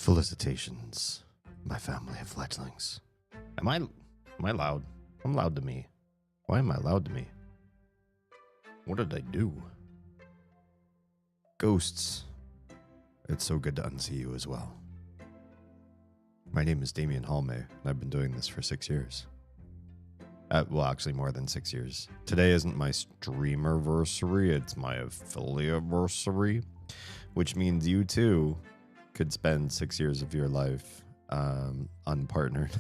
Felicitations, my family of fledglings. Am I loud? I'm loud to me. Why am I loud to me? What did I do? Ghosts. It's so good to unsee you as well. My name is Damian Halme, and I've been doing this for 6 years. Well, actually more than 6 years. Today isn't my streamerversary, it's my affiliateversary, which means you too could spend 6 years of your life unpartnered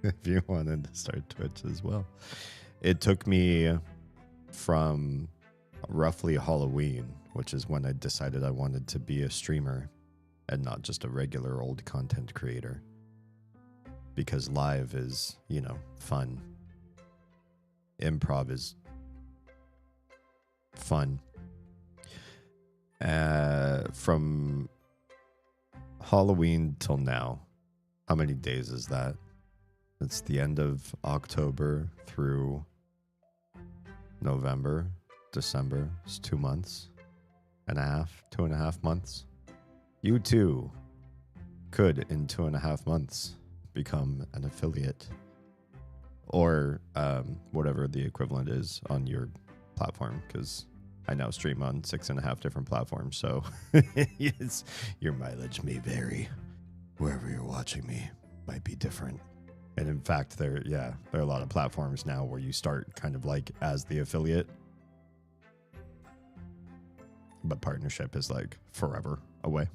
if you wanted to start Twitch as well. It took me from roughly Halloween, which is when I decided I wanted to be a streamer and not just a regular old content creator. Because live is, fun. Improv is fun. From Halloween till now, how many days is that? It's the end of October through November, December. It's 2 months and a half, 2.5 months. You too could, in 2.5 months, become an affiliate or whatever the equivalent is on your platform, because I now stream on 6.5 different platforms, so yes, your mileage may vary. Wherever you're watching me might be different. And in fact, there are a lot of platforms now where you start kind of like as the affiliate, but partnership is like forever away.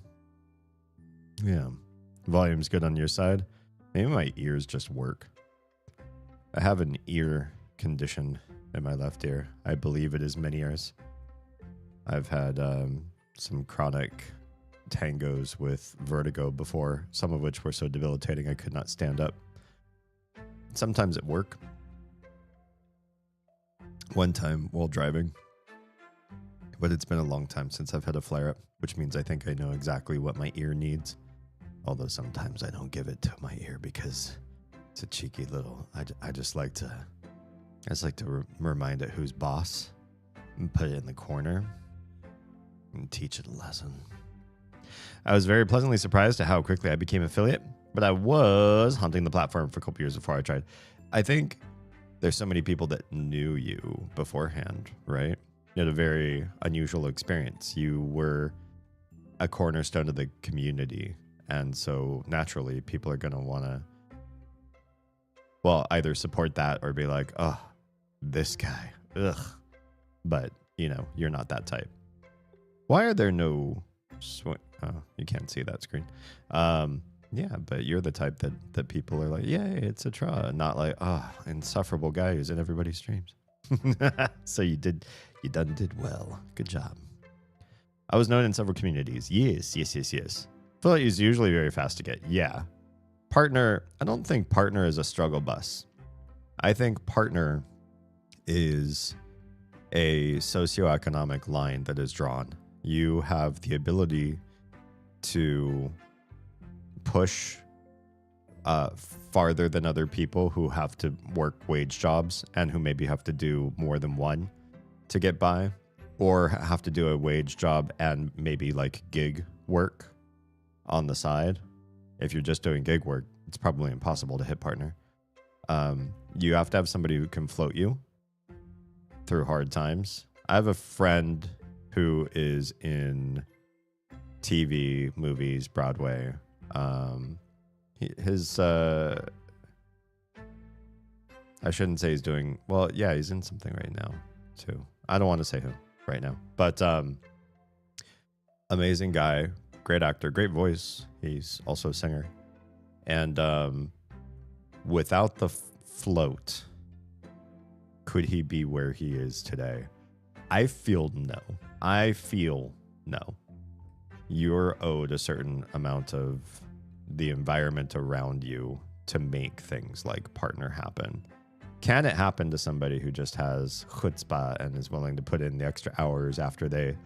Yeah. Volume's good on your side. Maybe my ears just work. I have an ear condition in my left ear. I believe it is Meniere's. I've had some chronic tangos with vertigo before, some of which were so debilitating I could not stand up. Sometimes at work. One time while driving. But it's been a long time since I've had a flare-up, which means I think I know exactly what my ear needs. Although sometimes I don't give it to my ear because it's a cheeky little... I just like to remind it who's boss and put it in the corner and teach it a lesson. I was very pleasantly surprised at how quickly I became affiliate, but I was hunting the platform for a couple years before I tried. I think there's so many people that knew you beforehand, right? You had a very unusual experience. You were a cornerstone of the community, and so naturally people are going to want to, well, either support that or be like, oh, this guy, ugh. But, you're not that type. Why are there no... Oh, you can't see that screen. Yeah, but you're the type that people are like, yay, it's a Tra, not like, oh, insufferable guy who's in everybody's streams. So you did well. Good job. I was known in several communities. Yes. Affiliate is usually very fast to get. Yeah. Partner, I don't think partner is a struggle bus. I think partner is a socioeconomic line that is drawn. You have the ability to push farther than other people who have to work wage jobs and who maybe have to do more than one to get by, or have to do a wage job and maybe like gig work on the side. If you're just doing gig work, it's probably impossible to hit partner. You have to have somebody who can float you through hard times. I have a friend who is in TV, movies, Broadway. I shouldn't say he's doing, well, yeah, he's in something right now too. I don't want to say who right now, but amazing guy, great actor, great voice. He's also a singer. And without the float, could he be where he is today? I feel no. You're owed a certain amount of the environment around you to make things like partner happen. Can it happen to somebody who just has chutzpah and is willing to put in the extra hours after they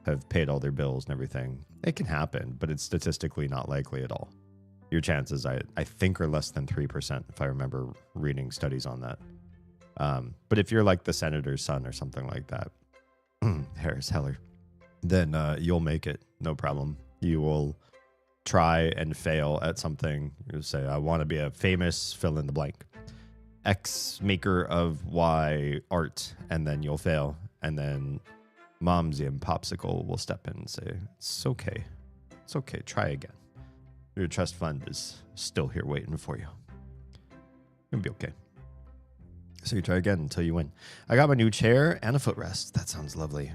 have paid all their bills and everything? It can happen, but it's statistically not likely at all. Your chances, I think, are less than 3%, if I remember reading studies on that. But if you're like the senator's son or something like that, Harris Heller, then you'll make it, no problem. You will try and fail at something. You say, I want to be a famous fill in the blank. X maker of Y art, and then you'll fail. And then Momsy and Popsicle will step in and say, it's okay. It's okay. Try again. Your trust fund is still here waiting for you. You'll be okay. So you try again until you win. I got my new chair and a footrest. That sounds lovely.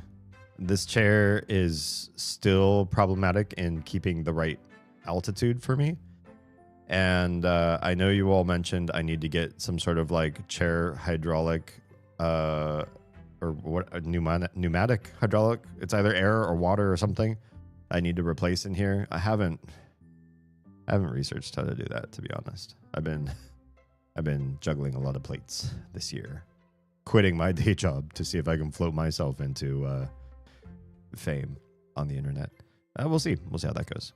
This chair is still problematic in keeping the right altitude for me. And I know you all mentioned I need to get some sort of like chair hydraulic or what pneumatic hydraulic. It's either air or water or something I need to replace in here. I haven't researched how to do that, to be honest. I've been juggling a lot of plates this year, quitting my day job to see if I can float myself into fame on the internet. We'll see. We'll see how that goes.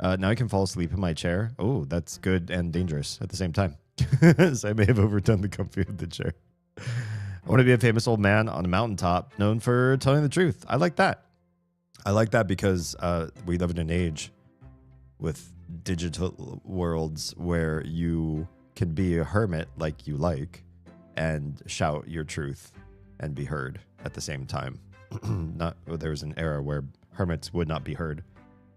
Now I can fall asleep in my chair. Oh, that's good and dangerous at the same time. So I may have overdone the comfy of the chair. I want to be a famous old man on a mountaintop known for telling the truth. I like that. I like that because we live in an age with digital worlds where you can be a hermit like you like and shout your truth and be heard at the same time. There was an era where hermits would not be heard.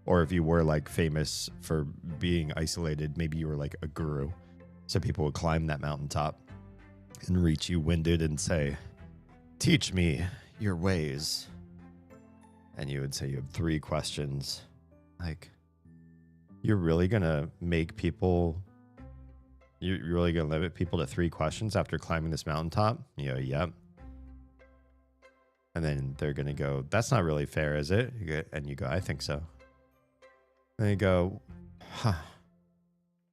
Or if you were like famous for being isolated, maybe you were like a guru. So people would climb that mountaintop and reach you winded and say, teach me your ways. And you would say you have 3 questions. Like, you're really going to make people, you're really going to limit people to 3 questions after climbing this mountaintop? You go, yep. And then they're going to go, that's not really fair, is it? And you go, I think so. And you go, huh.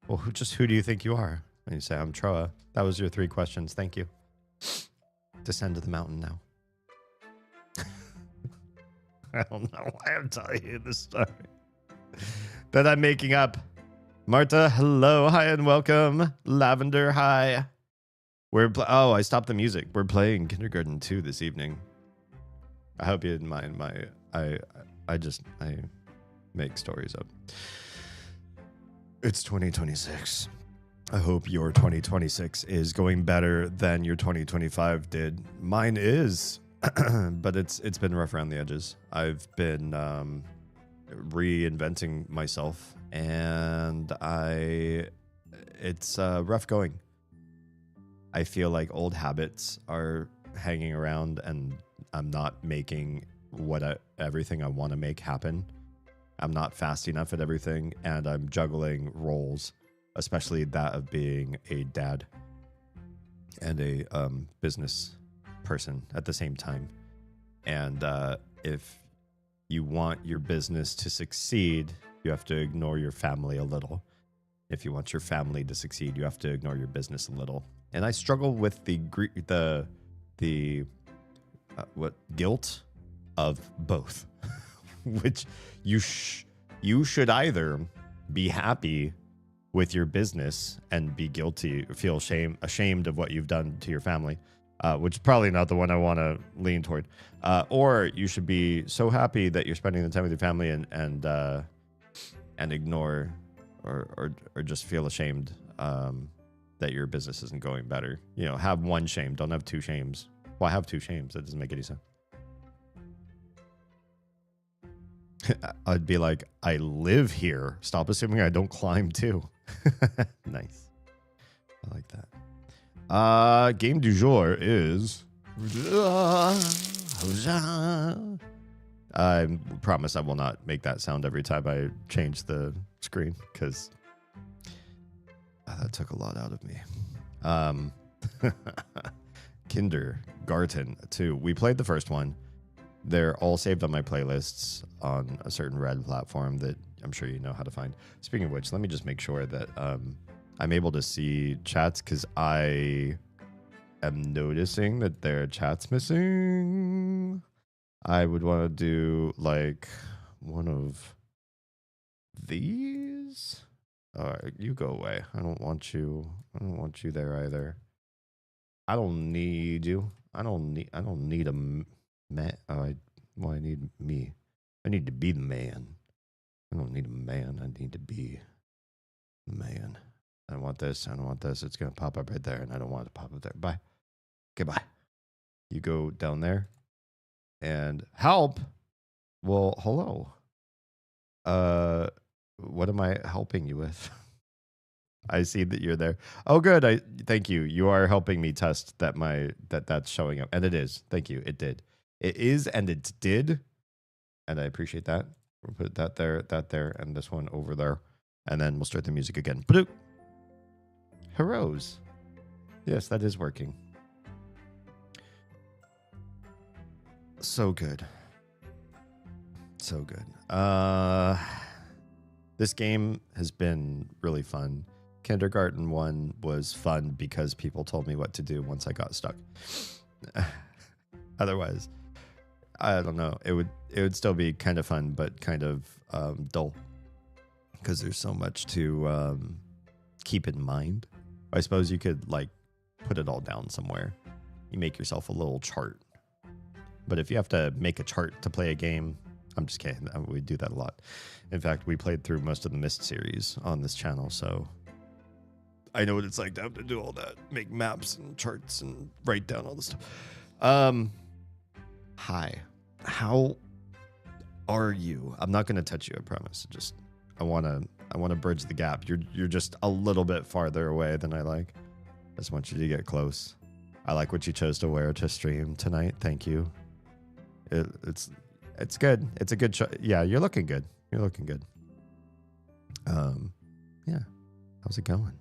Well, who do you think you are? And you say, I'm Troa. That was your 3 questions. Thank you. Descend to the mountain now. I don't know why I'm telling you this story that I'm making up. Marta, hello, hi, and welcome. Lavender, hi. I stopped the music. We're playing Kindergarten 2 this evening. I hope you didn't mind I make stories up. It's 2026. I hope your 2026 is going better than your 2025 did. Mine is, but it's been rough around the edges. I've been reinventing myself, and it's rough going. I feel like old habits are hanging around, and I'm not making everything I want to make happen. I'm not fast enough at everything, and I'm juggling roles, especially that of being a dad and a business person at the same time. And if you want your business to succeed, you have to ignore your family a little. If you want your family to succeed, you have to ignore your business a little. And I struggle with the guilt of both, which you should either be happy with your business and be guilty, feel ashamed of what you've done to your family, which is probably not the one I want to lean toward, or you should be so happy that you're spending the time with your family and ignore or just feel ashamed that your business isn't going better. You know, have one shame, don't have 2 shames. Well, I have 2 shames. That doesn't make any sense. I'd be like, I live here. Stop assuming I don't climb too. Nice. I like that. Game du jour is... I promise I will not make that sound every time I change the screen, because that took a lot out of me. Kindergarten 2. We played the first one. They're all saved on my playlists on a certain red platform that I'm sure you know how to find. Speaking of which, let me just make sure that I'm able to see chats, because I am noticing that there are chats missing. I would want to do like one of these. All right, you go away. I don't want you there either. I don't need you. I don't need a man. I need me. I need to be the man. I don't need a man. I need to be a man. I don't want this. I don't want this. It's going to pop up right there, and I don't want it to pop up there. Bye. Goodbye. You go down there and help. Well, hello. What am I helping you with? I see that you're there. Oh, good. Thank you. You are helping me test that that's showing up, and it is. Thank you. It did. It is, and it did, and I appreciate that. We'll put that there, and this one over there, and then we'll start the music again. Bloop. Heroes. Yes, that is working. So good. So good. This game has been really fun. Kindergarten 1 was fun because people told me what to do once I got stuck. Otherwise, I don't know. It would still be kind of fun, but kind of dull because there's so much to keep in mind. I suppose you could like put it all down somewhere. You make yourself a little chart. But if you have to make a chart to play a game, I'm just kidding. We do that a lot. In fact, we played through most of the Myst series on this channel, so I know what it's like to have to do all that, make maps and charts and write down all this stuff. Hi, how are you? I'm not going to touch you, I promise. Just I want to bridge the gap. You're just a little bit farther away than I like. I just want you to get close. I like what you chose to wear to stream tonight. Thank you. It's good. It's a good show. Yeah, you're looking good. You're looking good. Yeah. How's it going?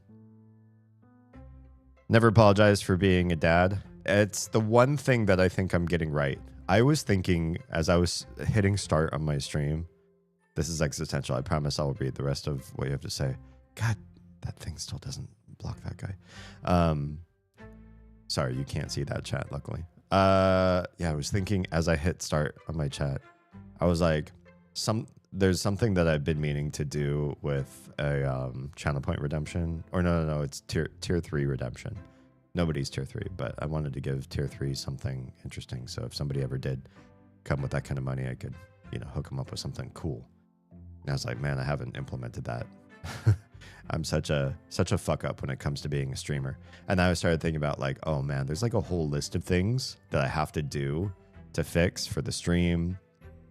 Never apologize for being a dad. It's the one thing that I think I'm getting right. I was thinking as I was hitting start on my stream, this is existential. I promise I'll read the rest of what you have to say. God, that thing still doesn't block that guy. Sorry, you can't see that chat, luckily. Yeah, I was thinking as I hit start on my chat, I was like, there's something that I've been meaning to do with a channel point redemption. Or no, it's tier 3 redemption. Nobody's tier 3, but I wanted to give tier 3 something interesting. So if somebody ever did come with that kind of money, I could, hook them up with something cool. And I was like, man, I haven't implemented that. I'm such a fuck up when it comes to being a streamer. And I started thinking about like, oh man, there's like a whole list of things that I have to do to fix for the stream,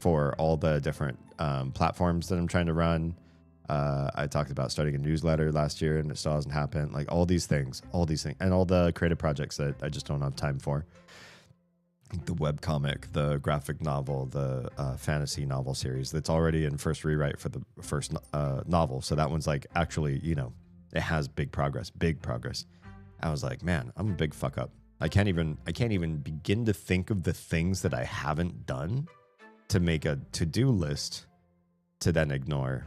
for all the different platforms that I'm trying to run. I talked about starting a newsletter last year and it still hasn't happened. Like all these things, and all the creative projects that I just don't have time for. The webcomic, the graphic novel, the fantasy novel series that's already in first rewrite for the first novel. So that one's like actually, it has big progress. I was like, man, I'm a big fuck up. I can't even begin to think of the things that I haven't done to make a to-do list to then ignore.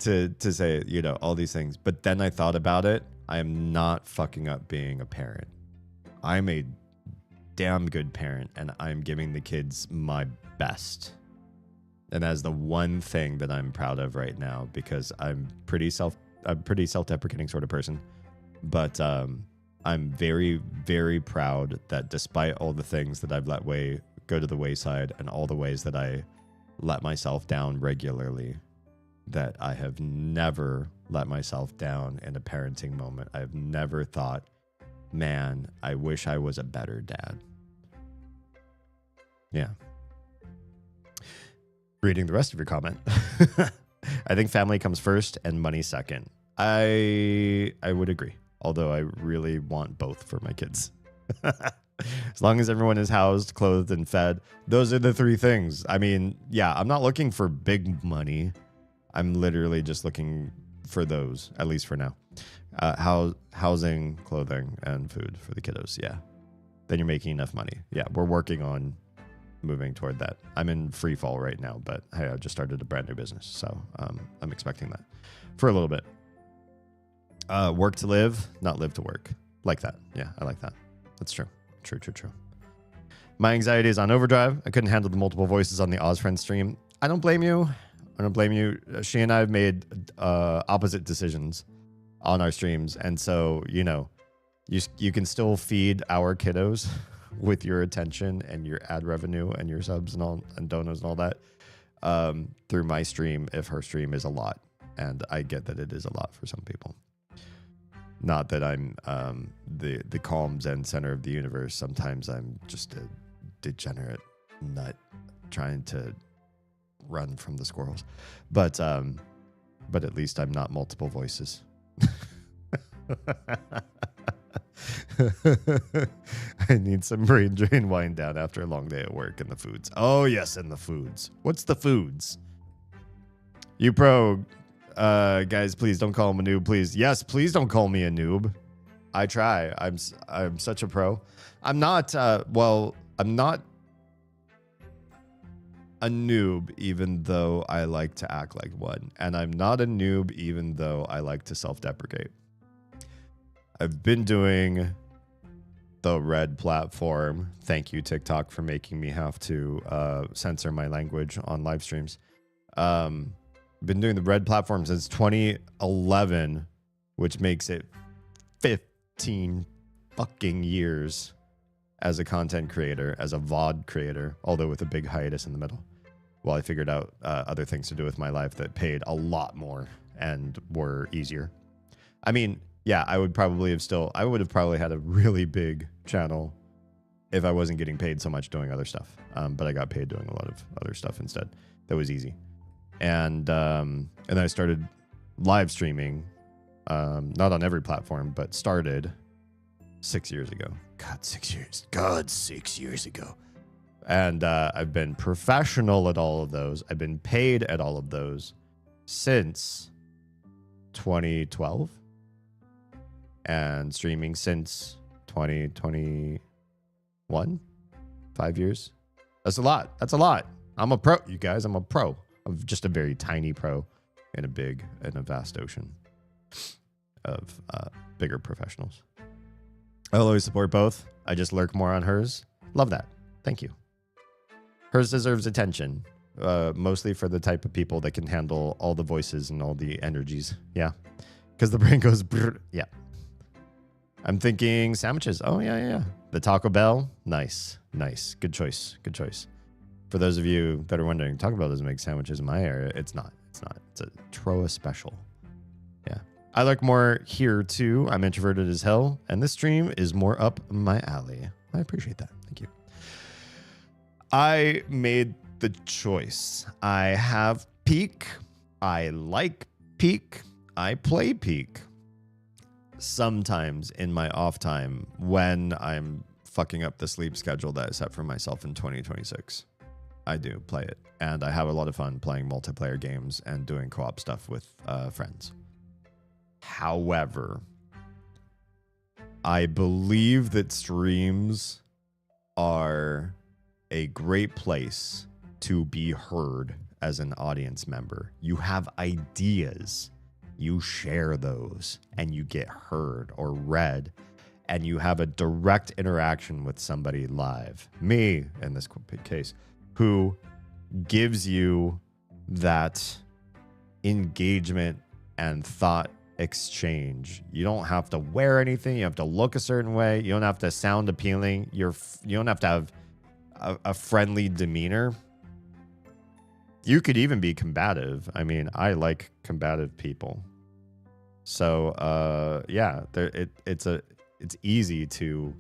to say, all these things. But then I thought about it. I am not fucking up being a parent. I'm a damn good parent and I'm giving the kids my best. And that's the one thing that I'm proud of right now, because I'm pretty self-deprecating sort of person. But I'm very, very proud that despite all the things that I've let go to the wayside and all the ways that I let myself down regularly, that I have never let myself down in a parenting moment. I've never thought, man, I wish I was a better dad. Yeah. Reading the rest of your comment. I think family comes first and money second. I would agree. Although I really want both for my kids. As long as everyone is housed, clothed, and fed. Those are the three things. I mean, yeah, I'm not looking for big money. I'm literally just looking for those, at least for now. Housing, clothing, and food for the kiddos. Yeah. Then you're making enough money. Yeah, we're working on moving toward that. I'm in free fall right now, but hey, I just started a brand new business. So I'm expecting that for a little bit. Work to live, not live to work. Like that. Yeah, I like that. That's true. True. My anxiety is on overdrive. I couldn't handle the multiple voices on the Ozfriend stream. I don't blame you. She and I have made opposite decisions on our streams. And so, you can still feed our kiddos with your attention and your ad revenue and your subs and all and donos and all that. through my stream if her stream is a lot. And I get that it is a lot for some people. Not that I'm the calm zen center of the universe. Sometimes I'm just a degenerate nut trying to run from the squirrels. But at least I'm not multiple voices. I need some brain drain wind down after a long day at work and the foods. Oh, yes, and the foods. What's the foods? You pro, guys, please don't call him a noob, please. Yes, please don't call me a noob. I try. I'm such a pro. I'm not, I'm not a noob, even though I like to act like one. And I'm not a noob, even though I like to self-deprecate. I've been doing the red platform. Thank you, TikTok, for making me have to censor my language on live streams. Been doing the red platform since 2011, which makes it 15 fucking years as a content creator, as a VOD creator, although with a big hiatus in the middle, while I figured out other things to do with my life that paid a lot more and were easier. I mean, yeah, I would have probably had a really big channel if I wasn't getting paid so much doing other stuff. But I got paid doing a lot of other stuff instead. That was easy. And then I started live streaming, not on every platform, but started 6 years ago. God, 6 years. God, 6 years ago. And I've been professional at all of those. I've been paid at all of those since 2012. And streaming since 2021. 5 years. That's a lot. That's a lot. I'm a pro, you guys. I'm a pro. I'm just a very tiny pro in a vast ocean of bigger professionals. I'll always support both. I just lurk more on hers. Love that. Thank you. Hers deserves attention, mostly for the type of people that can handle all the voices and all the energies. Yeah. Because the brain goes, brr. Yeah. I'm thinking sandwiches. Oh, yeah. The Taco Bell. Nice. Good choice. For those of you that are wondering, Taco Bell doesn't make sandwiches in my area. It's not. It's a Troa special. Yeah. I like more here, too. I'm introverted as hell, and this stream is more up my alley. I appreciate that. Thank you. I made the choice. I have Peak. I like Peak. I play Peak. Sometimes in my off time when I'm fucking up the sleep schedule that I set for myself in 2026. I do play it, and I have a lot of fun playing multiplayer games and doing co-op stuff with friends. However, I believe that streams are a great place to be heard as an audience member. You have ideas. You share those and you get heard or read, and you have a direct interaction with somebody live. Me, in this case, who gives you that engagement and thought exchange. You don't have to wear anything. You have to look a certain way. You don't have to sound appealing. You don't have to have a friendly demeanor. You could even be combative. I mean, I like combative people. So, yeah, it's easy to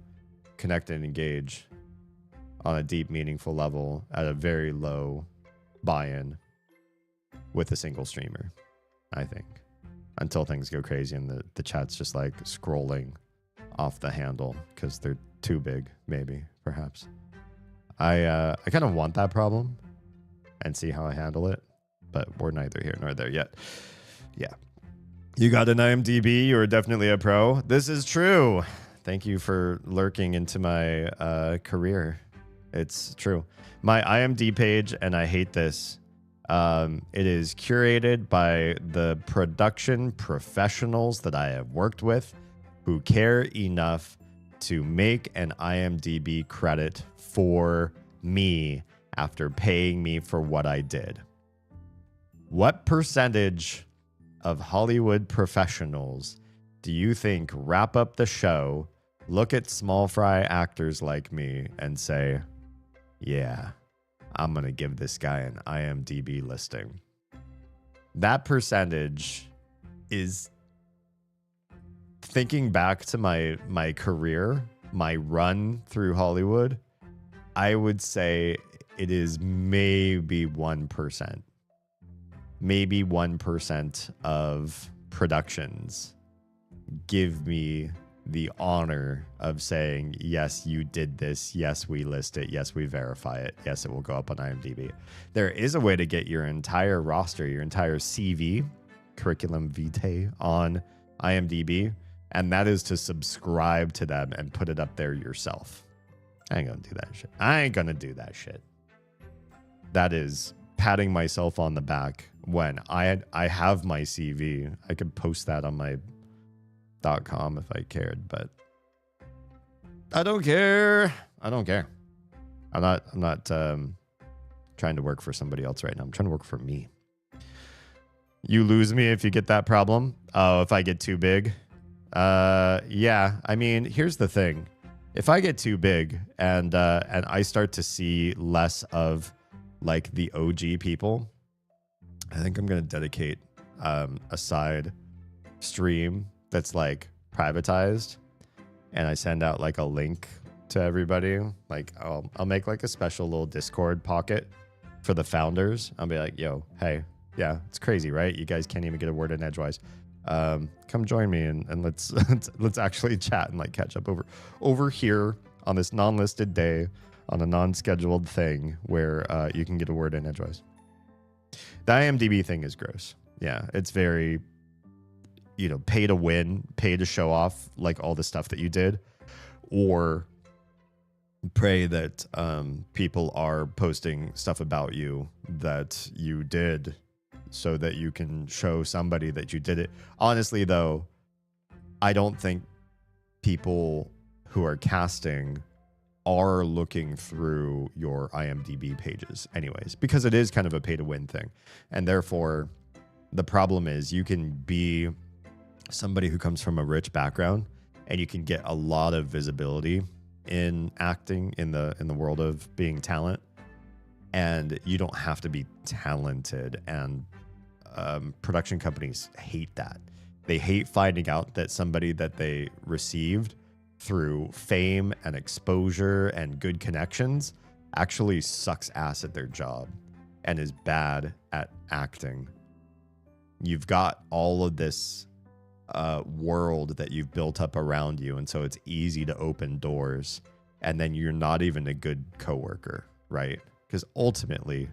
connect and engage on a deep, meaningful level at a very low buy-in with a single streamer, I think. Until things go crazy and the chat's just like scrolling off the handle because they're too big, maybe, perhaps. I kind of want that problem and see how I handle it, but we're neither here nor there yet. Yeah. You got an IMDb. You're definitely a pro. This is true. Thank you for lurking into my career. It's true. My IMDb page, and I hate this, it is curated by the production professionals that I have worked with who care enough to make an IMDb credit for me after paying me for what I did. What percentage of Hollywood professionals do you think wrap up the show, look at small fry actors like me, and say, yeah, I'm going to give this guy an IMDb listing. That percentage is, thinking back to my career, my run through Hollywood, I would say it is maybe 1%. Maybe 1% of productions give me the honor of saying, yes, you did this. Yes, we list it. Yes, we verify it. Yes, it will go up on IMDb. There is a way to get your entire roster, your entire CV, curriculum vitae, on IMDb, and that is to subscribe to them and put it up there yourself. I ain't gonna do that shit. I ain't gonna do that shit. That is patting myself on the back when I have my CV. I could post that on my .com if I cared, but I don't care. I don't care. I'm not trying to work for somebody else right now. I'm trying to work for me. You lose me if you get that problem. Oh, if I get too big. Yeah. I mean, here's the thing. If I get too big and I start to see less of like the OG people, I think I'm gonna dedicate a side stream that's like privatized, and I send out like a link to everybody. Like I'll make like a special little Discord pocket for the founders. I'll be like, yo, hey, yeah, it's crazy, right? You guys can't even get a word in edgewise. Come join me and let's actually chat and like catch up over here on this non-listed day on a non-scheduled thing where you can get a word in edgewise. The IMDb thing is gross. Yeah, it's very, pay to win, pay to show off like all the stuff that you did, or pray that people are posting stuff about you that you did so that you can show somebody that you did it. Honestly, though, I don't think people who are casting are looking through your IMDb pages anyways, because it is kind of a pay to win thing. And therefore, the problem is you can be somebody who comes from a rich background and you can get a lot of visibility in acting in the world of being talent, and you don't have to be talented. And production companies hate that. They hate finding out that somebody that they received through fame and exposure and good connections actually sucks ass at their job and is bad at acting. You've got all of this world that you've built up around you, and so it's easy to open doors, and then you're not even a good coworker, right? Because ultimately,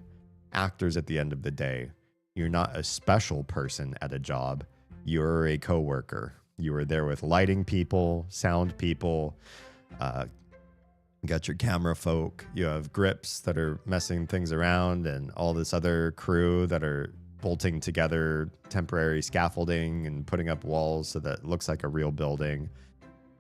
actors at the end of the day, you're not a special person at a job. You're a coworker. You are there with lighting people, sound people, got your camera folk. You have grips that are messing things around, and all this other crew that are bolting together temporary scaffolding and putting up walls so that it looks like a real building.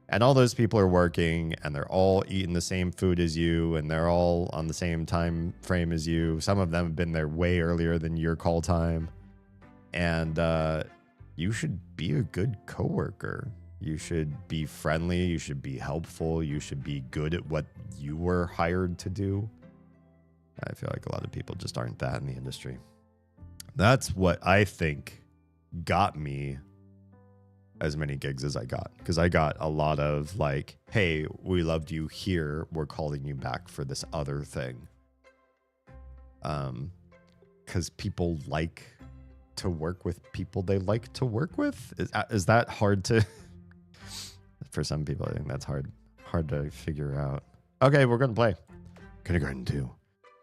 And all those people are working, and they're all eating the same food as you, and they're all on the same time frame as you. Some of them have been there way earlier than your call time. And you should be a good coworker. You should be friendly. You should be helpful. You should be good at what you were hired to do. I feel like a lot of people just aren't that in the industry. That's what I think got me as many gigs as I got, because I got a lot of like, hey, we loved you here, we're calling you back for this other thing. Because people like to work with people they like to work with. Is that hard to for some people? I think that's hard to figure out. Okay, we're gonna play Kindergarten 2.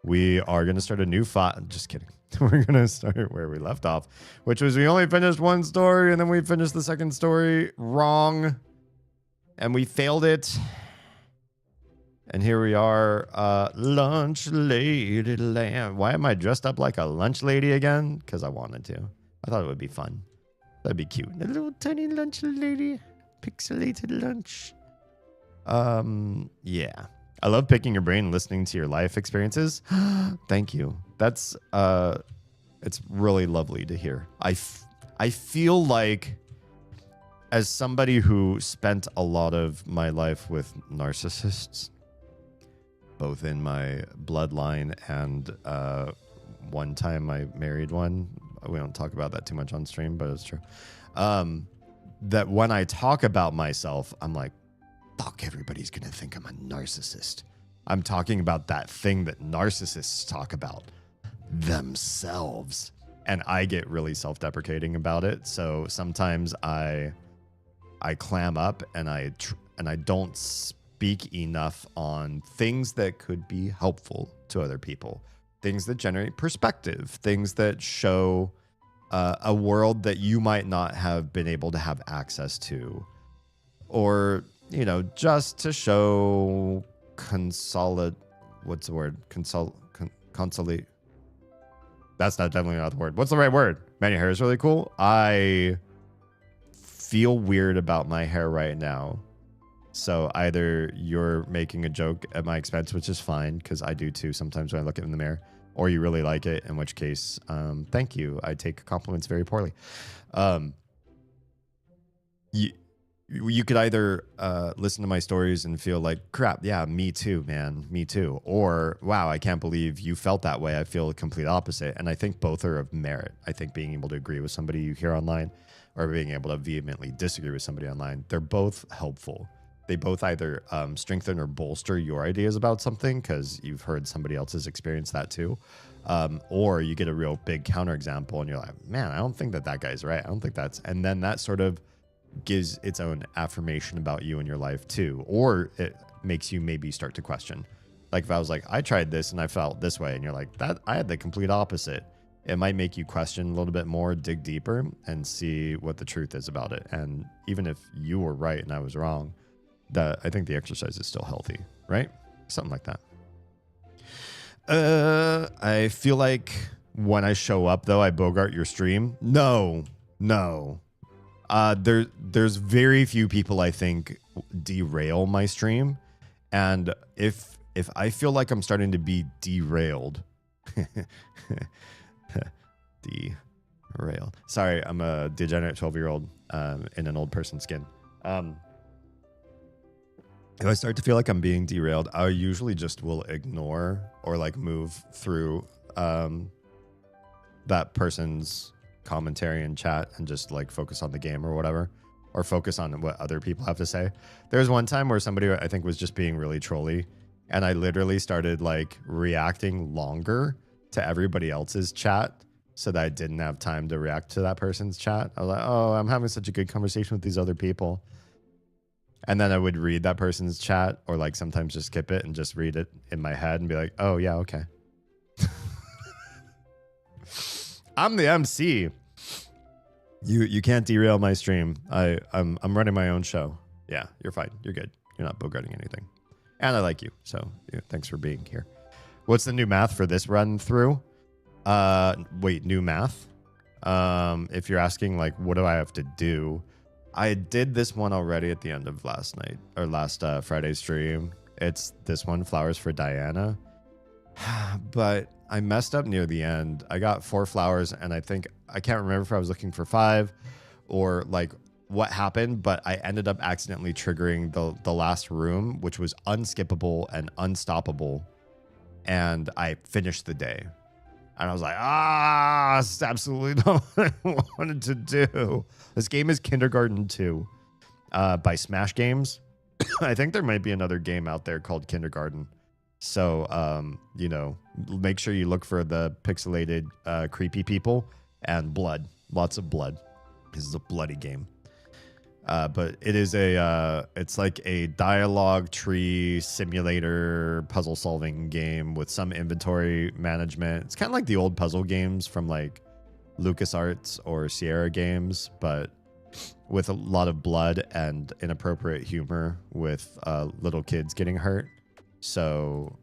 We are gonna start a new just kidding. We're going to start where we left off, which was we only finished one story, and then we finished the second story wrong, and we failed it. And here we are, lunch lady lamb. Why am I dressed up like a lunch lady again? Because I wanted to. I thought it would be fun. That'd be cute. A little tiny lunch lady. Pixelated lunch. Yeah. I love picking your brain and listening to your life experiences. Thank you. That's it's really lovely to hear. I feel like, as somebody who spent a lot of my life with narcissists, both in my bloodline and one time I married one. We don't talk about that too much on stream, but it's true. That when I talk about myself, I'm like, fuck, everybody's going to think I'm a narcissist. I'm talking about that thing that narcissists talk about, themselves. And I get really self-deprecating about it. So sometimes I clam up and I don't speak enough on things that could be helpful to other people, things that generate perspective, things that show a world that you might not have been able to have access to, or, you know, just to show consolidate. That's definitely not the word. What's the right word? Man, your hair is really cool. I feel weird about my hair right now. So either you're making a joke at my expense, which is fine, because I do too sometimes when I look in the mirror, or you really like it, in which case, thank you. I take compliments very poorly. You could either listen to my stories and feel like, crap, yeah, me too, man, me too. Or, wow, I can't believe you felt that way. I feel the complete opposite. And I think both are of merit. I think being able to agree with somebody you hear online or being able to vehemently disagree with somebody online, they're both helpful. They both either strengthen or bolster your ideas about something because you've heard somebody else's experience that too. Or you get a real big counterexample and you're like, man, I don't think that guy's right. I don't think that's... And then that sort of gives its own affirmation about you and your life too. Or it makes you maybe start to question. Like if I was like, I tried this and I felt this way, and you're like, that I had the complete opposite. It might make you question a little bit more, dig deeper, and see what the truth is about it. And even if you were right and I was wrong, that I think the exercise is still healthy, right? Something like that. I feel like when I show up, though, I bogart your stream. No. There's very few people I think derail my stream, and if I feel like I'm starting to be derailed, derailed. Sorry, I'm a degenerate 12-year-old in an old person skin. If I start to feel like I'm being derailed, I usually just will ignore or like move through that person's commentary and chat and just like focus on the game or whatever, or focus on what other people have to say. There was one time where somebody I think was just being really trolly, and I literally started like reacting longer to everybody else's chat so that I didn't have time to react to that person's chat. I was like, oh, I'm having such a good conversation with these other people. And then I would read that person's chat, or like sometimes just skip it and just read it in my head and be like, oh yeah, okay. I'm the MC. You can't derail my stream. I'm running my own show. Yeah, you're fine. You're good. You're not bogarting anything. And I like you. So yeah, thanks for being here. What's the new math for this run through? Wait, new math? If you're asking like, what do I have to do? I did this one already at the end of last night or last Friday stream. It's this one, Flowers for Diana. But I messed up near the end. I got 4 flowers, and I can't remember if I was looking for 5 or like what happened, but I ended up accidentally triggering the last room, which was unskippable and unstoppable. And I finished the day. And I was like, it's absolutely not what I wanted to do. This game is Kindergarten 2 by Smash Games. I think there might be another game out there called Kindergarten. So, you know, make sure you look for the pixelated, creepy people and blood. Lots of blood. This is a bloody game. But it is it's like a dialogue tree simulator puzzle solving game with some inventory management. It's kind of like the old puzzle games from like LucasArts or Sierra Games, but with a lot of blood and inappropriate humor with little kids getting hurt. So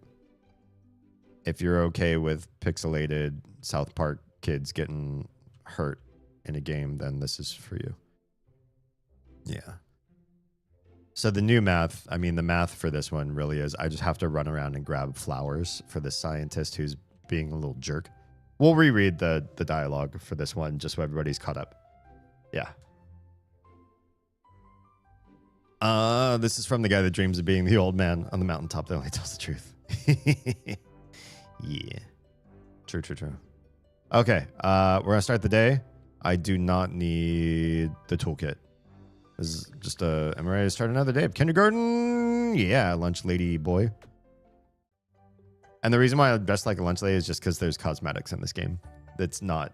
if you're okay with pixelated South Park kids getting hurt in a game, then this is for you. Yeah. So the new math, I mean, the math for this one really is I just have to run around and grab flowers for the scientist who's being a little jerk. We'll reread the dialogue for this one just so everybody's caught up. Yeah. This is from the guy that dreams of being the old man on the mountaintop that only tells the truth. Yeah. True. Okay, we're gonna start the day. I do not need the toolkit. This is just am I ready to start another day of kindergarten? Yeah, lunch lady boy. And the reason why I'm dressed like a lunch lady is just because there's cosmetics in this game. That's not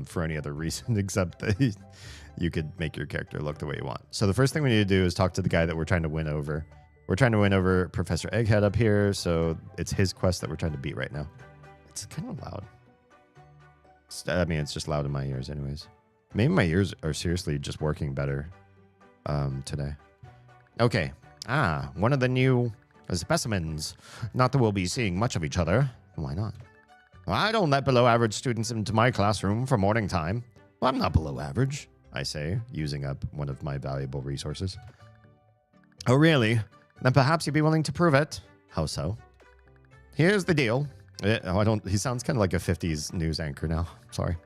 for any other reason except that you could make your character look the way you want. So the first thing we need to do is talk to the guy that we're trying to win over. We're trying to win over Professor Egghead up here, so it's his quest that we're trying to beat right now. It's kind of loud. I mean, it's just loud in my ears anyways. Maybe my ears are seriously just working better today. Okay. One of the new specimens. Not that we'll be seeing much of each other. Why not? Well, I don't let below average students into my classroom for morning time. Well, I'm not below average, I say, using up one of my valuable resources. Oh, really? Then perhaps you'd be willing to prove it. How so? Here's the deal. He sounds kind of like a 50s news anchor now. Sorry.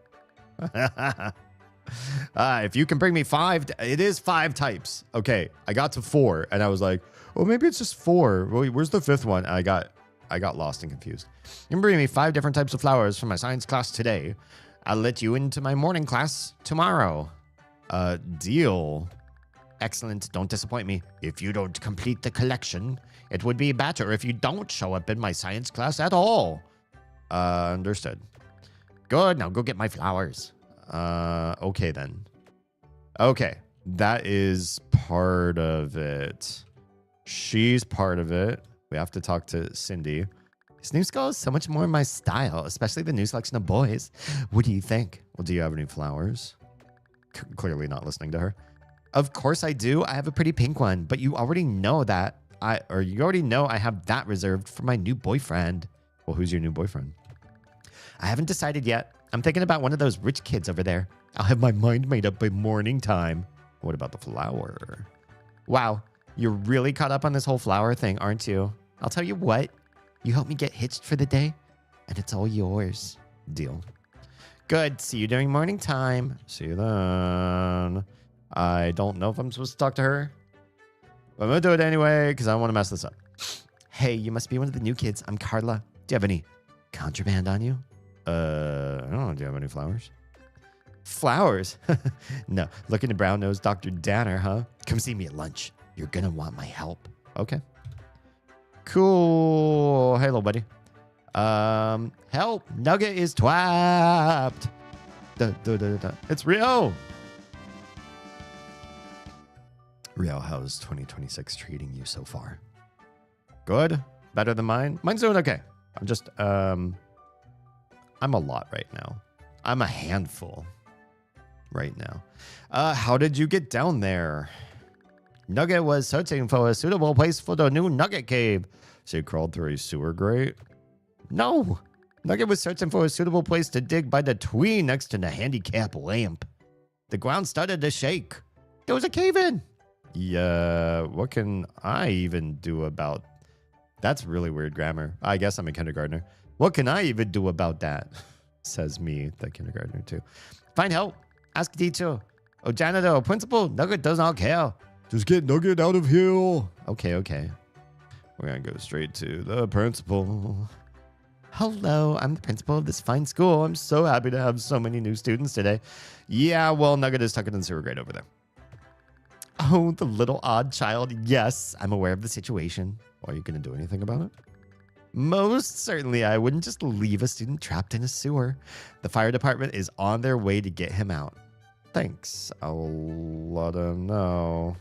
If you can bring me 5, it is 5 types. Okay, I got to 4, and I was like, oh, maybe it's just 4. Where's the 5th one? I got lost and confused. You can bring me 5 different types of flowers for my science class today. I'll let you into my morning class tomorrow. Deal. Excellent. Don't disappoint me. If you don't complete the collection, it would be better if you don't show up in my science class at all. Understood. Good. Now go get my flowers. Okay then. Okay. That is part of it. She's part of it. We have to talk to Cindy. This new skull is so much more my style, especially the new selection of boys. What do you think? Well, do you have any flowers? Clearly not listening to her. Of course I do. I have a pretty pink one, but you already know that you already know I have that reserved for my new boyfriend. Well, who's your new boyfriend? I haven't decided yet. I'm thinking about one of those rich kids over there. I'll have my mind made up by morning time. What about the flower? Wow, you're really caught up on this whole flower thing, aren't you? I'll tell you what. You help me get hitched for the day, and it's all yours. Deal. Good. See you during morning time. See you then. I don't know if I'm supposed to talk to her, but I'm going to do it anyway because I don't want to mess this up. Hey, you must be one of the new kids. I'm Carla. Do you have any contraband on you? I don't know. Do you have any flowers? Flowers? No. Looking to brown-nosed Dr. Danner, huh? Come see me at lunch. You're going to want my help. Okay. Cool. Hey, little buddy. Help. Nugget is trapped. It's Rio. Rio, how's 2026 treating you so far? Good? Better than mine? Mine's doing okay. I'm just, I'm a lot right now. I'm a handful right now. How did you get down there? Nugget was searching for a suitable place for the new Nugget cave. So you crawled through a sewer grate? No. Nugget was searching for a suitable place to dig by the tree next to the handicap lamp. The ground started to shake. There was a cave in. Yeah, what can I even do about... That's really weird grammar. I guess I'm a kindergartner. What can I even do about that? Says me, the kindergartner too. Find help. Ask teacher. Oh, janitor or principal. Nugget does not care. Just get Nugget out of here. Okay. We're going to go straight to the principal. Hello, I'm the principal of this fine school. I'm so happy to have so many new students today. Yeah, well, Nugget is tucked in the sewer grate over there. Oh, the little odd child. Yes, I'm aware of the situation. Are you going to do anything about it? Most certainly, I wouldn't just leave a student trapped in a sewer. The fire department is on their way to get him out. Thanks. I'll let him know.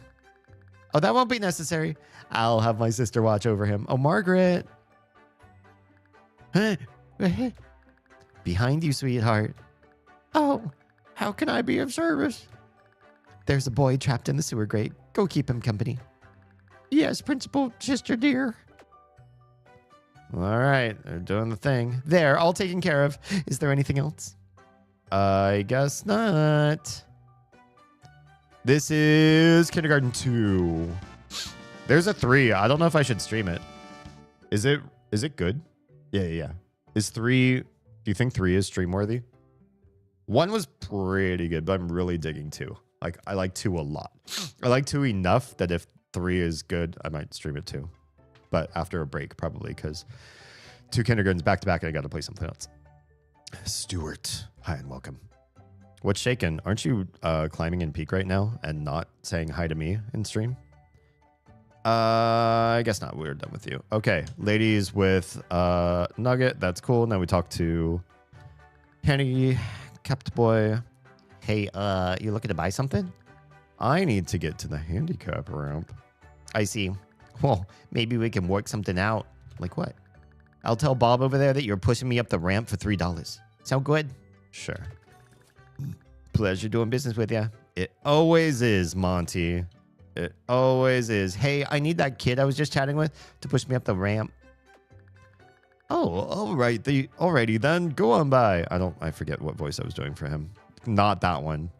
Oh, that won't be necessary. I'll have my sister watch over him. Oh, Margaret. Behind you, sweetheart. Oh, how can I be of service? There's a boy trapped in the sewer grate. Go keep him company. Yes, Principal, sister dear. All right, they're doing the thing. There, all taken care of. Is there anything else? I guess not. This is Kindergarten 2. There's a 3. I don't know if I should stream it. Is it good? Yeah. Is 3... Do you think 3 is stream worthy? 1 was pretty good, but I'm really digging 2. Like, I like 2 a lot. I like 2 enough that if 3 is good, I might stream it too. but after a break probably because 2 kindergartens back to back and I got to play something else. Stuart, hi and welcome. What's shaken? Aren't you climbing in peak right now and not saying hi to me in stream? I guess not. We're done with you. Okay, ladies with Nugget. That's cool. Now we talk to handicapped boy. Hey, you looking to buy something? I need to get to the handicap ramp. I see. Well, maybe we can work something out. Like what? I'll tell Bob over there that you're pushing me up the ramp for $3. Sound good? Sure. Pleasure doing business with you. It always is, Monty. It always is. Hey, I need that kid I was just chatting with to push me up the ramp. Oh, all right. Alrighty then. Go on by. I forget what voice I was doing for him. Not that one.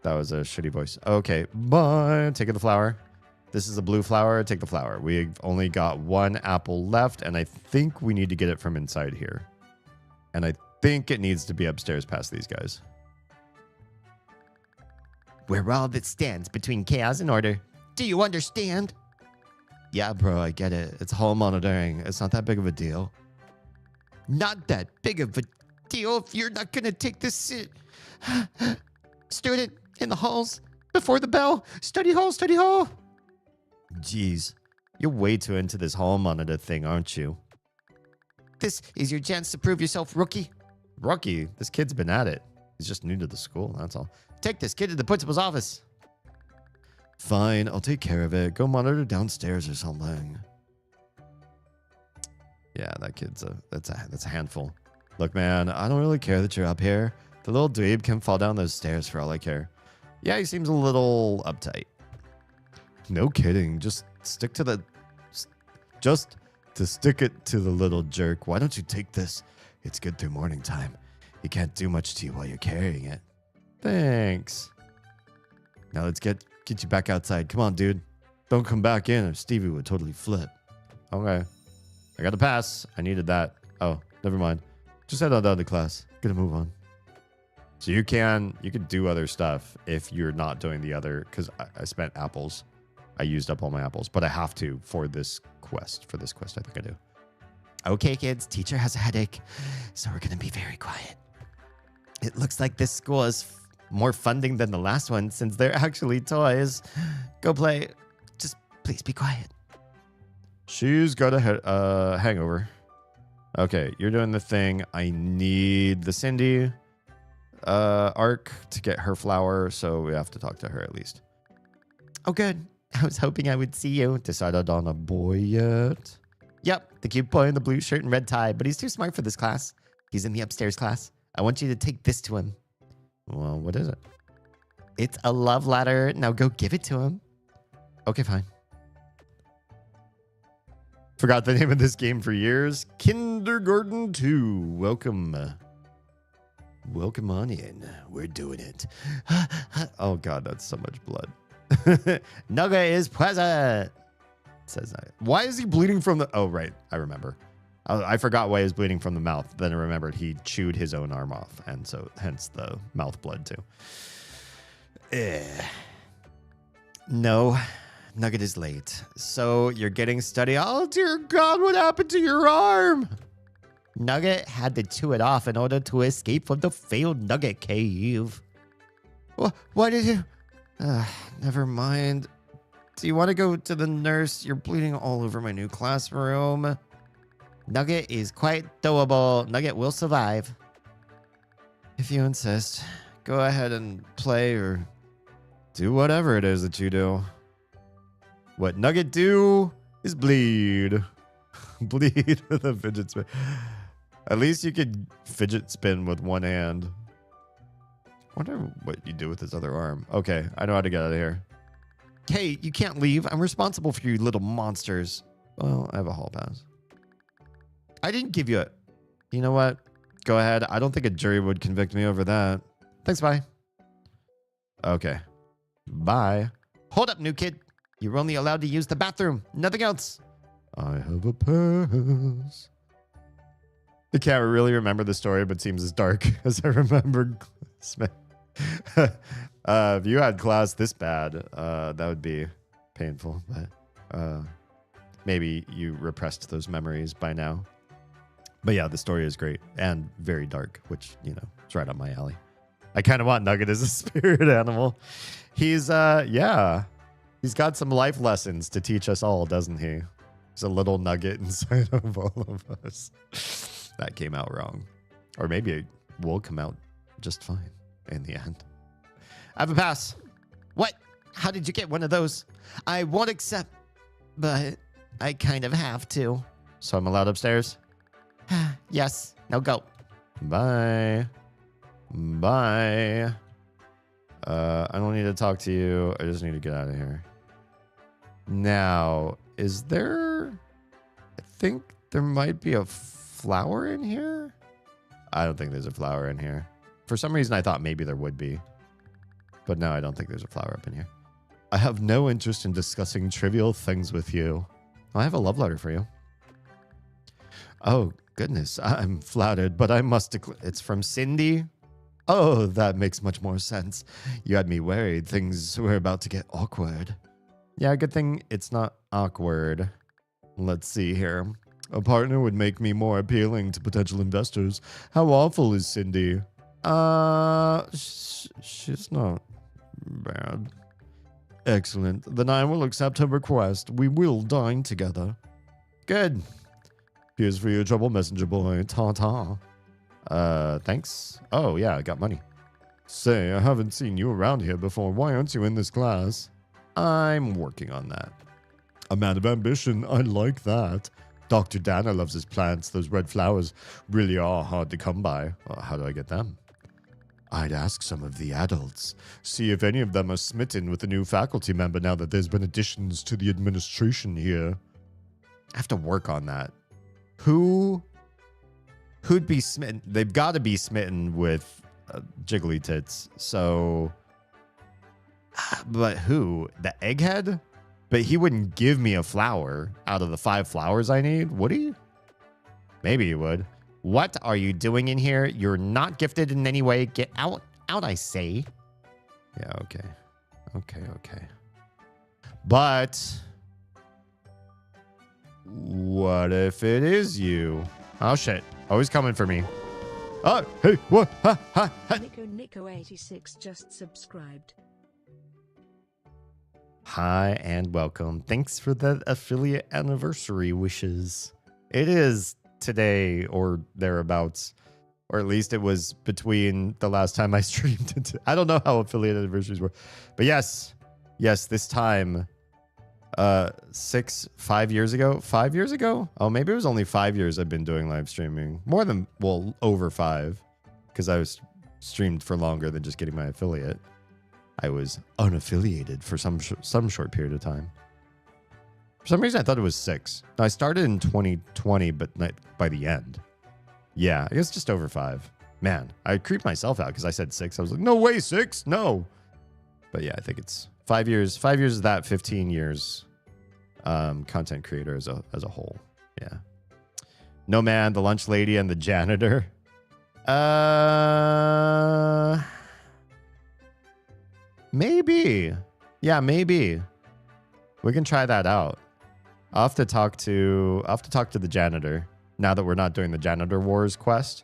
That was a shitty voice. Okay, bye. Take the flower. This is a blue flower. Take the flower. We've only got 1 apple left, and I think we need to get it from inside here. And I think it needs to be upstairs past these guys. We're all that stands between chaos and order. Do you understand? Yeah, bro, I get it. It's hall monitoring. It's not that big of a deal. Not that big of a deal if you're not going to take this student in the halls before the bell. Study hall, study hall. Jeez, you're way too into this hall monitor thing, aren't you? This is your chance to prove yourself, rookie. Rookie? This kid's been at it. He's just new to the school, that's all. Take this kid to the principal's office. Fine, I'll take care of it. Go monitor downstairs or something. Yeah, that kid's that's a handful. Look, man, I don't really care that you're up here. The little dweeb can fall down those stairs for all I care. Yeah, he seems a little uptight. No kidding. Just stick to the... Just to stick it to the little jerk. Why don't you take this? It's good through morning time. He can't do much to you while you're carrying it. Thanks. Now let's get you back outside. Come on, dude. Don't come back in or Stevie would totally flip. Okay. I got to pass. I needed that. Oh, never mind. Just head on down to class. Gonna move on. So you could do other stuff if you're not doing the other, because I spent apples. I used up all my apples, but I have to for this quest. For this quest, I think I do. Okay, kids, teacher has a headache, so we're gonna be very quiet. It looks like this school has more funding than the last one since they're actually toys. Go play. Just please be quiet. She's got a hangover. Okay, you're doing the thing. I need the Cindy arc to get her flower, so we have to talk to her at least. Oh, good. I was hoping I would see you. Decided on a boy yet? Yep, the cute boy in the blue shirt and red tie, but he's too smart for this class. He's in the upstairs class. I want you to take this to him. Well, what is it? It's a love letter. Now go give it to him. Okay, fine. Forgot the name of this game for years. Kindergarten 2. Welcome. Welcome on in. We're doing it. Oh, God, that's so much blood. Nugget is present. Says that. Why is he bleeding from the... Oh, right. I remember. I forgot why he was bleeding from the mouth. Then I remembered he chewed his own arm off. And so hence the mouth blood too. No. Nugget is late. So you're getting study. Oh, dear God. What happened to your arm? Nugget had to chew it off in order to escape from the failed Nugget cave. What did you... never mind. Do you want to go to the nurse? You're bleeding all over my new classroom. Nugget is quite doable. Nugget will survive. If you insist, go ahead and play or do whatever it is that you do. What Nugget do is bleed. Bleed with a fidget spin. At least you could fidget spin with one hand. Wonder what you do with his other arm. Okay, I know how to get out of here. Hey, you can't leave. I'm responsible for you little monsters. Well, I have a hall pass. I didn't give you it. You know what? Go ahead. I don't think a jury would convict me over that. Thanks, bye. Okay. Bye. Hold up, new kid. You're only allowed to use the bathroom. Nothing else. I have a pass. I can't really remember the story, but seems as dark as I remembered. If you had class this bad, that would be painful. But maybe you repressed those memories by now. But yeah, the story is great and very dark, which, you know, it's right up my alley. I kind of want Nugget as a spirit animal. He's, he's got some life lessons to teach us all, doesn't he? There's a little nugget inside of all of us. That came out wrong. Or maybe it will come out just fine in the end. I have a pass. What? How did you get one of those? I won't accept, but I kind of have to. So I'm allowed upstairs? Yes. Now go. Bye. Bye. I don't need to talk to you. I just need to get out of here. Now, is there... I think there might be a flower in here? I don't think there's a flower in here. For some reason, I thought maybe there would be. But no, I don't think there's a flower up in here. I have no interest in discussing trivial things with you. I have a love letter for you. Oh, goodness. I'm flattered, but I must declare... It's from Cindy? Oh, that makes much more sense. You had me worried. Things were about to get awkward. Yeah, good thing it's not awkward. Let's see here. A partner would make me more appealing to potential investors. How awful is Cindy? She's not bad. Excellent. Then I will accept her request. We will dine together. Good. Here's for your trouble, messenger boy. Ta-ta. Thanks. Oh, yeah, I got money. Say, I haven't seen you around here before. Why aren't you in this class? I'm working on that. A man of ambition. I like that. Dr. Dana loves his plants. Those red flowers really are hard to come by. How do I get them? I'd ask some of the adults. See if any of them are smitten with a new faculty member now that there's been additions to the administration here. I have to work on that. Who'd be smitten? They've got to be smitten with Jiggly Tits. So, but who? The egghead? But he wouldn't give me a flower out of the 5 flowers I need, would he? Maybe he would. What are you doing in here? You're not gifted in any way. Get out. Out, I say. Yeah, okay. Okay. But what if it is you? Oh, shit. Oh, he's coming for me. Oh, hey, what? Ha, ha, ha. Nico86 just subscribed. Hi and welcome. Thanks for the affiliate anniversary wishes. It is today or thereabouts, or at least it was between the last time I streamed it. I don't know how affiliate anniversaries were, but yes, this time, 5 years ago. Oh, maybe it was only 5 years I've been doing live streaming. More than, well, over 5, because I was streamed for longer than just getting my affiliate. I was unaffiliated for some short period of time. For some reason, I thought it was 6. No, I started in 2020, but not by the end. Yeah, I guess just over 5. Man, I creeped myself out because I said 6. I was like, no way, 6? No. But yeah, I think it's 5 years. 5 years is that, 15 years content creator as a whole. Yeah. No man, the lunch lady, and the janitor. Maybe. Yeah, maybe. We can try that out. I'll have to talk to the janitor. Now that we're not doing the Janitor Wars quest,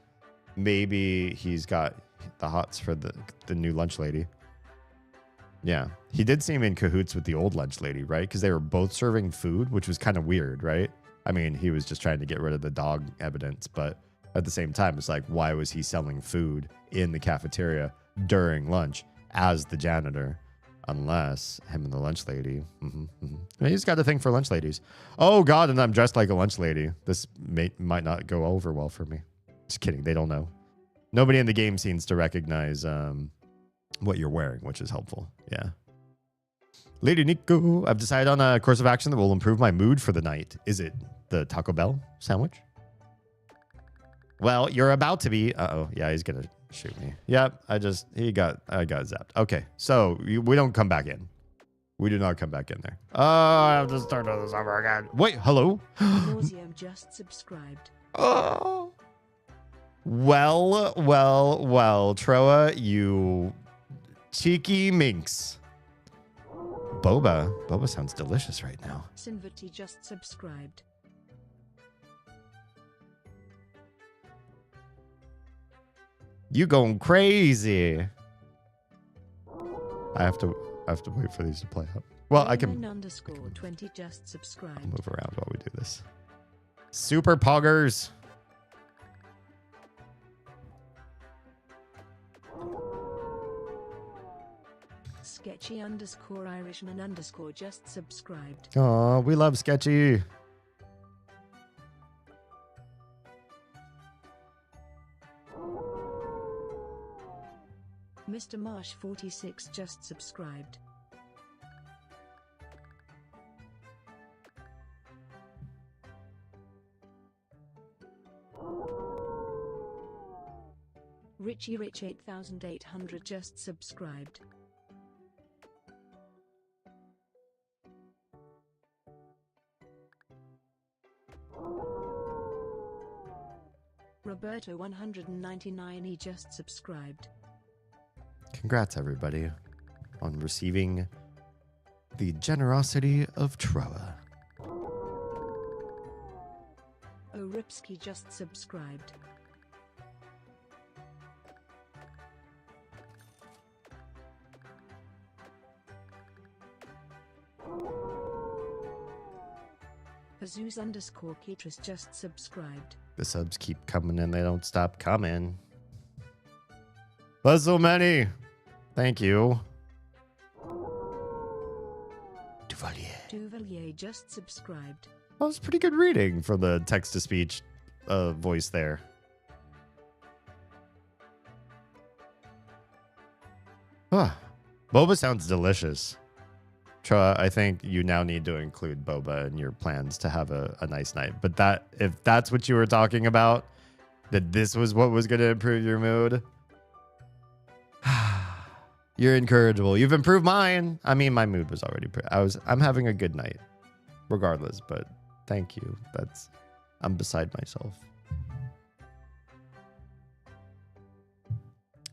maybe he's got the hots for the new lunch lady. Yeah. He did seem in cahoots with the old lunch lady, right? Because they were both serving food, which was kind of weird, right? I mean, he was just trying to get rid of the dog evidence, but at the same time, it's like, why was he selling food in the cafeteria during lunch as the janitor? Unless him and the lunch lady. He's got a thing for lunch ladies. Oh, God, and I'm dressed like a lunch lady. This might not go over well for me. Just kidding. They don't know. Nobody in the game seems to recognize what you're wearing, which is helpful. Yeah. Lady Nico, I've decided on a course of action that will improve my mood for the night. Is it the Taco Bell sandwich? Well, you're about to be. Uh-oh. Yeah, he's going to shoot me. Yep, I got zapped. Okay, so we don't come back in. We do not come back in there. Oh, I have to start all this over again. Wait, hello? Nauseum just subscribed. Oh. Well, Troa, you cheeky minx. Boba. Boba sounds delicious right now. Sinvati just subscribed. You going crazy. I have to wait for these to play out. Well, I can _20 just subscribed. I'll move around while we do this. Super poggers. Sketchy _Irishman _ just subscribed. Oh, we love Sketchy. Mr. Marsh 46 just subscribed. Richie Rich 8800 just subscribed. Roberto 199 he just subscribed. Congrats, everybody, on receiving the generosity of Troa. Oripsky just subscribed. Jesus _Ketris just subscribed. The subs keep coming and they don't stop coming. There's so many. Thank you. Duvalier just subscribed. That was pretty good reading for the text-to-speech voice there. Boba sounds delicious. Troa, I think you now need to include Boba in your plans to have a nice night. But if that's what you were talking about, that this was what was going to improve your mood, you're incorrigible. You've improved mine. I mean, my mood was already I'm having a good night regardless, but thank you. I'm beside myself.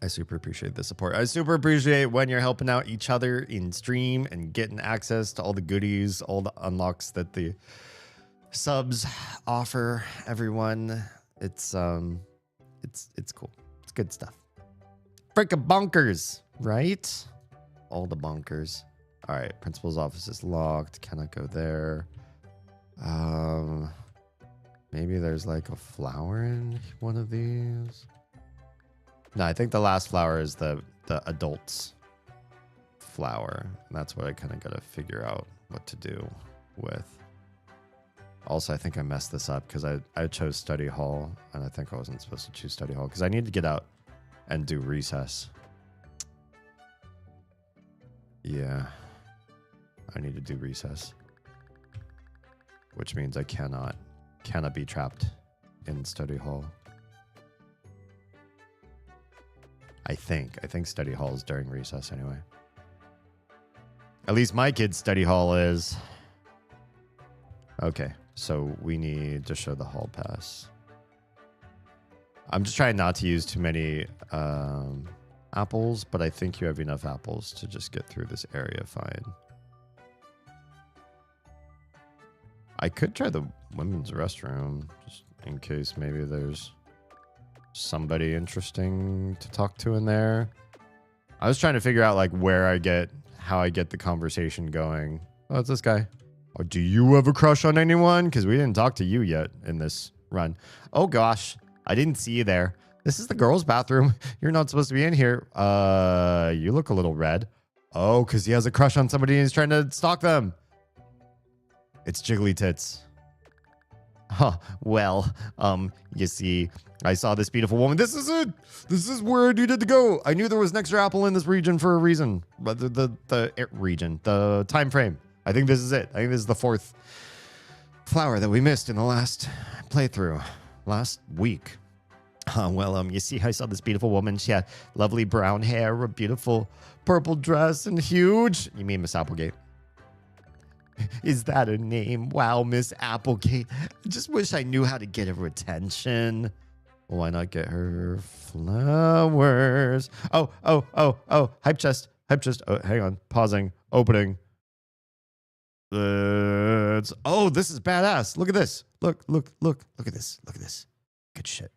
I super appreciate the support. I super appreciate when you're helping out each other in stream and getting access to all the goodies, all the unlocks that the subs offer everyone. It's cool. It's good stuff. Frickin' bonkers, right? All the bonkers. All right, principal's office is locked. Cannot go there. Maybe there's like a flower in one of these. No, I think the last flower is the adult's flower. And that's what I kind of got to figure out what to do with. Also, I think I messed this up because I chose study hall, and I think I wasn't supposed to choose study hall because I need to get out and do recess. Yeah, I need to do recess, which means I cannot be trapped in study hall. I think study hall is during recess anyway. At least my kid's study hall is. Okay, so we need to show the hall pass. I'm just trying not to use too many apples, but I think you have enough apples to just get through this area fine. I could try the women's restroom, just in case maybe there's somebody interesting to talk to in there. I was trying to figure out like how I get the conversation going. Oh, it's this guy. Oh, do you have a crush on anyone? Because we didn't talk to you yet in this run. Oh gosh, I didn't see you there. This is the girls' bathroom. You're not supposed to be in here. You look a little red. Oh, because he has a crush on somebody and he's trying to stalk them. It's Jiggly Tits. Huh. Well, you see, I saw this beautiful woman. This is it. This is where I needed to go. I knew there was an extra apple in this region for a reason. But the region, the time frame. I think this is it. I think this is the fourth flower that we missed in the last playthrough last week. Well, you see, I saw this beautiful woman. She had lovely brown hair, a beautiful purple dress, and huge. You mean Miss Applegate? Is that her name? Wow, Miss Applegate. I just wish I knew how to get her attention. Why not get her flowers? Oh. Hype chest. Oh, hang on. Pausing. Opening. Oh, this is badass. Look at this. Look at this. Look at this. Good shit.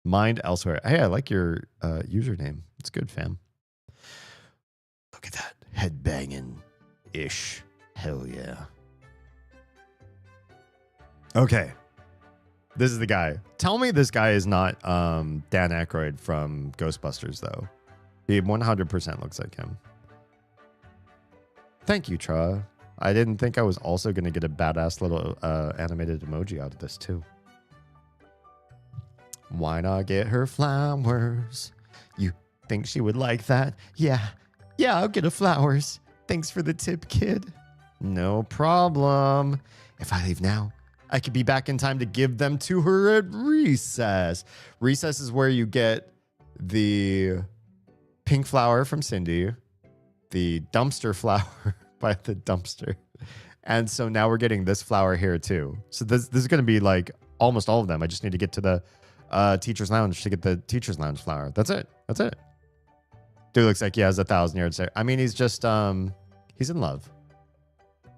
Mind elsewhere. Hey, I like your username. It's good, fam. Look at that. Headbanging ish. Hell yeah. Okay. This is the guy. Tell me this guy is not Dan Aykroyd from Ghostbusters, though. He 100% looks like him. Thank you, Tra. I didn't think I was also going to get a badass little animated emoji out of this, too. Why not get her flowers? You think she would like that? Yeah, I'll get her flowers. Thanks for the tip, kid. No problem. If I leave now, I could be back in time to give them to her at recess. Recess is where you get the pink flower from Cindy, the dumpster flower by the dumpster. And so now we're getting this flower here too. So this is going to be like almost all of them. I just need to get to the teacher's lounge to get the teacher's lounge flower. That's it. Dude looks like he has 1,000 yards there. I mean, he's just, he's in love.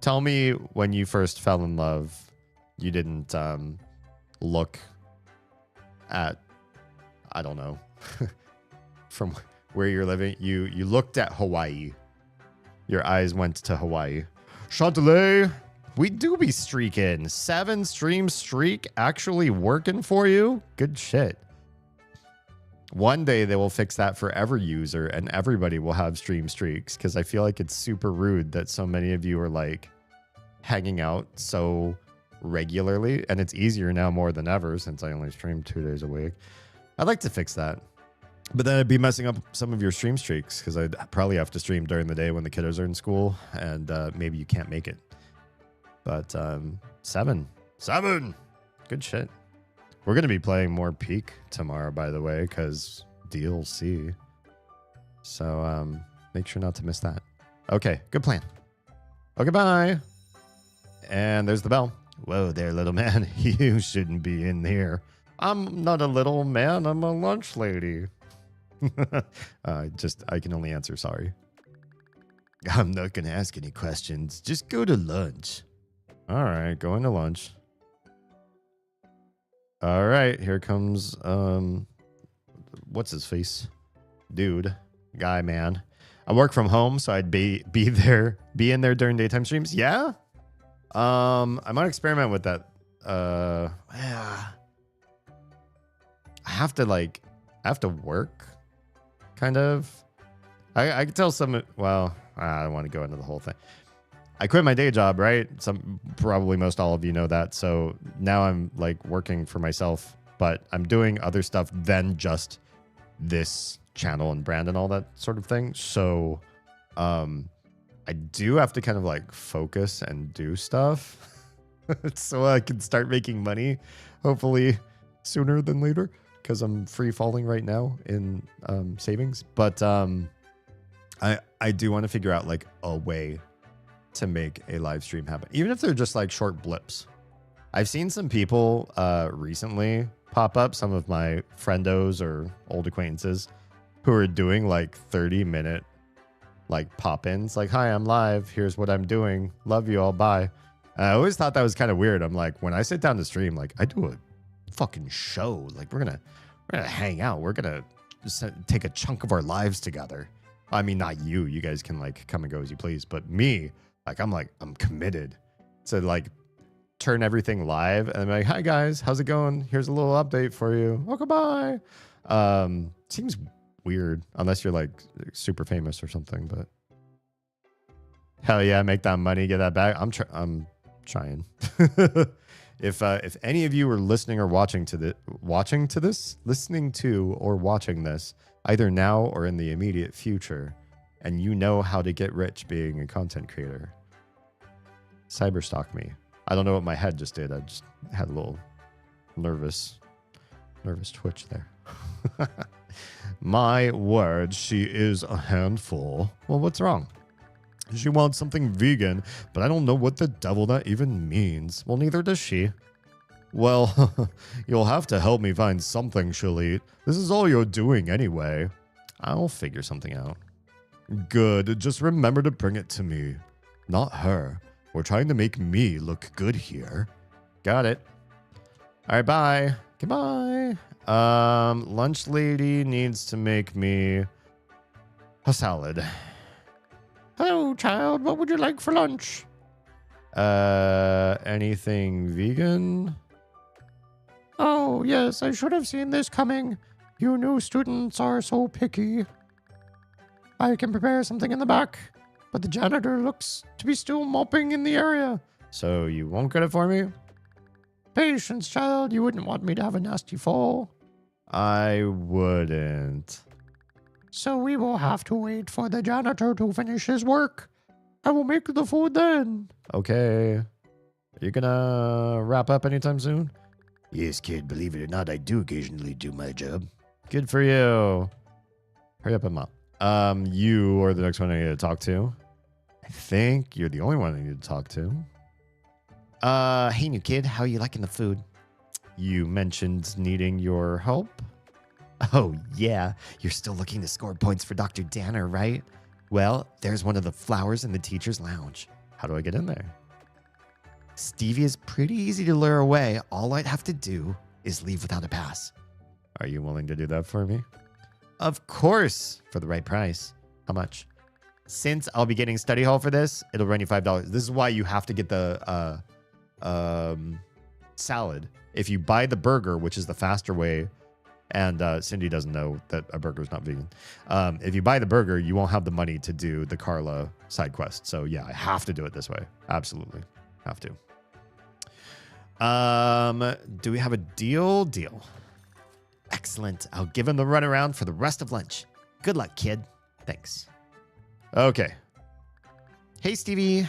Tell me when you first fell in love, you didn't look at, I don't know, from where you're living. You looked at Hawaii. Your eyes went to Hawaii. Chantelet, we do be streaking. 7 stream streak actually working for you? Good shit. One day they will fix that for every user and everybody will have stream streaks, because I feel like it's super rude that so many of you are like hanging out so regularly, and it's easier now more than ever since I only stream 2 days a week. I'd like to fix that. But then I'd be messing up some of your stream streaks, because I'd probably have to stream during the day when the kiddos are in school, and maybe you can't make it. But 7. Good shit. We're going to be playing more Peak tomorrow, by the way, because DLC. So make sure not to miss that. Okay, good plan. Okay, bye. And there's the bell. Whoa there, little man. You shouldn't be in here. I'm not a little man. I'm a lunch lady. I can only answer sorry. I'm not going to ask any questions. Just go to lunch. All right, going to lunch. All right, here comes, what's his face? Dude, guy, man. I work from home, so I'd be in there during daytime streams. Yeah? I might experiment with that. Yeah. I have to work, kind of. I could tell some, well, I don't want to go into the whole thing. I quit my day job, right? Probably most all of you know that. So now I'm like working for myself, but I'm doing other stuff than just this channel and brand and all that sort of thing. So I do have to kind of like focus and do stuff so I can start making money, hopefully sooner than later, because I'm free falling right now in savings. But I do want to figure out like a way to make a live stream happen, even if they're just like short blips. I've seen some people recently pop up, some of my friendos or old acquaintances who are doing like 30-minute like pop-ins, like, hi, I'm live, here's what I'm doing, love you all, bye. And I always thought that was kind of weird. I'm like, when I sit down to stream, like I do a fucking show, like we're gonna hang out, we're gonna just take a chunk of our lives together. I mean, not you guys can like come and go as you please, but me, I'm committed to like turn everything live, and I'm like, hi guys, how's it going? Here's a little update for you. Oh, goodbye. Seems weird unless you're like super famous or something, but hell yeah, make that money, get that back. I'm trying. If any of you are listening or watching this, either now or in the immediate future, and you know how to get rich being a content creator, cyberstalk me. I don't know what my head just did. I just had a little nervous twitch there. My word, she is a handful. Well, what's wrong? She wants something vegan, but I don't know what the devil that even means. Well, neither does she. Well, you'll have to help me find something she'll eat. This is all you're doing anyway. I'll figure something out. Good, just remember to bring it to me. Not her. We're trying to make me look good here. Got it. All right, bye. Goodbye. Lunch lady needs to make me a salad. Hello, child. What would you like for lunch? Anything vegan? Oh, yes, I should have seen this coming. You new students are so picky. I can prepare something in the back, but the janitor looks to be still moping in the area. So you won't get it for me? Patience, child. You wouldn't want me to have a nasty fall. I wouldn't. So we will have to wait for the janitor to finish his work. I will make the food then. Okay. Are you gonna wrap up anytime soon? Yes, kid. Believe it or not, I do occasionally do my job. Good for you. Hurry up and up. You are the next one I need to talk to. I think you're the only one I need to talk to. Hey, new kid. How are you liking the food? You mentioned needing your help. Oh, yeah. You're still looking to score points for Dr. Danner, right? Well, there's one of the flowers in the teacher's lounge. How do I get in there? Stevie is pretty easy to lure away. All I'd have to do is leave without a pass. Are you willing to do that for me? Of course, for the right price. How much? Since I'll be getting study hall for this, it'll run you $5. This is why you have to get the salad. If you buy the burger, which is the faster way, and Cindy doesn't know that a burger is not vegan. If you buy the burger, you won't have the money to do the Carla side quest. So yeah, I have to do it this way. Absolutely. Have to. Do we have a deal? Deal. Excellent. I'll give him the runaround for the rest of lunch. Good luck, kid. Thanks. Okay. Hey, Stevie.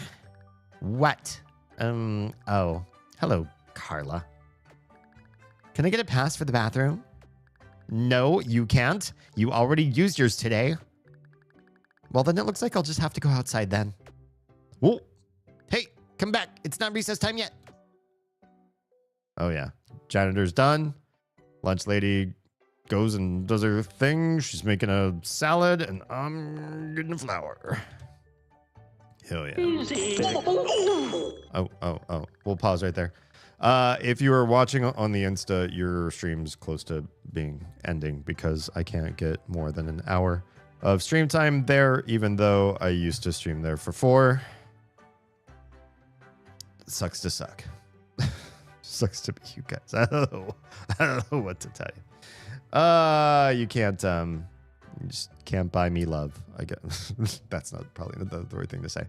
What? Oh. Hello, Carla. Can I get a pass for the bathroom? No, you can't. You already used yours today. Well, then it looks like I'll just have to go outside then. Whoa. Hey, come back. It's not recess time yet. Oh, yeah. Janitor's done. Lunch lady goes and does her thing. She's making a salad, and I'm getting a flour. Hell yeah. Oh. We'll pause right there. If you are watching on the Insta, your stream's close to ending because I can't get more than an hour of stream time there, even though I used to stream there for 4. Sucks to suck. Sucks to be you guys. I don't know what to tell you. You can't, you just can't buy me love. I guess that's not probably the right thing to say.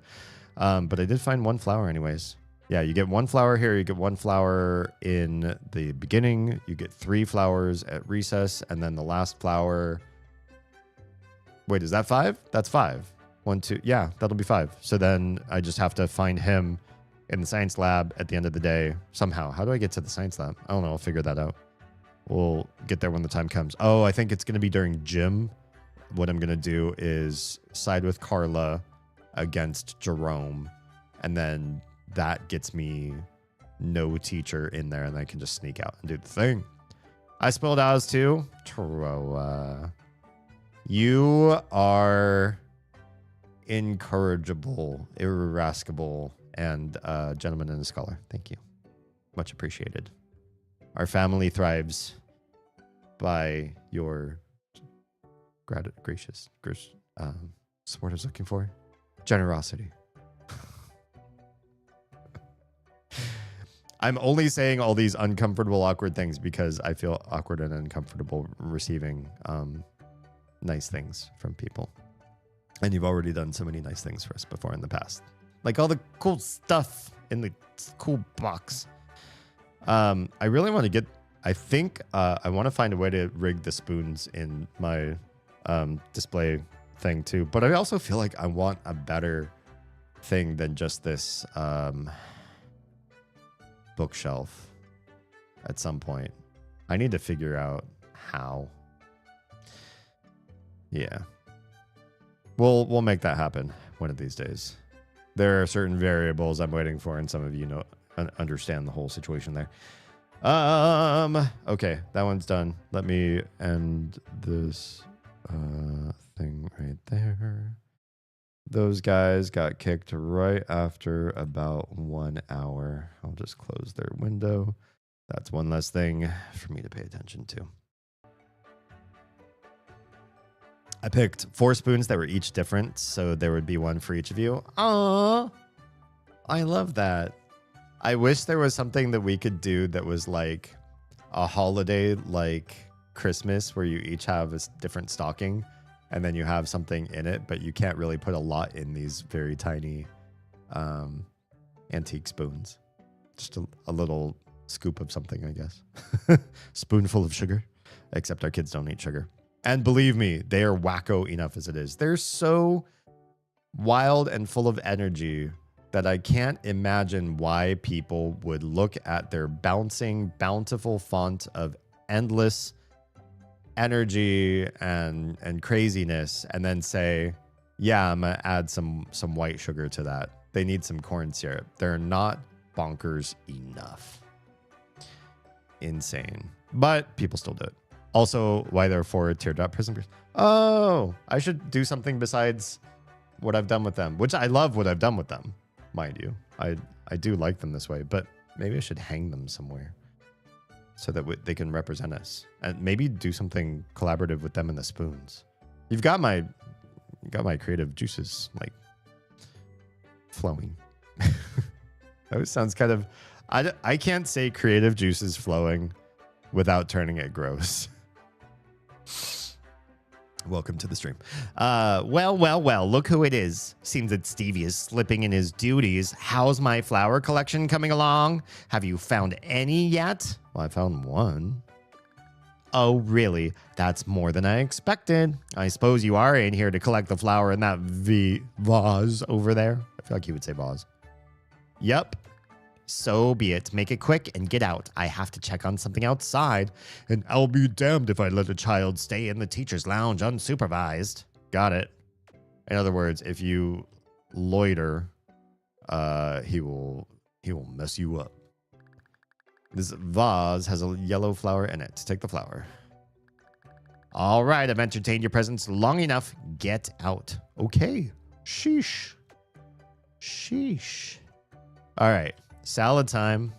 But I did find 1 flower anyways. Yeah, you get 1 flower here. You get 1 flower in the beginning. You get 3 flowers at recess. And then the last flower. Wait, is that 5? That's 5. 1, 2. Yeah, that'll be 5. So then I just have to find him in the science lab at the end of the day somehow. How do I get to the science lab? I don't know. I'll figure that out. We'll get there when the time comes. Oh, I think it's going to be during gym. What I'm going to do is side with Carla against Jerome. And then that gets me no teacher in there, and I can just sneak out and do the thing. I spelled ours too. Troa. You are incorrigible, irascible, and a gentleman and a scholar. Thank you. Much appreciated. Our family thrives by your gracious what's the word I was looking for? Generosity. I'm only saying all these uncomfortable, awkward things because I feel awkward and uncomfortable receiving nice things from people. And you've already done so many nice things for us before in the past. Like all the cool stuff in the cool box. I really want to get... I think I want to find a way to rig the spoons in my display thing too. But I also feel like I want a better thing than just this... bookshelf at some point. I need to figure out how. Yeah. We'll make that happen one of these days. There are certain variables I'm waiting for, and some of you know understand the whole situation there. Okay, that one's done. Let me end this thing right there. Those guys got kicked right after about 1 hour. I'll just close their window. That's one less thing for me to pay attention to. I picked 4 spoons that were each different, so there would be one for each of you. Aww. I love that. I wish there was something that we could do that was like a holiday like Christmas where you each have a different stocking and then you have something in it, but you can't really put a lot in these very tiny antique spoons. Just a little scoop of something, I guess. Spoonful of sugar, except our kids don't eat sugar. And believe me, they are wacko enough as it is. They're so wild and full of energy that I can't imagine why people would look at their bouncing, bountiful font of endless energy and craziness and then say, yeah, I'm gonna add some white sugar to that. They need some corn syrup. They're not bonkers enough. Insane. But people still do it. Also, why there are 4 teardrop prisoners. Oh, I should do something besides what I've done with them, which I love what I've done with them, mind you. I do like them this way, but maybe I should hang them somewhere so that they can represent us, and maybe do something collaborative with them and the spoons. You got my creative juices like flowing. That sounds kind of, I can't say creative juices flowing without turning it gross. Welcome to the stream. Well, look who it is. Seems that Stevie is slipping in his duties. How's my flower collection coming along? Have you found any yet? Well, I found one. Oh, really? That's more than I expected. I suppose you are in here to collect the flower in that vase over there. I feel like you would say vase. Yep. So be it. Make it quick and get out. I have to check on something outside, and I'll be damned if I let a child stay in the teacher's lounge unsupervised. Got it. In other words, if you loiter, he will mess you up. This vase has a yellow flower in it. Take the flower. All right, I've entertained your presence long enough. Get out. Okay. Sheesh. Sheesh. All right. Salad time.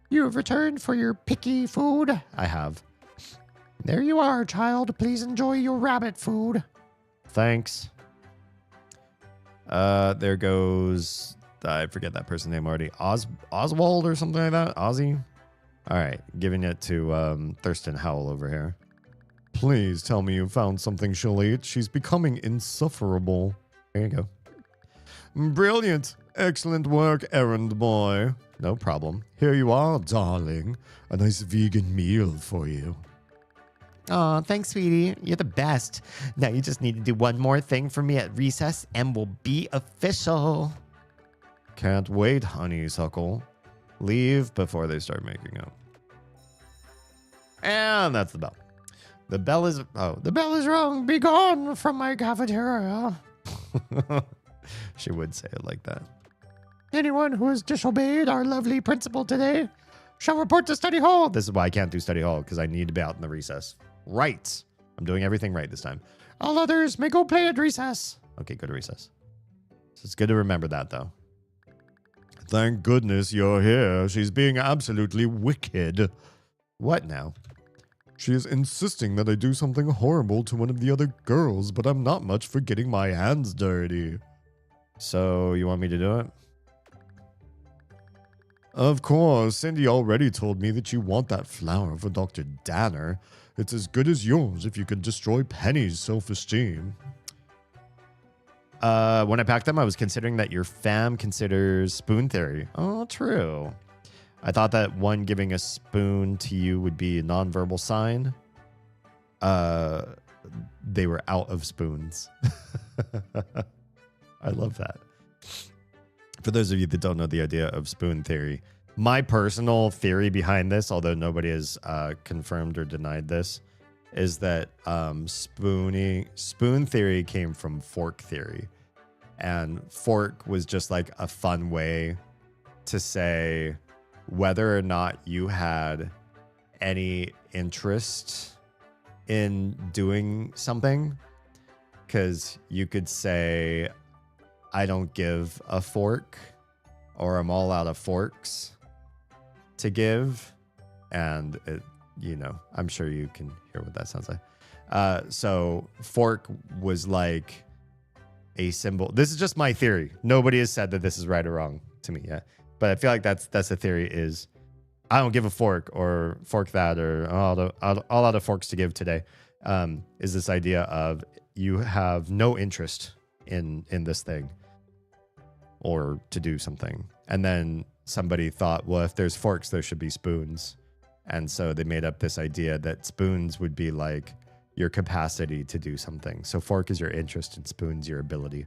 You have returned for your picky food? I have. There you are, child. Please enjoy your rabbit food. Thanks. There goes... I forget that person's name already. Oswald or something like that? Ozzy? All right. Giving it to Thurston Howell over here. Please tell me you found something she'll eat. She's becoming insufferable. There you go. Brilliant. Excellent work, errand boy. No problem. Here you are, darling. A nice vegan meal for you. Aw, thanks, sweetie. You're the best. Now you just need to do one more thing for me at recess and we'll be official. Can't wait, honeysuckle. Leave before they start making up. And that's the bell. The bell is... Oh, the bell is rung. Be gone from my cafeteria. She would say it like that. Anyone who has disobeyed our lovely principal today shall report to study hall. This is why I can't do study hall, because I need to be out in the recess. Right. I'm doing everything right this time. All others may go play at recess. Okay, go to recess. So it's good to remember that, though. Thank goodness you're here. She's being absolutely wicked. What now? She is insisting that I do something horrible to one of the other girls, but I'm not much for getting my hands dirty. So, you want me to do it? Of course, Cindy already told me that you want that flower for Dr. Danner. It's as good as yours if you could destroy Penny's self-esteem. When I packed them, I was considering that your fam considers spoon theory. Oh, true. I thought that one giving a spoon to you would be a nonverbal sign. They were out of spoons. I love that. For those of you that don't know the idea of spoon theory, my personal theory behind this, although nobody has confirmed or denied this, is that spoon theory came from fork theory. And fork was just like a fun way to say whether or not you had any interest in doing something. because you could say, I don't give a fork, or I'm all out of forks to give. And, I'm sure you can hear what that sounds like. So fork was like a symbol. This is just my theory. Nobody has said that this is right or wrong to me yet. But I feel like that's the theory is I don't give a fork or fork that or all out of forks to give today. Is this idea of you have no interest in this thing or to do something. And then somebody thought, well, if there's forks, there should be spoons. And so they made up this idea that spoons would be like your capacity to do something. So fork is your interest and spoon's your ability.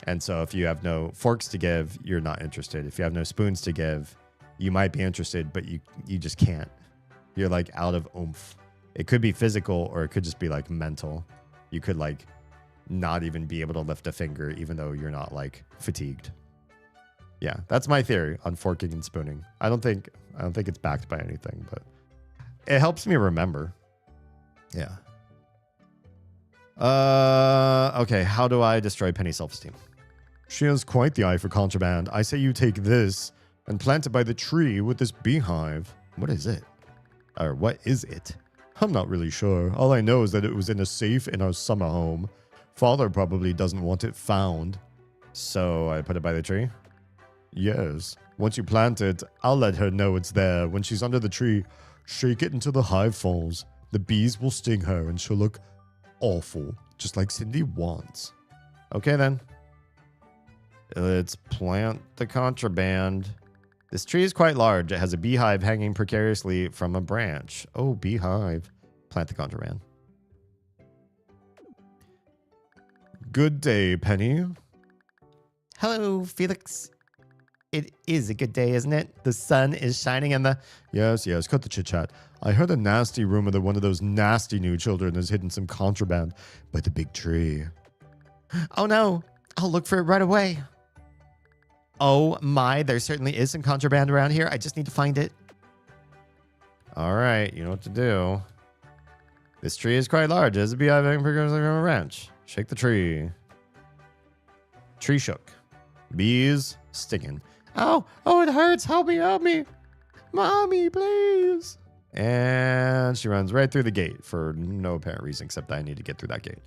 And so if you have no forks to give, you're not interested. If you have no spoons to give, you might be interested, but you just can't. You're like out of oomph. It could be physical or it could just be like mental. You could like not even be able to lift a finger even though you're not like fatigued. Yeah, that's my theory on forking and spooning. I don't think it's backed by anything, but it helps me remember. Yeah. Okay, how do I destroy Penny's self-esteem? She has quite the eye for contraband. I say you take this and plant it by the tree with this beehive. What is it? Or what is it? I'm not really sure. All I know is that it was in a safe in our summer home. Father probably doesn't want it found. So I put it by the tree? Yes. Once you plant it, I'll let her know it's there. When she's under the tree, shake it until the hive falls. The bees will sting her and she'll look awful, just like Cindy wants. Okay then. Let's plant the contraband. This tree is quite large. It has a beehive hanging precariously from a branch. Oh, beehive. Plant the contraband. Good day, Penny. Hello, Felix. It is a good day, isn't it? The sun is shining and the... Yes, cut the chit-chat. I heard a nasty rumor that one of those nasty new children has hidden some contraband by the big tree. Oh no, I'll look for it right away. Oh my, there certainly is some contraband around here. I just need to find it. All right, you know what to do. This tree is quite large. There's a beehive hanging precariously from a branch. Shake the tree. Tree shook. Bees stinging. Oh, it hurts. Help me. Mommy, please. And she runs right through the gate for no apparent reason except that I need to get through that gate.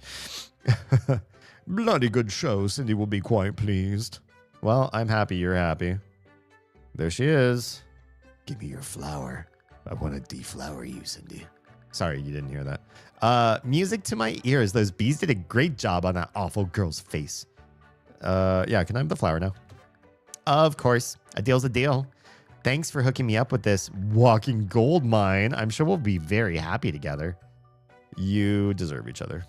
Bloody good show. Cindy will be quite pleased. Well, I'm happy you're happy. There she is. Give me your flower. I want to deflower you, Cindy. Sorry, you didn't hear that. Music to my ears. Those bees did a great job on that awful girl's face. Yeah, can I have the flower now? Of course. A deal's a deal. Thanks for hooking me up with this walking gold mine. I'm sure we'll be very happy together. You deserve each other.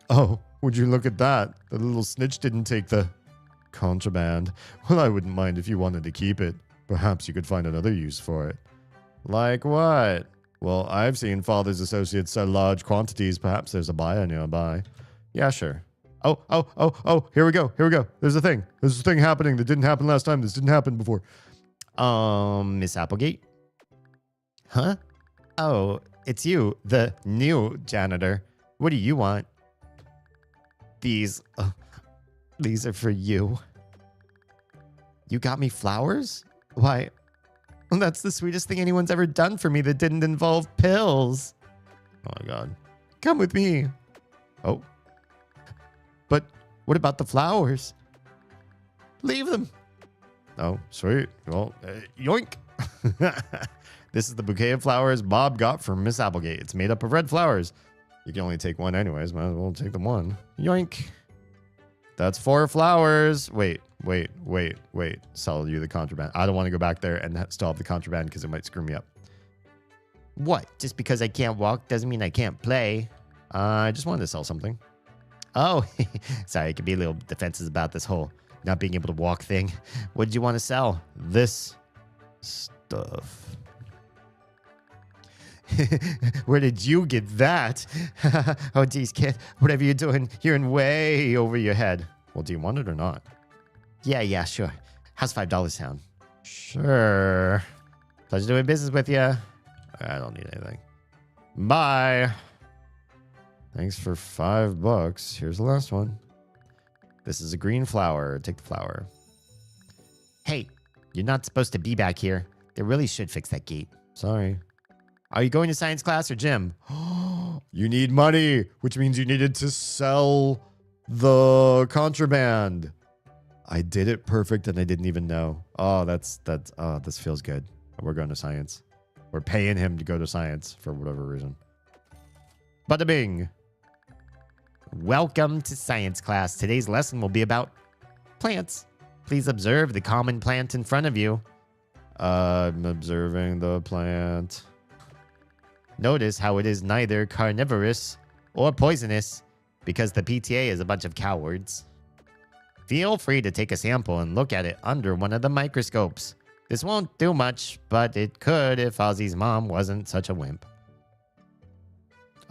Oh, would you look at that? The little snitch didn't take the contraband. Well, I wouldn't mind if you wanted to keep it. Perhaps you could find another use for it. Like what? Well, I've seen Father's associates sell large quantities. Perhaps there's a buyer nearby. Yeah, sure. Oh, here we go. There's a thing happening that didn't happen last time. This didn't happen before. Miss Applegate? Huh? Oh, it's you, the new janitor. What do you want? These are for you. You got me flowers? Why, that's the sweetest thing anyone's ever done for me that didn't involve pills. Oh my God. Come with me. Oh. But what about the flowers? Leave them. Oh, sweet. Well, yoink. This is the bouquet of flowers Bob got from Miss Applegate. It's made up of red flowers. You can only take one anyways. Might as well take the one. Yoink. That's 4 flowers. Wait. Sell you the contraband. I don't want to go back there and still have the contraband because it might screw me up. What? Just because I can't walk doesn't mean I can't play. I just wanted to sell something. Oh, sorry, I could be a little defensive about this whole not being able to walk thing. What did you want to sell? This stuff. Where did you get that? Oh, geez, kid, whatever you're doing, you're in way over your head. Well, do you want it or not? Yeah, sure. How's $5 sound? Sure. Pleasure doing business with you. I don't need anything. Bye. Thanks for $5. Here's the last one. This is a green flower. Take the flower. Hey, you're not supposed to be back here. They really should fix that gate. Sorry. Are you going to science class or gym? You need money, which means you needed to sell the contraband. I did it perfect and I didn't even know. Oh, this feels good. We're going to science. We're paying him to go to science for whatever reason. Bada bing. Welcome to science class. Today's lesson will be about plants. Please observe the common plant in front of you. I'm observing the plant. Notice how it is neither carnivorous or poisonous because the PTA is a bunch of cowards. Feel free to take a sample and look at it under one of the microscopes. This won't do much, but it could if Ozzy's mom wasn't such a wimp.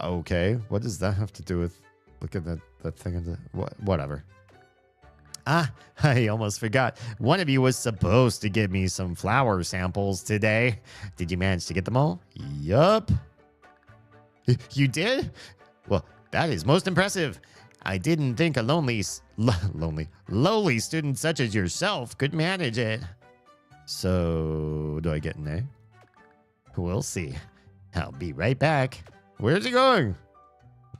Okay, what does that have to do with... Look at that thing. Whatever. Ah, I almost forgot. One of you was supposed to give me some flower samples today. Did you manage to get them all? Yup. You did? Well, that is most impressive. I didn't think a lowly student such as yourself could manage it. So, do I get an A? We'll see. I'll be right back. Where's he going?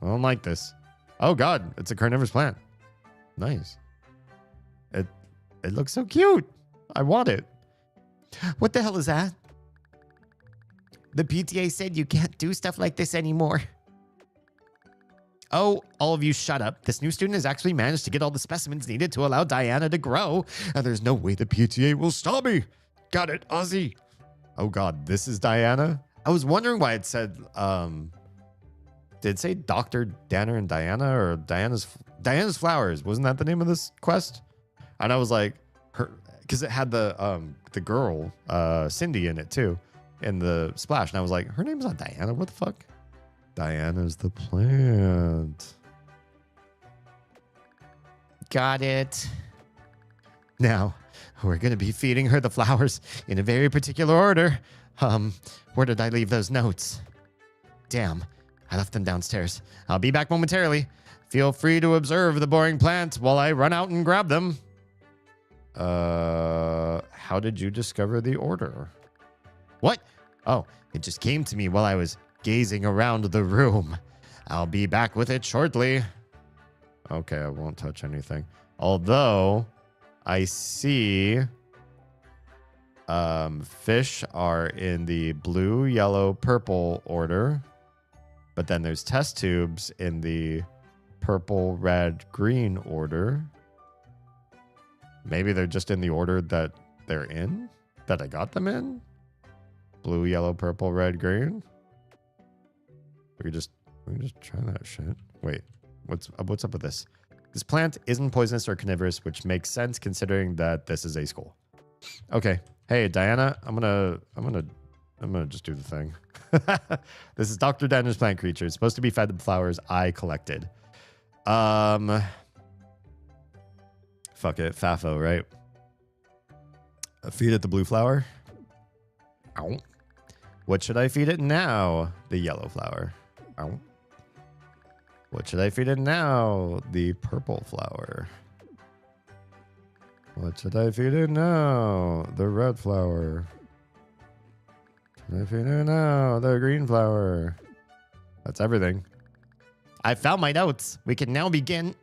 I don't like this. Oh God, it's a carnivorous plant. Nice. It looks so cute. I want it. What the hell is that? The PTA said you can't do stuff like this anymore. Oh, all of you shut up. This new student has actually managed to get all the specimens needed to allow Diana to grow, and there's no way the PTA will stop me. Got it, Ozzy. Oh God, this is Diana? I was wondering why it said, did it say Dr. Danner and Diana or Diana's Flowers? Wasn't that the name of this quest? And I was like, because it had the girl, Cindy in it too, in the splash. And I was like, her name's not Diana. What the fuck? Diana's the plant. Got it. Now, we're going to be feeding her the flowers in a very particular order. Where did I leave those notes? Damn, I left them downstairs. I'll be back momentarily. Feel free to observe the boring plant while I run out and grab them. How did you discover the order? What? Oh, it just came to me while I was gazing around the room. I'll be back with it shortly. Okay, I won't touch anything. Although, I see fish are in the blue, yellow, purple order. But then there's test tubes in the purple, red, green order. Maybe they're just in the order that they're in? That I got them in? Blue, yellow, purple, red, green? We can just try that shit. Wait, what's up with this? This plant isn't poisonous or carnivorous, which makes sense considering that this is a school. Okay. Hey, Diana, I'm gonna just do the thing. This is Dr. Danner's plant creature. It's supposed to be fed the flowers I collected. Fuck it. FAFO, right? Feed it the blue flower. Ow. What should I feed it now? The yellow flower. Ow. What should I feed it now? The purple flower. What should I feed it now? The red flower. Should I feed it now? The green flower. That's everything. I found my notes. We can now begin.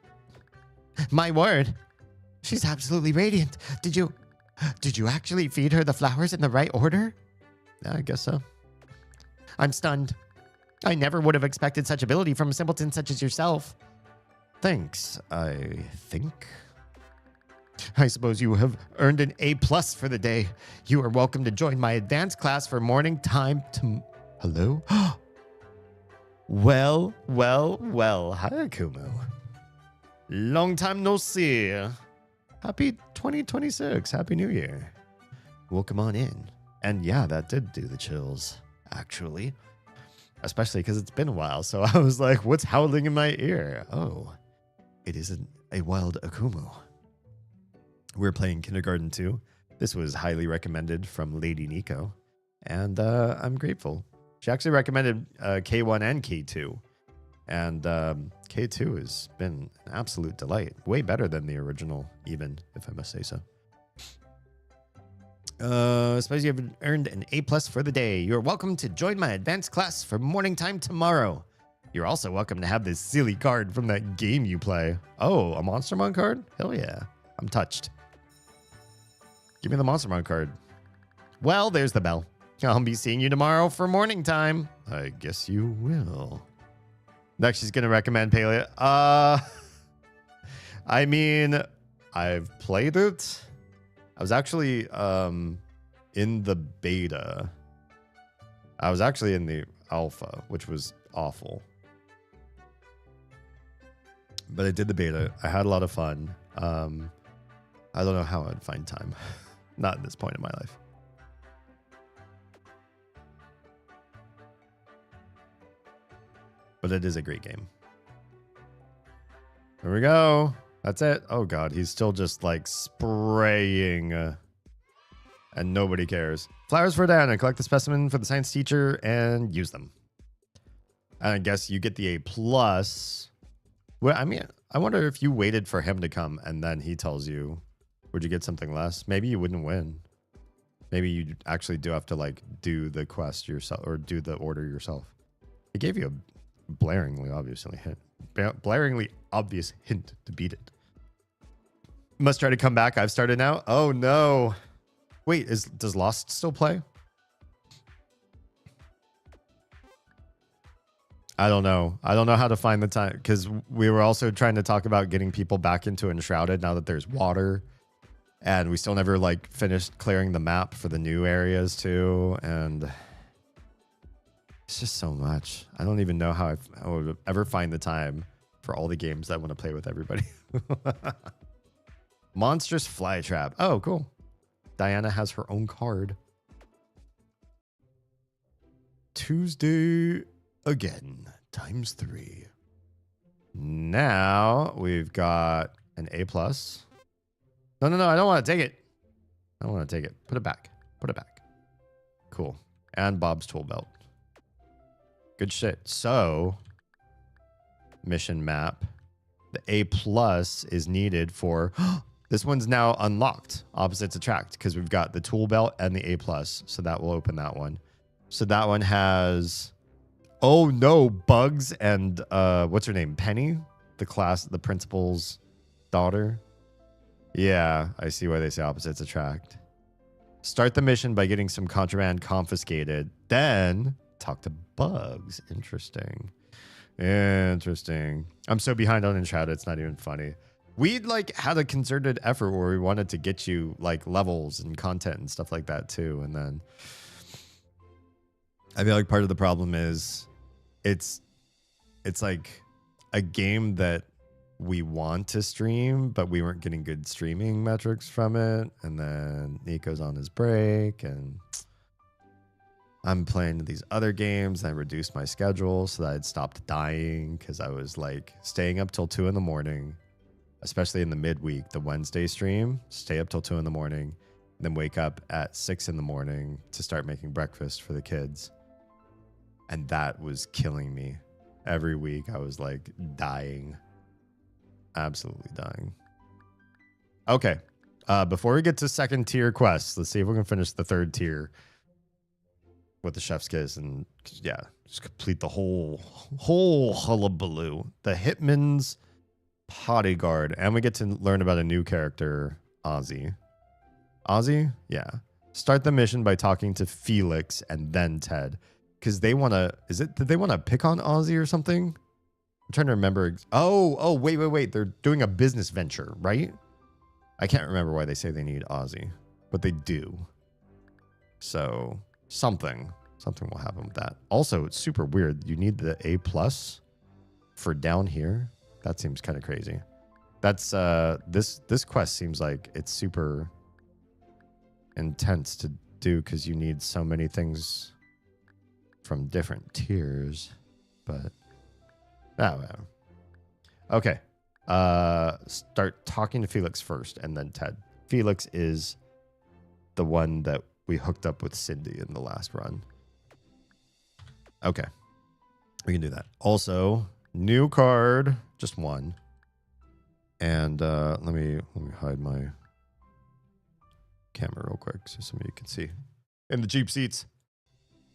My word. She's absolutely radiant. Did you actually feed her the flowers in the right order? Yeah, I guess so. I'm stunned. I never would have expected such ability from a simpleton such as yourself. Thanks, I think. I suppose you have earned an A+ for the day. You are welcome to join my advanced class for morning time to... Hello? Well. Hi, Akumu. Long time no see. Happy 2026. Happy New Year. Welcome on in. And yeah, that did do the chills, actually. Especially because it's been a while. So I was like, what's howling in my ear? Oh, it isn't a wild Akumu. We're playing Kindergarten 2. This was highly recommended from Lady Nico. And I'm grateful. She actually recommended K1 and K2. And K2 has been an absolute delight. Way better than the original, even, if I must say so. I suppose you have earned an A+ for the day. You're welcome to join my advanced class for morning time tomorrow. You're also welcome to have this silly card from that game you play. Oh, a Monstermon card? Hell yeah. I'm touched. Give me the Monstermon card. Well, there's the bell. I'll be seeing you tomorrow for morning time. I guess you will. Next, she's going to recommend Paleo. I mean, I've played it. I was actually in the beta. I was actually in the alpha, which was awful. But I did the beta. I had a lot of fun. I don't know how I'd find time. Not at this point in my life. But it is a great game. There we go. That's it. Oh, God. He's still just, like, spraying. And nobody cares. Flowers for Diana. Collect the specimen for the science teacher and use them. And I guess you get the A+. Well, I mean, I wonder if you waited for him to come and then he tells you, would you get something less? Maybe you wouldn't win. Maybe you actually do have to, like, do the quest yourself or do the order yourself. He gave you a blaringly obvious hint to beat it. Must try to come back. I've started now. Oh no. Wait, does Lost still play? I don't know. I don't know how to find the time because we were also trying to talk about getting people back into Enshrouded now that there's water. And we still never like finished clearing the map for the new areas too. And it's just so much. I don't even know how I would ever find the time for all the games that I want to play with everybody. Monstrous Flytrap. Oh, cool. Diana has her own card. Tuesday again, ×3. Now we've got an A+. No, I don't want to take it. I don't want to take it. Put it back. Put it back. Cool. And Bob's tool belt. Good shit. So, mission map. The A+ is needed for... This one's now unlocked. Opposites attract because we've got the tool belt and the A+. So that will open that one. So that one has... Oh no, Bugs and what's her name? Penny? The principal's daughter. Yeah, I see why they say opposites attract. Start the mission by getting some contraband confiscated. Then talk to Bugs. Interesting. I'm so behind on Enshrouded, it's not even funny. We'd like had a concerted effort where we wanted to get you like levels and content and stuff like that too. And then I feel like part of the problem is it's like a game that we want to stream, but we weren't getting good streaming metrics from it. And then Nico's on his break and I'm playing these other games. And I reduced my schedule so that I'd stopped dying because I was like staying up till 2 a.m, especially in the midweek, the Wednesday stream, stay up till 2 a.m, and then wake up at 6 a.m. to start making breakfast for the kids. And that was killing me. Every week I was like dying. Absolutely dying. Okay. Before we get to second tier quests, let's see if we can finish the third tier with the chef's kiss and yeah, just complete the whole hullabaloo. The Hitman's Bodyguard. And we get to learn about a new character, Ozzy. Ozzy? Yeah. Start the mission by talking to Felix and then Ted. Because they want to... Did they want to pick on Ozzy or something? I'm trying to remember. Oh, wait. They're doing a business venture, right? I can't remember why they say they need Ozzy. But they do. So, something will happen with that. Also, it's super weird. You need the A+ for down here. That seems kind of crazy. That's this quest seems like it's super intense to do because you need so many things from different tiers. But whatever. Okay. Start talking to Felix first and then Ted. Felix is the one that we hooked up with Cindy in the last run. Okay. We can do that. Also, New card, just one. And let me hide my camera real quick so some of you can see. In the Jeep seats.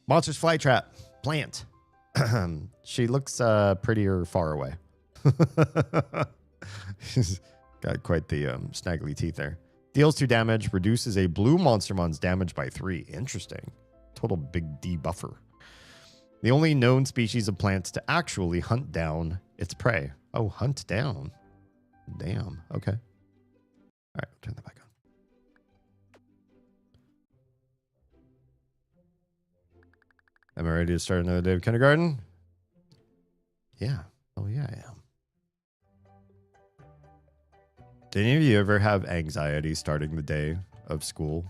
Monsters Flytrap. Plant. She looks prettier far away. She's got quite the snaggly teeth there. Deals 2 damage. Reduces a blue monstermon's damage by 3. Interesting. Total big debuffer. The only known species of plants to actually hunt down its prey. Oh, hunt down. Damn. Okay. All right, turn that back on. Am I ready to start another day of kindergarten? Yeah. Oh, yeah, I am. Did any of you ever have anxiety starting the day of school?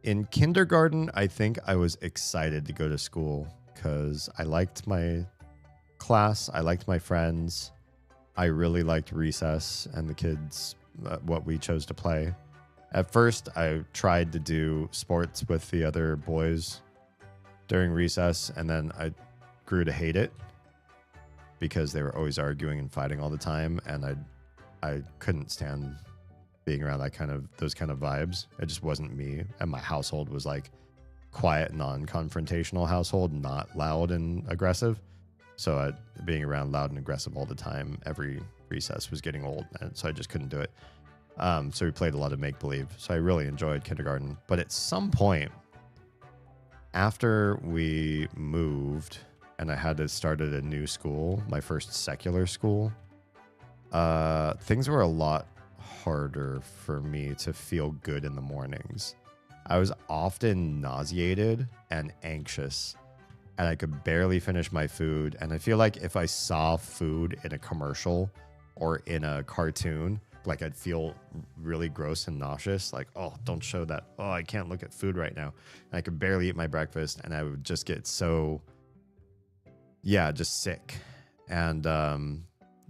In kindergarten, I think I was excited to go to school because I liked my class. I liked my friends. I really liked recess and the kids, what we chose to play. At first, I tried to do sports with the other boys during recess, and then I grew to hate it because they were always arguing and fighting all the time, and I couldn't stand being around those kind of vibes. It just wasn't me, and my household was like quiet, non-confrontational household, not loud and aggressive. So being around loud and aggressive all the time, every recess was getting old, and so I just couldn't do it. So we played a lot of make-believe. So I really enjoyed kindergarten. But at some point, after we moved and I had to start at a new school, my first secular school, things were a lot harder for me to feel good in the mornings. I was often nauseated and anxious, and I could barely finish my food. And I feel like if I saw food in a commercial or in a cartoon, like I'd feel really gross and nauseous. Like, oh, don't show that. Oh, I can't look at food right now. And I could barely eat my breakfast, and I would just get so, just sick. And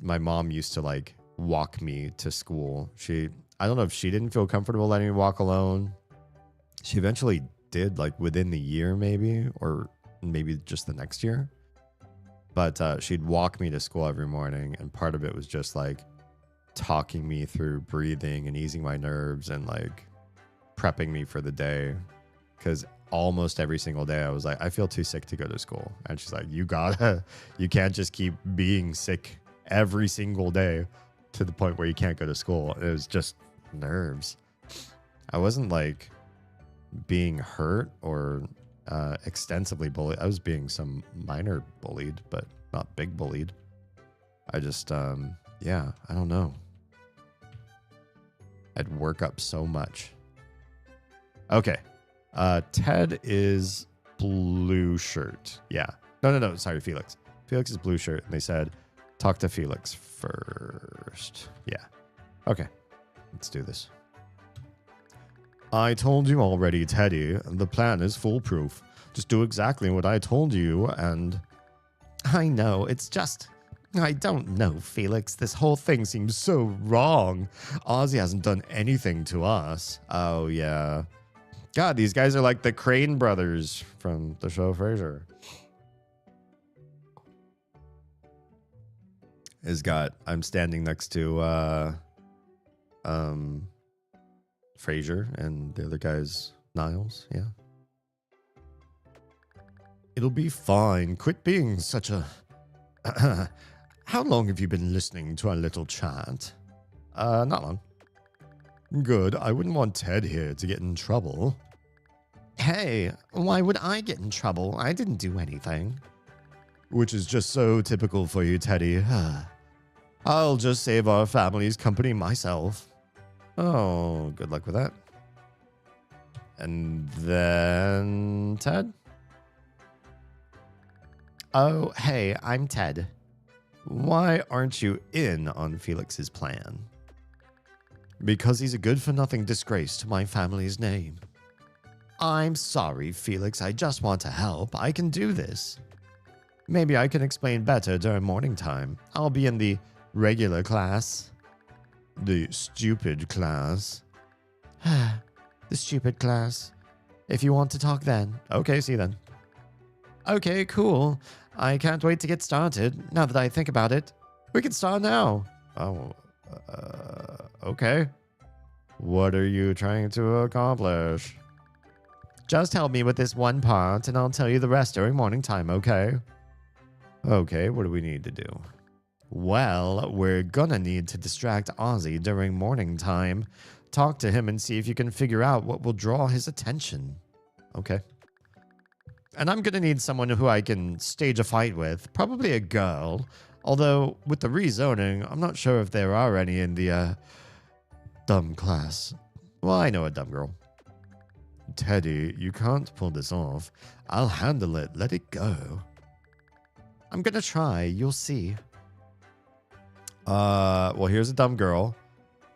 my mom used to like walk me to school. I don't know if she didn't feel comfortable letting me walk alone. She eventually did, like within the year maybe, or maybe just the next year. But she'd walk me to school every morning, and part of it was just like talking me through breathing and easing my nerves and like prepping me for the day. Because almost every single day I was like, I feel too sick to go to school. And she's like, you can't just keep being sick every single day to the point where you can't go to school. It was just nerves. I wasn't like being hurt or extensively bullied. I was being some minor bullied, but not big bullied. I just, I don't know. I'd work up so much. Okay. Ted is blue shirt. Yeah. No. Sorry, Felix. Felix is blue shirt. And they said, talk to Felix first. Yeah. Okay. Let's do this. I told you already, Teddy. The plan is foolproof. Just do exactly what I told you, and... I know, it's just... I don't know, Felix. This whole thing seems so wrong. Ozzy hasn't done anything to us. Oh, yeah. God, these guys are like the Crane brothers from the show Frasier. I'm standing next to Frasier and the other guy's Niles, yeah. It'll be fine. Quit being such a... How long have you been listening to our little chat? Not long. Good. I wouldn't want Ted here to get in trouble. Hey, why would I get in trouble? I didn't do anything. Which is just so typical for you, Teddy. I'll just save our family's company myself. Oh, good luck with that. And then Ted? Oh, hey, I'm Ted. Why aren't you in on Felix's plan? Because he's a good-for-nothing disgrace to my family's name. I'm sorry, Felix. I just want to help. I can do this. Maybe I can explain better during morning time. I'll be in the regular class. The stupid class. The stupid class. If you want to talk then. Okay, see you then. Okay, cool. I can't wait to get started, now that I think about it. We can start now. Oh, okay. What are you trying to accomplish? Just help me with this one part, and I'll tell you the rest during morning time, okay? Okay, what do we need to do? Well, we're gonna need to distract Ozzy during morning time. Talk to him and see if you can figure out what will draw his attention. Okay. And I'm gonna need someone who I can stage a fight with, probably a girl. Although, with the rezoning, I'm not sure if there are any in the, dumb class. Well, I know a dumb girl. Teddy, you can't pull this off. I'll handle it. Let it go. I'm gonna try. You'll see. Well, here's a dumb girl.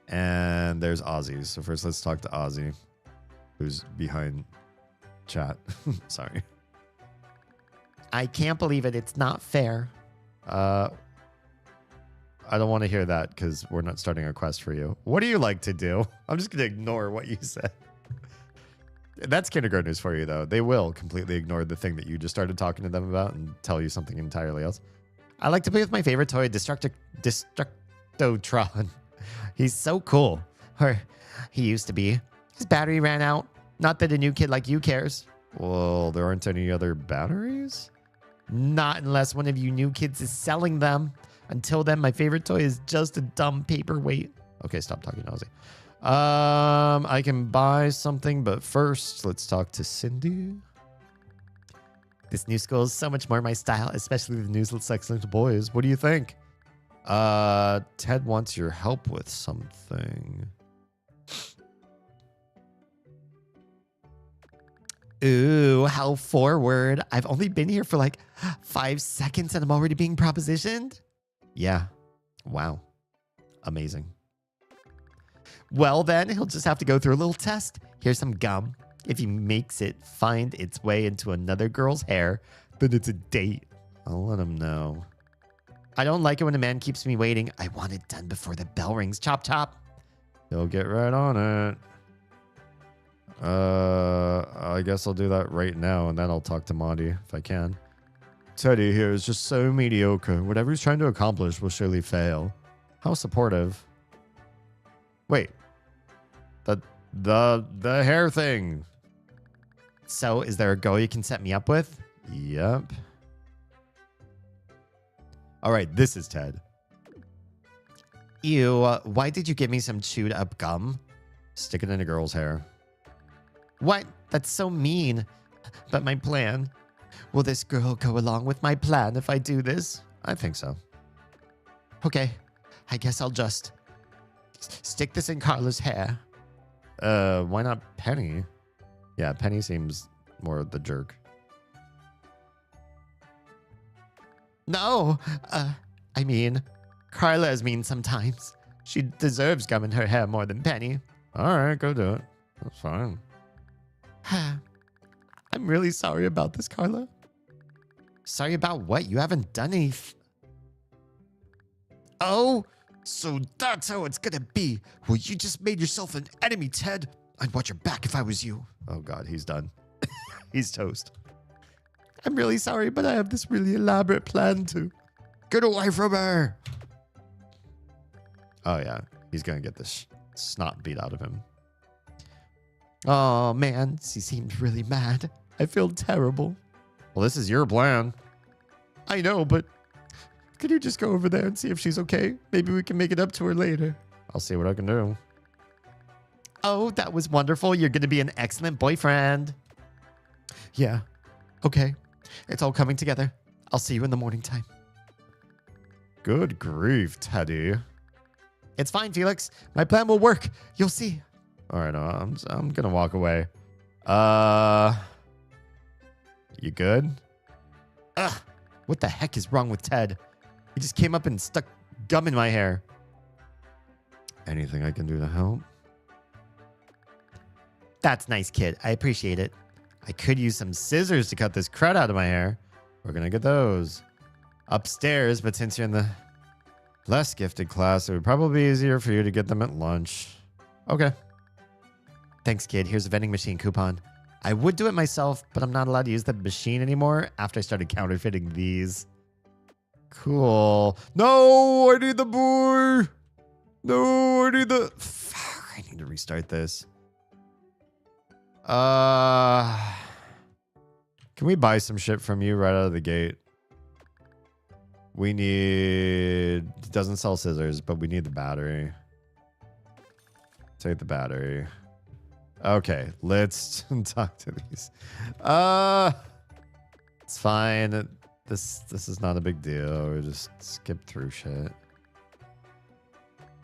And there's Ozzy. So first let's talk to Ozzy, who's behind chat. Sorry. I can't believe it. It's not fair. I don't want to hear that because we're not starting a quest for you. What do you like to do? I'm just going to ignore what you said. That's kindergartners for you, though. They will completely ignore the thing that you just started talking to them about and tell you something entirely else. I like to play with my favorite toy, Destructotron. He's so cool. Or he used to be. His battery ran out. Not that a new kid like you cares. Well, there aren't any other batteries? Not unless one of you new kids is selling them. Until then, my favorite toy is just a dumb paperweight. Okay, stop talking, Ozzy. I can buy something, but first, let's talk to Cindy. This new school is so much more my style, especially the new sex little boys. What do you think? Ted wants your help with something. Ooh, how forward. I've only been here for like 5 seconds and I'm already being propositioned. Yeah. Wow. Amazing. Well, then he'll just have to go through a little test. Here's some gum. If he makes it find its way into another girl's hair, then it's a date. I'll let him know. I don't like it when a man keeps me waiting. I want it done before the bell rings. Chop, chop. He'll get right on it. I guess I'll do that right now, and then I'll talk to Monty if I can. Teddy here is just so mediocre. Whatever he's trying to accomplish will surely fail. How supportive. Wait. The hair thing. So, is there a girl you can set me up with? Yep. All right, this is Ted. Ew, why did you give me some chewed up gum? Stick it in a girl's hair. What? That's so mean. But my plan. Will this girl go along with my plan if I do this? I think so. Okay, I guess I'll just stick this in Carla's hair. Why not Penny? Yeah, Penny seems more the jerk. No, I mean, Carla is mean sometimes. She deserves gum in her hair more than Penny. All right, go do it. That's fine. I'm really sorry about this, Carla. Sorry about what? You haven't done anything. Oh, so that's how it's gonna be. Well, you just made yourself an enemy, Ted. I'd watch your back if I was you. Oh, God, he's done. He's toast. I'm really sorry, but I have this really elaborate plan to get away from her. Oh, yeah. He's going to get this snot beat out of him. Oh, man. She seemed really mad. I feel terrible. Well, this is your plan. I know, but could you just go over there and see if she's okay? Maybe we can make it up to her later. I'll see what I can do. Oh, that was wonderful. You're going to be an excellent boyfriend. Yeah. Okay. It's all coming together. I'll see you in the morning time. Good grief, Teddy. It's fine, Felix. My plan will work. You'll see. All right, I'm gonna walk away. You good? Ugh. What the heck is wrong with Ted? He just came up and stuck gum in my hair. Anything I can do to help? That's nice, kid. I appreciate it. I could use some scissors to cut this crud out of my hair. We're gonna get those upstairs, but since you're in the less gifted class, it would probably be easier for you to get them at lunch. Okay. Thanks, kid. Here's a vending machine coupon. I would do it myself, but I'm not allowed to use the machine anymore after I started counterfeiting these. Cool. No, I need the boy. No, I need the... Fuck, I need to restart this. Can we buy some shit from you right out of the gate? We need... It doesn't sell scissors, but we need the battery. Take the battery. Okay, let's talk to these. It's fine. This is not a big deal. We just skip through shit.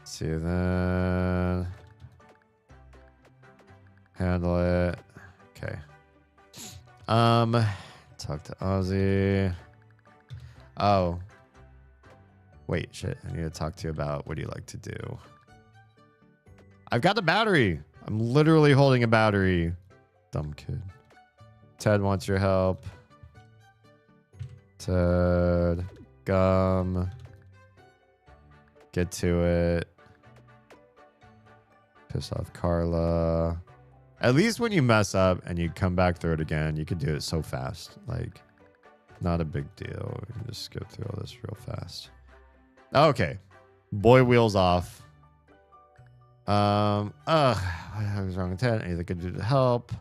See that. Handle it. Okay. Talk to Ozzy. Oh. Wait, shit. I need to talk to you about what do you like to do. I've got the battery. I'm literally holding a battery. Dumb kid. Ted wants your help. Ted. Gum. Get to it. Piss off Carla. At least when you mess up and you come back through it again, you can do it so fast. Like, not a big deal. We can just go through all this real fast. Okay. Boy wheels off. What was wrong with that? Anything I could do to help?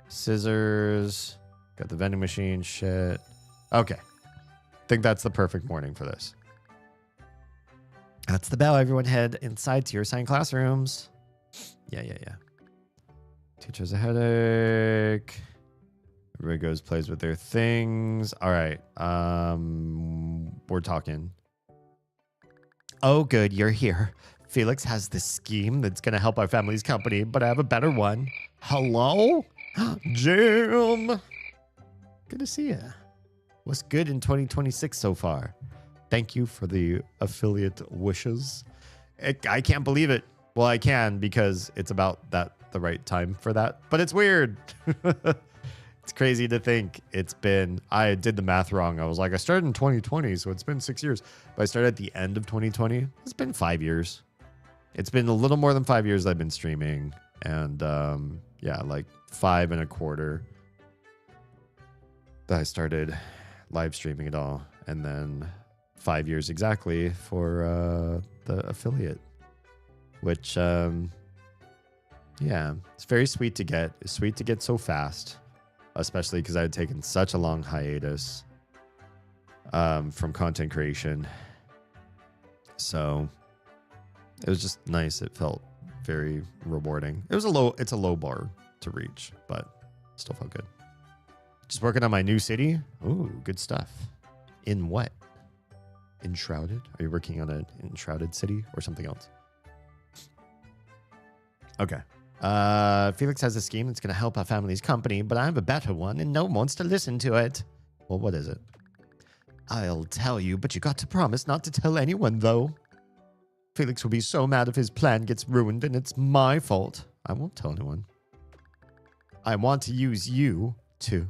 Scissors. Got the vending machine. Shit. Okay. Think that's the perfect morning for this. That's the bell. Everyone head inside to your assigned classrooms. Yeah. Teacher's a headache. Everybody goes, plays with their things. All right. We're talking. Oh, good. You're here. Felix has this scheme that's going to help our family's company, but I have a better one. Hello? Jim. Good to see you. What's good in 2026 so far? Thank you for the affiliate wishes. I can't believe it. Well, I can because it's about the right time for that. But it's weird. It's crazy to think I did the math wrong. I was like, I started in 2020, so it's been 6 years. But I started at the end of 2020. It's been 5 years. It's been a little more than 5 years I've been streaming. And yeah, like 5 1/4 that I started live streaming it all. And then 5 years exactly for the affiliate. Which, yeah, it's very sweet to get. It's sweet to get so fast. Especially because I had taken such a long hiatus from content creation. So it was just nice. It felt very rewarding. It's a low bar to reach, but still felt good. Just working on my new city. Ooh, good stuff. In what? Enshrouded? Are you working on an enshrouded city or something else? Okay. Felix has a scheme that's going to help our family's company, but I have a better one and no one wants to listen to it. Well, what is it? I'll tell you, but you got to promise not to tell anyone, though. Felix will be so mad if his plan gets ruined and it's my fault. I won't tell anyone. I want to use you to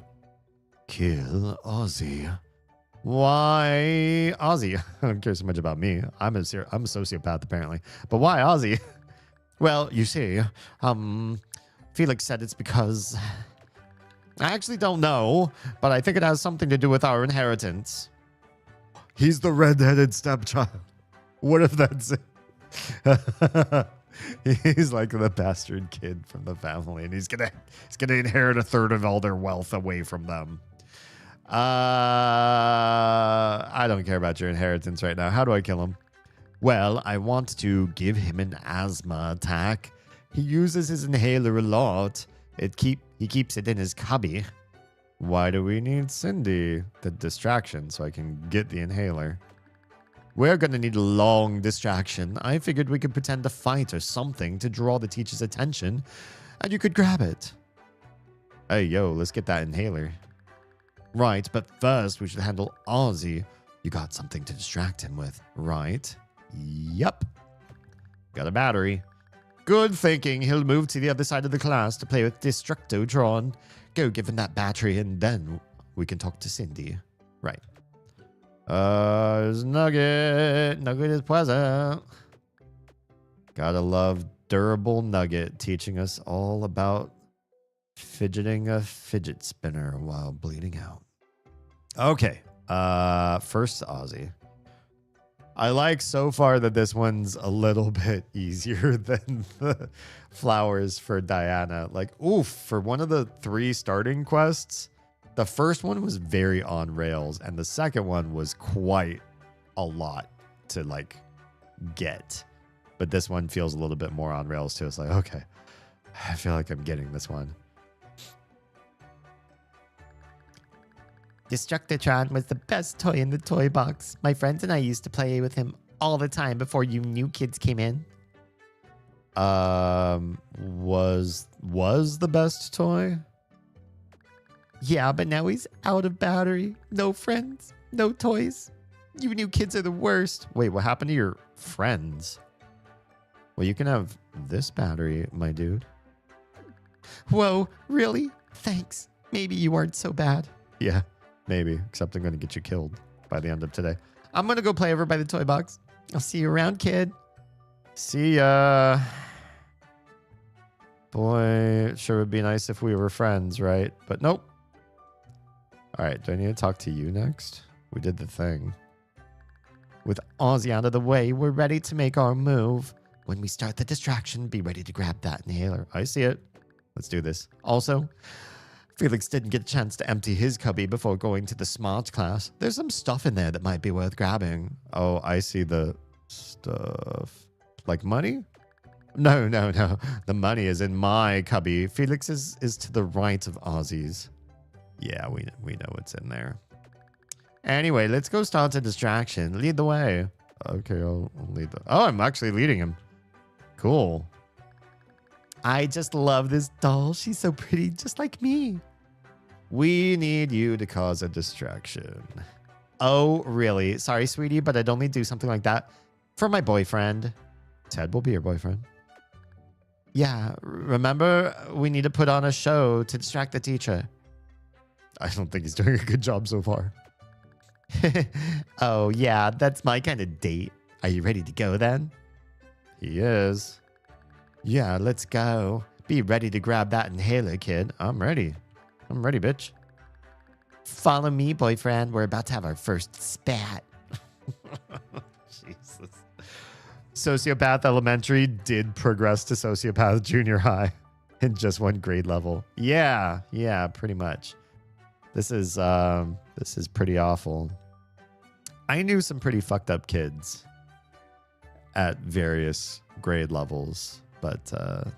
kill Ozzy. Why Ozzy? I don't care so much about me. I'm a sociopath, apparently. But why Ozzy? Well, you see, Felix said it's because... I actually don't know, but I think it has something to do with our inheritance. He's the red-headed stepchild. What if that's it? He's like the bastard kid from the family, and he's gonna inherit a third of all their wealth away from them. I don't care about your inheritance right now. How do I kill him? Well, I want to give him an asthma attack. He uses his inhaler a lot. He keeps it in his cubby. Why do we need Cindy? The distraction, so I can get the inhaler. We're gonna need a long distraction. I figured we could pretend to fight or something to draw the teacher's attention, and you could grab it. Hey, yo, let's get that inhaler. Right, but first we should handle Ozzy. You got something to distract him with, right? Yup. Got a battery. Good thinking. He'll move to the other side of the class to play with Destructotron. Go give him that battery and then we can talk to Cindy. Right. There's Nugget. Nugget is present. Gotta love durable Nugget teaching us all about Fidgeting a fidget spinner while bleeding out. Okay. First Ozzy. I like so far that this one's a little bit easier than the flowers for Diana. Like, oof, for one of the 3 starting quests, the first one was very on rails, and the second one was quite a lot to like get. But this one feels a little bit more on rails too. It's like, okay, I feel like I'm getting this one. Destructotron was the best toy in the toy box. My friends and I used to play with him all the time before you new kids came in. Was the best toy? Yeah, but now he's out of battery. No friends, no toys. You new kids are the worst. Wait, what happened to your friends? Well, you can have this battery, my dude. Whoa, really? Thanks. Maybe you aren't so bad. Yeah, maybe. Except I'm going to get you killed by the end of today. I'm going to go play over by the toy box. I'll see you around, kid. See ya. Boy, it sure would be nice if we were friends, right? But nope. All right, do I need to talk to you next? We did the thing. With Ozzy out of the way, we're ready to make our move. When we start the distraction, be ready to grab that inhaler. I see it. Let's do this. Also, Felix didn't get a chance to empty his cubby before going to the smart class. There's some stuff in there that might be worth grabbing. Oh, I see the stuff. Like money? No. The money is in my cubby. Felix is to the right of Ozzy's. Yeah, we know what's in there. Anyway, let's go start a distraction. Lead the way. Okay, I'll lead the... Oh, I'm actually leading him. Cool. I just love this doll. She's so pretty, just like me. We need you to cause a distraction. Oh, really? Sorry, sweetie, but I'd only do something like that for my boyfriend. Ted will be your boyfriend. Yeah, remember, we need to put on a show to distract the teacher. I don't think he's doing a good job so far. Oh, yeah, that's my kind of date. Are you ready to go then? He is. Yeah, let's go. Be ready to grab that inhaler, kid. I'm ready. I'm ready, bitch. Follow me, boyfriend. We're about to have our first spat. Jesus. Sociopath Elementary did progress to Sociopath Junior High in just one grade level. Yeah, pretty much. This is pretty awful. I knew some pretty fucked up kids at various grade levels, but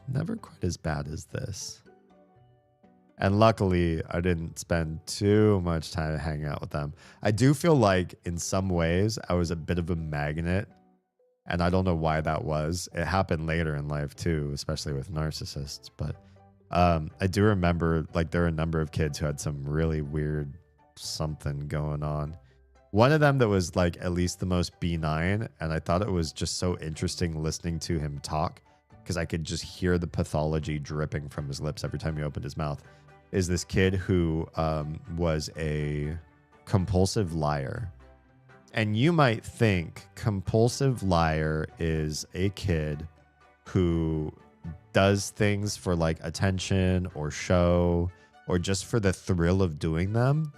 never quite as bad as this. And luckily, I didn't spend too much time hanging out with them. I do feel like in some ways I was a bit of a magnet, and I don't know why that was. It happened later in life too, especially with narcissists. But I do remember like there were a number of kids who had some really weird something going on. One of them that was like at least the most benign, and I thought it was just so interesting listening to him talk because I could just hear the pathology dripping from his lips every time he opened his mouth, is this kid who was a compulsive liar. And you might think compulsive liar is a kid who does things for like attention or show or just for the thrill of doing them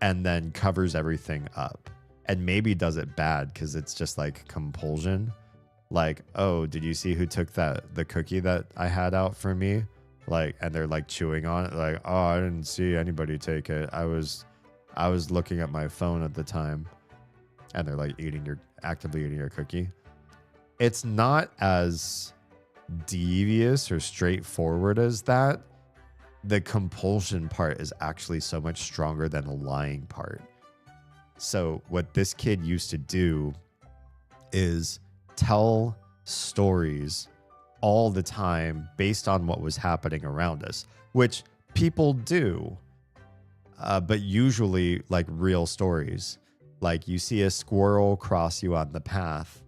and then covers everything up and maybe does it bad because it's just like compulsion. Like, oh, did you see who took the cookie that I had out for me? Like, and they're like chewing on it. Like, oh, I didn't see anybody take it. I was looking at my phone at the time. And they're like actively eating your cookie. It's not as devious or straightforward as that. The compulsion part is actually so much stronger than the lying part. So what this kid used to do is tell stories all the time based on what was happening around us, which people do, but usually like real stories. Like you see a squirrel cross you on the path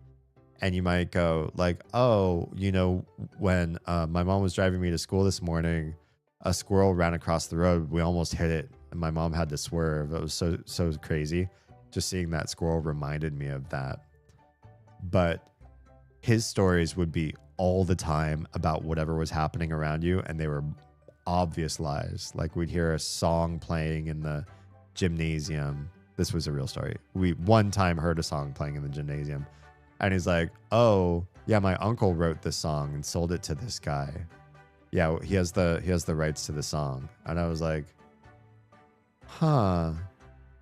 and you might go like, oh, you know, when my mom was driving me to school this morning, a squirrel ran across the road. We almost hit it and my mom had to swerve. It was so crazy. Just seeing that squirrel reminded me of that. But his stories would be all the time about whatever was happening around you. And they were obvious lies. Like we'd hear a song playing in the gymnasium. This was a real story. We one time heard a song playing in the gymnasium, and he's like, "Oh, yeah, my uncle wrote this song and sold it to this guy. Yeah, he has the rights to the song." And I was like, "Huh,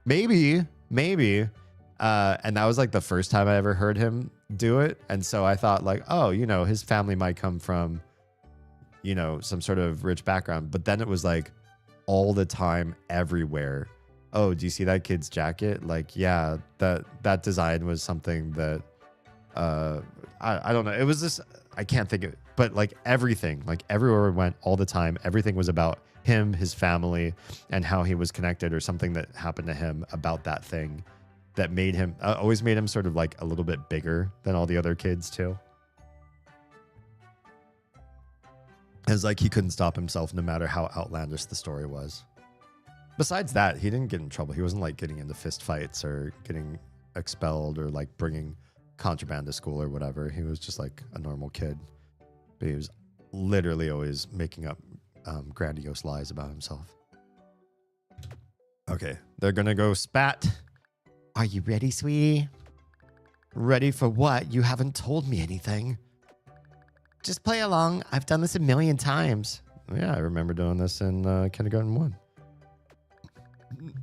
maybe." And that was like the first time I ever heard him do it. And so I thought like, oh, his family might come from, some sort of rich background. But then it was like all the time, everywhere. Oh, do you see that kid's jacket? Like, yeah, that design was something that, I don't know. It was this, I can't think of it, but like everything, like everywhere we went all the time, everything was about him, his family, and how he was connected or something that happened to him about that thing that made him, always made him sort of like a little bit bigger than all the other kids too. It was like he couldn't stop himself no matter how outlandish the story was. Besides that, he didn't get in trouble. He wasn't like getting into fist fights or getting expelled or like bringing contraband to school or whatever. He was just like a normal kid. But he was literally always making up grandiose lies about himself. Okay, they're gonna go spat. Are you ready, sweetie? Ready for what? You haven't told me anything. Just play along. I've done this a million times. Yeah, I remember doing this in kindergarten 1.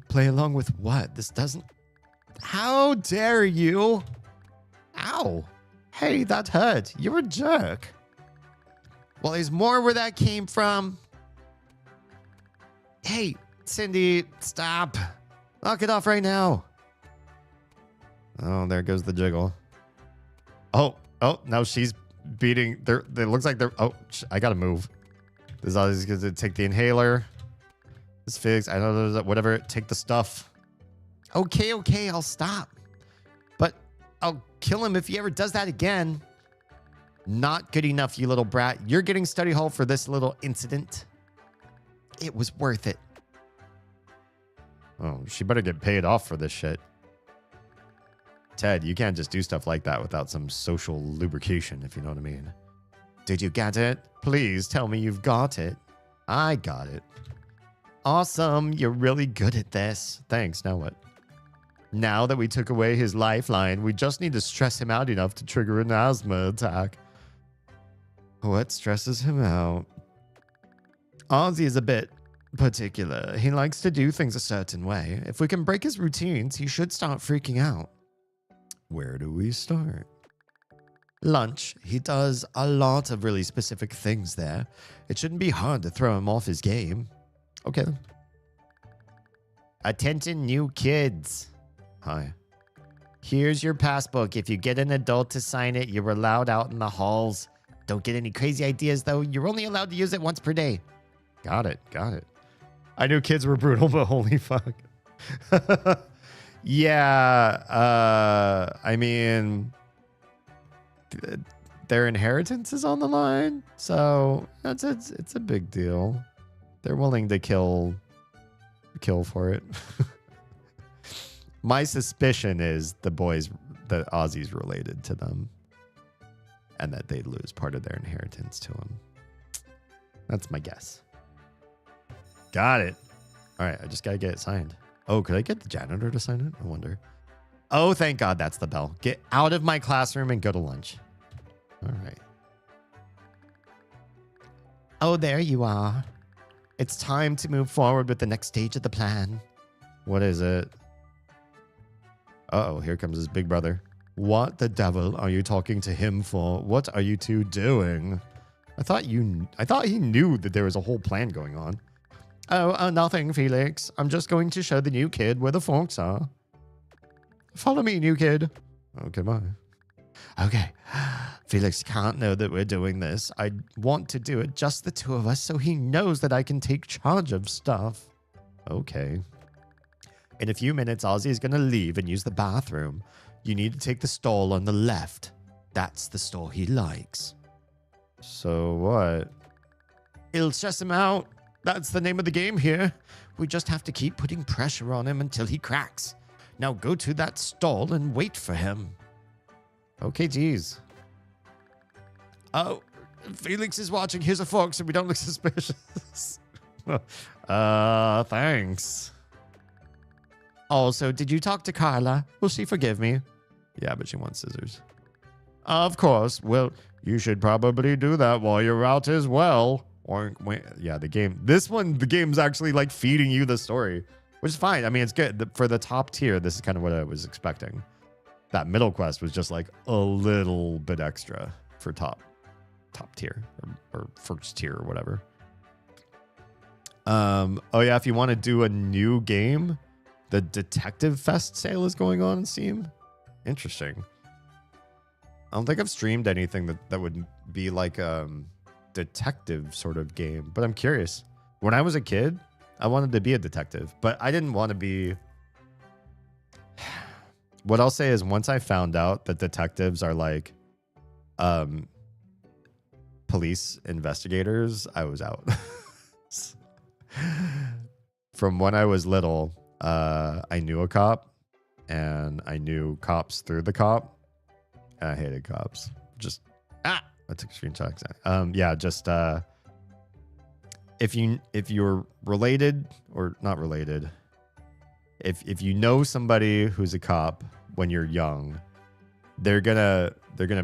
Play along with what? This doesn't... How dare you? Ow. Hey, that hurt. You're a jerk. Well, there's more where that came from. Hey, Cindy, stop. Knock it off right now. Oh, there goes the jiggle. Oh, now she's beating. It looks like they're... Oh, I gotta move. This is always going to take the inhaler. This fix. I know there's whatever. Take the stuff. Okay, I'll stop. But I'll kill him if he ever does that again. Not good enough, you little brat. You're getting study hall for this little incident. It was worth it. Oh, she better get paid off for this shit. Ted, you can't just do stuff like that without some social lubrication, if you know what I mean. Did you get it? Please tell me you've got it. I got it. Awesome. You're really good at this. Thanks. Now what? Now that we took away his lifeline, we just need to stress him out enough to trigger an asthma attack. What stresses him out? Ozzy is a bit particular. He likes to do things a certain way. If we can break his routines, he should start freaking out. Where do we start? Lunch. He does a lot of really specific things there. It shouldn't be hard to throw him off his game. Okay then. Attention, new kids. Hi. Here's your passbook. If you get an adult to sign it, you're allowed out in the halls. Don't get any crazy ideas, though. You're only allowed to use it once per day. Got it. I knew kids were brutal, but holy fuck. Yeah, I mean, their inheritance is on the line, so it's a big deal. They're willing to kill for it. My suspicion is that Ozzy's related to them, and that they'd lose part of their inheritance to him. That's my guess. Got it. All right, I just gotta get it signed. Oh, could I get the janitor to sign it? I wonder. Oh, thank God, that's the bell. Get out of my classroom and go to lunch. All right. Oh, there you are. It's time to move forward with the next stage of the plan. What is it? Uh-oh, here comes his big brother. What the devil are you talking to him for? What are you two doing? I thought he knew that there was a whole plan going on. Oh, nothing, Felix. I'm just going to show the new kid where the forks are. Follow me, new kid. Okay, bye. Okay. Felix can't know that we're doing this. I want to do it just the two of us so he knows that I can take charge of stuff. Okay. In a few minutes, Ozzy is going to leave and use the bathroom. You need to take the stall on the left. That's the stall he likes. So what? It'll stress him out. That's the name of the game here. We just have to keep putting pressure on him until he cracks. Now go to that stall and wait for him. Okay, geez. Oh, Felix is watching. Here's a fork so we don't look suspicious. Thanks. Also, did you talk to Carla? Will she forgive me? Yeah, but she wants scissors. Of course. Well, you should probably do that while you're out as well. Or yeah, the game's actually like feeding you the story, which is fine. I mean, it's good for the top tier. This is kind of what I was expecting. That middle quest was just like a little bit extra for top tier or first tier or whatever. Oh yeah, if you want to do a new game, the Detective Fest sale is going on Steam. Interesting. I don't think I've streamed anything that would be like detective sort of game, but I'm curious. When I was a kid, I wanted to be a detective, but I didn't want to be. What I'll say is, once I found out that detectives are like police investigators, I was out. From when I was little, I knew a cop, and I knew cops through the cop, and I hated cops. I took screenshots. Yeah, just if you're related or not related, if you know somebody who's a cop when you're young, they're gonna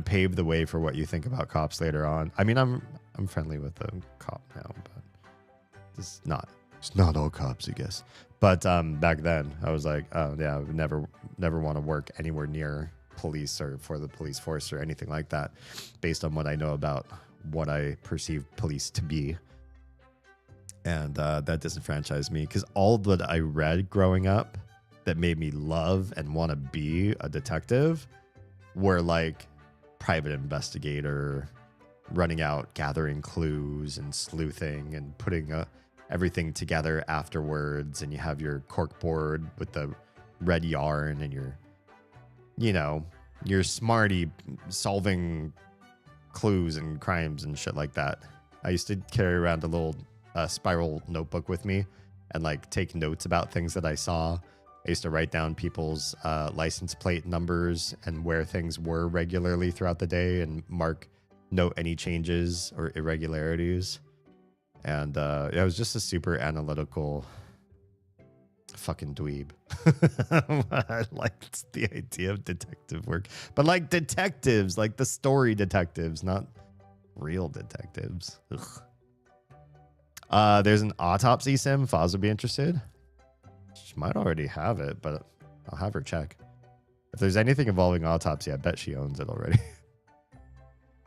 pave the way for what you think about cops later on. I mean, I'm friendly with the cop now, but it's not all cops, I guess. But back then, I was like, oh yeah, I would never want to work anywhere near police or for the police force or anything like that, based on what I know about what I perceive police to be. And that disenfranchised me, because all that I read growing up that made me love and want to be a detective were like private investigator, running out, gathering clues and sleuthing and putting everything together afterwards. And you have your cork board with the red yarn and your smarty solving clues and crimes and shit like that. I used to carry around a little spiral notebook with me and like take notes about things that I saw. I used to write down people's license plate numbers and where things were regularly throughout the day and note any changes or irregularities. And it was just a super analytical fucking dweeb. I liked the idea of detective work, but like detectives, like the story detectives, not real detectives. Ugh. There's an autopsy sim. Foz would be interested. She might already have it, but I'll have her check. If there's anything involving autopsy, I bet she owns it already.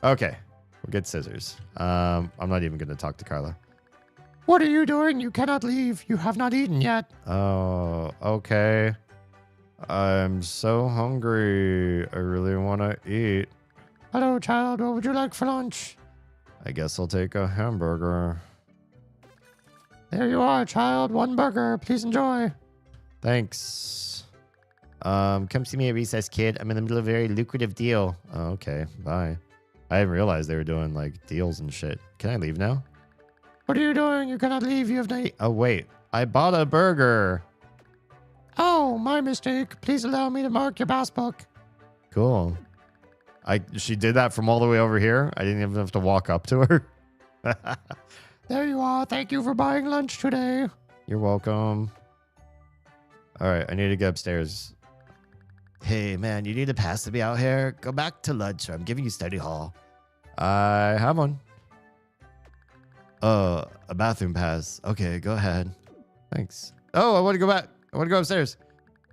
Okay, we'll get scissors. I'm not even going to talk to Carla. What are you doing? You cannot leave. You have not eaten yet. Oh, okay. I'm so hungry. I really want to eat. Hello, child. What would you like for lunch? I guess I'll take a hamburger. There you are, child. One burger. Please enjoy. Thanks. Come see me at recess, kid. I'm in the middle of a very lucrative deal. Oh, okay. Bye. I didn't realize they were doing like deals and shit. Can I leave now? What are you doing? You cannot leave. You have no... Oh, wait. I bought a burger. Oh, my mistake. Please allow me to mark your pass book. Cool. She did that from all the way over here. I didn't even have to walk up to her. There you are. Thank you for buying lunch today. You're welcome. All right. I need to get upstairs. Hey, man, you need a pass to be out here? Go back to lunch. I'm giving you study hall. I have one. A bathroom pass. Okay, go ahead. Thanks. Oh, I want to go back. I want to go upstairs.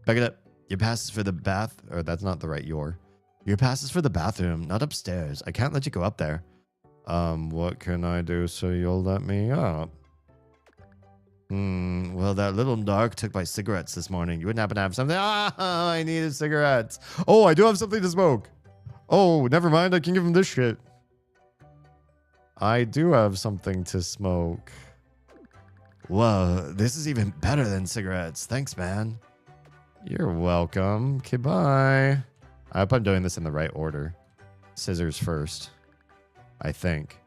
Back it up. Your pass is for the bath. Or that's not the right your. Your pass is for the bathroom, not upstairs. I can't let you go up there. What can I do so you'll let me up? Well, that little dark took my cigarettes this morning. You wouldn't happen to have something? Ah, I needed cigarettes. Oh, I do have something to smoke. Oh, never mind. I can give him this shit. I do have something to smoke. Whoa, this is even better than cigarettes. Thanks, man. You're welcome. Okay, bye. I hope I'm doing this in the right order. Scissors first, I think.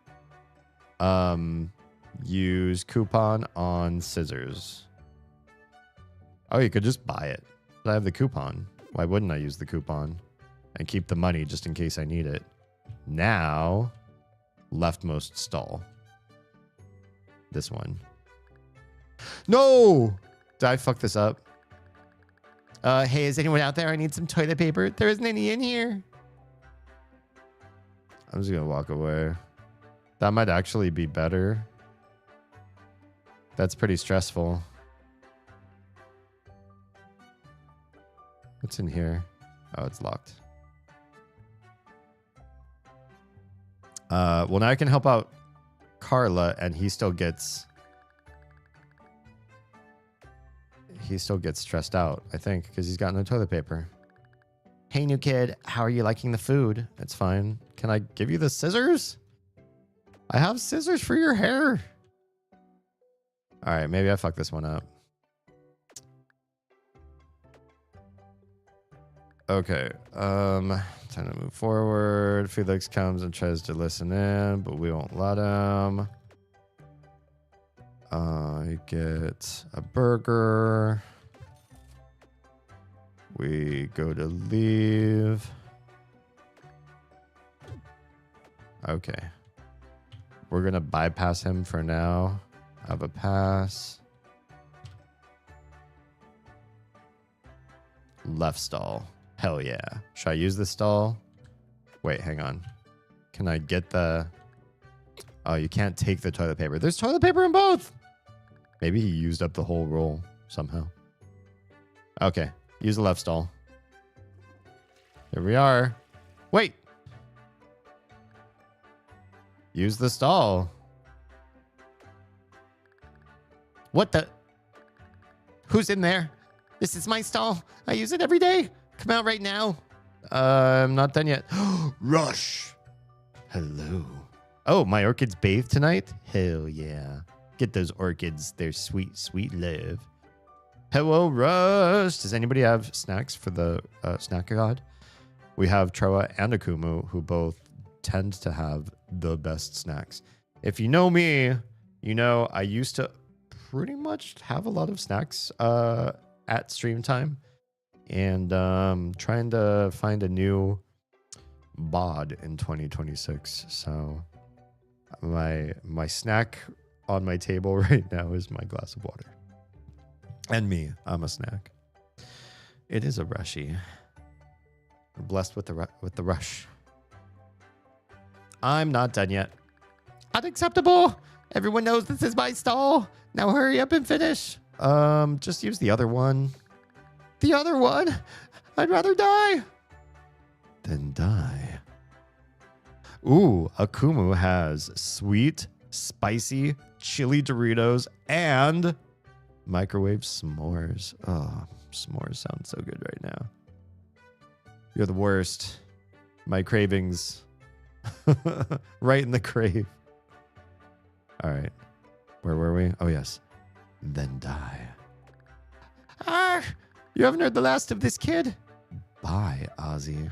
Use coupon on scissors. Oh, you could just buy it. But I have the coupon. Why wouldn't I use the coupon? And keep the money just in case I need it. Now, leftmost stall. This one. No! Did I fuck this up? Hey, is anyone out there? I need some toilet paper. There isn't any in here. I'm just gonna walk away. That might actually be better. That's pretty stressful. What's in here? Oh, it's locked. Well, now I can help out Carla, and he still gets stressed out, I think, because he's got no toilet paper. Hey, new kid, how are you liking the food? It's fine. Can I give you the scissors? I have scissors for your hair. All right, maybe I fucked this one up. Okay, time to move forward. Felix comes and tries to listen in, but we won't let him. I get a burger. We go to leave. Okay. We're going to bypass him for now. Have a pass. Left stall. Hell yeah. Should I use the stall? Wait, hang on. Can I get the... Oh, you can't take the toilet paper. There's toilet paper in both. Maybe he used up the whole roll somehow. Okay. Use the left stall. Here we are. Wait. Use the stall. What the? Who's in there? This is my stall. I use it every day. Come out right now. I'm not done yet. Rush. Hello. Oh, my orchids bathe tonight? Hell yeah. Get those orchids their sweet, sweet love. Hello, Rush. Does anybody have snacks for the snack god? We have Troa and Akumu, who both tend to have the best snacks. If you know me, you know I used to pretty much have a lot of snacks at stream time. And trying to find a new bod in 2026. So my snack on my table right now is my glass of water. And me, I'm a snack. It is a rushy. We're blessed with the rush. I'm not done yet. Unacceptable. Everyone knows this is my stall. Now hurry up and finish. Just use the other one. The other one? I'd rather die. Than die. Ooh, Akumu has sweet, spicy, chili Doritos and microwave s'mores. Oh, s'mores sound so good right now. You're the worst. My cravings. Right in the crave. All right. Where were we? Oh, yes. Then die. Ah! You haven't heard the last of this kid? Bye, Ozzy.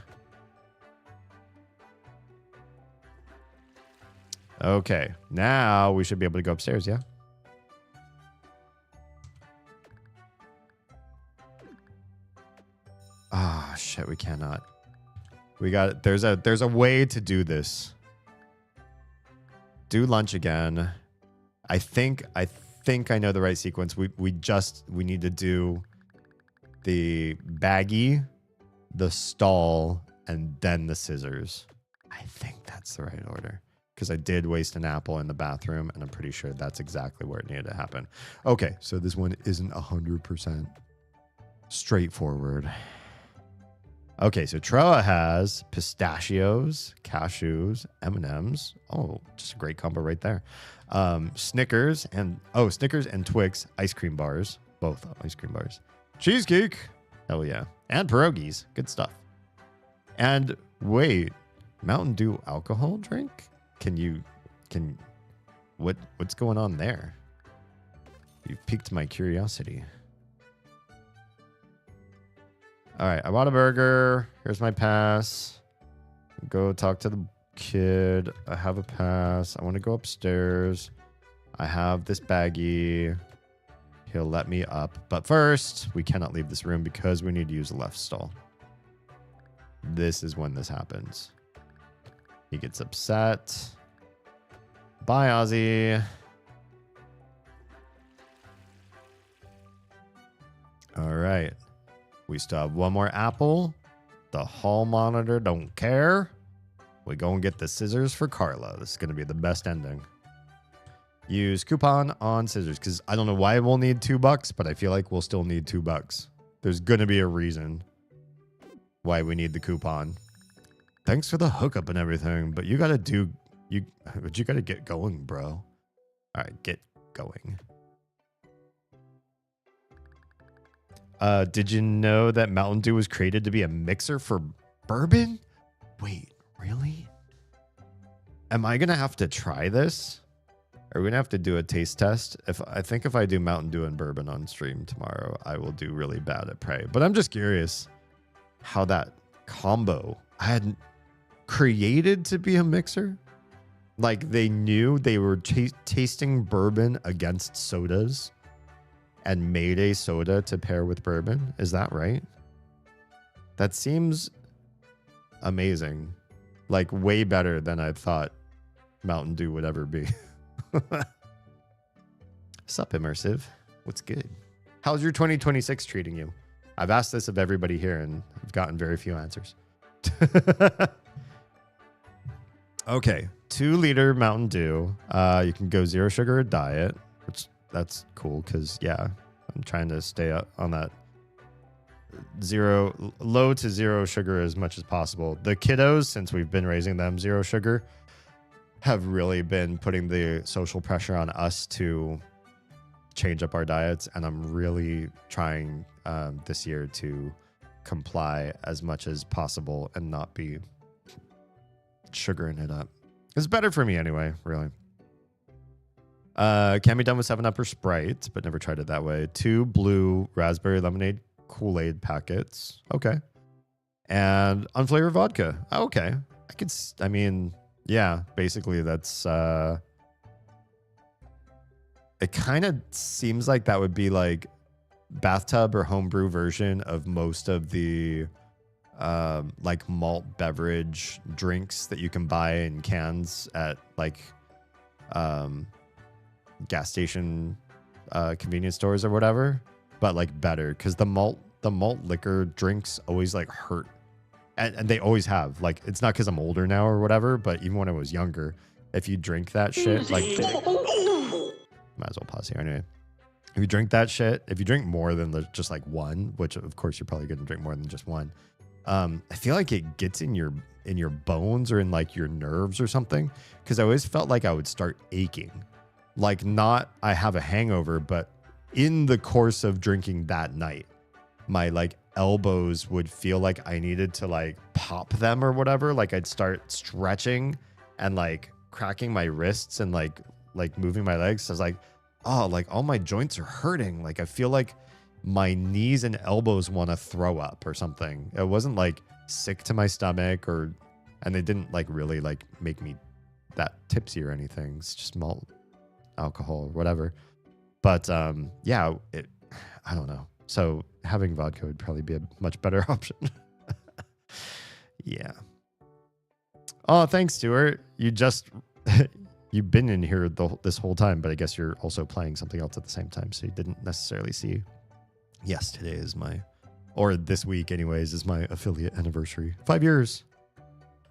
Okay. Now we should be able to go upstairs, yeah? Ah, shit, we cannot. We got it. There's a way to do this. Do lunch again. I think I know the right sequence. We need to do the baggie, the stall, and then the scissors. I think that's the right order. Because I did waste an apple in the bathroom, and I'm pretty sure that's exactly where it needed to happen. Okay, so this one isn't 100% straightforward. Okay, so Troa has pistachios, cashews, M&Ms. Oh, just a great combo right there. Snickers and Twix ice cream bars. Both ice cream bars. Cheesecake. Hell yeah. And pierogies. Good stuff. And wait, Mountain Dew alcohol drink? What's going on there? You've piqued my curiosity. All right, I bought a burger. Here's my pass. Go talk to the kid. I have a pass. I want to go upstairs. I have this baggie. He'll let me up. But first, we cannot leave this room because we need to use the left stall. This is when this happens. He gets upset. Bye, Ozzy. All right. We still have one more apple. The hall monitor don't care. We go and get the scissors for Carla. This is going to be the best ending. Use coupon on scissors because I don't know why we'll need $2, but I feel like we'll still need $2. There's going to be a reason why we need the coupon. Thanks for the hookup and everything, but you got to get going, bro. All right, get going. Did you know that Mountain Dew was created to be a mixer for bourbon? Wait, really? Am I going to have to try this? Are we going to have to do a taste test? I think if I do Mountain Dew and bourbon on stream tomorrow, I will do really bad at Prey. But I'm just curious how that combo I had created to be a mixer. Like they knew they were tasting bourbon against sodas and made a soda to pair with bourbon. Is that right? That seems amazing. Like way better than I thought Mountain Dew would ever be. Sup, Immersive? What's good? How's your 2026 treating you? I've asked this of everybody here and I've gotten very few answers. Okay, 2-liter Mountain Dew. You can go 0 sugar or diet, which that's cool because, yeah, I'm trying to stay up on that low to 0 sugar as much as possible. The kiddos, since we've been raising them 0 sugar, have really been putting the social pressure on us to change up our diets. And I'm really trying this year to comply as much as possible and not be sugaring it up. It's better for me anyway, really. Can be done with 7-Up or Sprite, but never tried it that way. 2 blue raspberry lemonade Kool-Aid packets. Okay. And unflavored vodka. Okay. I mean, yeah, basically that's, it kind of seems like that would be like bathtub or homebrew version of most of the, like malt beverage drinks that you can buy in cans at like, gas station, convenience stores or whatever, but like better because the malt liquor drinks always like hurt. And they always have. Like, it's not because I'm older now or whatever, but even when I was younger, if you drink that shit, like, might as well pause here anyway. If you drink that shit, if you drink more than just like one, which of course you're probably going to drink more than just one, I feel like it gets in your bones or in like your nerves or something. Because I always felt like I would start aching. Like, not I have a hangover, but in the course of drinking that night, my like elbows would feel like I needed to like pop them or whatever. Like I'd start stretching and like cracking my wrists and like moving my legs. So I was like, oh, like all my joints are hurting. Like I feel like my knees and elbows want to throw up or something. It wasn't like sick to my stomach and they didn't like really like make me that tipsy or anything. It's just malt alcohol or whatever. But yeah, I don't know. So having vodka would probably be a much better option. Yeah. Oh, thanks, Stuart. You've been in here this whole time, but I guess you're also playing something else at the same time, so you didn't necessarily see. Yes, today is or this week anyways, is my affiliate anniversary. 5 years.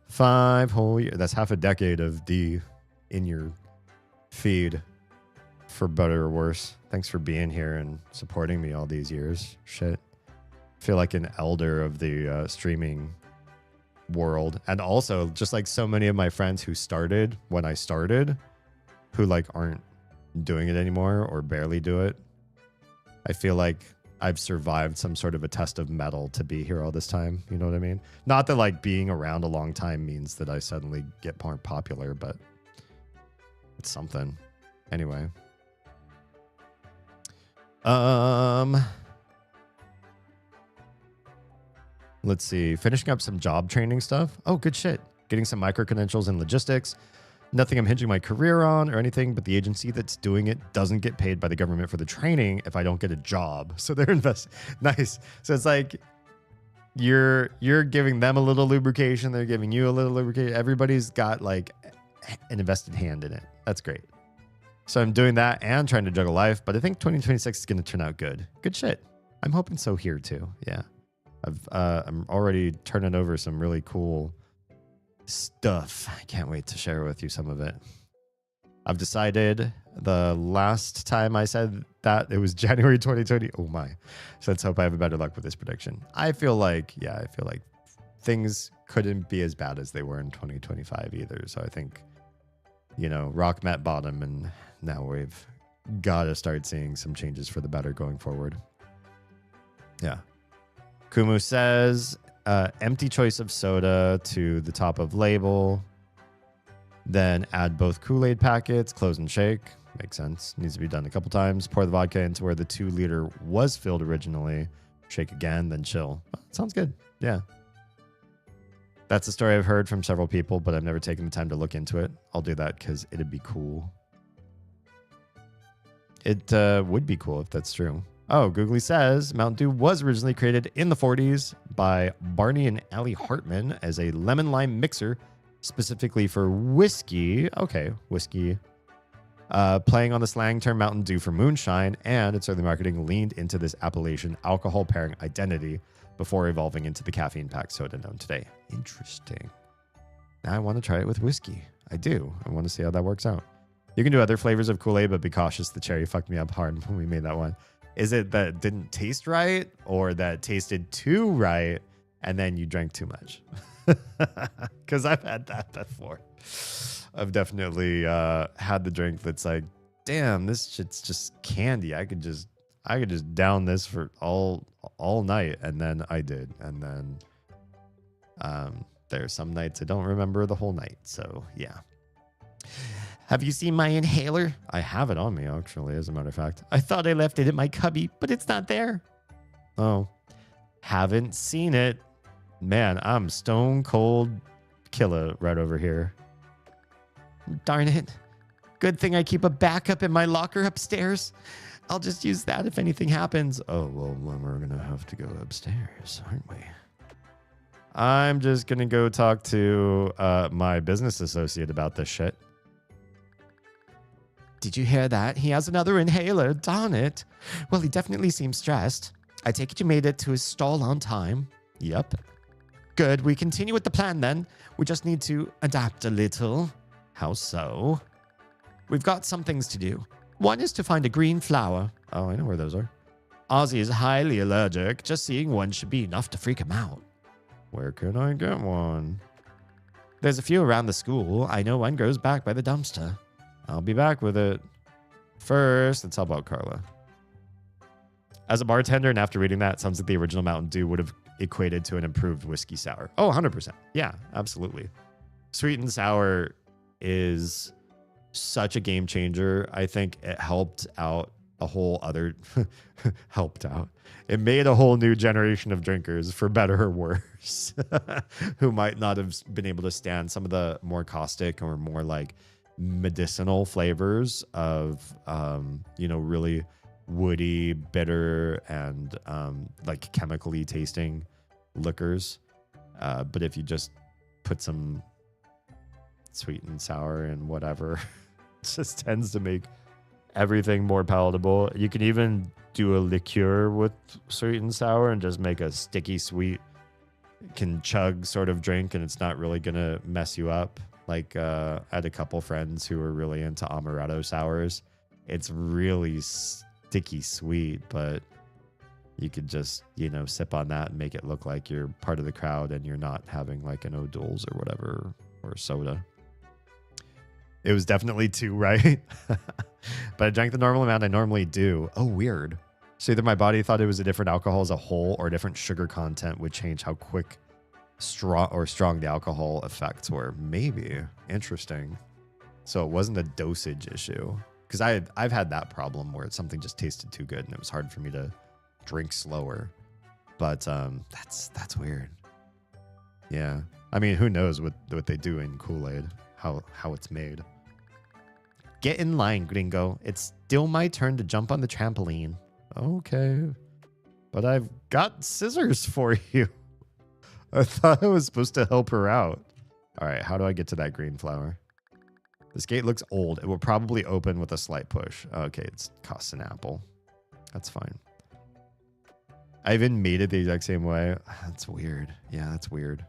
5 whole years. That's half a decade of D in your feed. For better or worse. Thanks for being here and supporting me all these years. Shit. I feel like an elder of the streaming world. And also, just like so many of my friends who started when I started, who like aren't doing it anymore or barely do it. I feel like I've survived some sort of a test of metal to be here all this time. You know what I mean? Not that like being around a long time means that I suddenly get more popular, but it's something. Anyway. Let's see. Finishing up some job training stuff. Oh, good shit. Getting some micro credentials in logistics. Nothing I'm hinging my career on or anything, but the agency that's doing it doesn't get paid by the government for the training if I don't get a job. So they're investing. Nice. So it's like you're giving them a little lubrication. They're giving you a little lubrication. Everybody's got like an invested hand in it. That's great. So I'm doing that and trying to juggle life, but I think 2026 is going to turn out good. Good shit. I'm hoping so here too. Yeah. I'm already turning over some really cool stuff. I can't wait to share with you some of it. I've decided the last time I said that it was January 2020. Oh my. So let's hope I have a better luck with this prediction. I feel like things couldn't be as bad as they were in 2025 either. So I think, rock met bottom, and now we've got to start seeing some changes for the better going forward. Yeah. Kumu says, empty choice of soda to the top of label. Then add both Kool-Aid packets, close and shake. Makes sense. Needs to be done a couple times. Pour the vodka into where the 2-liter was filled originally. Shake again, then chill. Oh, sounds good. Yeah. That's a story I've heard from several people, but I've never taken the time to look into it. I'll do that because it'd be cool. It would be cool if that's true. Oh, Googly says Mountain Dew was originally created in the 40s by Barney and Allie Hartman as a lemon lime mixer specifically for whiskey. Okay, whiskey. Playing on the slang term Mountain Dew for moonshine, and its early marketing leaned into this Appalachian alcohol pairing identity before evolving into the caffeine-packed soda known today. Interesting. Now I want to try it with whiskey. I do. I want to see how that works out. You can do other flavors of Kool-Aid, but be cautious. The cherry fucked me up hard when we made that one. Is it that it didn't taste right, or that tasted too right and then you drank too much? Because I've had that before. I've definitely had the drink that's like, damn, this shit's just candy. I could just down this for all night, and then I did. And then there's some nights I don't remember the whole night. So yeah. Have you seen my inhaler? I have it on me, actually, as a matter of fact. I thought I left it in my cubby, but it's not there. Oh, haven't seen it. Man, I'm stone cold killer right over here. Darn it. Good thing I keep a backup in my locker upstairs. I'll just use that if anything happens. Oh, well, we're going to have to go upstairs, aren't we? I'm just going to go talk to my business associate about this shit. Did you hear that? He has another inhaler. Darn it. Well, he definitely seems stressed. I take it you made it to his stall on time. Yep. Good. We continue with the plan then. We just need to adapt a little. How so? We've got some things to do. One is to find a green flower. Oh, I know where those are. Ozzy is highly allergic. Just seeing one should be enough to freak him out. Where can I get one? There's a few around the school. I know one goes back by the dumpster. I'll be back with it. First, let's help out Carla. As a bartender, and after reading that, it sounds like the original Mountain Dew would have equated to an improved whiskey sour. Oh, 100%. Yeah, absolutely. Sweet and sour is such a game changer. I think it helped out a whole other... helped out. It made a whole new generation of drinkers, for better or worse, who might not have been able to stand some of the more caustic or more like medicinal flavors of really woody, bitter, and like chemically tasting liquors. But if you just put some sweet and sour and whatever, it just tends to make everything more palatable. You can even do a liqueur with sweet and sour and just make a sticky sweet, can chug sort of drink, and it's not really gonna mess you up. Like I had a couple friends who were really into amaretto sours. It's really sticky sweet, but you could just, sip on that and make it look like you're part of the crowd and you're not having like an O'Doul's or whatever, or soda. It was definitely too right. But I drank the normal amount I normally do. Oh, weird. So either my body thought it was a different alcohol as a whole, or a different sugar content would change how quick strong the alcohol effects were. Maybe. Interesting. So it wasn't a dosage issue. Because I've had that problem where something just tasted too good and it was hard for me to drink slower. But that's weird. Yeah. I mean, who knows what they do in Kool-Aid, how it's made. Get in line, gringo. It's still my turn to jump on the trampoline. Okay. But I've got scissors for you. I thought I was supposed to help her out. All right, how do I get to that green flower? This gate looks old. It will probably open with a slight push. Okay, it costs an apple. That's fine. I even made it the exact same way. That's weird. Yeah, that's weird.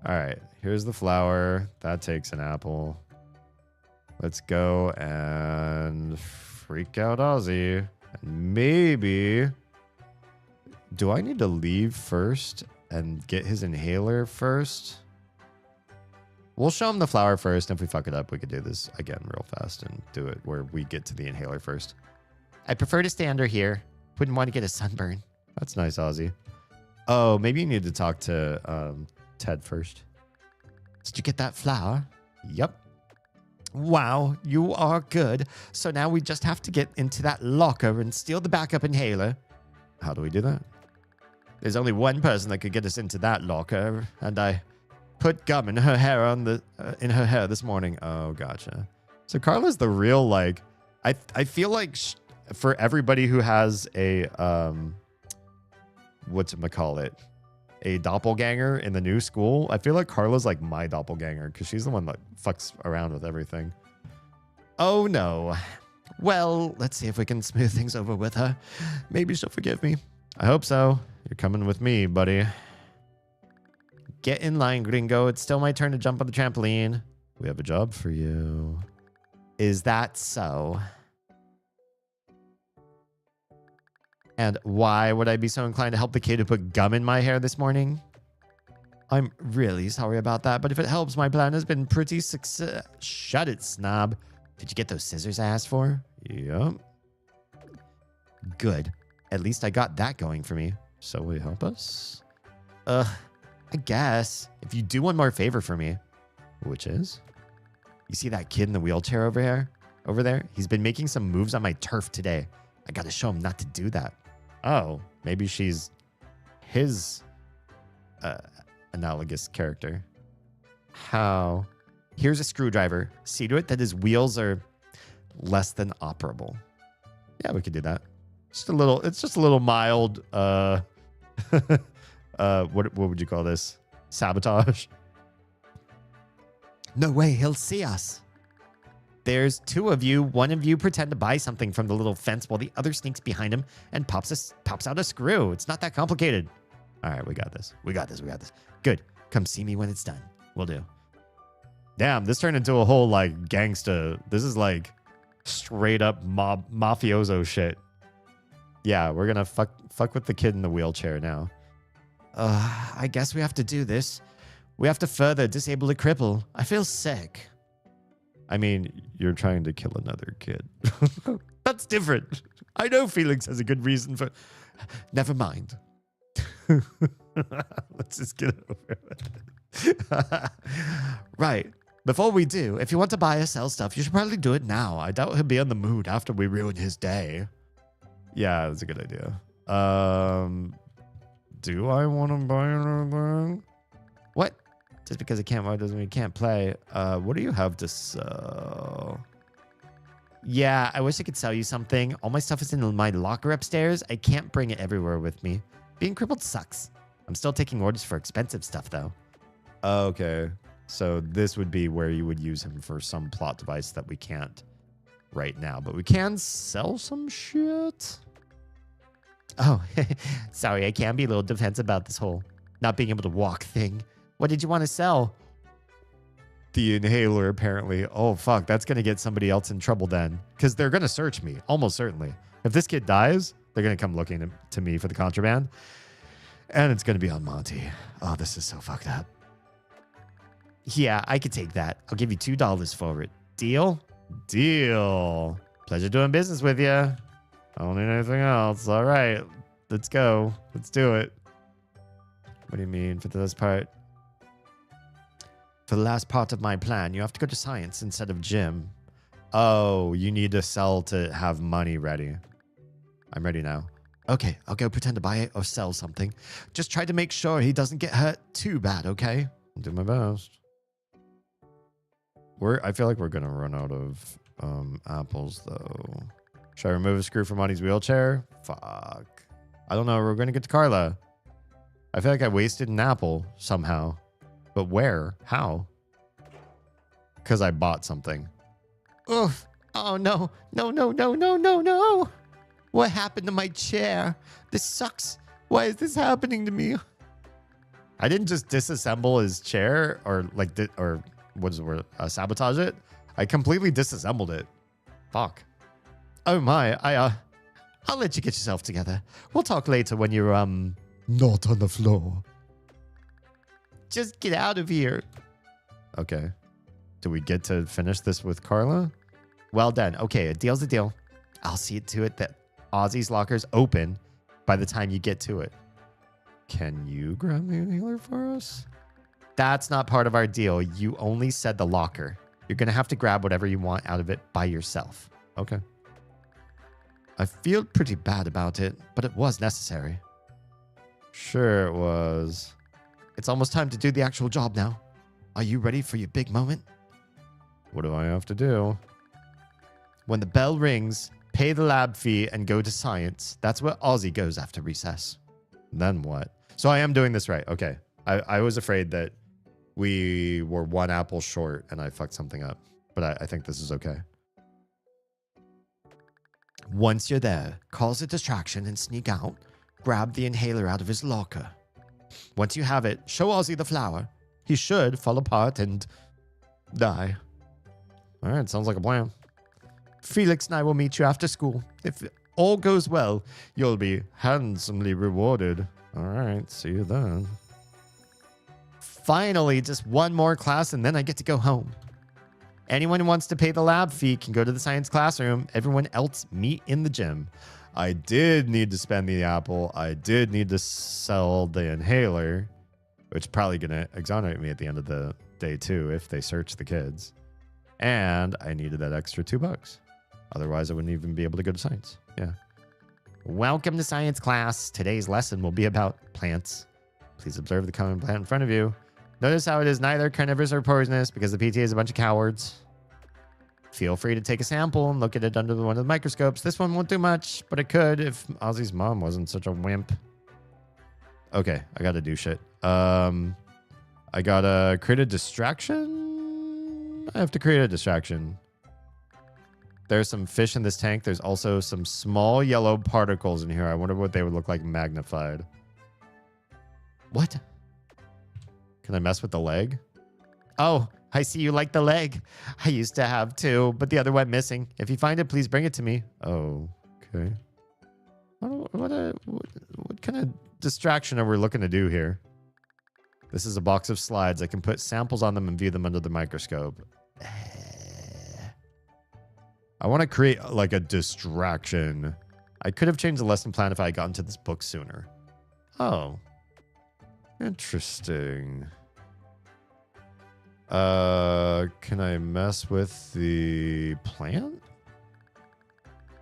All right, here's the flower. That takes an apple. Let's go and freak out Ozzy. And maybe... Do I need to leave first and get his inhaler first? We'll show him the flower first. And if we fuck it up, we could do this again real fast and do it where we get to the inhaler first. I prefer to stay under here. Wouldn't want to get a sunburn. That's nice, Ozzy. Oh, maybe you need to talk to Ted first. Did you get that flower? Yep. Wow, you are good. So now we just have to get into that locker and steal the backup inhaler. How do we do that? There's only one person that could get us into that locker, and I put gum in her hair in her hair this morning. Oh, gotcha. So Carla's the real, like, I feel like for everybody who has a whatchamacallit, a doppelganger in the new school, I feel like Carla's like my doppelganger because she's the one that fucks around with everything. Oh no. Well, let's see if we can smooth things over with her. Maybe she'll forgive me. I hope so. You're coming with me, buddy. Get in line, gringo. It's still my turn to jump on the trampoline. We have a job for you. Is that so? And why would I be so inclined to help the kid who put gum in my hair this morning? I'm really sorry about that, but if it helps, my plan has been pretty success. Shut it, snob. Did you get those scissors I asked for? Yep. Good. At least I got that going for me. So will you help us? I guess. If you do one more favor for me. Which is? You see that kid in the wheelchair over here? Over there? He's been making some moves on my turf today. I gotta show him not to do that. Oh, maybe she's his analogous character. How? Here's a screwdriver. See to it that his wheels are less than operable. Yeah, we could do that. Just a little. It's just a little mild. What would you call this? Sabotage. No way, he'll see us. There's two of you. One of you pretend to buy something from the little fence while the other sneaks behind him and pops out a screw. It's not that complicated. All right, we got this. We got this. Good. Come see me when it's done. Will do. Damn, this turned into a whole like gangsta. This is like straight up mafioso shit. Yeah, we're gonna fuck with the kid in the wheelchair now. I guess we have to do this. We have to further disable the cripple. I feel sick. I mean, you're trying to kill another kid. That's different. I know Felix has a good reason for... Never mind. Let's just get it over with. Right. Before we do, if you want to buy or sell stuff, you should probably do it now. I doubt he'll be in the mood after we ruin his day. Yeah, that's a good idea. Do I want to buy anything? What? Just because I can't buy doesn't mean you can't play. What do you have to sell? Yeah, I wish I could sell you something. All my stuff is in my locker upstairs. I can't bring it everywhere with me. Being crippled sucks. I'm still taking orders for expensive stuff, though. Okay. So this would be where you would use him for some plot device that we can't right now. But we can sell some shit. Oh, sorry. I can be a little defensive about this whole not being able to walk thing. What did you want to sell? The inhaler, apparently. Oh, fuck. That's going to get somebody else in trouble then. Because they're going to search me, almost certainly. If this kid dies, they're going to come looking to me for the contraband. And it's going to be on Monty. Oh, this is so fucked up. Yeah, I could take that. I'll give you $2 for it. Deal? Deal. Pleasure doing business with you. I don't need anything else. All right. Let's go. Let's do it. What do you mean for this part? For the last part of my plan, you have to go to science instead of gym. Oh, you need to sell to have money ready. I'm ready now. Okay, I'll go pretend to buy it or sell something. Just try to make sure he doesn't get hurt too bad, okay? I'll do my best. I feel like we're going to run out of apples, though. Should I remove a screw from Monty's wheelchair? Fuck. I don't know. We're going to get to Carla. I feel like I wasted an apple somehow. But where? How? Because I bought something. Oof. Oh, no. No. What happened to my chair? This sucks. Why is this happening to me? I didn't just disassemble his chair or like, or what's the word? Sabotage it. I completely disassembled it. Fuck. Oh my, I'll let you get yourself together. We'll talk later when you're, not on the floor. Just get out of here. Okay. Do we get to finish this with Carla? Well done. Okay, a deal's a deal. I'll see to it that Ozzy's locker's open by the time you get to it. Can you grab the inhaler for us? That's not part of our deal. You only said the locker. You're going to have to grab whatever you want out of it by yourself. Okay. I feel pretty bad about it, but it was necessary. Sure it was. It's almost time to do the actual job now. Are you ready for your big moment? What do I have to do? When the bell rings, pay the lab fee and go to science. That's where Ozzy goes after recess. Then what? So I am doing this right. Okay. I was afraid that we were one apple short and I fucked something up. But I think this is okay. Once you're there, cause a distraction and sneak out. Grab the inhaler out of his locker. Once you have it, show Ozzy the flower. He should fall apart and die. All right, sounds like a plan. Felix and I will meet you after school. If all goes well, you'll be handsomely rewarded. All right, see you then. Finally, just one more class and then I get to go home. Anyone who wants to pay the lab fee can go to the science classroom. Everyone else meet in the gym. I did need to spend the apple. I did need to sell the inhaler, which is probably going to exonerate me at the end of the day too if they search the kids. And I needed that extra $2. Otherwise, I wouldn't even be able to go to science. Yeah. Welcome to science class. Today's lesson will be about plants. Please observe the common plant in front of you. Notice how it is neither carnivorous or poisonous because the PTA is a bunch of cowards. Feel free to take a sample and look at it under one of the microscopes. This one won't do much, but it could if Ozzy's mom wasn't such a wimp. Okay, I gotta do shit. I gotta create a distraction. I have to create a distraction. There's some fish in this tank. There's also some small yellow particles in here. I wonder what they would look like magnified. What? Can I mess with the leg? Oh, I see you like the leg. I used to have two, but the other went missing. If you find it, please bring it to me. Oh, okay. What kind of distraction are we looking to do here? This is a box of slides. I can put samples on them and view them under the microscope. I want to create like a distraction. I could have changed the lesson plan if I had gotten to this book sooner. Oh. Interesting. Can I mess with the plant?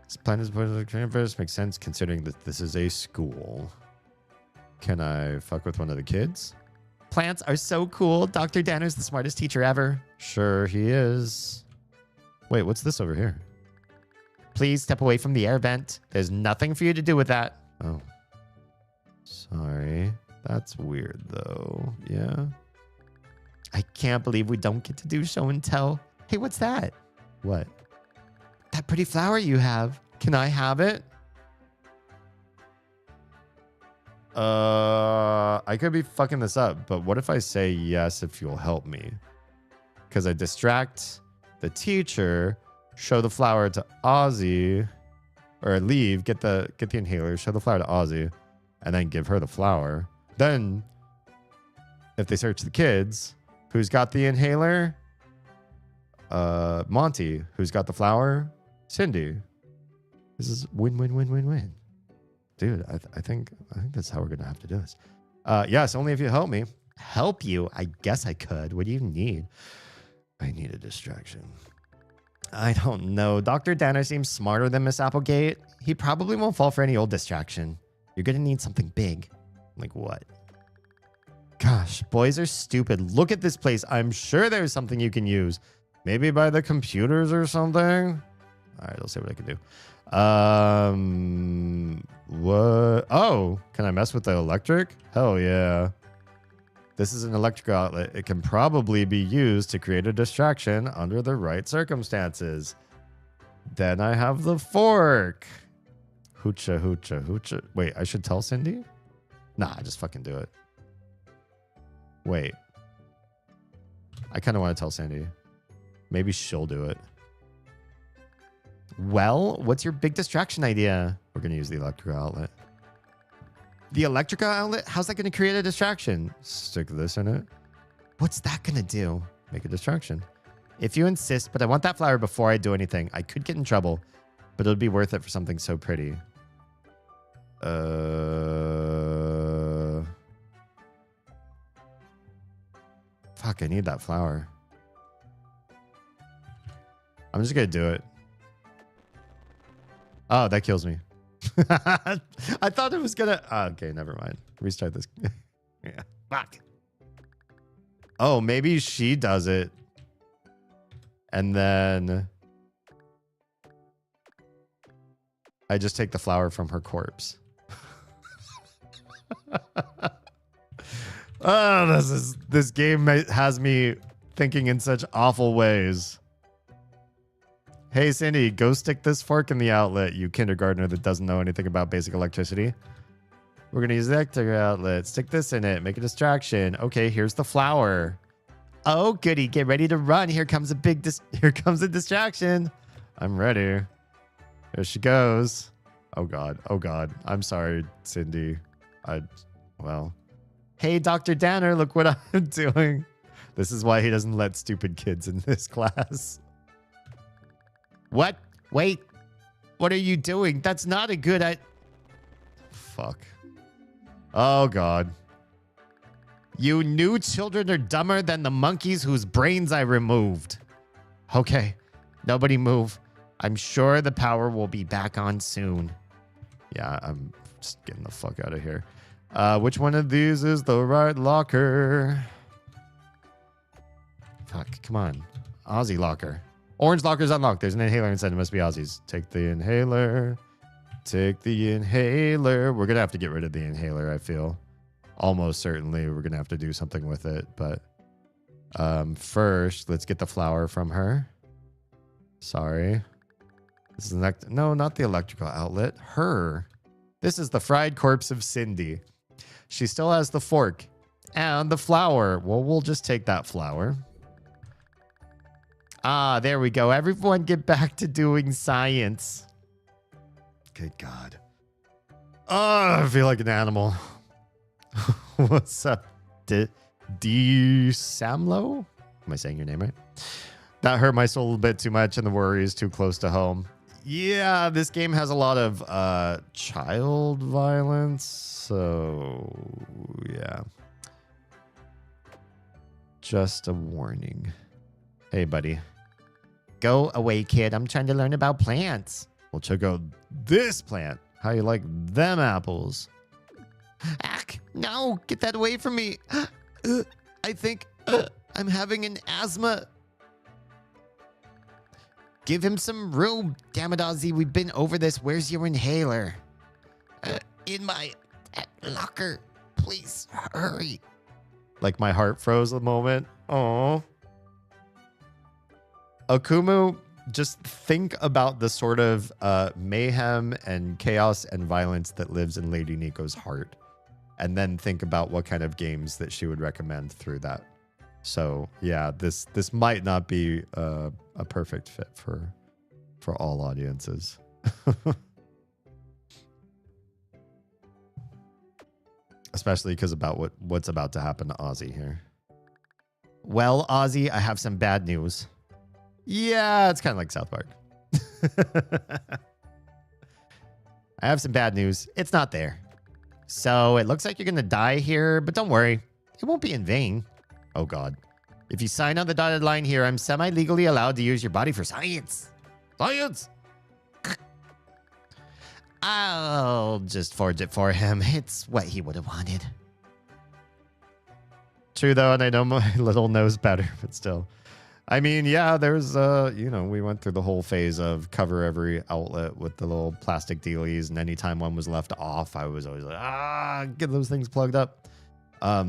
This plant is part of the canvas. Makes sense considering that this is a school. Can I fuck with one of the kids? Plants are so cool. Dr. Danner's the smartest teacher ever. Sure he is. Wait, what's this over here? Please step away from the air vent. There's nothing for you to do with that. Oh. Sorry. That's weird, though. Yeah. I can't believe we don't get to do show and tell. Hey, what's that? What? That pretty flower you have. Can I have it? I could be fucking this up, but what if I say yes if you'll help me? Because I distract the teacher, show the flower to Ozzy, or leave, get the inhaler, show the flower to Ozzy, and then give her the flower. Then, if they search the kids, who's got the inhaler? Monty. Who's got the flower? Cindy. This is win-win-win-win-win. Dude, I think that's how we're gonna have to do this. Yes, only if you help me. Help you? I guess I could. What do you need? I need a distraction. I don't know. Dr. Danner seems smarter than Miss Applegate. He probably won't fall for any old distraction. You're gonna need something big. Like what? Gosh, boys are stupid. Look at this place. I'm sure there's something you can use. Maybe by the computers or something. All right, I'll see what I can do. What? Oh, can I mess with the electric? Hell yeah. This is an electrical outlet. It can probably be used to create a distraction under the right circumstances. Then I have the fork. Hoocha, hoocha, hoocha. Wait, I should tell Cindy? Nah, just fucking do it. Wait. I kind of want to tell Sandy. Maybe she'll do it. Well, what's your big distraction idea? We're going to use the electrical outlet. The electrical outlet? How's that going to create a distraction? Stick this in it. What's that going to do? Make a distraction. If you insist, but I want that flower before I do anything. I could get in trouble, but it would be worth it for something so pretty. Fuck, I need that flower. I'm just going to do it. Oh, that kills me. I thought it was going to... Oh, okay, never mind. Restart this. Yeah. Fuck. Oh, maybe she does it. And then... I just take the flower from her corpse. Oh, this game has me thinking in such awful ways. Hey, Cindy, go stick this fork in the outlet, you kindergartner that doesn't know anything about basic electricity. We're going to use the electric outlet. Stick this in it. Make a distraction. Okay, here's the flower. Oh, goody. Get ready to run. Here comes a distraction. I'm ready. There she goes. Oh, God. Oh, God. I'm sorry, Cindy. Well... Hey, Dr. Danner, look what I'm doing. This is why he doesn't let stupid kids in this class. What? Wait. What are you doing? That's not a good Fuck. Oh, God. You new children are dumber than the monkeys whose brains I removed. Okay. Nobody move. I'm sure the power will be back on soon. Yeah, I'm just getting the fuck out of here. Which one of these is the right locker? Fuck, come on. Aussie locker. Orange locker's unlocked. There's an inhaler inside. It must be Aussie's. Take the inhaler. Take the inhaler. We're going to have to get rid of the inhaler, I feel. Almost certainly we're going to have to do something with it. But first, let's get the flower from her. Sorry. This is no, not the electrical outlet. Her. This is the fried corpse of Cindy. She still has the fork and the flower. Well, we'll just take that flower. Ah, there we go. Everyone get back to doing science. Good God. Oh, I feel like an animal. What's up? Samlo? Am I saying your name right? That hurt my soul a bit too much and the worry is too close to home. Yeah, this game has a lot of child violence, so yeah. Just a warning. Hey, buddy. Go away, kid. I'm trying to learn about plants. Well, check out this plant. How you like them apples? Ack, no, get that away from me. I think I'm having an asthma. Give him some room. Damn it, Ozzy. We've been over this. Where's your inhaler? In my locker. Please, hurry. Like my heart froze a moment. Oh. Okumu, just think about the sort of mayhem and chaos and violence that lives in Lady Nico's heart. And then think about what kind of games that she would recommend through that. So yeah, this might not be a perfect fit for all audiences. Especially because about what's about to happen to Ozzy here. Well, Ozzy, I have some bad news. Yeah, it's kind of like South Park. I have some bad news. It's not there. So it looks like you're going to die here, but don't worry. It won't be in vain. Oh, God. If you sign on the dotted line here, I'm semi-legally allowed to use your body for science. Science! I'll just forge it for him. It's what he would have wanted. True, though, and I know my little knows better, but still. I mean, yeah, there's, we went through the whole phase of cover every outlet with the little plastic dealies, and anytime one was left off, I was always like, get those things plugged up.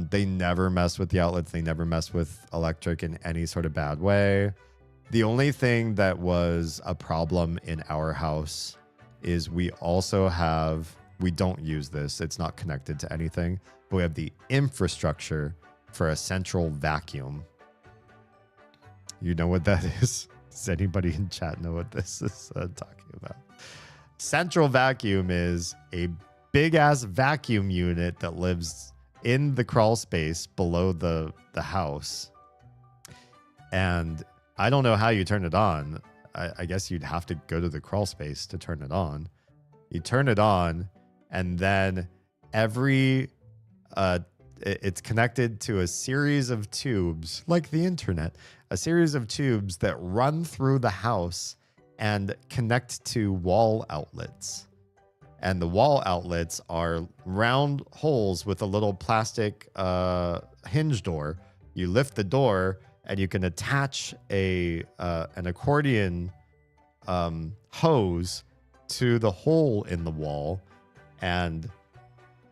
They never mess with the outlets. They never mess with electric in any sort of bad way. The only thing that was a problem in our house is we also have we don't use this. It's not connected to anything. But we have the infrastructure for a central vacuum. You know what that is? Does anybody in chat know what this is talking about? Central vacuum is a big ass vacuum unit that lives in the crawl space below the house. And I don't know how you turn it on. I guess you'd have to go to the crawl space to turn it on. You turn it on, and then it's connected to a series of tubes, like the internet, a series of tubes that run through the house and connect to wall outlets. And the wall outlets are round holes with a little plastic hinge door. You lift the door, and you can attach an accordion hose to the hole in the wall. And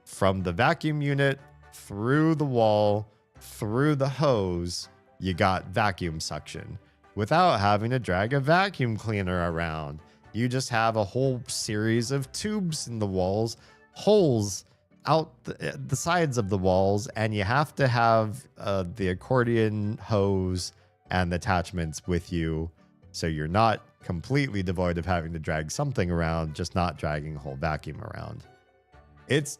from the vacuum unit through the wall, through the hose, you got vacuum suction without having to drag a vacuum cleaner around. You just have a whole series of tubes in the walls, holes out the sides of the walls, and you have to have the accordion hose and the attachments with you, so you're not completely devoid of having to drag something around, just not dragging a whole vacuum around. It's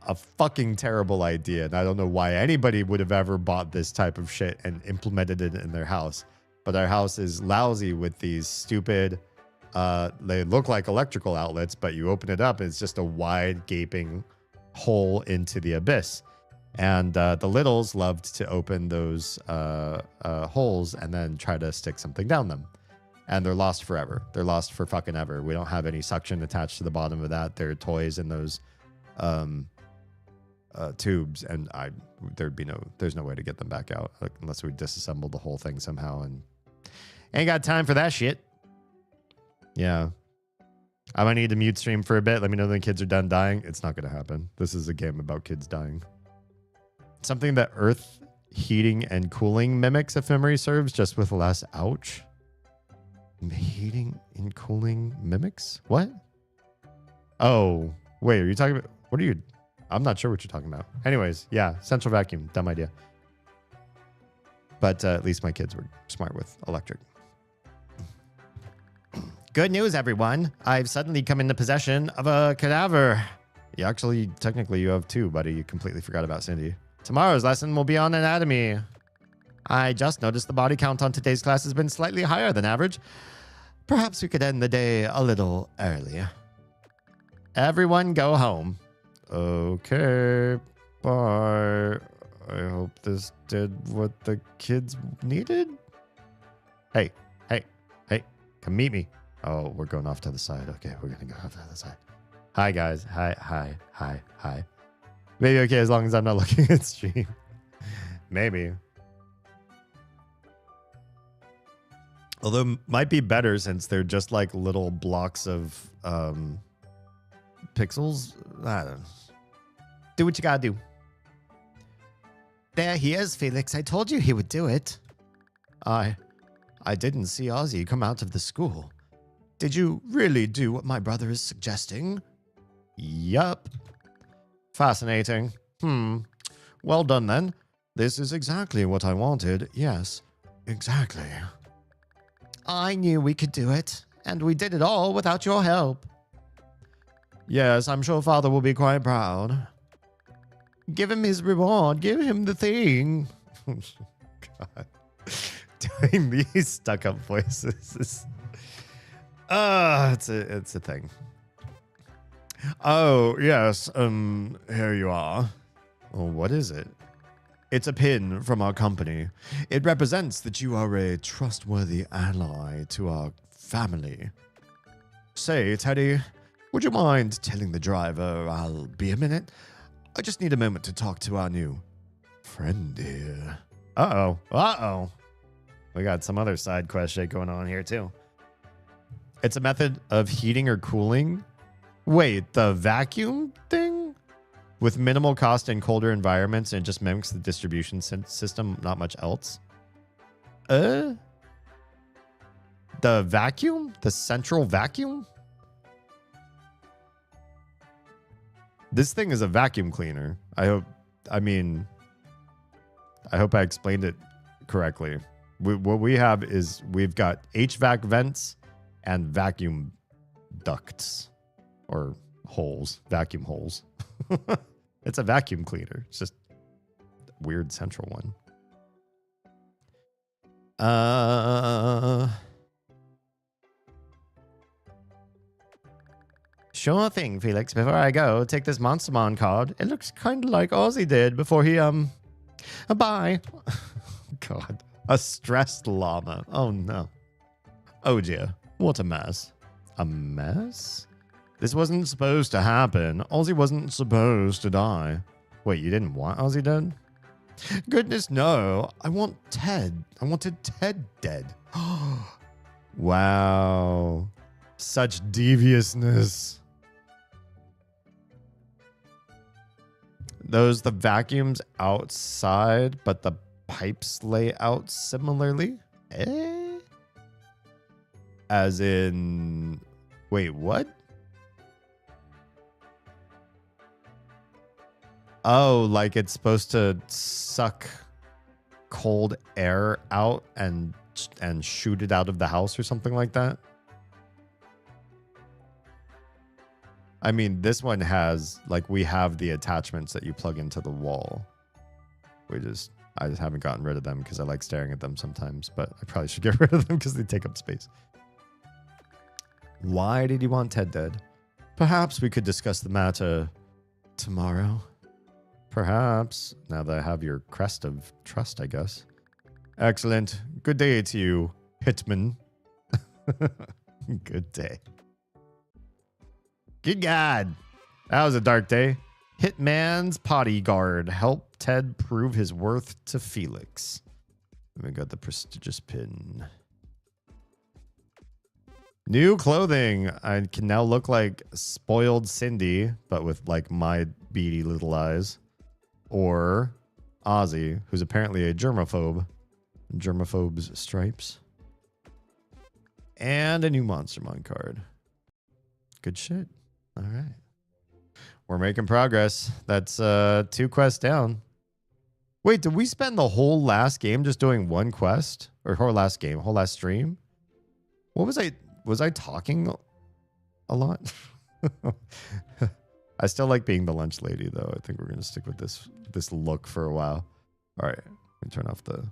a fucking terrible idea, and I don't know why anybody would have ever bought this type of shit and implemented it in their house. But our house is lousy with these stupid, they look like electrical outlets, but you open it up, and it's just a wide gaping hole into the abyss. And the littles loved to open those holes and then try to stick something down them. And they're lost forever. They're lost for fucking ever. We don't have any suction attached to the bottom of that. There are toys in those tubes, and there's no way to get them back out unless we disassemble the whole thing somehow, and ain't got time for that shit. Yeah. I might need to mute stream for a bit. Let me know when the kids are done dying. It's not going to happen. This is a game about kids dying. Something that earth heating and cooling mimics, if memory serves, just with less ouch. Heating and cooling mimics? What? Oh, wait, are you talking about... What are you... I'm not sure what you're talking about. Anyways, yeah, central vacuum. Dumb idea. But at least my kids were smart with electric. Good news, everyone. I've suddenly come into possession of a cadaver. Technically, you have two, buddy. You completely forgot about Cindy. Tomorrow's lesson will be on anatomy. I just noticed the body count on today's class has been slightly higher than average. Perhaps we could end the day a little early. Everyone go home. Okay, bye. I hope this did what the kids needed. Hey, come meet me. Oh, we're going off to the side. Okay, we're gonna go off to the side. Hi, guys. Hi. Maybe okay as long as I'm not looking at stream. Maybe. Although might be better since they're just like little blocks of pixels. I don't know. Do what you gotta do. There he is, Felix. I told you he would do it. I didn't see Ozzy come out of the school. Did you really do what my brother is suggesting? Yup. Fascinating. Well done, then. This is exactly what I wanted. Yes, exactly. I knew we could do it, and we did it all without your help. Yes, I'm sure Father will be quite proud. Give him his reward. Give him the thing. God. Doing these stuck-up voices is... it's a thing. Oh, yes, here you are. Oh, what is it? It's a pin from our company. It represents that you are a trustworthy ally to our family. Say, Teddy, would you mind telling the driver I'll be a minute? I just need a moment to talk to our new friend here. Uh-oh. We got some other side quest shit going on here, too. It's a method of heating or cooling. Wait, the vacuum thing? With minimal cost in colder environments, and it just mimics the distribution system, not much else. The vacuum? The central vacuum? This thing is a vacuum cleaner. I hope I explained it correctly. What we have is we've got HVAC vents and vacuum ducts or holes, vacuum holes. It's a vacuum cleaner. It's just a weird central one. Sure thing, Felix. Before I go, take this Monstermon card. It looks kind of like Ozzy did before he, bye. God. A stressed llama. Oh, no. Oh, dear. What a mess. A mess? This wasn't supposed to happen. Ozzy wasn't supposed to die. Wait, you didn't want Ozzy dead? Goodness, no. I want Ted. I wanted Ted dead. Wow. Such deviousness. Those, the vacuums outside, but the pipes lay out similarly? As in, wait, what? Oh, like it's supposed to suck cold air out and shoot it out of the house or something like that? I mean, this one has, like, we have the attachments that you plug into the wall. I just haven't gotten rid of them because I like staring at them sometimes, but I probably should get rid of them because they take up space. Why did you want Ted dead? Perhaps we could discuss the matter tomorrow. Perhaps, now that I have your crest of trust, I guess. Excellent. Good day to you, Hitman. Good day. Good God. That was a dark day. Hitman's bodyguard. Help Ted prove his worth to Felix. We got the prestigious pin. New clothing. I can now look like spoiled Cindy, but with like my beady little eyes. Or Ozzy, who's apparently a germaphobe. Germaphobe's stripes. And a new Monstermon card. Good shit. All right. We're making progress. That's 2 quests down. Wait, did we spend the whole last game just doing 1 quest? Or whole last game, whole last stream? What was I... Was I talking a lot? I still like being the lunch lady, though. I think we're going to stick with this look for a while. All right. Let me turn off the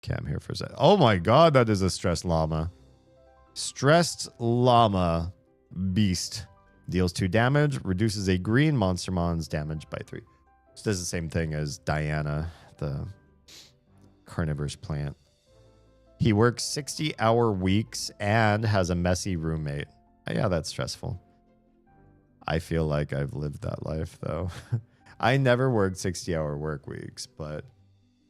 cam here for a sec. Oh my god, that is a stressed llama. Stressed llama beast. Deals 2 damage, reduces a green Monstermon's damage by 3. This does the same thing as Diana, the carnivorous plant. He works 60-hour weeks and has a messy roommate. Yeah, that's stressful. I feel like I've lived that life, though. I never worked 60-hour work weeks, but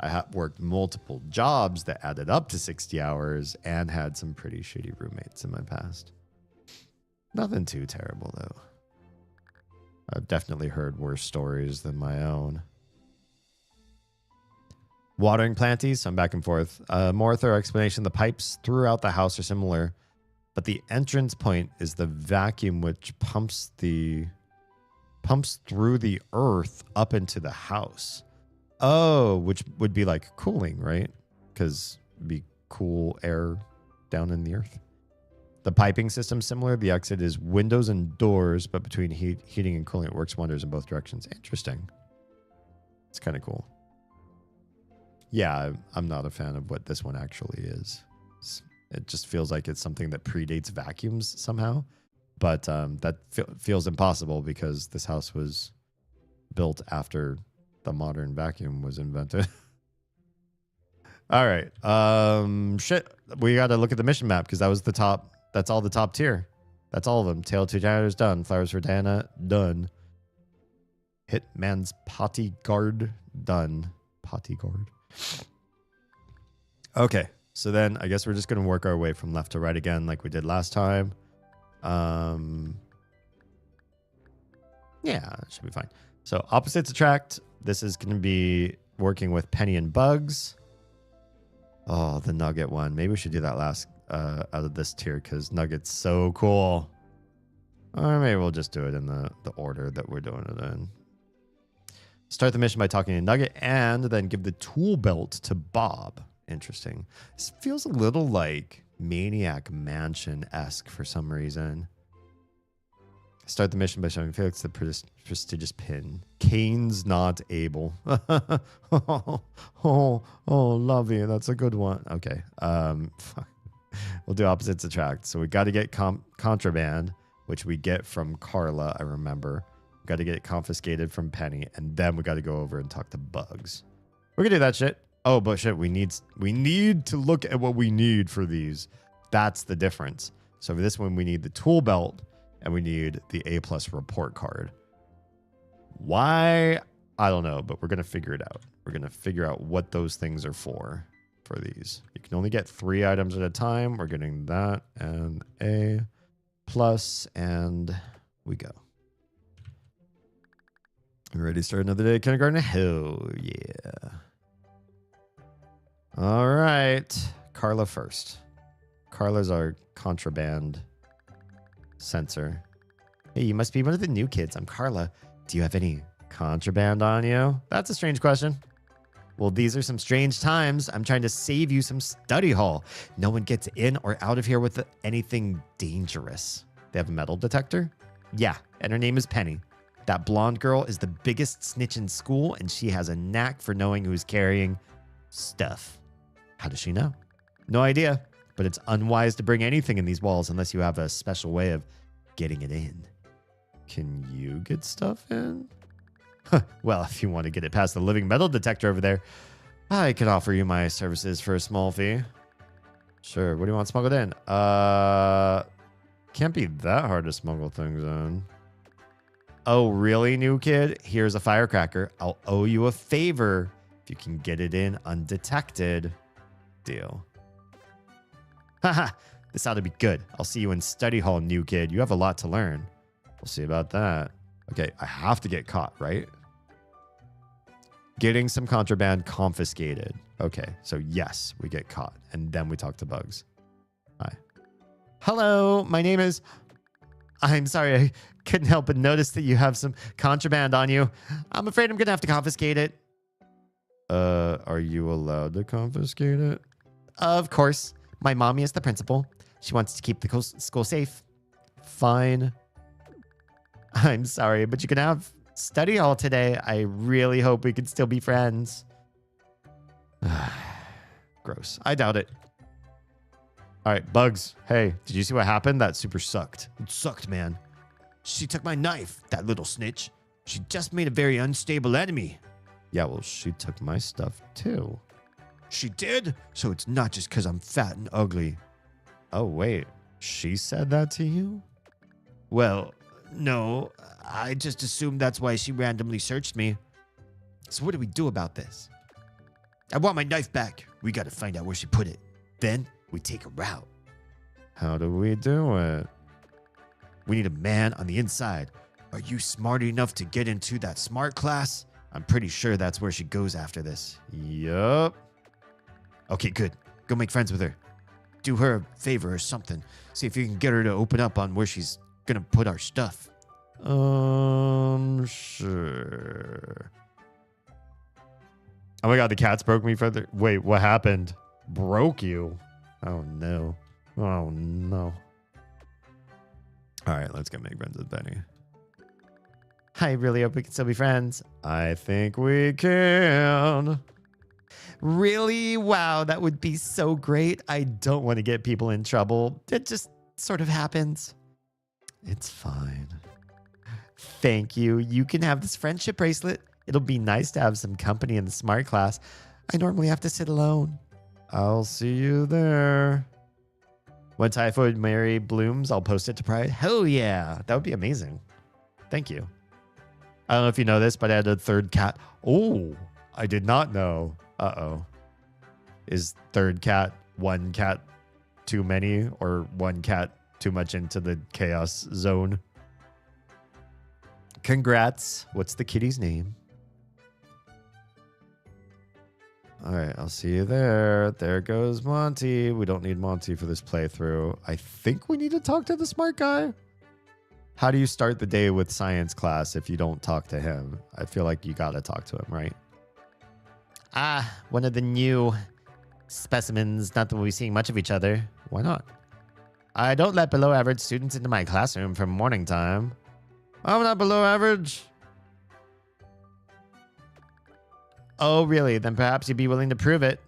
I have worked multiple jobs that added up to 60 hours and had some pretty shitty roommates in my past. Nothing too terrible, though. I've definitely heard worse stories than my own. Watering planties, I'm back and forth. More thorough explanation. The pipes throughout the house are similar, but the entrance point is the vacuum which pumps through the earth up into the house. Oh, which would be like cooling, right? Because it'd be cool air down in the earth. The piping system similar. The exit is windows and doors, but between heating and cooling, it works wonders in both directions. Interesting. It's kind of cool. Yeah, I'm not a fan of what this one actually is. It just feels like it's something that predates vacuums somehow. But that feels impossible because this house was built after the modern vacuum was invented. All right. Shit. We got to look at the mission map because that was the top. That's all the top tier. That's all of them. Tail to Janitors done. Flowers for Diana done. Hitman's bodyguard done. Bodyguard. Okay. So then I guess we're just going to work our way from left to right again like we did last time. Yeah, it should be fine. So opposites attract. This is going to be working with Penny and Bugs. Oh, the Nugget one. Maybe we should do that last out of this tier because Nugget's so cool. Or maybe we'll just do it in the order that we're doing it in. Start the mission by talking to Nugget and then give the tool belt to Bob. Interesting. This feels a little like Maniac Mansion-esque for some reason. Start the mission by showing Felix the prestigious pin. Kane's not able. oh, love you. That's a good one. Okay. We'll do opposites attract. So we got to get contraband, which we get from Carla, I remember. We got to get it confiscated from Penny, and then we got to go over and talk to Bugs. We're going to do that shit. Oh, but shit, we need to look at what we need for these. That's the difference. So for this one, we need the tool belt, and we need the A+ report card. Why? I don't know, but we're going to figure it out. We're going to figure out what those things are for these. You can only get 3 items at a time. We're getting that and A+, and we go. You ready to start another day at kindergarten? Hell yeah. All right. Carla first. Carla's our contraband sensor. Hey, you must be one of the new kids. I'm Carla. Do you have any contraband on you? That's a strange question. Well, these are some strange times. I'm trying to save you some study hall. No one gets in or out of here with anything dangerous. They have a metal detector? Yeah, and her name is Penny. That blonde girl is the biggest snitch in school, and she has a knack for knowing who's carrying stuff. How does she know? No idea, but it's unwise to bring anything in these walls unless you have a special way of getting it in. Can you get stuff in? Well, if you want to get it past the living metal detector over there, I could offer you my services for a small fee. Sure, what do you want smuggled in? Can't be that hard to smuggle things in. Oh, really, new kid? Here's a firecracker. I'll owe you a favor if you can get it in undetected. Deal. Haha, this ought to be good. I'll see you in study hall, new kid. You have a lot to learn. We'll see about that. Okay, I have to get caught, right? Getting some contraband confiscated. Okay, so yes, we get caught. And then we talk to Bugs. Hi. Hello, my name is... I'm sorry, I couldn't help but notice that you have some contraband on you. I'm afraid I'm going to have to confiscate it. Are you allowed to confiscate it? Of course. My mommy is the principal. She wants to keep the school safe. Fine. I'm sorry, but you can have study hall today. I really hope we can still be friends. Gross. I doubt it. All right, Bugs. Hey, did you see what happened? That super sucked. It sucked, man. She took my knife, that little snitch. She just made a very unstable enemy. Yeah, well, she took my stuff too. She did? So it's not just because I'm fat and ugly. Oh, wait. She said that to you? Well, no. I just assumed that's why she randomly searched me. So what do we do about this? I want my knife back. We got to find out where she put it. Then we take her out. How do we do it? We need a man on the inside. Are you smart enough to get into that smart class? I'm pretty sure that's where she goes after this. Yup. Okay, good. Go make friends with her. Do her a favor or something. See if you can get her to open up on where she's gonna put our stuff. Sure. Oh my god, the cats broke me further. Wait, what happened? Broke you? Oh no. Oh no. Alright, let's go make friends with Benny. I really hope we can still be friends. I think we can. Really? Wow, that would be so great. I don't want to get people in trouble. It just sort of happens. It's fine. Thank you. You can have this friendship bracelet. It'll be nice to have some company in the smart class. I normally have to sit alone. I'll see you there. When Typhoid Mary blooms, I'll post it to Pride. Hell yeah. That would be amazing. Thank you. I don't know if you know this, but I had a third cat. Oh, I did not know. Uh-oh. Is third cat one cat too many or one cat too much into the chaos zone? Congrats. What's the kitty's name? All right, I'll see you there. There goes Monty. We don't need Monty for this playthrough. I think we need to talk to the smart guy. How do you start the day with science class if you don't talk to him? I feel like you gotta talk to him, right? One of the new specimens. Not that we'll be seeing much of each other. Why not? I don't let below average students into my classroom for morning time. I'm not below average. Oh, really? Then perhaps you'd be willing to prove it.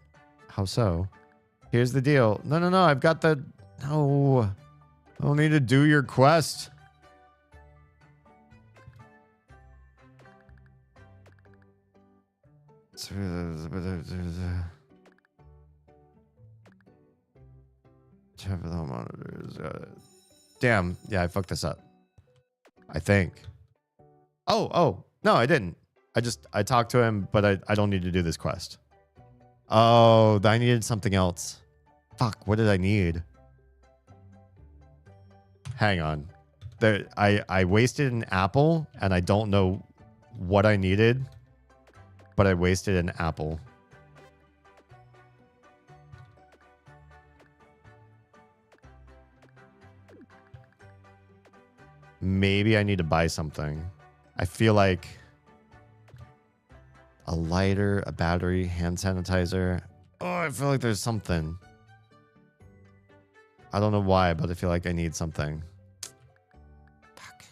How so? Here's the deal. No. I've got the... No. I don't need to do your quest. Damn. Yeah, I fucked this up. I think. Oh. No, I didn't. I talked to him, but I don't need to do this quest. Oh, I needed something else. Fuck, what did I need? Hang on. I wasted an apple, and I don't know what I needed, but I wasted an apple. Maybe I need to buy something. I feel like a lighter, a battery, hand sanitizer. Oh, I feel like there's something. I don't know why, but I feel like I need something. Fuck.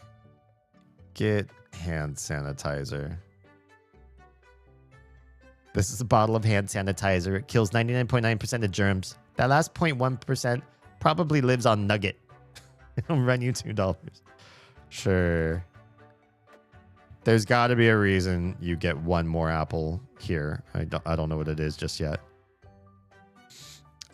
Get hand sanitizer. This is a bottle of hand sanitizer. It kills 99.9% of germs. That last 0.1% probably lives on Nugget. It'll run you $2. Sure. There's got to be a reason you get one more apple here. I don't know what it is just yet.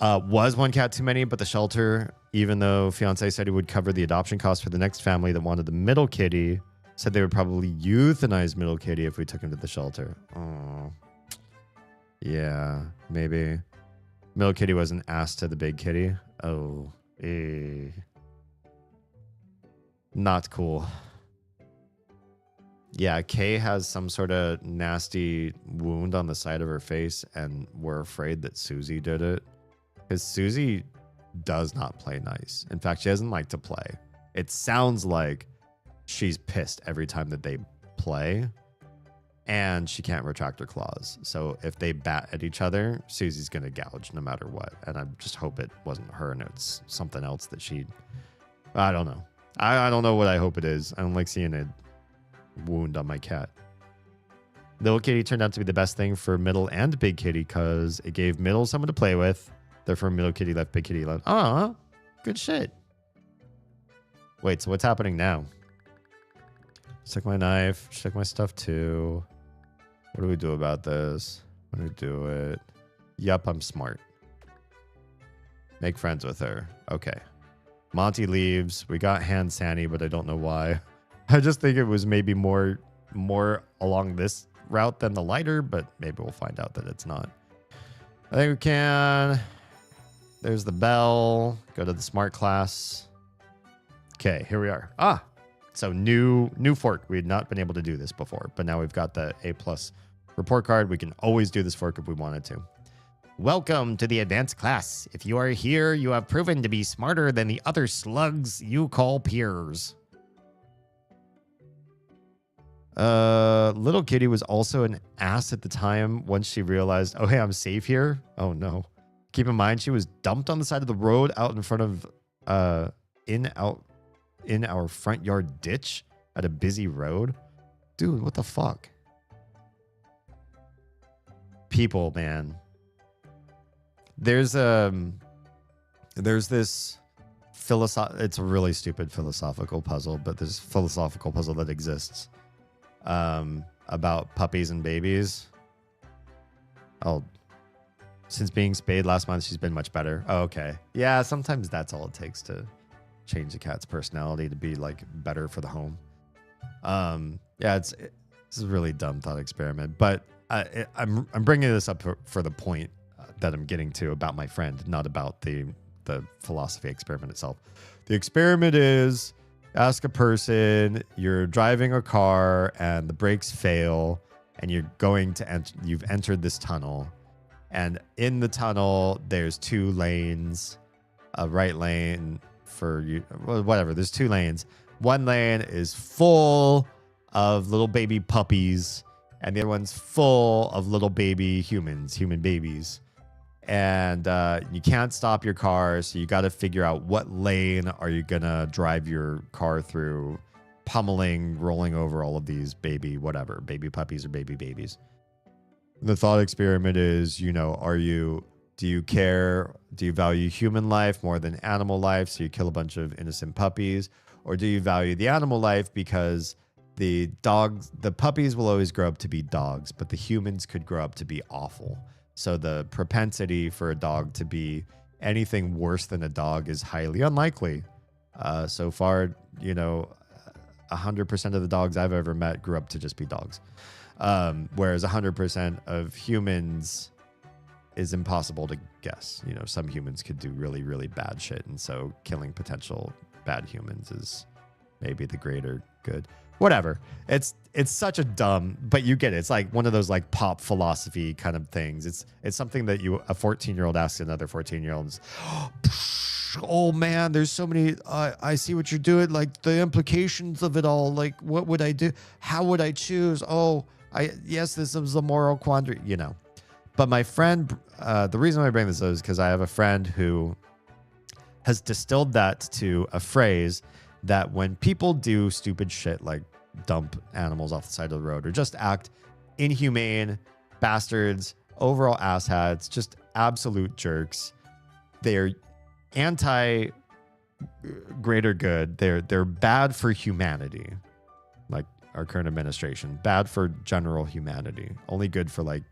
Was one cat too many, but the shelter, even though fiance said he would cover the adoption costs for the next family that wanted the middle kitty, said they would probably euthanize middle kitty if we took him to the shelter. Oh. Yeah, maybe. Middle kitty was an ass to the big kitty. Oh. Not cool. Yeah, Kay has some sort of nasty wound on the side of her face, and we're afraid that Susie did it. Because Susie does not play nice. In fact, she doesn't like to play. It sounds like she's pissed every time that they play, and she can't retract her claws. So if they bat at each other, Susie's going to gouge no matter what. And I just hope it wasn't her and it's something else that she... I don't know. I don't know what I hope it is. I don't like seeing a wound on my cat. Little kitty turned out to be the best thing for middle and big kitty because it gave middle someone to play with. Therefore, middle kitty left big kitty alone. Oh, good shit. Wait, so what's happening now? She took my knife. She took my stuff too. What do we do about this? What do we do it? Yup, I'm smart. Make friends with her. Okay. Monty leaves. We got hand sanny, but I don't know why. I just think it was maybe more along this route than the lighter, but maybe we'll find out that it's not. I think we can. There's the bell. Go to the smart class. Okay, here we are. So new fork. We had not been able to do this before, but now we've got the A+ report card. We can always do this fork if we wanted to. Welcome to the advanced class. If you are here, you have proven to be smarter than the other slugs you call peers. Little kitty was also an ass at the time once she realized, oh, hey, I'm safe here. Oh, no. Keep in mind, she was dumped on the side of the road out in front of, in our front yard ditch at a busy road. Dude, what the fuck? People, man. There's this it's a really stupid philosophical puzzle, but there's a philosophical puzzle that exists about puppies and babies. Since being spayed last month, she's been much better. Oh, okay. Yeah, sometimes that's all it takes to change the cat's personality to be like better for the home. Yeah, this is a really dumb thought experiment, but I'm bringing this up for the point that I'm getting to about my friend, not about the philosophy experiment itself. The experiment is ask a person, you're driving a car and the brakes fail and you're going to you've entered this tunnel, and in the tunnel there's 2 lanes, a right lane for you, whatever, there's 2 lanes, One lane is full of little baby puppies, and the other one's full of little baby humans, human babies. And you can't stop your car, so you got to figure out what lane are you going to drive your car through, pummeling, rolling over all of these baby puppies or baby babies. The thought experiment is, do you care? Do you value human life more than animal life? So you kill a bunch of innocent puppies, or do you value the animal life because the puppies will always grow up to be dogs, but the humans could grow up to be awful. So the propensity for a dog to be anything worse than a dog is highly unlikely. So far, 100% of the dogs I've ever met grew up to just be dogs. Whereas 100% of humans is impossible to guess. Some humans could do really, really bad shit. And so killing potential bad humans is maybe the greater good. Whatever. It's such a dumb, but you get it. It's like one of those like pop philosophy kind of things. It's something that a 14-year-old asks another 14-year-old. Oh man, there's so many. I see what you're doing. Like the implications of it all. Like what would I do? How would I choose? Yes, this is a moral quandary. But my friend, the reason I bring this up is because I have a friend who has distilled that to a phrase that when people do stupid shit like dump animals off the side of the road or just act inhumane bastards, overall asshats, just absolute jerks, they're anti greater good. They're bad for humanity, like our current administration. Bad for general humanity. Only good for like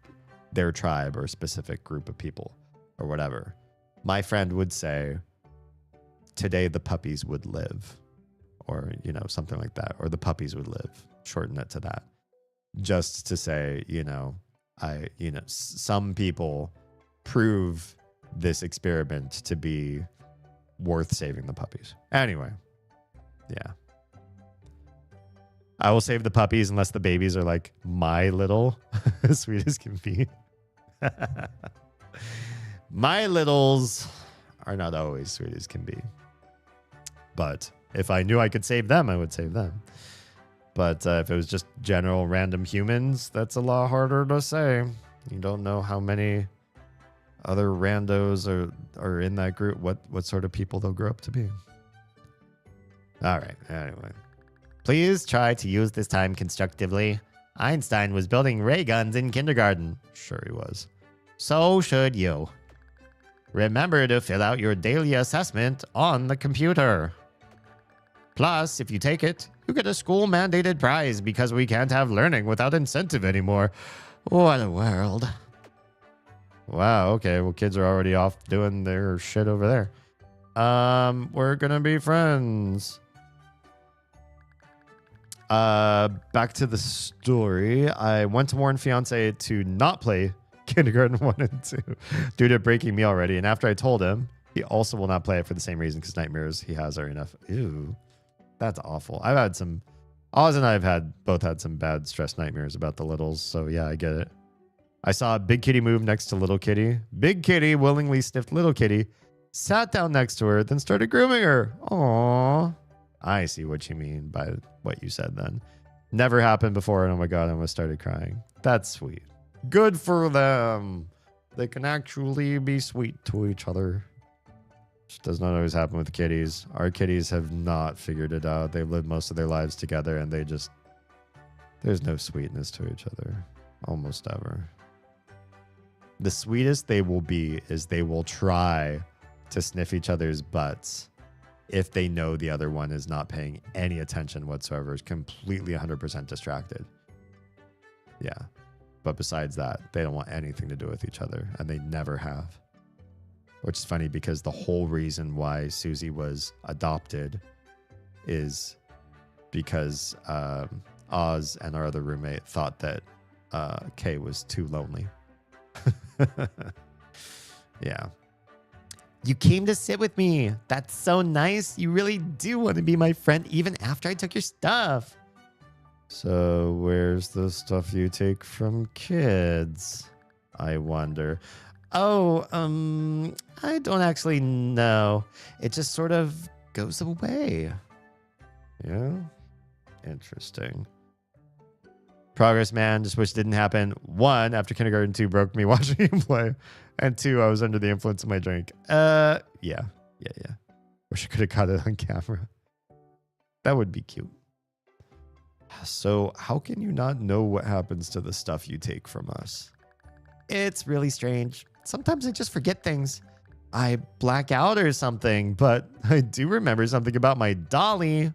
their tribe or a specific group of people or whatever. My friend would say, today the puppies would live. Or, something like that. Or the puppies would live. Shorten it to that. Just to say, some people prove this experiment to be worth saving the puppies. Anyway, yeah. I will save the puppies unless the babies are like my little, as sweet as can be. My littles are not always sweet as can be. But if I knew I could save them, I would save them. But if it was just general random humans, that's a lot harder to say. You don't know how many other randos are in that group, what sort of people they'll grow up to be. All right, anyway. Please try to use this time constructively. Einstein was building ray guns in kindergarten. Sure he was. So should you. Remember to fill out your daily assessment on the computer. Plus, if you take it, you get a school-mandated prize because we can't have learning without incentive anymore. What a world. Wow, okay. Well, kids are already off doing their shit over there. We're gonna be friends. Back to the story. I went to warn fiance to not play Kindergarten 1 and 2 due to breaking me already. And after I told him, he also will not play it for the same reason because nightmares he has are enough. Ew. That's awful. Oz and I have both had some bad stress nightmares about the littles. So yeah, I get it. I saw Big Kitty move next to Little Kitty. Big Kitty willingly sniffed Little Kitty, sat down next to her, then started grooming her. Aww. I see what you mean by what you said then. Never happened before, and oh my God, I almost started crying. That's sweet. Good for them. They can actually be sweet to each other. Which does not always happen with kitties. Our kitties have not figured it out. They've lived most of their lives together, and there's no sweetness to each other. Almost ever. The sweetest they will be is they will try to sniff each other's butts if they know the other one is not paying any attention whatsoever, is completely 100% distracted. Yeah. But besides that, they don't want anything to do with each other, and they never have. Which is funny because the whole reason why Susie was adopted is because Oz and our other roommate thought that Kay was too lonely. Yeah. You came to sit with me. That's so nice. You really do want to be my friend even after I took your stuff. So where's the stuff you take from kids? I wonder. Oh, I don't actually know. It just sort of goes away. Yeah? Interesting. Progress, man. Just wish it didn't happen. 1, after kindergarten. 2, broke me watching him play. And 2, I was under the influence of my drink. Yeah. Wish I could have caught it on camera. That would be cute. So, how can you not know what happens to the stuff you take from us? It's really strange. Sometimes I just forget things. I black out or something, but I do remember something about my dolly.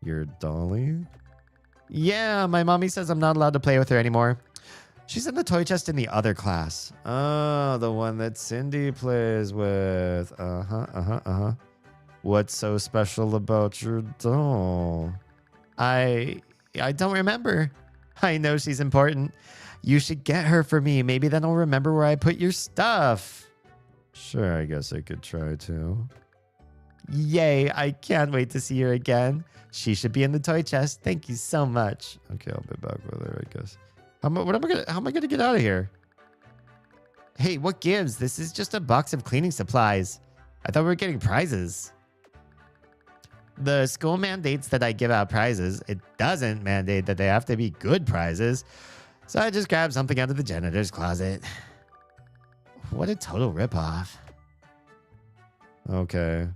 Your dolly? Yeah, my mommy says I'm not allowed to play with her anymore. She's in the toy chest in the other class. Oh, the one that Cindy plays with. What's so special about your doll? I don't remember. I know she's important. You should get her for me. Maybe then I'll remember where I put your stuff. Sure, I guess I could try to. Yay, I can't wait to see her again. She should be in the toy chest. Thank you so much. Okay, I'll be back with her, I guess. How am I gonna get out of here? Hey, what gives? This is just a box of cleaning supplies. I thought we were getting prizes. The school mandates that I give out prizes. It doesn't mandate that they have to be good prizes. So I just grabbed something out of the janitor's closet. What a total ripoff. Okay.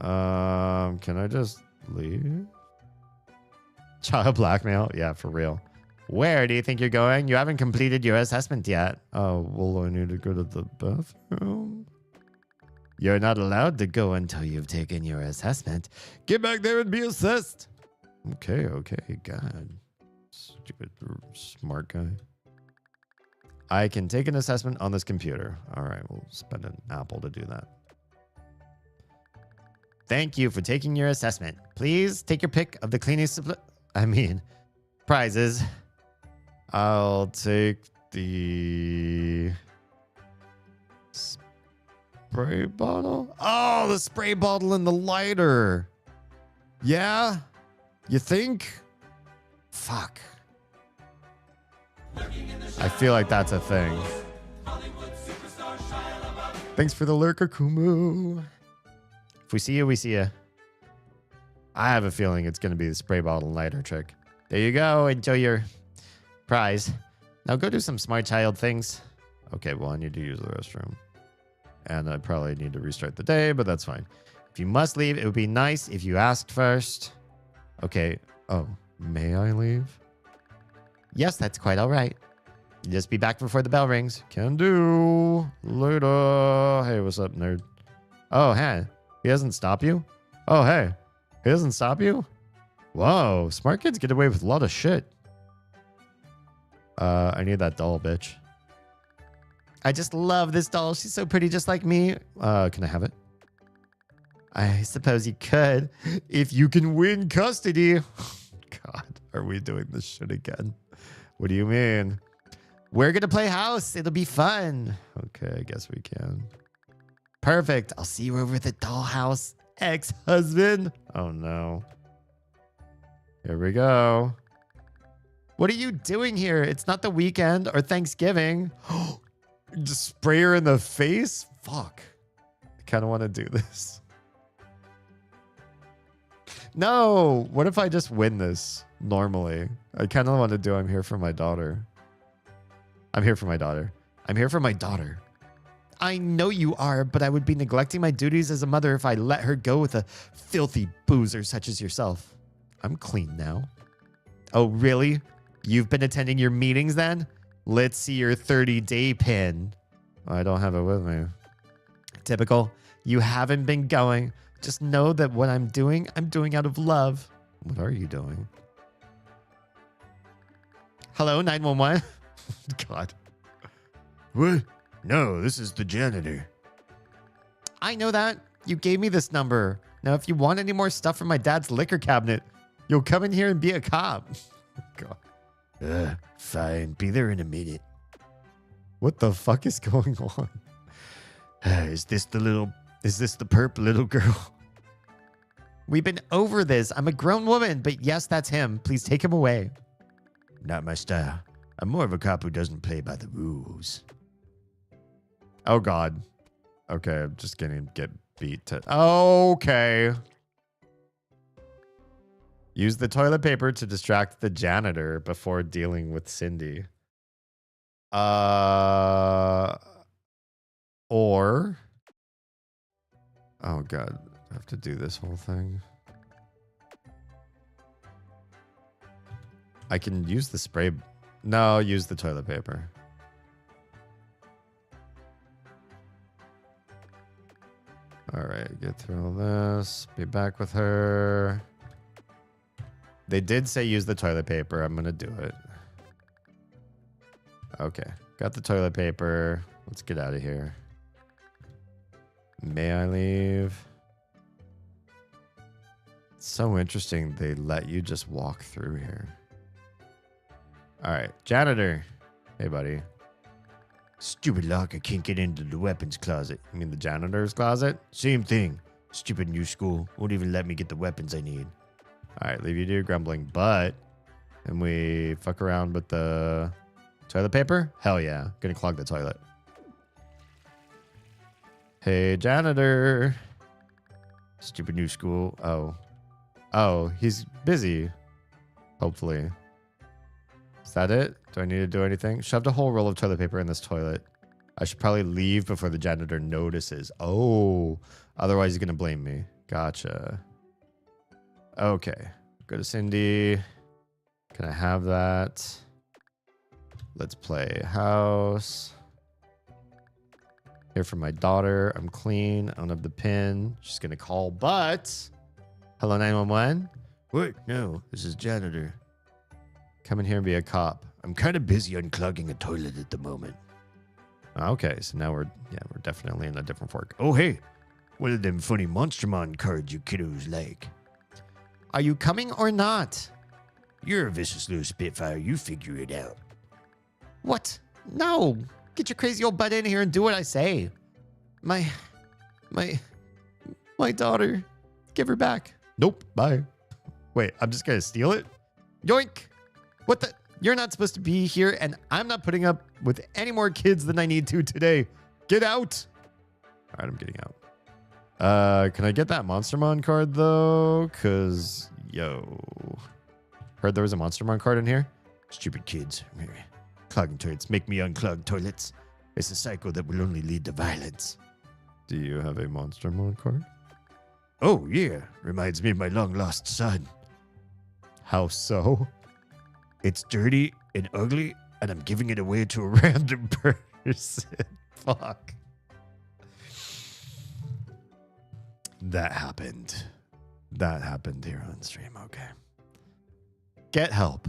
Can I just leave? Child blackmail? Yeah, for real. Where do you think you're going? You haven't completed your assessment yet. Oh, well, I need to go to the bathroom. You're not allowed to go until you've taken your assessment. Get back there and be assessed. Okay, God. Stupid smart guy. I can take an assessment on this computer. All right, we'll spend an apple to do that. Thank you for taking your assessment. Please take your pick of the cleaning prizes. I'll take the spray bottle. Oh, the spray bottle and the lighter. Yeah? You think? Fuck. I feel like that's a thing. Thanks for the lurker, Kumu. If we see you, we see you. I have a feeling it's going to be the spray bottle and lighter trick. There you go. Enjoy your prize. Now go do some smart child things. Okay, well, I need to use the restroom. And I probably need to restart the day, but that's fine. If you must leave, it would be nice if you asked first. Okay. Oh, may I leave? Yes, that's quite all right. Just be back before the bell rings. Can do. Later. Hey, what's up, nerd? Oh, hey. He doesn't stop you? Oh, hey. He doesn't stop you? Whoa. Smart kids get away with a lot of shit. I need that doll, bitch. I just love this doll. She's so pretty, just like me. Can I have it? I suppose you could. If you can win custody. God, are we doing this shit again? What do you mean? We're going to play house. It'll be fun. Okay, I guess we can. Perfect. I'll see you over at the dollhouse, ex-husband. Oh, no. Here we go. What are you doing here? It's not the weekend or Thanksgiving. Just spray her in the face? Fuck. I kind of want to do this. No. What if I just win this normally? I kind of want to do I'm here for my daughter. I'm here for my daughter. I'm here for my daughter. I know you are, but I would be neglecting my duties as a mother if I let her go with a filthy boozer such as yourself. I'm clean now. Oh, really? You've been attending your meetings then? Let's see your 30-day pin. I don't have it with me. Typical. You haven't been going. Just know that what I'm doing out of love. What are you doing? Hello, 911? God. What? No, this is the janitor. I know that. You gave me this number. Now, if you want any more stuff from my dad's liquor cabinet, you'll come in here and be a cop. God. Fine. Be there in a minute. What the fuck is going on? Is this the perp little girl? We've been over this. I'm a grown woman, but yes, that's him. Please take him away. Not my style. I'm more of a cop who doesn't play by the rules. Oh, God. Okay, I'm just gonna get beat to... Okay. Use the toilet paper to distract the janitor before dealing with Cindy. Or... Oh, God. I have to do this whole thing. I can use the spray... No, use the toilet paper. All right, get through all this. Be back with her. They did say use the toilet paper. I'm going to do it. Okay, got the toilet paper. Let's get out of here. May I leave? It's so interesting they let you just walk through here. All right, janitor. Hey, buddy. Stupid lock, I can't get into the weapons closet. You mean the janitor's closet? Same thing. Stupid new school. Won't even let me get the weapons I need. All right, leave you to your grumbling. But, can we fuck around with the toilet paper? Hell yeah. Gonna clog the toilet. Hey, janitor. Stupid new school. Oh. Oh, he's busy. Hopefully. Is that it? Do I need to do anything? Shoved a whole roll of toilet paper in this toilet. I should probably leave before the janitor notices. Oh, otherwise he's going to blame me. Gotcha. Okay. Go to Cindy. Can I have that? Let's play house. Here for my daughter. I'm clean. I don't have the pin. She's going to call, but... Hello, 911? What? No, this is janitor. Come in here and be a cop. I'm kind of busy unclogging a toilet at the moment. Okay, so now we're definitely in a different fork. Oh, hey, one of them funny Monstermon cards you kiddos like. Are you coming or not? You're a vicious little spitfire. You figure it out. What? No. Get your crazy old butt in here and do what I say. My daughter. Give her back. Nope. Bye. Wait, I'm just going to steal it? Yoink. What the? You're not supposed to be here, and I'm not putting up with any more kids than I need to today. Get out. All right, I'm getting out. Can I get that Monstermon card, though? Because, yo. Heard there was a Monstermon card in here? Stupid kids. Clogging toilets make me unclog toilets. It's a cycle that will only lead to violence. Do you have a Monstermon card? Oh, yeah. Reminds me of my long-lost son. How so? It's dirty and ugly, and I'm giving it away to a random person. Fuck. That happened. That happened here on stream. Okay. Get help.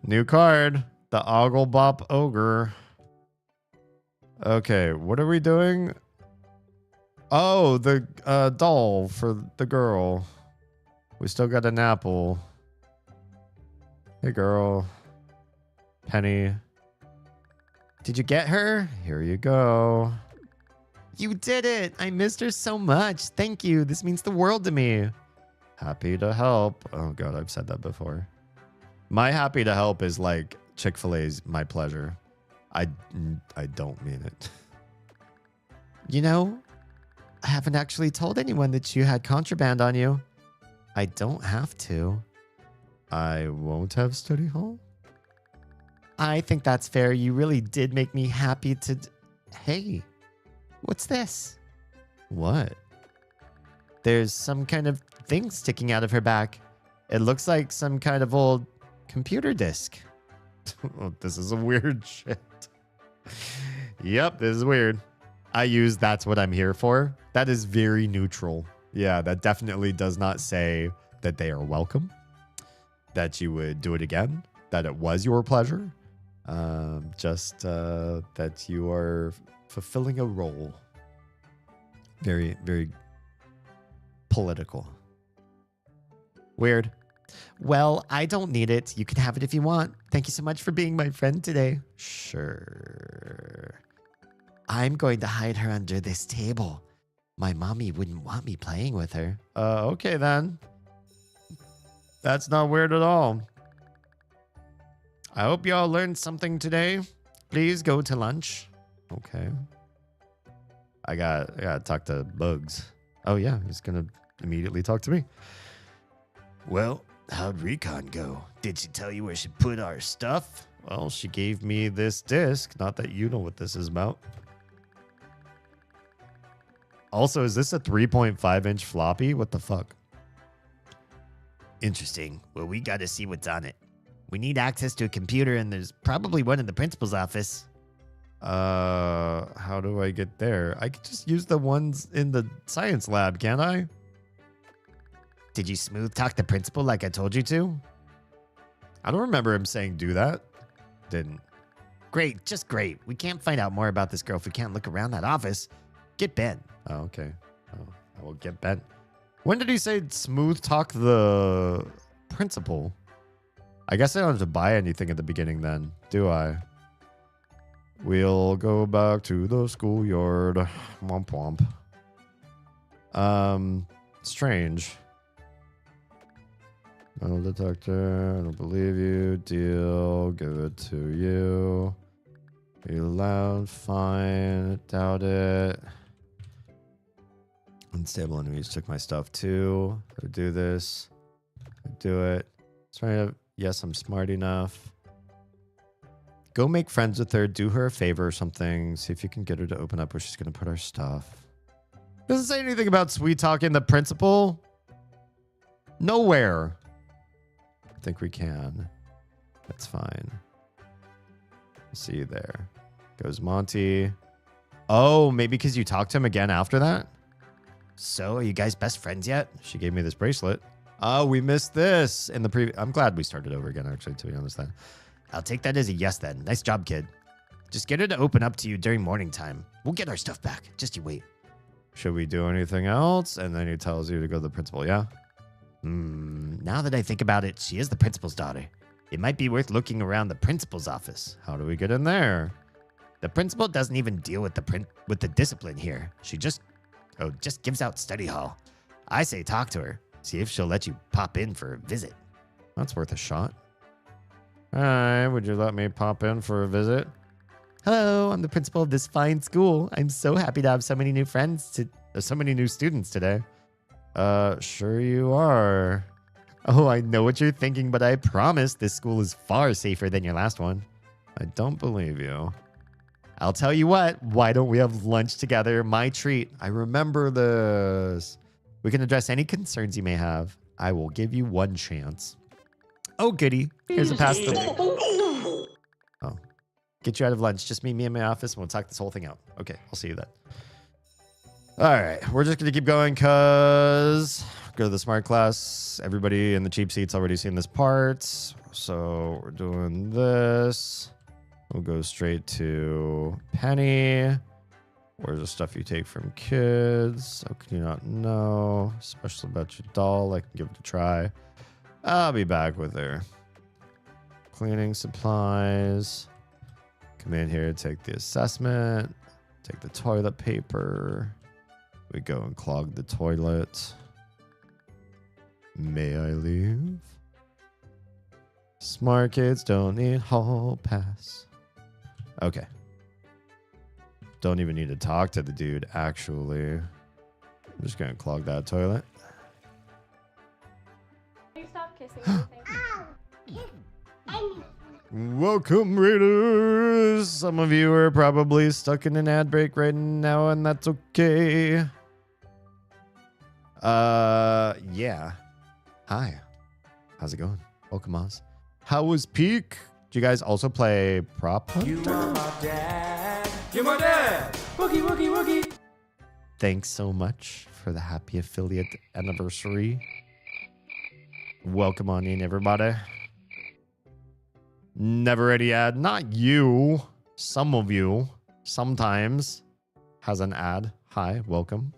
New card. The Ogglebop Ogre. Okay, what are we doing? Oh, the doll for the girl. We still got an apple. Hey, girl. Penny. Did you get her? Here you go. You did it. I missed her so much. Thank you. This means the world to me. Happy to help. Oh, God, I've said that before. My happy to help is like Chick-fil-A's my pleasure. I don't mean it. You know, I haven't actually told anyone that you had contraband on you. I don't have to. I won't have study hall? I think that's fair. You really did make me happy to... Hey, what's this? What? There's some kind of thing sticking out of her back. It looks like some kind of old computer disk. Oh, this is a weird shit. Yep, this is weird. I use that's what I'm here for. That is very neutral. Yeah, that definitely does not say that they are welcome, that you would do it again, that it was your pleasure, just that you are fulfilling a role. Very, very political. Weird. Well, I don't need it. You can have it if you want. Thank you so much for being my friend today. Sure. I'm going to hide her under this table. My mommy wouldn't want me playing with her. Okay then. That's not weird at all. I hope y'all learned something today. Please go to lunch. Okay. I gotta talk to Bugs. Oh yeah, he's gonna immediately talk to me. Well, how'd recon go? Did she tell you where she put our stuff? Well, she gave me this disc. Not that you know what this is about. Also, is this a 3.5-inch floppy? What the fuck? Interesting. Well, we gotta see what's on it. We need access to a computer, and there's probably one in the principal's office. How do I get there? I could just use the ones in the science lab, can't I? Did you smooth talk the principal like I told you to? I don't remember him saying do that. Didn't. Great, just great. We can't find out more about this girl if we can't look around that office. Get Ben. Oh, okay. Oh, I will get Ben. When did he say smooth talk the principal? I guess I don't have to buy anything at the beginning then, do I? We'll go back to the schoolyard. Womp womp. Strange. Metal detector. I don't believe you. Deal. Give it to you. Be loud. Fine. Doubt it. Unstable enemies took my stuff too. I do this. I do it. Trying to. Yes, I'm smart enough. Go make friends with her. Do her a favor or something. See if you can get her to open up where she's going to put our stuff. Doesn't say anything about sweet talking the principal. Nowhere. I think we can. That's fine. See you there. Goes Monty. Oh, maybe because you talked to him again after that? So, are you guys best friends yet? She gave me this bracelet. Oh, we missed this in the previous. I'm glad we started over again, actually, to be honest then. I'll take that as a yes then. Nice job, kid. Just get her to open up to you during morning time. We'll get our stuff back. Just you wait. Should we do anything else? And then he tells you to go to the principal, yeah? Now that I think about it, she is the principal's daughter. It might be worth looking around the principal's office. How do we get in there? The principal doesn't even deal with the discipline here. She just gives out study hall. I say talk to her. See if she'll let you pop in for a visit. That's worth a shot. All right, would you let me pop in for a visit? Hello, I'm the principal of this fine school. I'm so happy to have so many new so many new students today. Sure you are. Oh, I know what you're thinking, but I promise this school is far safer than your last one. I don't believe you. I'll tell you what, why don't we have lunch together? My treat. I remember this. We can address any concerns you may have. I will give you one chance. Oh, goody. Here's a pass. Oh. Get you out of lunch. Just meet me in my office and we'll talk this whole thing out. Okay, I'll see you then. All right, we're just going to keep going because go to the smart class. Everybody in the cheap seat's already seen this part. So we're doing this. We'll go straight to Penny. Where's the stuff you take from kids? How can you not know? Especially about your doll. I can give it a try. I'll be back with her. Cleaning supplies. Come in here, take the assessment. Take the toilet paper. We go and clog the toilet. May I leave? Smart kids don't need hall pass. Okay. Don't even need to talk to the dude, actually. I'm just going to clog that toilet. Can you stop kissing me? Welcome, Raiders! Some of you are probably stuck in an ad break right now, and that's okay. Yeah. Hi. How's it going? Welcome, Oz. How was Peak? Do you guys also play Prop Hunter? You are my dad. You're my dad. Woogie, woogie, woogie. Thanks so much for the happy affiliate anniversary. Welcome on in, everybody. Never any ad. Not you. Some of you. Sometimes has an ad. Hi, welcome.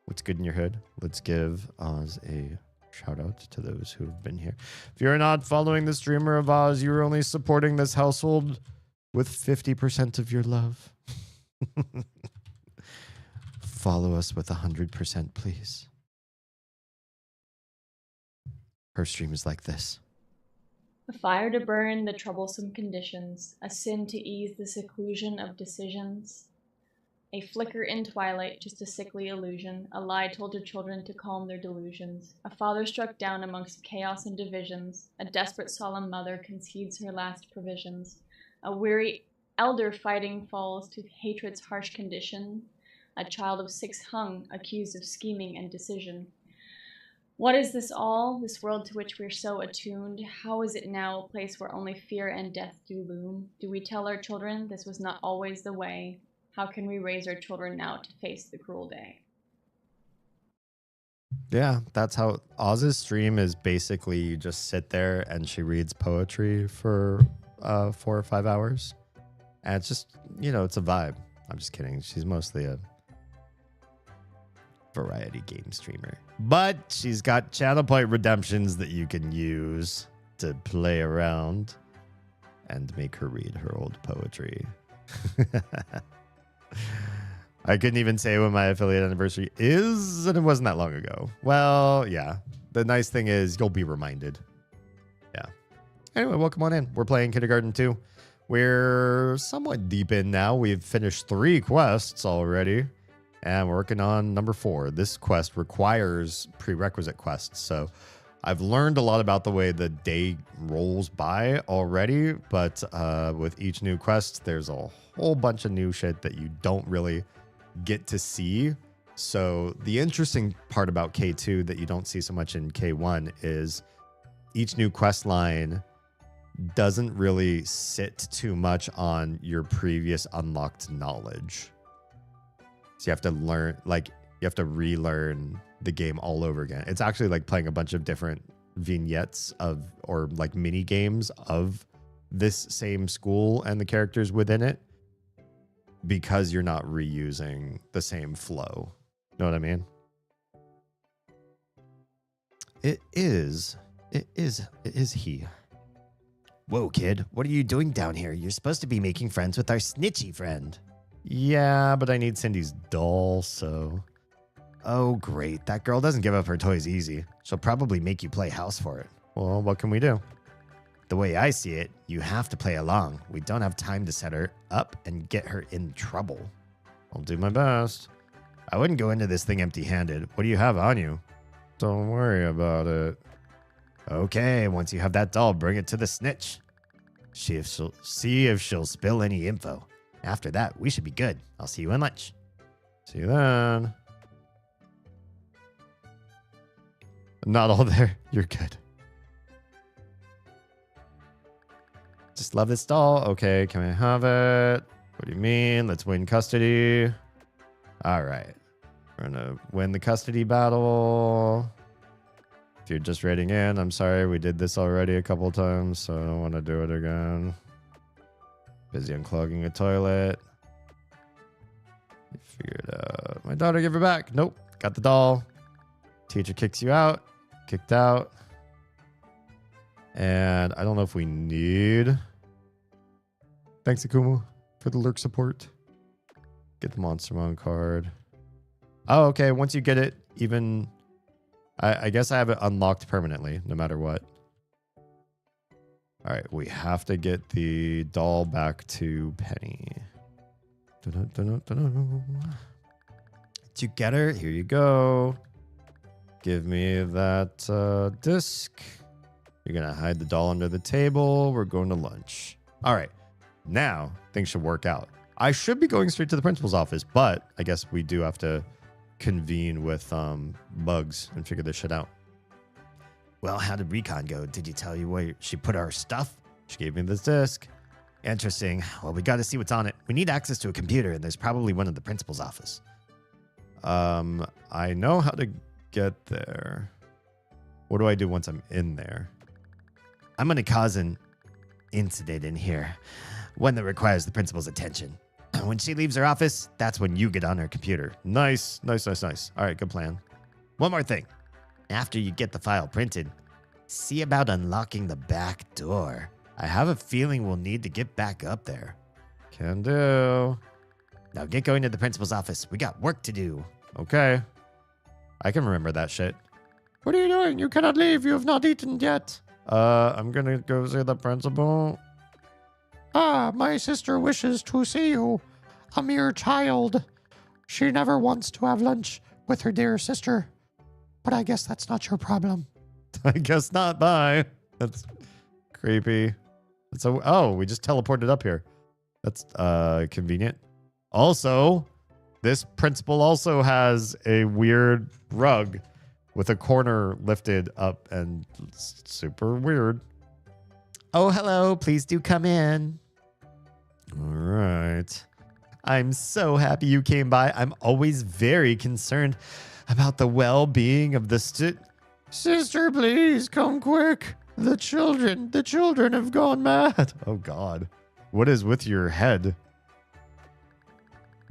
What's good in your hood? Let's give Oz a shout out to those who have been here. If you're not following the streamer of Oz, you're only supporting this household with 50% of your love. Follow us with 100%, please. Her stream is like this. A fire to burn the troublesome conditions, a sin to ease the seclusion of decisions. A flicker in twilight, just a sickly illusion, a lie told to children to calm their delusions. A father struck down amongst chaos and divisions. A desperate solemn mother concedes her last provisions. A weary elder fighting falls to hatred's harsh condition. A child of 6 hung, accused of scheming and decision. What is this all, this world to which we're so attuned? How is it now a place where only fear and death do loom? Do we tell our children this was not always the way? How can we raise our children now to face the cruel day? Yeah, that's how Oz's stream is. Basically, you just sit there and she reads poetry for 4 or 5 hours. And it's just, it's a vibe. I'm just kidding. She's mostly a variety game streamer. But she's got channel point redemptions that you can use to play around and make her read her old poetry. I couldn't even say when my affiliate anniversary is, and it wasn't that long ago. Well, yeah. The nice thing is you'll be reminded. Yeah. Anyway, welcome on in. We're playing Kindergarten 2. We're somewhat deep in now. We've finished 3 quests already, and we're working on number 4. This quest requires prerequisite quests, so I've learned a lot about the way the day rolls by already, but with each new quest, there's a whole bunch of new shit that you don't really get to see. So the interesting part about K2 that you don't see so much in K1 is each new quest line doesn't really sit too much on your previous unlocked knowledge. So you have to learn, you have to relearn the game all over again. It's actually like playing a bunch of different vignettes or mini games of this same school and the characters within it, because you're not reusing the same flow. Know what I mean? It is he. Whoa, kid, what are you doing down here? You're supposed to be making friends with our snitchy friend. Yeah, but I need Cindy's doll, so... Oh, great. That girl doesn't give up her toys easy. She'll probably make you play house for it. Well, what can we do? The way I see it, you have to play along. We don't have time to set her up and get her in trouble. I'll do my best. I wouldn't go into this thing empty-handed. What do you have on you? Don't worry about it. Okay, once you have that doll, bring it to the snitch. See if she'll spill any info. After that, we should be good. I'll see you in lunch. See you then. Not all there. You're good. Just love this doll. Okay, can I have it? What do you mean? Let's win custody. All right. We're going to win the custody battle. If you're just raiding in, I'm sorry. We did this already a couple times, so I don't want to do it again. Busy unclogging a toilet. Figured out. My daughter, give her back. Nope. Got the doll. Teacher kicks you out. Kicked out. And I don't know if we need... Thanks, Akumu, for the lurk support. Get the Monstermon card. Oh, okay. Once you get it, even... I guess I have it unlocked permanently, no matter what. All right. We have to get the doll back to Penny. Did you get her? Here you go. Give me that disc. You're going to hide the doll under the table. We're going to lunch. All right. Now, things should work out. I should be going straight to the principal's office, but I guess we do have to convene with Bugs and figure this shit out. Well, how did Recon go? Did you tell you where she put our stuff? She gave me this disc. Interesting. Well, we got to see what's on it. We need access to a computer, and there's probably one in the principal's office. I know how to get there. What do I do once I'm in there? I'm going to cause an incident in here, one that requires the principal's attention. When she leaves her office, that's when you get on her computer. Nice. All right, good plan. One more thing. After you get the file printed, see about unlocking the back door. I have a feeling we'll need to get back up there. Can do. Now get going to the principal's office. We got work to do. Okay. I can remember that shit. What are you doing? You cannot leave. You have not eaten yet. I'm gonna go see the principal. Ah, my sister wishes to see you. A mere child. She never wants to have lunch with her dear sister. But I guess that's not your problem. I guess not. Bye. That's creepy. Oh, we just teleported up here. That's convenient. Also, this principal also has a weird rug with a corner lifted up and super weird. Oh, hello. Please do come in. All right. I'm so happy you came by. I'm always very concerned about the well-being of the Sister, please come quick. The children have gone mad. Oh, God. What is with your head?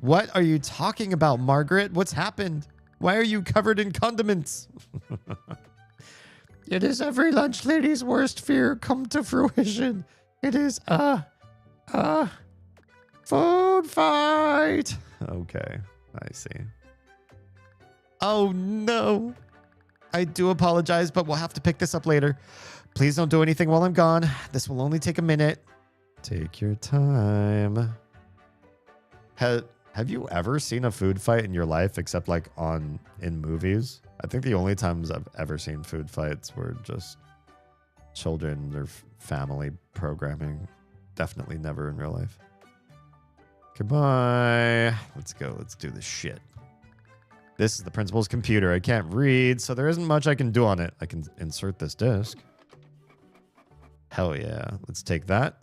What are you talking about, Margaret? What's happened? Why are you covered in condiments? It is every lunch lady's worst fear come to fruition. It is a food fight. Okay, I see. Oh, no. I do apologize, but we'll have to pick this up later. Please don't do anything while I'm gone. This will only take a minute. Take your time. Have you ever seen a food fight in your life except like in movies? I think the only times I've ever seen food fights were just children or family programming. Definitely never in real life. Goodbye. Let's go. Let's do this shit. This is the principal's computer. I can't read, so there isn't much I can do on it. I can insert this disk. Hell yeah. Let's take that.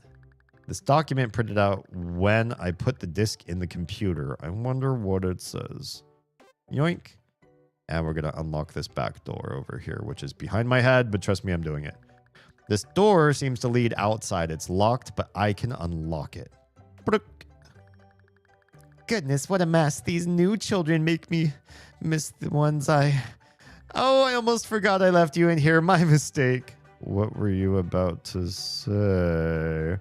This document printed out when I put the disk in the computer. I wonder what it says. Yoink. And we're going to unlock this back door over here, which is behind my head, but trust me, I'm doing it. This door seems to lead outside. It's locked, but I can unlock it. Goodness, what a mess. These new children make me miss the ones I almost forgot I left you in here. My mistake. What were you about to say?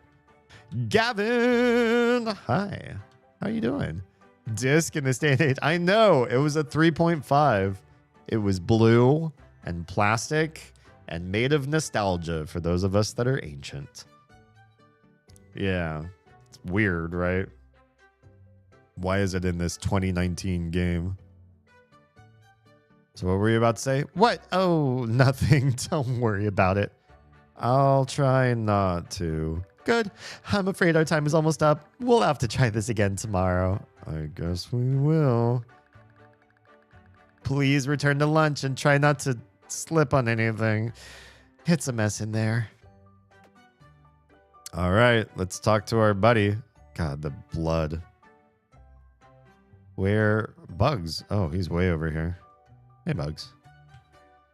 Gavin! Hi. How you doing? Disc in this day and age. I know. It was a 3.5. It was blue and plastic and made of nostalgia for those of us that are ancient. Yeah. It's weird, right? Why is it in this 2019 game? So what were you about to say? What? Oh, nothing. Don't worry about it. I'll try not to. Good. I'm afraid our time is almost up. We'll have to try this again tomorrow. I guess we will. Please return to lunch and try not to slip on anything. It's a mess in there. All right, let's talk to our buddy. God, the blood. Where? Bugs. Oh, he's way over here. Hey, Bugs.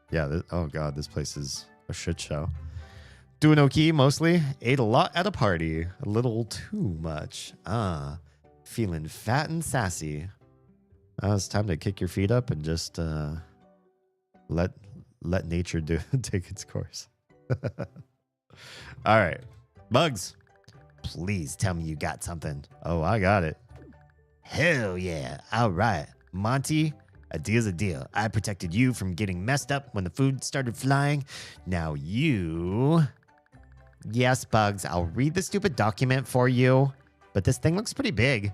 Yeah, oh God, this place is a shit show. Doing okay, mostly. Ate a lot at a party. A little too much. Feeling fat and sassy. It's time to kick your feet up and just let nature take its course. All right. Bugs, please tell me you got something. Oh, I got it. Hell yeah. All right. Monty, a deal's a deal. I protected you from getting messed up when the food started flying. Now you... Yes, Bugs, I'll read the stupid document for you. But this thing looks pretty big.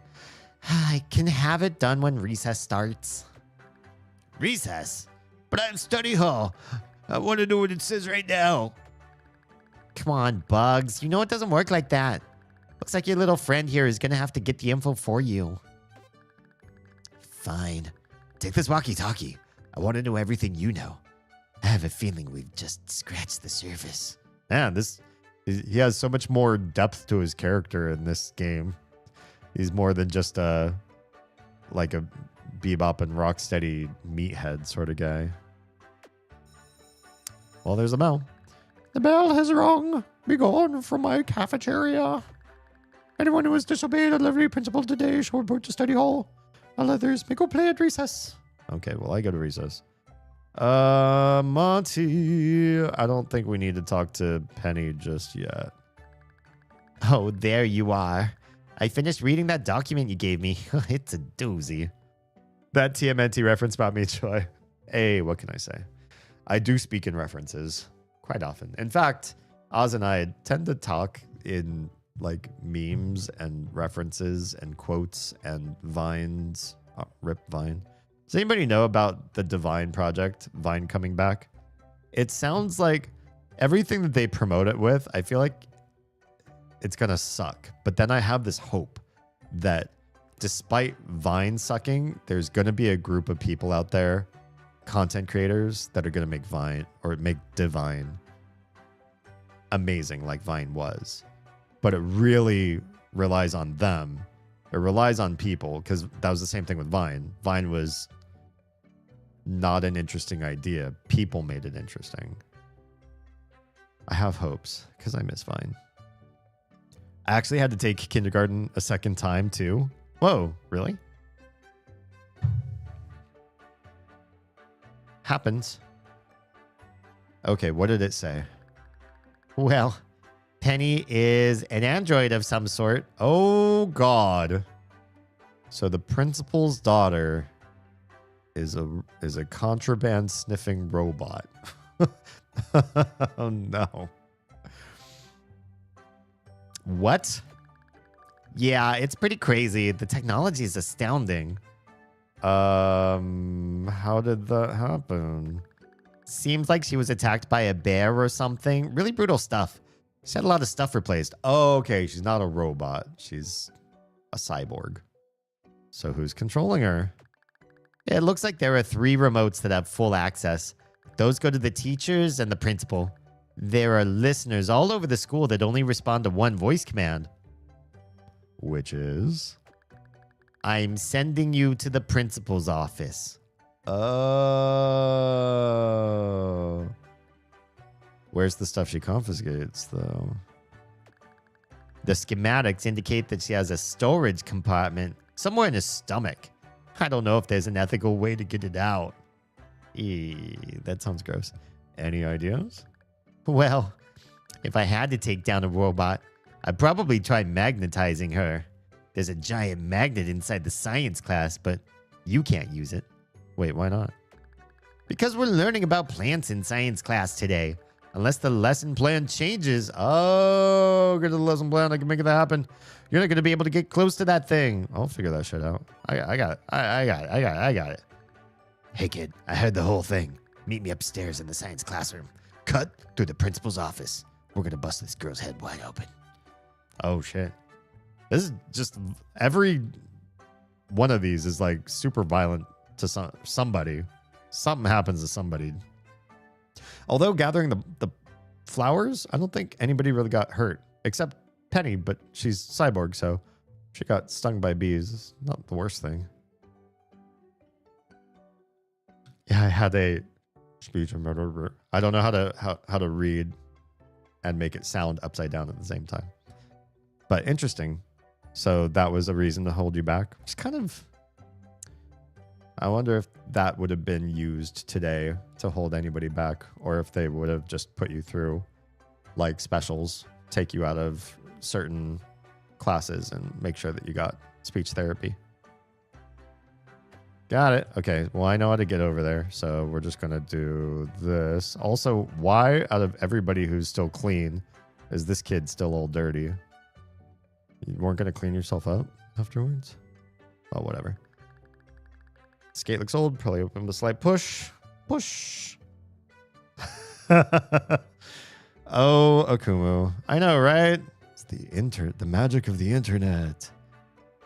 I can have it done when recess starts. Recess? But I'm study hall. I want to know what it says right now. Come on, Bugs. You know it doesn't work like that. Looks like your little friend here is going to have to get the info for you. Fine. Take this walkie-talkie. I want to know everything you know. I have a feeling we've just scratched the surface. Yeah, he has so much more depth to his character in this game. He's more than just like a bebop and rocksteady meathead sort of guy. Well, there's a bell. The bell has rung. Be gone from my cafeteria. Anyone who has disobeyed a livery principle today shall report to study hall. All others may go play at recess. Okay, well, I go to recess. Monty, I don't think we need to talk to Penny just yet. Oh, there you are. I finished reading that document you gave me. It's a doozy. That TMNT reference brought me joy. Hey, what can I say? I do speak in references quite often. In fact, Oz and I tend to talk in like memes and references and quotes and vines Rip Vine. Does anybody know about the Divine project, Vine coming back? It sounds like everything that they promote it with, I feel like it's going to suck. But then I have this hope that despite Vine sucking, there's going to be a group of people out there, content creators, that are going to make Vine or make Divine amazing like Vine was. But it really relies on them. It relies on people, because that was the same thing with Vine. Vine was not an interesting idea. People made it interesting. I have hopes because I miss Vine. I actually had to take kindergarten a second time too. Whoa, really? Happens. Okay, what did it say? Well, Penny is an android of some sort. Oh, God. So the principal's daughter is a contraband sniffing robot. Oh, no. What? Yeah, it's pretty crazy. The technology is astounding. How did that happen? Seems like she was attacked by a bear or something. Really brutal stuff. She had a lot of stuff replaced. Oh, okay. She's not a robot. She's a cyborg. So who's controlling her? Yeah, it looks like there are 3 remotes that have full access. Those go to the teachers and the principal. There are listeners all over the school that only respond to one voice command. Which is? I'm sending you to the principal's office. Oh. Where's the stuff she confiscates, though? The schematics indicate that she has a storage compartment somewhere in her stomach. I don't know if there's an ethical way to get it out. That sounds gross. Any ideas? Well, if I had to take down a robot, I'd probably try magnetizing her. There's a giant magnet inside the science class, but you can't use it. Wait, why not? Because we're learning about plants in science class today. Unless the lesson plan changes. Oh, go to the lesson plan. I can make that happen. You're not going to be able to get close to that thing. I'll figure that shit out. I got it. I got it. Hey, kid, I heard the whole thing. Meet me upstairs in the science classroom. Cut through the principal's office. We're going to bust this girl's head wide open. Oh, shit. This is just every one of these is like super violent to somebody. Something happens to somebody. Although gathering the flowers, I don't think anybody really got hurt except Penny, but she's cyborg, so she got stung by bees. It's not the worst thing. Yeah, I had a speech. I don't know how to read and make it sound upside down at the same time. But interesting. So that was a reason to hold you back. It's kind of... I wonder if that would have been used today to hold anybody back, or if they would have just put you through like specials, take you out of certain classes and make sure that you got speech therapy. Got it. Okay. Well, I know how to get over there. So we're just going to do this. Also, why out of everybody who's still clean is this kid still all dirty? You weren't going to clean yourself up afterwards? Oh, whatever. Skate looks old. Probably open with a slight push. Push. Oh, Akumu. I know, right? It's the magic of the internet.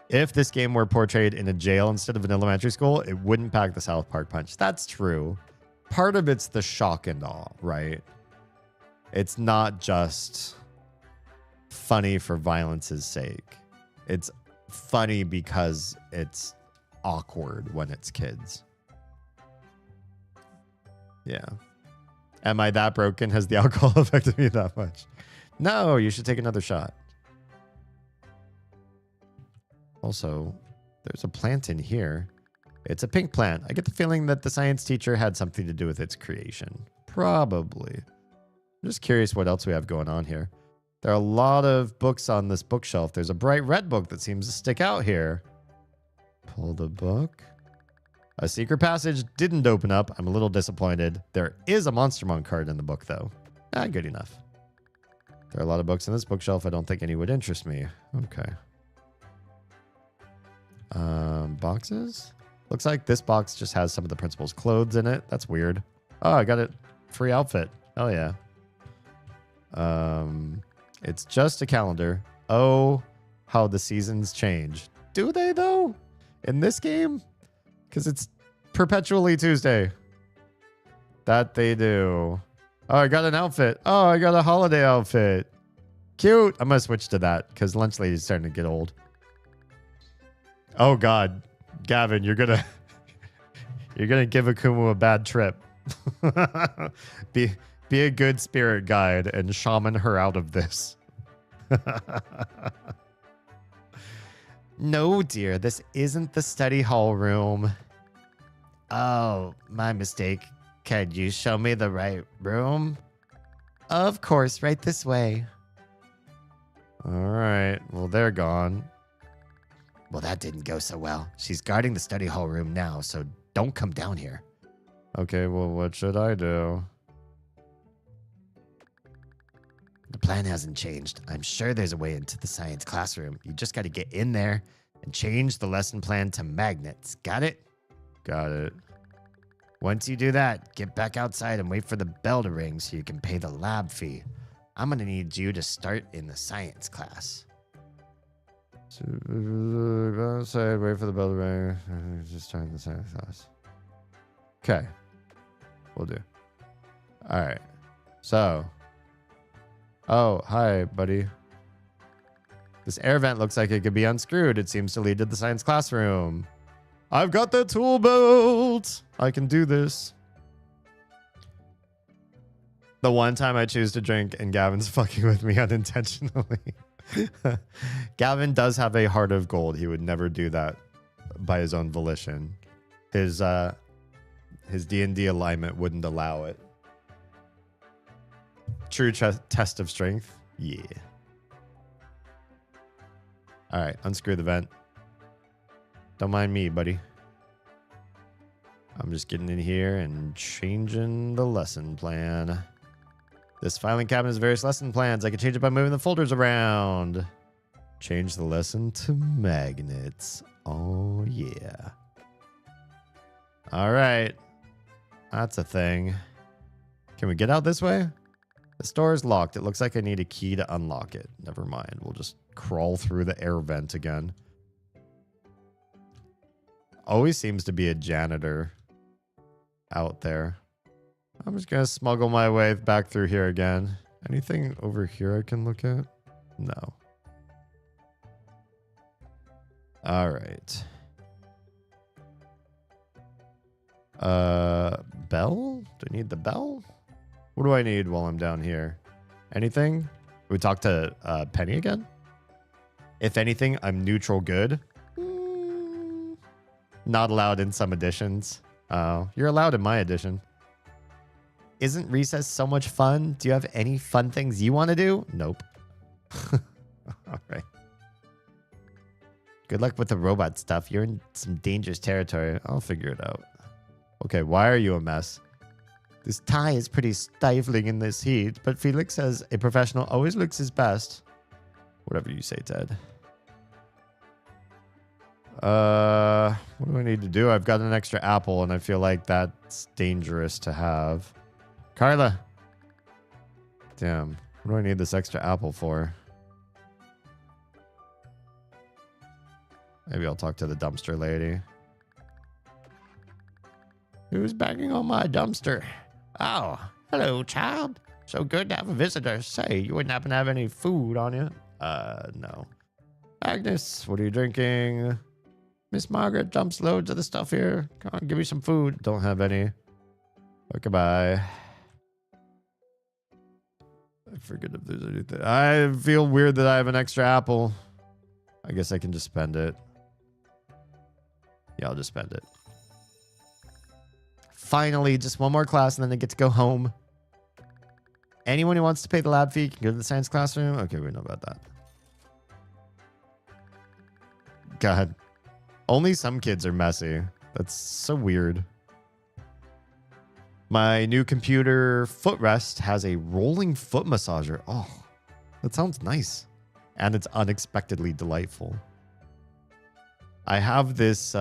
If this game were portrayed in a jail instead of an elementary school, it wouldn't pack the South Park punch. That's true. Part of it's the shock and awe, right? It's not just funny for violence's sake. It's funny because it's awkward when it's kids. Yeah. Am I that broken? Has the alcohol affected me that much? No, you should take another shot. Also, there's a plant in here. It's a pink plant. I get the feeling that the science teacher had something to do with its creation. Probably. I'm just curious what else we have going on here. There are a lot of books on this bookshelf. There's a bright red book that seems to stick out here. Pull the book. A secret passage didn't open up. I'm a little disappointed. There is a Monstermon card in the book, though. Good enough. There are a lot of books in this bookshelf. I don't think any would interest me. Okay. Boxes? Looks like this box just has some of the principal's clothes in it. That's weird. Oh, I got a free outfit. Oh, yeah. It's just a calendar. Oh, how the seasons change. Do they, though? In this game? Because it's perpetually Tuesday. That they do. Oh, I got an outfit. Oh, I got a holiday outfit. Cute. I'm going to switch to that because Lunch Lady's starting to get old. Oh, God. Gavin, you're going to... You're going to give Akumu a bad trip. Be a good spirit guide and shaman her out of this. No, dear. This isn't the study hall room. Oh, my mistake. Can you show me the right room? Of course, right this way. All right. Well, they're gone. Well, that didn't go so well. She's guarding the study hall room now, so don't come down here. Okay, well, what should I do? The plan hasn't changed. I'm sure there's a way into the science classroom. You just got to get in there and change the lesson plan to magnets. Got it? Got it. Once you do that, get back outside and wait for the bell to ring so you can pay the lab fee. I'm going to need you to start in the science class. So, go outside, wait for the bell to ring. Just start in the science class. Okay. We'll do. All right. So. Oh, hi, buddy. This air vent looks like it could be unscrewed. It seems to lead to the science classroom. I've got the tool belt. I can do this. The one time I choose to drink and Gavin's fucking with me unintentionally. Gavin does have a heart of gold. He would never do that by his own volition. His D&D alignment wouldn't allow it. True test of strength. Yeah. All right, unscrew the vent. Don't mind me, buddy. I'm just getting in here and changing the lesson plan. This filing cabinet has various lesson plans. I can change it by moving the folders around. Change the lesson to magnets. Oh, yeah. All right. That's a thing. Can we get out this way? The door is locked. It looks like I need a key to unlock it. Never mind. We'll just crawl through the air vent again. Always seems to be a janitor out there. I'm just going to smuggle my way back through here again. Anything over here I can look at? No. All right. Bell? Do I need the bell? What do I need while I'm down here? Anything? We talk to Penny again? If anything, I'm neutral good. Not allowed in some editions. Oh, you're allowed in my edition. Isn't recess so much fun? Do you have any fun things you want to do? Nope. All right. Good luck with the robot stuff. You're in some dangerous territory. I'll figure it out. Okay, why are you a mess? This tie is pretty stifling in this heat, but Felix says a professional always looks his best. Whatever you say, Ted. What do I need to do? I've got an extra apple, and I feel like that's dangerous to have. Carla. Damn. What do I need this extra apple for? Maybe I'll talk to the dumpster lady. Who's banging on my dumpster? Oh, hello, child. So good to have a visitor. Say, you wouldn't happen to have any food on you? No. Agnes, what are you drinking? Miss Margaret dumps loads of the stuff here. Come on, give me some food. Don't have any. Oh, goodbye. I forget if there's anything. I feel weird that I have an extra apple. I guess I can just spend it. Yeah, I'll just spend it. Finally, just one more class and then I get to go home. Anyone who wants to pay the lab fee can go to the science classroom. Okay, we know about that. God. Only some kids are messy. That's so weird. My new computer footrest has a rolling foot massager. Oh, that sounds nice. And it's unexpectedly delightful. I have this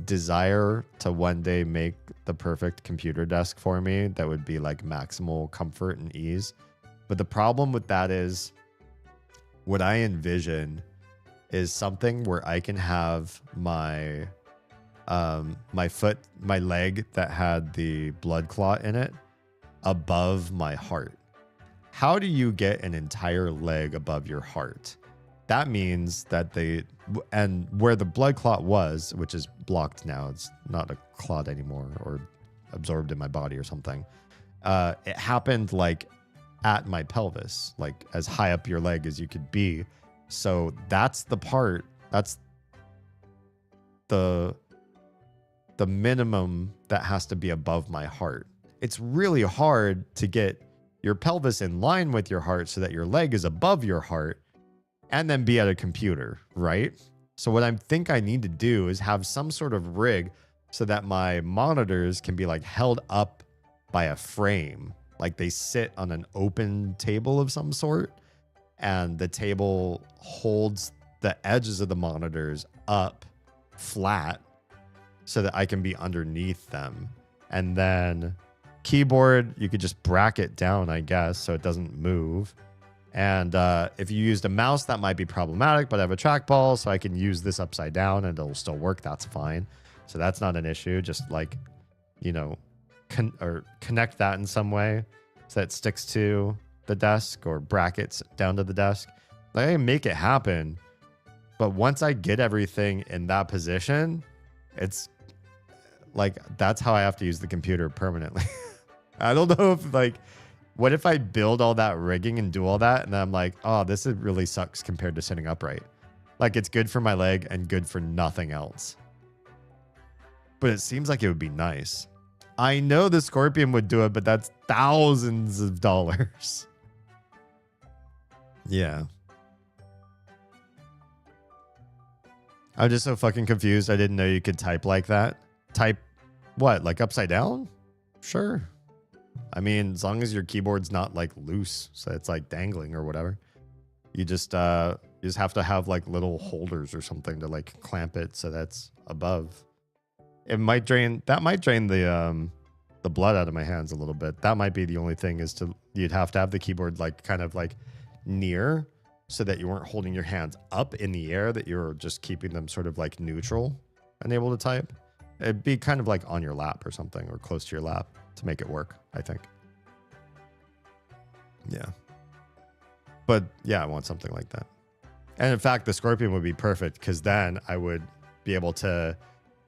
desire to one day make the perfect computer desk for me that would be like maximal comfort and ease. But the problem with that is what I envision is something where I can have my my leg that had the blood clot in it above my heart. How do you get an entire leg above your heart? That means that and where the blood clot was, which is blocked now, it's not a clot anymore or absorbed in my body or something. It happened like at my pelvis, like as high up your leg as you could be. So that's the part, that's the minimum that has to be above my heart. It's really hard to get your pelvis in line with your heart so that your leg is above your heart and then be at a computer, right? So what I think I need to do is have some sort of rig so that my monitors can be like held up by a frame. Like they sit on an open table of some sort and the table holds the edges of the monitors up flat so that I can be underneath them. And then keyboard, you could just bracket down, I guess, so it doesn't move. And if you used a mouse, that might be problematic, but I have a trackball, so I can use this upside down and it'll still work. That's fine. So that's not an issue. Just like, you know, connect that in some way so that it sticks to the desk or brackets down to the desk. Like, I can make it happen. But once I get everything in that position, it's like, that's how I have to use the computer permanently. I don't know if like, what if I build all that rigging and do all that and then I'm like, oh, this really sucks compared to sitting upright. Like it's good for my leg and good for nothing else. But it seems like it would be nice. I know the Scorpion would do it, but that's thousands of dollars. Yeah. I'm just so fucking confused. I didn't know you could type like that. Type what? Like upside down? Sure. I mean, as long as your keyboard's not like loose, so it's like dangling or whatever. You just have to have like little holders or something to like clamp it so that's above. It might drain the blood out of my hands a little bit. That might be the only thing is you'd have to have the keyboard like kind of like near so that you weren't holding your hands up in the air, that you're just keeping them sort of like neutral and able to type. It'd be kind of like on your lap or something or close to your lap to make it work, I think. Yeah. But yeah, I want something like that. And in fact, the Scorpion would be perfect because then I would be able to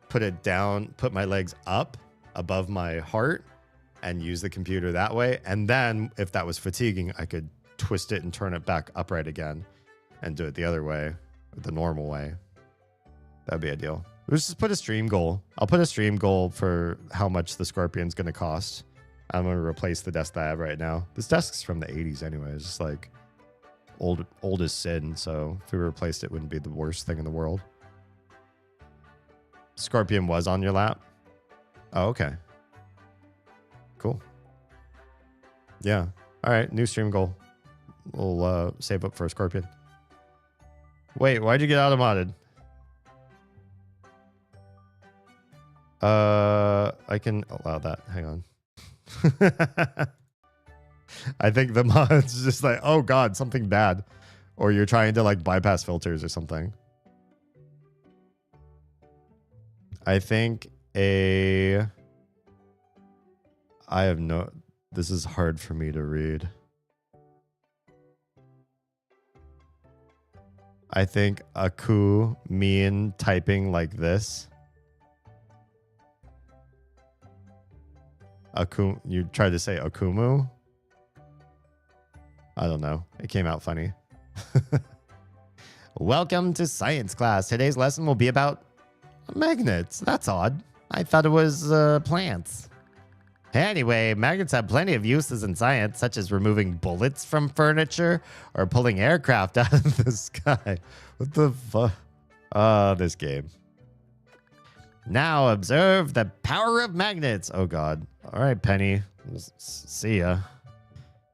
put it down, put my legs up above my heart and use the computer that way. And then if that was fatiguing, I could twist it and turn it back upright again and do it the other way, the normal way. That'd be ideal. Let's just put a stream goal. I'll put a stream goal for how much the Scorpion's going to cost. I'm going to replace the desk that I have right now. This desk's from the 80s anyway. It's just like old as sin. So if we replaced it, it wouldn't be the worst thing in the world. Scorpion was on your lap? Oh, okay. Cool. Yeah. All right. New stream goal. We'll save up for a Scorpion. Wait, why'd you get out of modded? I can allow that. Hang on. I think the mod's just like, oh god, something bad. Or you're trying to like bypass filters or something. I think I have no... This is hard for me to read. I think Aku mean typing like this. You tried to say Akumu? I don't know. It came out funny. Welcome to science class. Today's lesson will be about magnets. That's odd. I thought it was plants. Anyway, magnets have plenty of uses in science, such as removing bullets from furniture or pulling aircraft out of the sky. What the fuck? This game. Now observe the power of magnets. Oh, God. All right, Penny. We'll see ya.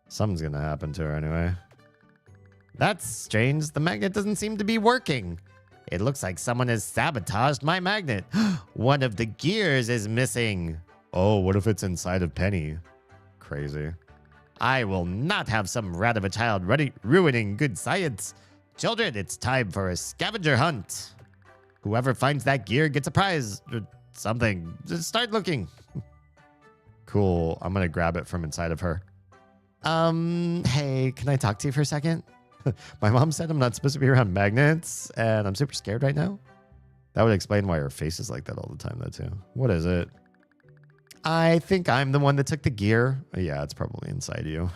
Something's going to happen to her anyway. That's strange. The magnet doesn't seem to be working. It looks like someone has sabotaged my magnet. One of the gears is missing. Oh, what if it's inside of Penny? Crazy. I will not have some rat of a child ruining good science. Children, it's time for a scavenger hunt. Whoever finds that gear gets a prize or something. Just start looking. Cool. I'm going to grab it from inside of her. Hey, can I talk to you for a second? My mom said I'm not supposed to be around magnets, and I'm super scared right now. That would explain why her face is like that all the time, though, too. What is it? I think I'm the one that took the gear. Yeah, it's probably inside you.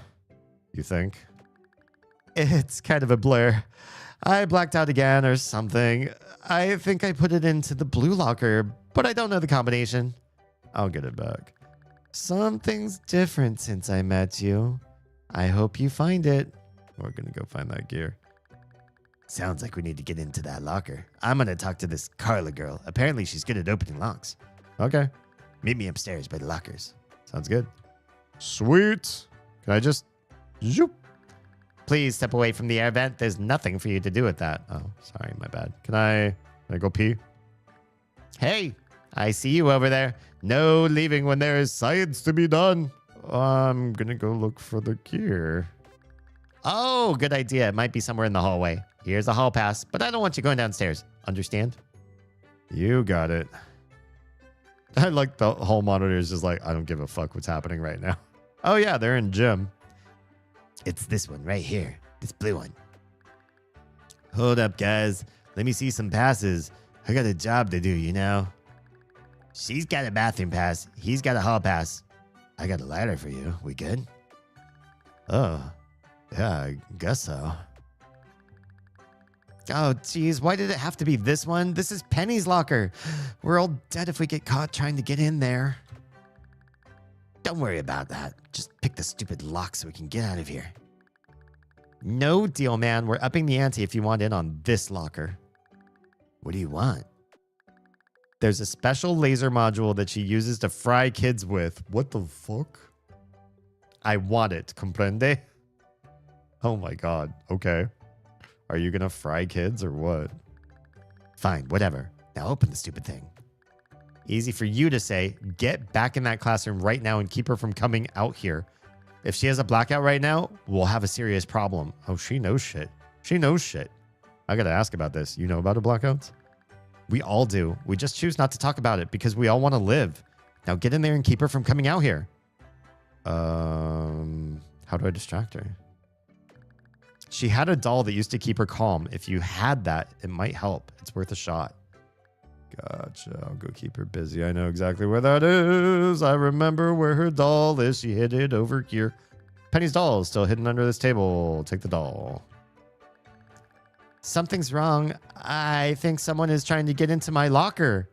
You think? It's kind of a blur. I blacked out again or something. I think I put it into the blue locker, but I don't know the combination. I'll get it back. Something's different since I met you. I hope you find it. We're going to go find that gear. Sounds like we need to get into that locker. I'm going to talk to this Carla girl. Apparently she's good at opening locks. Okay. Meet me upstairs by the lockers. Sounds good. Sweet. Can I just... Zoop. Please step away from the air vent. There's nothing for you to do with that. Oh, sorry, my bad. Can I go pee? Hey, I see you over there. No leaving when there is science to be done. I'm going to go look for the gear. Oh, good idea. It might be somewhere in the hallway. Here's a hall pass, but I don't want you going downstairs. Understand? You got it. I like the hall monitor is just like, I don't give a fuck what's happening right now. Oh, yeah, they're in gym. It's this one right here. This blue one. Hold up, guys. Let me see some passes. I got a job to do, you know? She's got a bathroom pass. He's got a hall pass. I got a ladder for you. We good? Oh, yeah, I guess so. Oh, geez. Why did it have to be this one? This is Penny's locker. We're all dead if we get caught trying to get in there. Don't worry about that. Just pick the stupid lock so we can get out of here. No deal, man. We're upping the ante if you want in on this locker. What do you want? There's a special laser module that she uses to fry kids with. What the fuck? I want it. Comprende? Oh my god. Okay. Are you gonna fry kids or what? Fine, whatever. Now open the stupid thing. Easy for you to say. Get back in that classroom right now and keep her from coming out here. If she has a blackout right now, we'll have a serious problem. Oh, she knows shit. She knows shit. I gotta ask about this. You know about her blackouts? We all do. We just choose not to talk about it because we all want to live. Now get in there and keep her from coming out here. How do I distract her? She had a doll that used to keep her calm. If you had that, it might help. It's worth a shot. Gotcha. I'll go keep her busy. I know exactly where that is. I remember where her doll is. She hid it over here. Penny's doll is still hidden under this table. Take the doll. Something's wrong. I think someone is trying to get into my locker.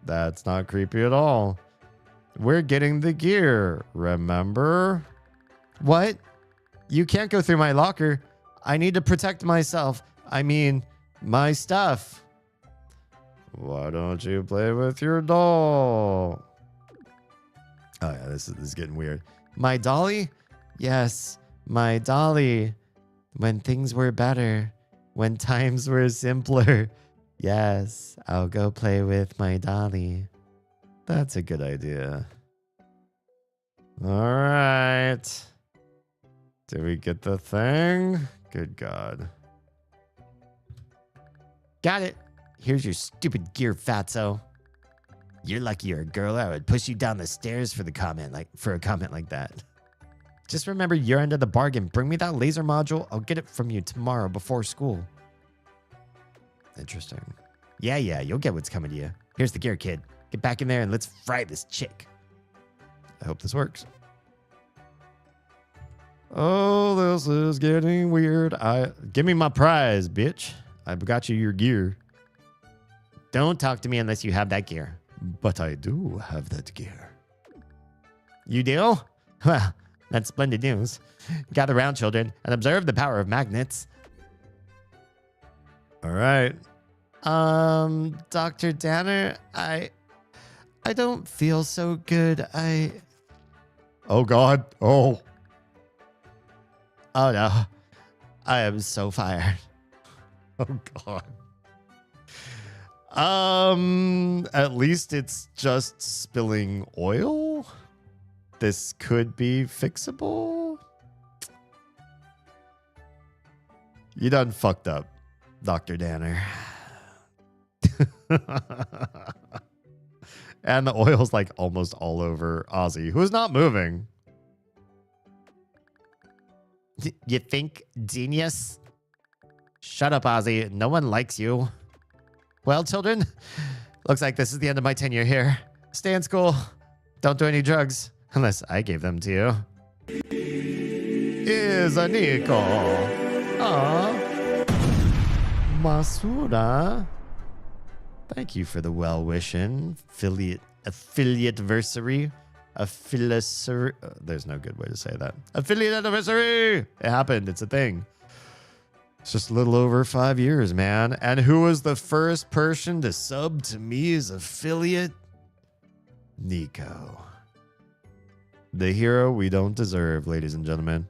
That's not creepy at all. We're getting the gear, remember? What? You can't go through my locker. I need to protect myself. I mean, my stuff. Why don't you play with your doll? Oh yeah, this is getting weird. My dolly? Yes, my dolly. When things were better. When times were simpler. Yes, I'll go play with my dolly. That's a good idea. All right. Did we get the thing? Good God. Got it. Here's your stupid gear, fatso. You're lucky you're a girl. I would push you down the stairs for a comment like that. Just remember your end of the bargain. Bring me that laser module. I'll get it from you tomorrow before school. Interesting. Yeah, you'll get what's coming to you. Here's the gear, kid. Get back in there and let's fry this chick. I hope this works. Oh, this is getting weird. Give me my prize, bitch. I've got you your gear. Don't talk to me unless you have that gear. But I do have that gear. You do? Well, that's splendid news. Gather round, children, and observe the power of magnets. All right. Dr. Danner, I don't feel so good. Oh, God. Oh. Oh, no. I am so fired. Oh, God. At least it's just spilling oil. This could be fixable. You done fucked up, Dr. Danner. And the oil's like almost all over Ozzy, who's not moving. You think, genius? Shut up, Ozzy. No one likes you. Well, children, looks like this is the end of my tenure here. Stay in school. Don't do any drugs, unless I gave them to you. Is a Nico. Aww. Masura. Thank you for the well-wishing affiliate-versary. There's no good way to say that. Affiliate anniversary. It happened. It's a thing. It's just a little over 5 years, man. And who was the first person to sub to me as affiliate? Nico. The hero we don't deserve, ladies and gentlemen.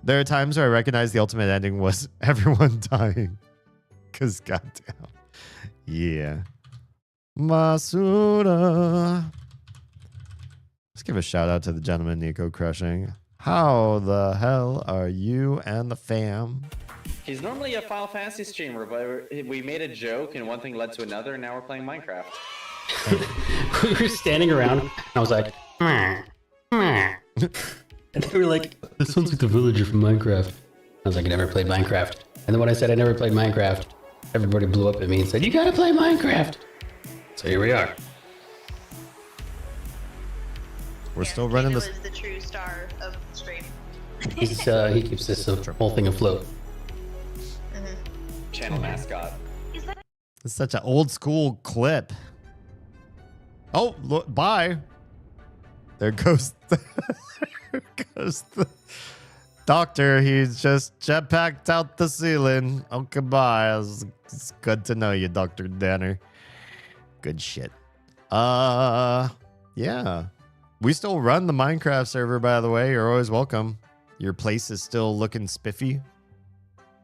There are times where I recognize the ultimate ending was everyone dying. Because goddamn. Yeah. Masura. Let's give a shout out to the gentleman Nico crushing. How the hell are you and the fam? He's normally a Final Fantasy streamer, but we made a joke and one thing led to another, and now we're playing Minecraft. We were standing around, and I was like, meh, meh. And they were like, this sounds like the villager from Minecraft. I was like, I never played Minecraft. And then when I said I never played Minecraft, everybody blew up at me and said, you gotta play Minecraft. So here we are. We're still running this. Is the true star of the stream. He keeps this whole thing afloat. Channel mascot. It's such an old school clip. Oh, look, bye. There goes the doctor. He's just jetpacked out the ceiling. Oh, goodbye. It's good to know you, Dr. Danner. Good shit. Yeah. We still run the Minecraft server, by the way. You're always welcome. Your place is still looking spiffy.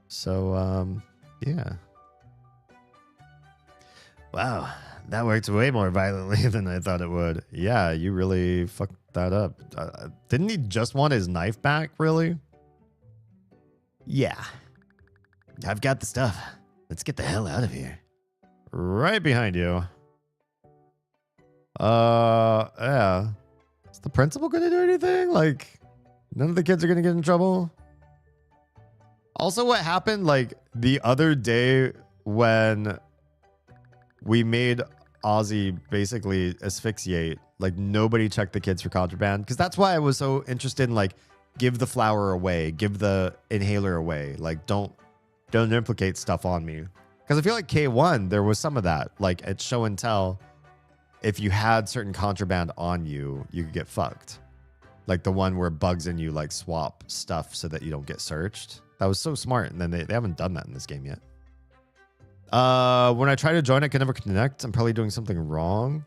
So, yeah. Wow. That worked way more violently than I thought it would. Yeah, you really fucked that up. Didn't he just want his knife back, really? Yeah. I've got the stuff. Let's get the hell out of here. Right behind you. Yeah. Is the principal going to do anything? Like, none of the kids are going to get in trouble? Also, what happened, like, the other day when we made Ozzy basically asphyxiate, like, nobody checked the kids for contraband? Because that's why I was so interested in, like, give the flower away, give the inhaler away. Like, don't implicate stuff on me. Because I feel like K1, there was some of that. Like, at show and tell, if you had certain contraband on you, you could get fucked. Like the one where bugs in you, like, swap stuff so that you don't get searched. That was so smart. And then they haven't done that in this game yet. When I try to join, I can never connect. I'm probably doing something wrong.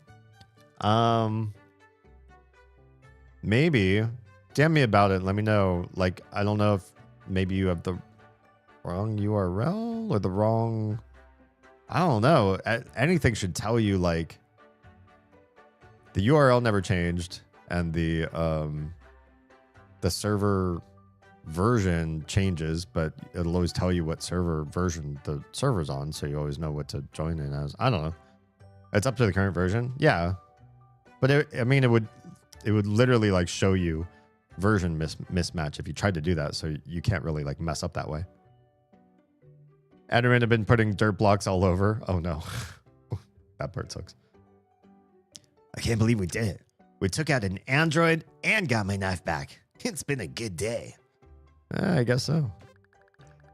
Maybe. DM me about it. Let me know. Like, I don't know if maybe you have the wrong URL or the wrong... I don't know. Anything should tell you, like, the URL never changed and the server version changes, but it'll always tell you what server version the server's on, so you always know what to join in as. I don't know. It's up to the current version. Yeah. But it would literally, like, show you version mismatch if you tried to do that, so you can't really, like, mess up that way. Admin have been putting dirt blocks all over. Oh no. That part sucks. I can't believe we did it. We took out an android and got my knife back. It's been a good day. I guess so.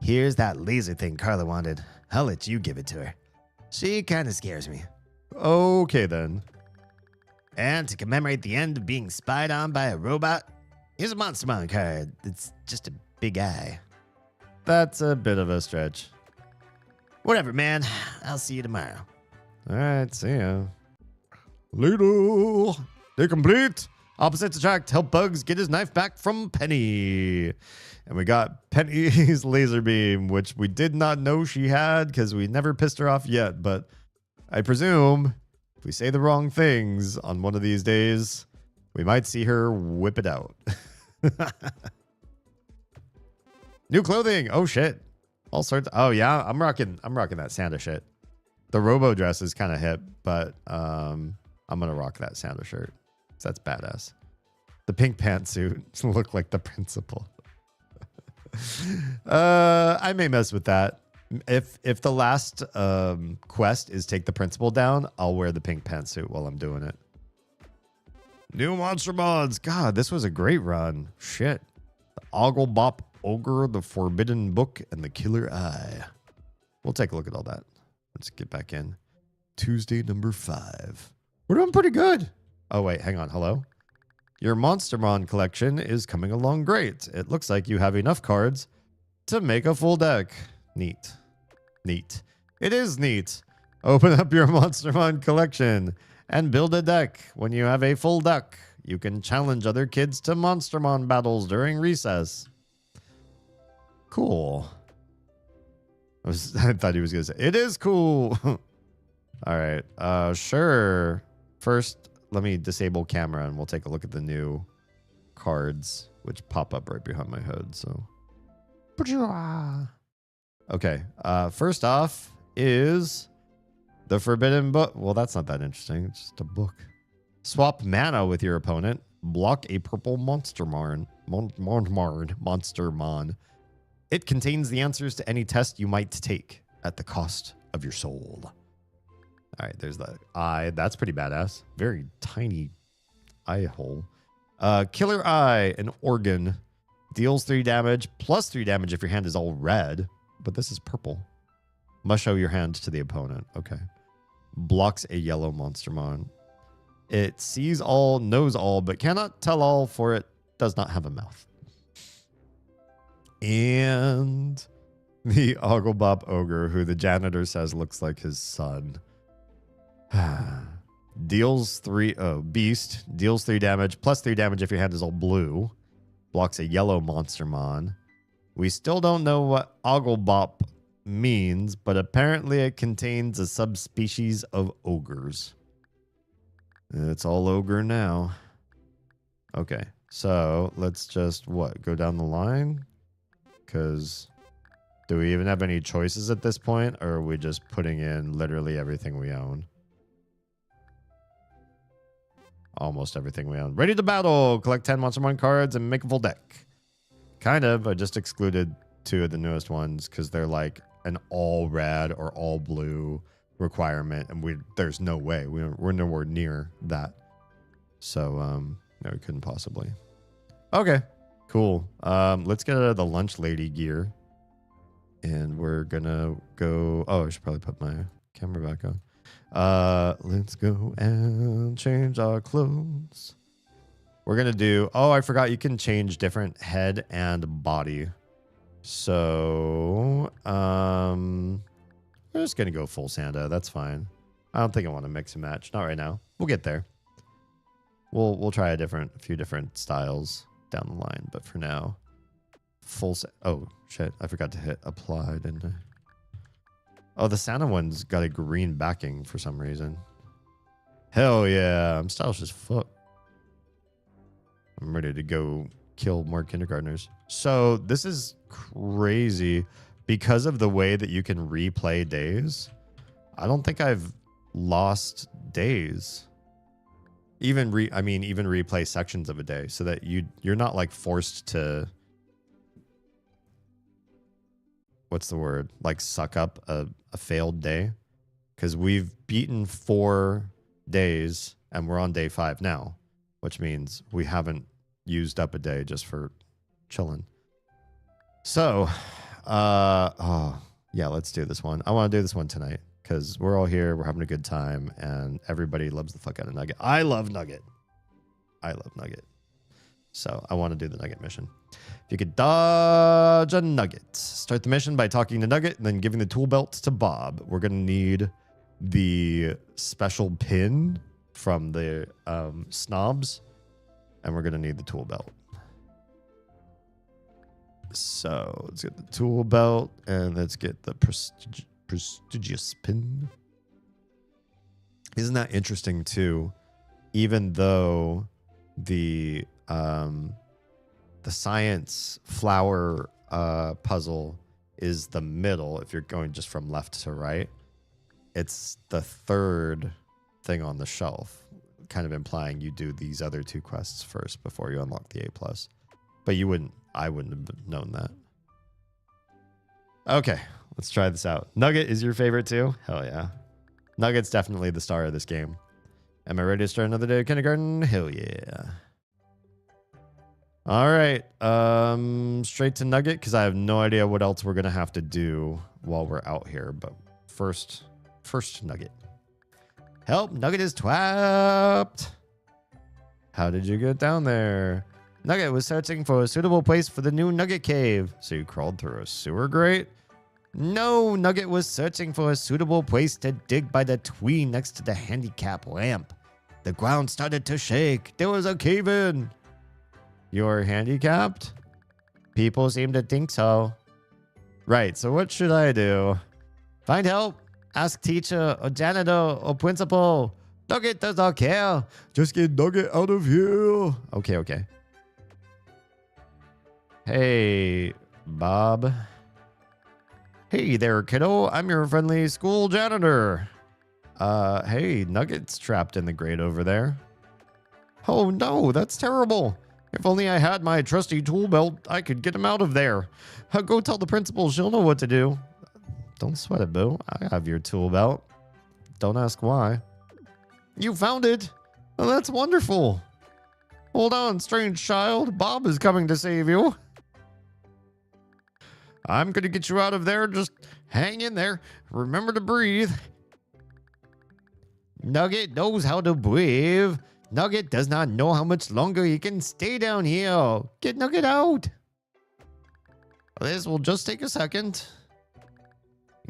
Here's that laser thing Carla wanted. I'll let you give it to her. She kind of scares me. Okay, then. And to commemorate the end of being spied on by a robot, here's a Monster Mon card. It's just a big eye. That's a bit of a stretch. Whatever, man. I'll see you tomorrow. All right, see ya. Later. Day complete. Opposites attract. Help Bugs get his knife back from Penny. And we got Penny's laser beam, which we did not know she had because we never pissed her off yet. But I presume if we say the wrong things on one of these days, we might see her whip it out. New clothing. Oh shit. All sorts. Oh yeah, I'm rocking that Santa shit. The Robo dress is kind of hip, but I'm gonna rock that Santa shirt. That's badass. The pink pantsuit look like the principal. I may mess with that. If the last quest is take the principal down, I'll wear the pink pantsuit while I'm doing it. New monster mods. God, this was a great run. Shit. The Ogglebop Ogre, the Forbidden Book, and the Killer Eye. We'll take a look at all that. Let's get back in. Tuesday number 5. We're doing pretty good. Oh, wait, hang on. Hello? Your Monstermon collection is coming along great. It looks like you have enough cards to make a full deck. Neat. Neat. It is neat. Open up your Monstermon collection and build a deck. When you have a full deck, you can challenge other kids to Monstermon battles during recess. Cool. I thought he was going to say, it is cool. All right. Sure. First, let me disable camera and we'll take a look at the new cards, which pop up right behind my head. So, okay. First off is the Forbidden Book. Well, that's not that interesting. It's just a book. Swap mana with your opponent. Block a purple Monstermon. Monstermon. It contains the answers to any test you might take at the cost of your soul. All right, there's the eye. That's pretty badass. Very tiny eye hole. Killer Eye, an organ. Deals 3 damage, plus 3 damage if your hand is all red. But this is purple. Must show your hand to the opponent. Okay. Blocks a yellow Monstermon. It sees all, knows all, but cannot tell all, for it does not have a mouth. And the Ogglebop Ogre, who the janitor says looks like his son. Deals 3, beast. Deals 3 damage, plus 3 damage if your hand is all blue. Blocks a yellow Monstermon. We still don't know what Ogglebop means, but apparently it contains a subspecies of ogres. It's all ogre now. Okay, so let's just, go down the line? Because do we even have any choices at this point, or are we just putting in literally everything we own? Almost everything we own. Ready to battle! Collect 10 Monstermon cards and make a full deck. Kind of. I just excluded 2 of the newest ones because they're like an all red or all blue requirement, and there's no way. We're nowhere near that. So, no, we couldn't possibly. Okay. Cool. Let's get out of the lunch lady gear. And we're gonna go. Oh, I should probably put my camera back on. Let's go and change our clothes. We're gonna do. Oh, I forgot you can change different head and body. So, we're just gonna go full Santa. That's fine. I don't think I want to mix and match. Not right now. We'll get there. We'll try a few different styles down the line, but for now, full. Oh shit! I forgot to hit apply, didn't I? Oh, the Santa one's got a green backing for some reason. Hell yeah! I'm stylish as fuck. I'm ready to go kill more kindergartners. So this is crazy because of the way that you can replay days. I don't think I've lost days. Even replay sections of a day, so that you're not like forced to, what's the word? Like suck up a failed day. Because we've beaten 4 days and we're on day 5 now, which means we haven't used up a day just for chilling. So, yeah, let's do this one. I want to do this one tonight. Because we're all here, we're having a good time, and everybody loves the fuck out of Nugget. I love Nugget. So I want to do the Nugget mission. If you could dodge a Nugget. Start the mission by talking to Nugget and then giving the tool belt to Bob. We're going to need the special pin from the snobs, and we're going to need the tool belt. So let's get the tool belt, and let's get the prestigious pin. Isn't that interesting too? Even though the science flower puzzle is the middle, if you're going just from left to right, it's the third thing on the shelf, kind of implying you do these other 2 quests first before you unlock the A+. But I wouldn't have known that. Okay, let's try this out. Nugget is your favorite too? Hell yeah. Nugget's definitely the star of this game. Am I ready to start another day of kindergarten? Hell yeah. All right, straight to Nugget, because I have no idea what else we're going to have to do while we're out here. But first Nugget. Help, Nugget is trapped. How did you get down there? Nugget was searching for a suitable place for the new Nugget Cave. So you crawled through a sewer grate? No, Nugget was searching for a suitable place to dig by the tree next to the handicap ramp. The ground started to shake. There was a cave-in. You're handicapped? People seem to think so. Right, so what should I do? Find help. Ask teacher or janitor or principal. Nugget does not care. Just get Nugget out of here. Okay. Hey, Bob. Hey there, kiddo. I'm your friendly school janitor. Hey, Nugget's trapped in the grate over there. Oh no, that's terrible. If only I had my trusty tool belt, I could get him out of there. Go tell the principal, she'll know what to do. Don't sweat it, Boo. I have your tool belt. Don't ask why. You found it. Oh, that's wonderful. Hold on, strange child. Bob is coming to save you. I'm going to get you out of there. Just hang in there. Remember to breathe. Nugget knows how to breathe. Nugget does not know how much longer he can stay down here. Get Nugget out. This will just take a second.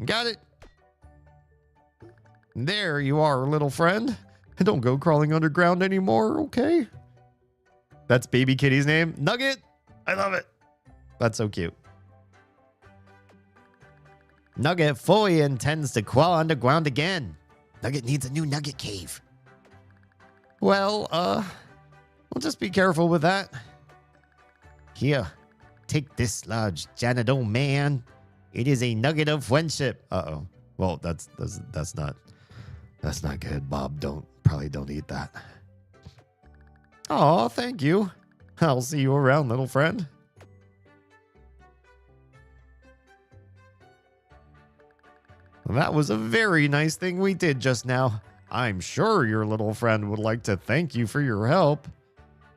Got it. There you are, little friend. Don't go crawling underground anymore, okay? That's baby kitty's name. Nugget. I love it. That's so cute. Nugget fully intends to crawl underground again. Nugget needs a new Nugget Cave. Well, we'll just be careful with that. Here, take this large janitor man. It is a nugget of friendship. Uh-oh. Well, that's not good. Bob, probably don't eat that. Oh, thank you. I'll see you around, little friend. That was a very nice thing we did just now. I'm sure your little friend would like to thank you for your help.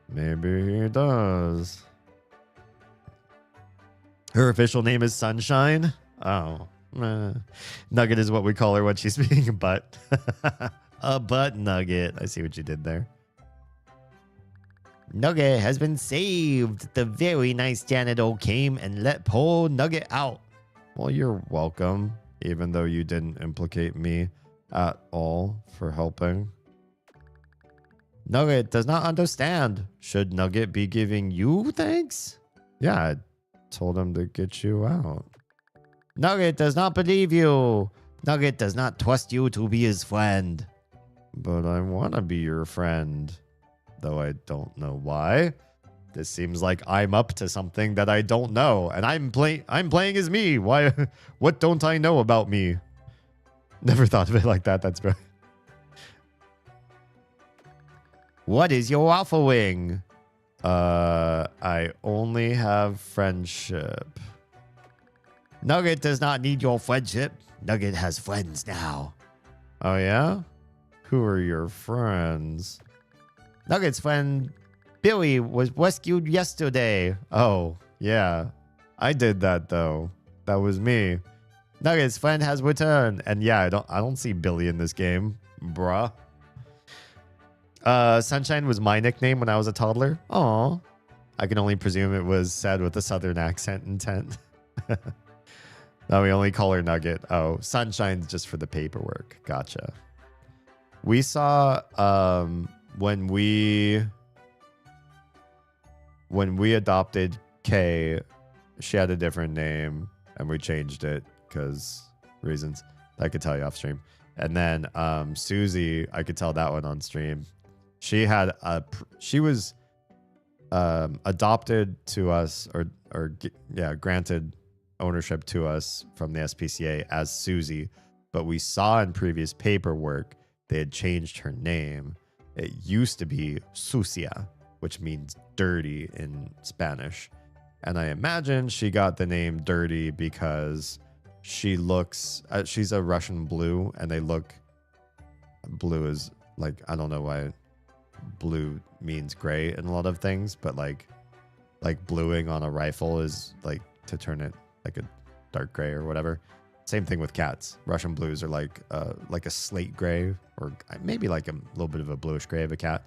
Maybe he does. Her official name is Sunshine. Oh. Nugget is what we call her when she's being a butt. A butt nugget. I see what you did there. Nugget has been saved. The very nice janitor came and let poor Nugget out. Well, you're welcome, even though you didn't implicate me at all for helping. Nugget does not understand. Should Nugget be giving you thanks? Yeah, I told him to get you out. Nugget does not believe you. Nugget does not trust you to be his friend. But I want to be your friend. Though I don't know why. This seems like I'm up to something that I don't know. And I'm playing as me. Why? What don't I know about me? Never thought of it like that. That's brilliant. What is your offering? I only have friendship. Nugget does not need your friendship. Nugget has friends now. Oh, yeah? Who are your friends? Nugget's friend Billy was rescued yesterday. Oh, yeah. I did that, though. That was me. Nugget's friend has returned. And yeah, I don't see Billy in this game. Bruh. Sunshine was my nickname when I was a toddler. Aw. I can only presume it was said with a southern accent intent. No, we only call her Nugget. Oh, Sunshine's just for the paperwork. Gotcha. We saw when we adopted Kay, she had a different name and we changed it because reasons I could tell you off stream. And then Susie, I could tell that one on stream. She had she was adopted to us granted ownership to us from the SPCA as Susie, but we saw in previous paperwork they had changed her name. It used to be Sucia, which means dirty in Spanish. And I imagine she got the name Dirty because she looks, she's a Russian blue, and they look, blue is like, I don't know why blue means gray in a lot of things, but like bluing on a rifle is like to turn it like a dark gray or whatever. Same thing with cats. Russian blues are like a slate gray, or maybe like a little bit of a bluish gray of a cat.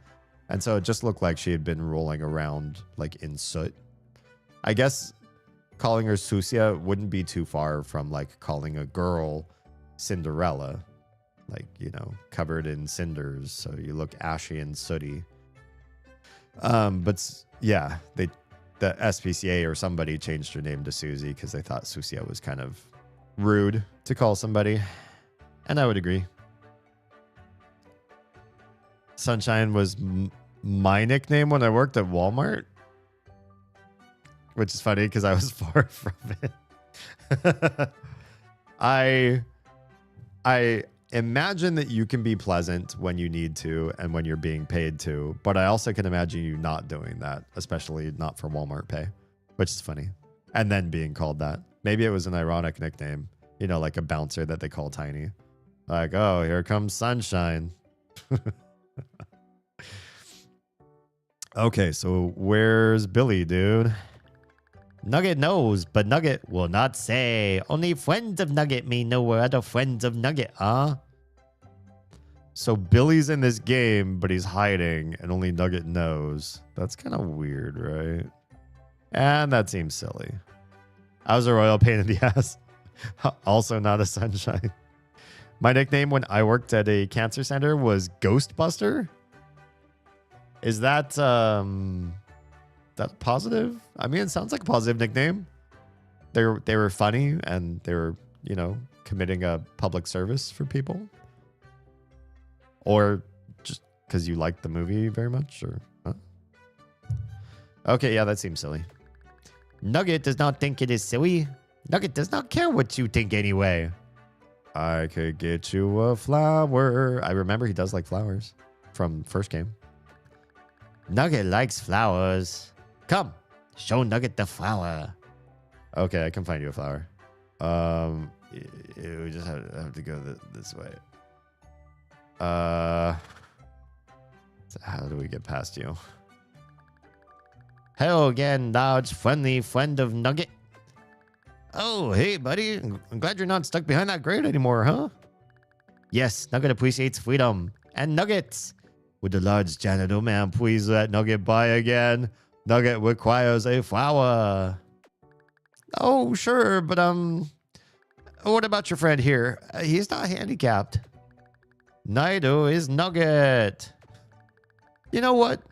And so it just looked like she had been rolling around like in soot. I guess calling her Susia wouldn't be too far from like calling a girl Cinderella, like, you know, covered in cinders, so you look ashy and sooty. But yeah, the SPCA or somebody changed her name to Susie because they thought Susia was kind of rude to call somebody, and I would agree. Sunshine was my nickname when I worked at Walmart, which is funny because I was far from it. I imagine that you can be pleasant when you need to and when you're being paid to, but I also can imagine you not doing that, especially not for Walmart pay, which is funny. And then being called that. Maybe it was an ironic nickname, you know, like a bouncer that they call Tiny. Like, oh, here comes Sunshine. Okay, so where's Billy, dude? Nugget knows, but Nugget will not say. Only friends of Nugget may know where other friends of Nugget are. So Billy's in this game, but he's hiding, and only Nugget knows. That's kind of weird, right? And that seems silly. I was a royal pain in the ass. Also not a Sunshine. My nickname when I worked at a cancer center was Ghostbuster. Is that that positive? I mean, it sounds like a positive nickname. They were funny, and they were, you know, committing a public service for people. Or just because you liked the movie very much, or huh? Okay, yeah, that seems silly. Nugget does not think it is silly. Nugget does not care what you think anyway. I could get you a flower. I remember he does like flowers from first game. Nugget likes flowers. Come, show Nugget the flower. Okay, I can find you a flower. We just have to go this way. So how do we get past you? Hello again, large, friendly friend of Nugget. Oh, hey, buddy. I'm glad you're not stuck behind that grate anymore, huh? Yes, Nugget appreciates freedom and nuggets. Would the large janitor man please let Nugget by again? Nugget requires a flower. Oh, sure, but what about your friend here? He's not handicapped. Neither is Nugget. You know what?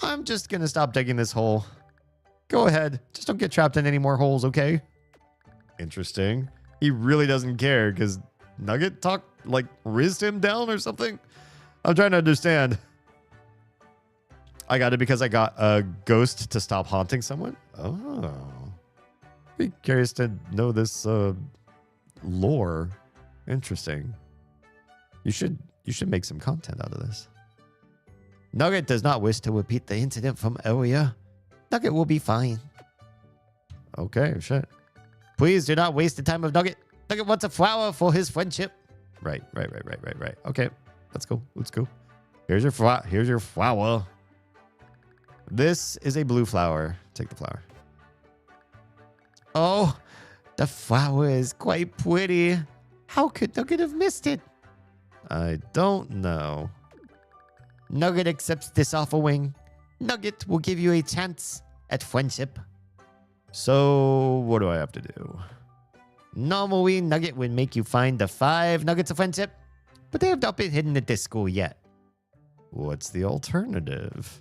I'm just gonna stop digging this hole. Go ahead. Just don't get trapped in any more holes, okay? Interesting. He really doesn't care because Nugget rizzed him down or something. I'm trying to understand. I got it because I got a ghost to stop haunting someone. Oh. Be curious to know this lore. Interesting. You should make some content out of this. Nugget does not wish to repeat the incident from earlier. Nugget will be fine. Okay, shit. Please do not waste the time of Nugget. Nugget wants a flower for his friendship. Right. Okay, let's go. Here's your flower. This is a blue flower. Take the flower. Oh, the flower is quite pretty. How could Nugget have missed it? I don't know. Nugget accepts this offering. Nugget will give you a chance at friendship. So, what do I have to do? Normally, Nugget would make you find the 5 nuggets of friendship, but they have not been hidden at this school yet. What's the alternative?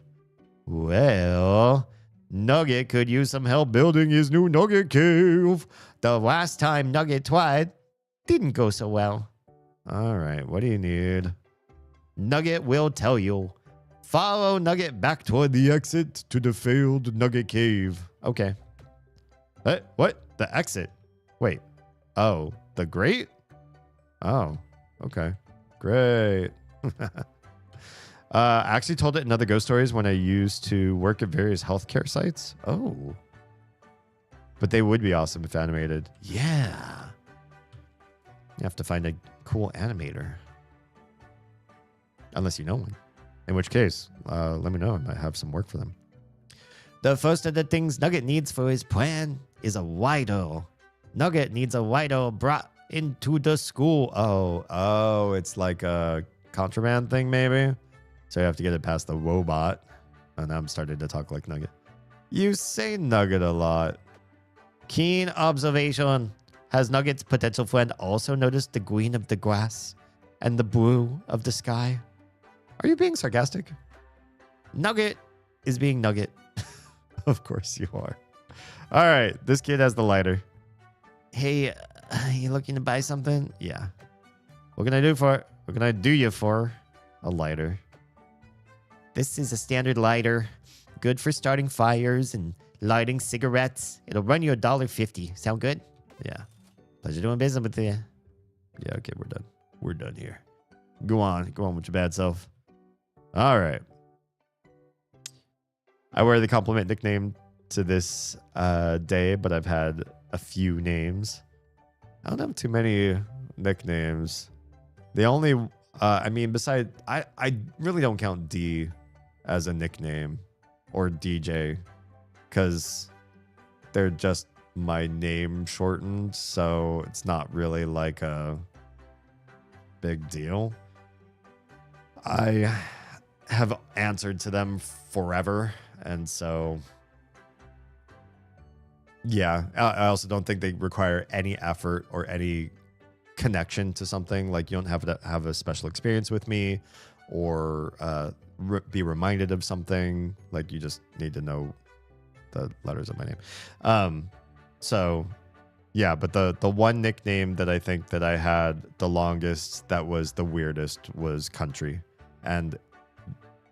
Well, Nugget could use some help building his new Nugget cave. The last time Nugget tried, didn't go so well. All right, what do you need? Nugget will tell you. Follow Nugget back toward the exit to the failed Nugget Cave. Okay. What? The exit? Wait. Oh, the grate? Oh, okay. Great. I actually told it in other ghost stories when I used to work at various healthcare sites. Oh. But they would be awesome if animated. Yeah. You have to find a cool animator. Unless you know one. In which case, let me know. I might have some work for them. The first of the things Nugget needs for his plan is a Wido. Nugget needs a Wido brought into the school. Oh, it's like a contraband thing, maybe? So you have to get it past the robot. And I'm starting to talk like Nugget. You say Nugget a lot. Keen observation. Has Nugget's potential friend also noticed the green of the grass and the blue of the sky? Are you being sarcastic? Nugget is being Nugget. Of course you are. All right, this kid has the lighter. Hey, you looking to buy something? Yeah. What can I do you for? A lighter. This is a standard lighter. Good for starting fires and lighting cigarettes. It'll run you $1.50. Sound good? Yeah. Pleasure doing business with you. Yeah, okay, we're done. We're done here. Go on with your bad self. All right. I wear the compliment nickname to this day, but I've had a few names. I don't have too many nicknames. The only, besides, I really don't count D as a nickname or DJ because they're just my name shortened, so it's not really like a big deal. I have answered to them forever, and so yeah, I also don't think they require any effort or any connection to something. Like, you don't have to have a special experience with me or be reminded of something. Like, you just need to know the letters of my name. So yeah, but the one nickname that I think that I had the longest that was the weirdest was Country. And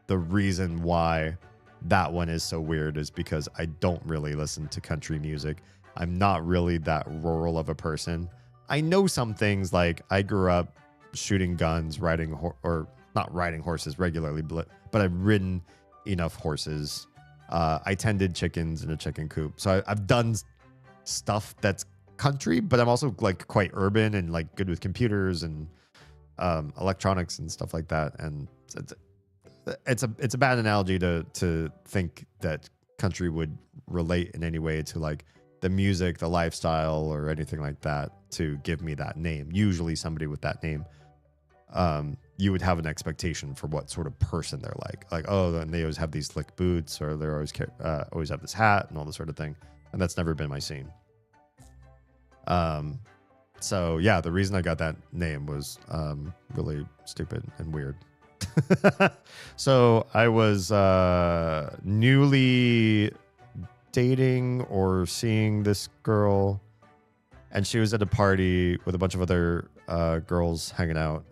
the reason why that one is so weird is because I don't really listen to country music. I'm not really that rural of a person. I know some things, like I grew up shooting guns, or not riding horses regularly, but I've ridden enough horses. I tended chickens in a chicken coop. So I've done stuff that's country, but I'm also like quite urban and like good with computers and electronics and stuff like that. And it's a bad analogy to think that country would relate in any way to like the music, the lifestyle, or anything like that to give me that name. Usually somebody with that name, you would have an expectation for what sort of person they're like. Like, oh, and they always have these slick boots, or they always have this hat and all this sort of thing. And that's never been my scene. So yeah, the reason I got that name was really stupid and weird. So I was newly dating or seeing this girl, and she was at a party with a bunch of other girls hanging out,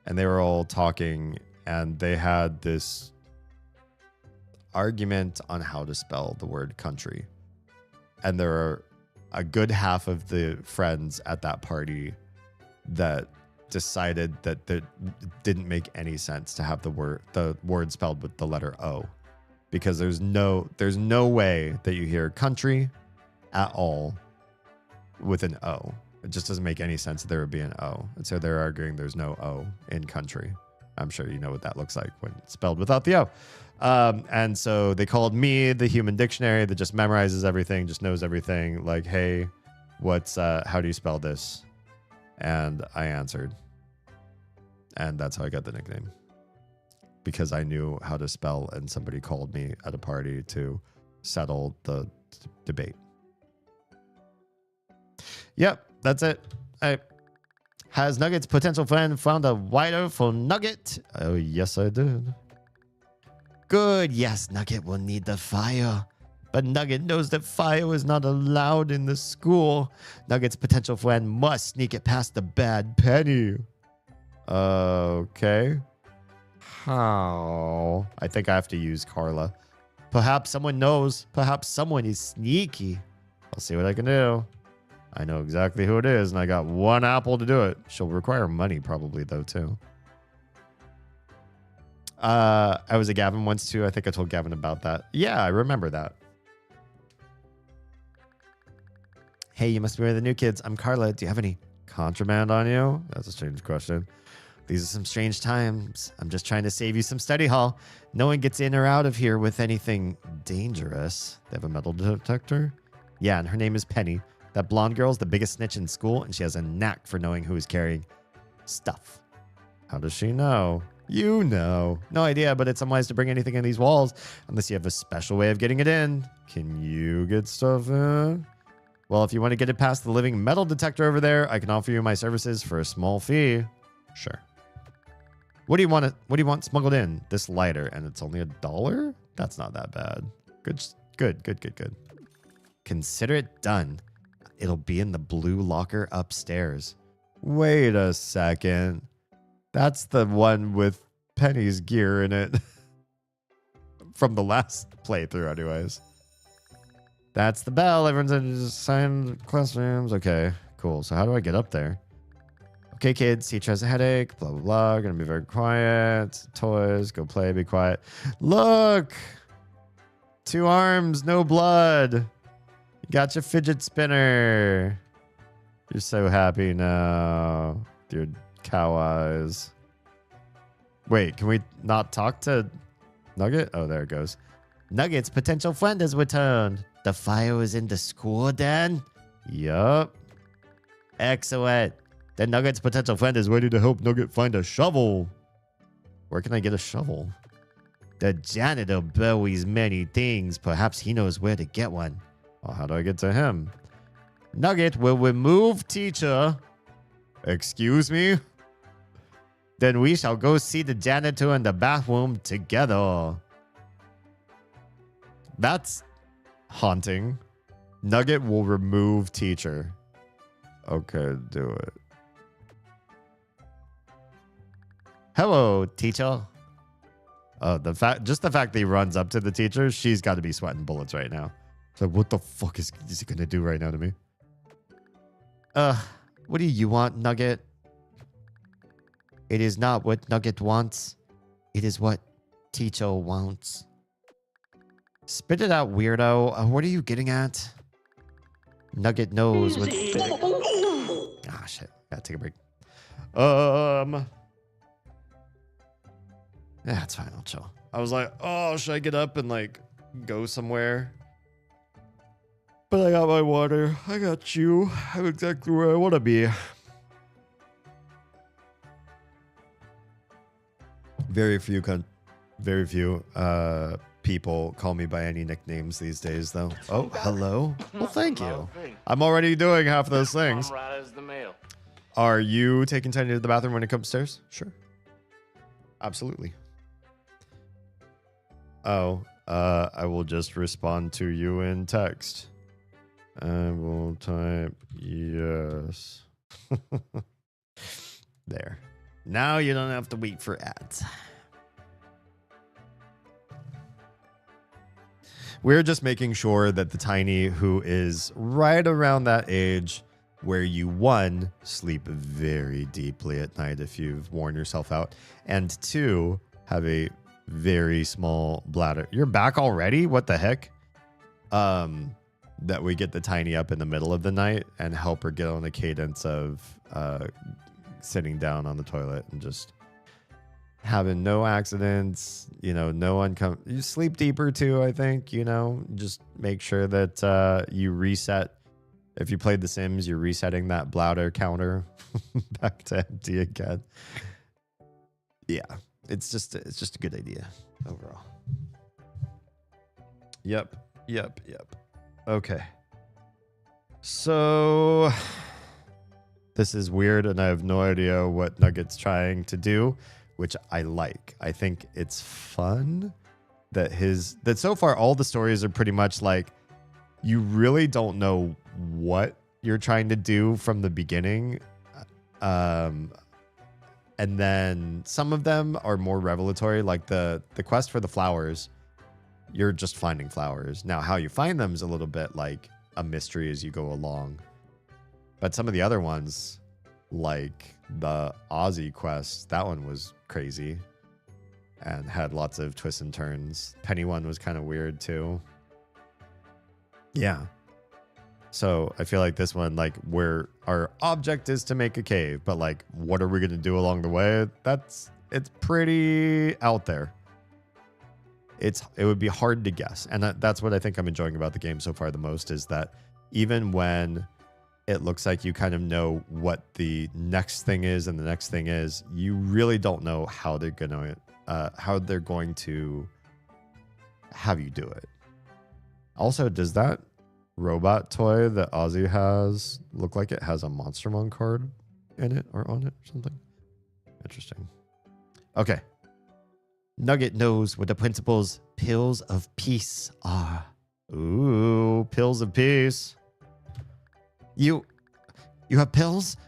and they were all talking, and they had this argument on how to spell the word country. And there are a good half of the friends at that party that decided that it didn't make any sense to have the word spelled with the letter O, because there's no way that you hear country at all with an O. It just doesn't make any sense that there would be an O. And so they're arguing there's no O in country. I'm sure you know what that looks like when it's spelled without the O. And so they called me the human dictionary that just memorizes everything, just knows everything. Like, hey, how do you spell this? And I answered. And that's how I got the nickname. Because I knew how to spell, and somebody called me at a party to settle the debate. Yep, that's it. Has Nugget's potential friend found a wider for Nugget? Oh, yes, I did. Good. Yes, Nugget will need the fire. But Nugget knows that fire is not allowed in the school. Nugget's potential friend must sneak it past the bad Penny. Okay. How? I think I have to use Carla. Perhaps someone knows. Perhaps someone is sneaky. I'll see what I can do. I know exactly who it is, and I got 1 apple to do it. She'll require money probably, though, too. I was a Gavin once, too. I think I told Gavin about that. Yeah, I remember that. Hey, you must be one of the new kids. I'm Carla. Do you have any contraband on you? That's a strange question. These are some strange times. I'm just trying to save you some study hall. No one gets in or out of here with anything dangerous. They have a metal detector? Yeah, and her name is Penny. That blonde girl's the biggest snitch in school, and she has a knack for knowing who is carrying stuff. How does she know? You know. No idea, but it's unwise to bring anything in these walls unless you have a special way of getting it in. Can you get stuff in? Well, if you want to get it past the living metal detector over there, I can offer you my services for a small fee. Sure. What do you want smuggled in? This lighter, and it's only $1? That's not that bad. Good. Consider it done. It'll be in the blue locker upstairs. Wait a second. That's the one with Penny's gear in it. From the last playthrough, anyways. That's the bell. Everyone's in assigned classrooms. Okay, cool. So how do I get up there? Okay, kids, teacher has a headache, blah, blah, blah. Gonna be very quiet. Toys, go play, be quiet. Look! 2 arms, no blood. You got your fidget spinner. You're so happy now. Your cow eyes. Wait, can we not talk to Nugget? Oh, there it goes. Nugget's potential friend has returned. The fire is in the school den? Yup. Excellent. Then Nugget's potential friend is ready to help Nugget find a shovel. Where can I get a shovel? The janitor buries many things. Perhaps he knows where to get one. Well, how do I get to him? Nugget will remove teacher. Excuse me? Then we shall go see the janitor in the bathroom together. That's haunting. Nugget will remove teacher. Okay, do it. Hello, teacher. Oh, the fact that he runs up to the teacher, she's got to be sweating bullets right now. So what the fuck is he gonna do right now to me? What do you want, Nugget? It is not what Nugget wants. It is what teacher wants. Spit it out, weirdo. What are you getting at? Nugget knows what. Ah, shit. Gotta take a break. Yeah, it's fine. I'll chill. I was like, oh, should I get up and like go somewhere? But I got my water. I got you. I'm exactly where I want to be. Very few people call me by any nicknames these days, though. Oh, hello. Well, thank you. I'm already doing half those things. Are you taking Tiny to the bathroom when it comes upstairs? Sure. Absolutely. Oh, I will just respond to you in text. I will type yes. There. Now you don't have to wait for ads. We're just making sure that the Tiny, who is right around that age where you, 1, sleep very deeply at night if you've worn yourself out, and 2, have a very small bladder. You're back already? What the heck? That we get the Tiny up in the middle of the night and help her get on a cadence of sitting down on the toilet and just having no accidents, you know, you sleep deeper too, I think, you know, just make sure that you reset. If you played The Sims, you're resetting that bladder counter back to empty again. Yeah, it's just a good idea overall. Yep. Okay. So this is weird and I have no idea what Nugget's trying to do, which I like. I think it's fun that so far all the stories are pretty much like you really don't know what you're trying to do from the beginning. And then some of them are more revelatory, like the quest for the flowers. You're just finding flowers. Now, how you find them is a little bit like a mystery as you go along. But some of the other ones, like the Aussie quest, that one was crazy and had lots of twists and turns. Penny one was kind of weird too. Yeah. So I feel like this one, like where our object is to make a cave, but like, what are we going to do along the way? It's pretty out there. It would be hard to guess. And that's what I think I'm enjoying about the game so far the most, is that even when it looks like you kind of know what the next thing is and the next thing is, you really don't know how they're going to have you do it. Also, does that robot toy that Ozzy has look like it has a Monstermon card in it or on it or something? Interesting. Okay. Nugget knows what the principal's pills of peace are. Ooh, pills of peace. You have pills?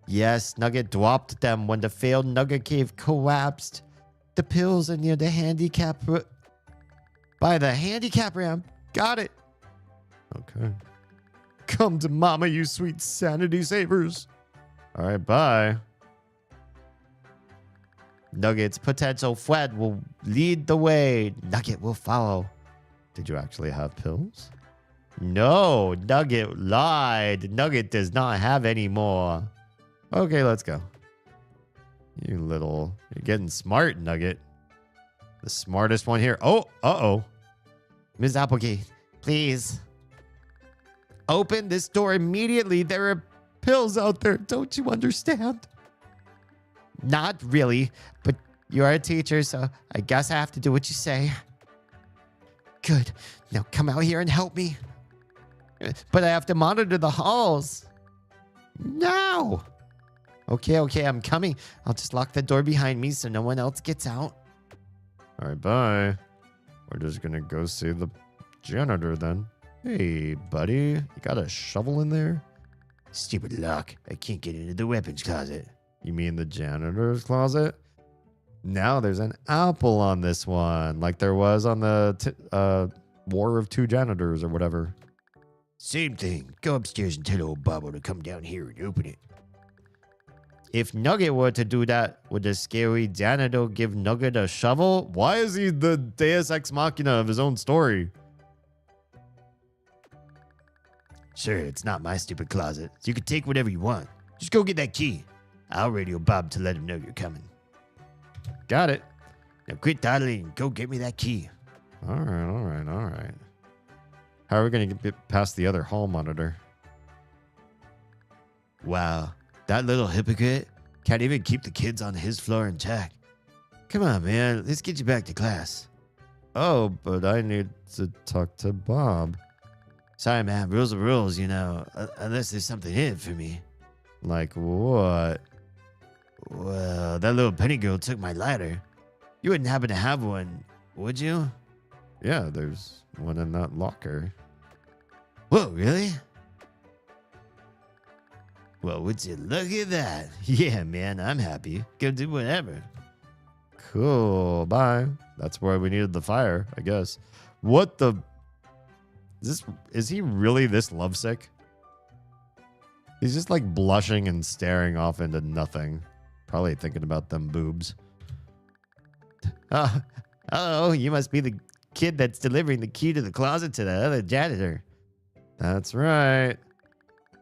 Yes, Nugget dropped them when the failed Nugget Cave collapsed. The pills are near the handicap by the handicap ramp. Got it. Okay. Come to Mama, you sweet sanity savers. All right, bye. Nugget's potential friend will lead the way. Nugget will follow. Did you actually have pills? No, Nugget lied. Nugget does not have any more. Okay, let's go. You're getting smart, Nugget. The smartest one here. Oh, uh-oh. Ms. Applegate, please. Open this door immediately. There are pills out there. Don't you understand? Not really, but you're a teacher, so I guess I have to do what you say. Good. Now come out here and help me. But I have to monitor the halls. No. Okay, I'm coming. I'll just lock the door behind me so no one else gets out. All right, bye. We're just going to go see the janitor then. Hey, buddy. You got a shovel in there? Stupid lock. I can't get into the weapons closet. You mean the janitor's closet? Now there's an apple on this one, like there was on the War of Two Janitors or whatever. Same thing. Go upstairs and tell old Bobble to come down here and open it. If Nugget were to do that, would the scary janitor give Nugget a shovel? Why is he the Deus Ex Machina of his own story? Sure, it's not my stupid closet, so you can take whatever you want. Just go get that key. I'll radio Bob to let him know you're coming. Got it. Now quit dawdling and go get me that key. All right. How are we going to get past the other hall monitor? Wow, that little hypocrite can't even keep the kids on his floor in check. Come on, man, let's get you back to class. Oh, but I need to talk to Bob. Sorry, man, rules are rules, you know, unless there's something in it for me. Like what? Well, that little penny girl took my lighter. You wouldn't happen to have one, would you? Yeah, there's one in that locker. Whoa, really? Well, would you look at that? Yeah, man, I'm happy. Go do whatever. Cool, bye. That's why we needed the fire, I guess. What the... Is he really this lovesick? He's just like blushing and staring off into nothing. Probably thinking about them boobs. Oh, you must be the kid that's delivering the key to the closet to the other janitor. That's right.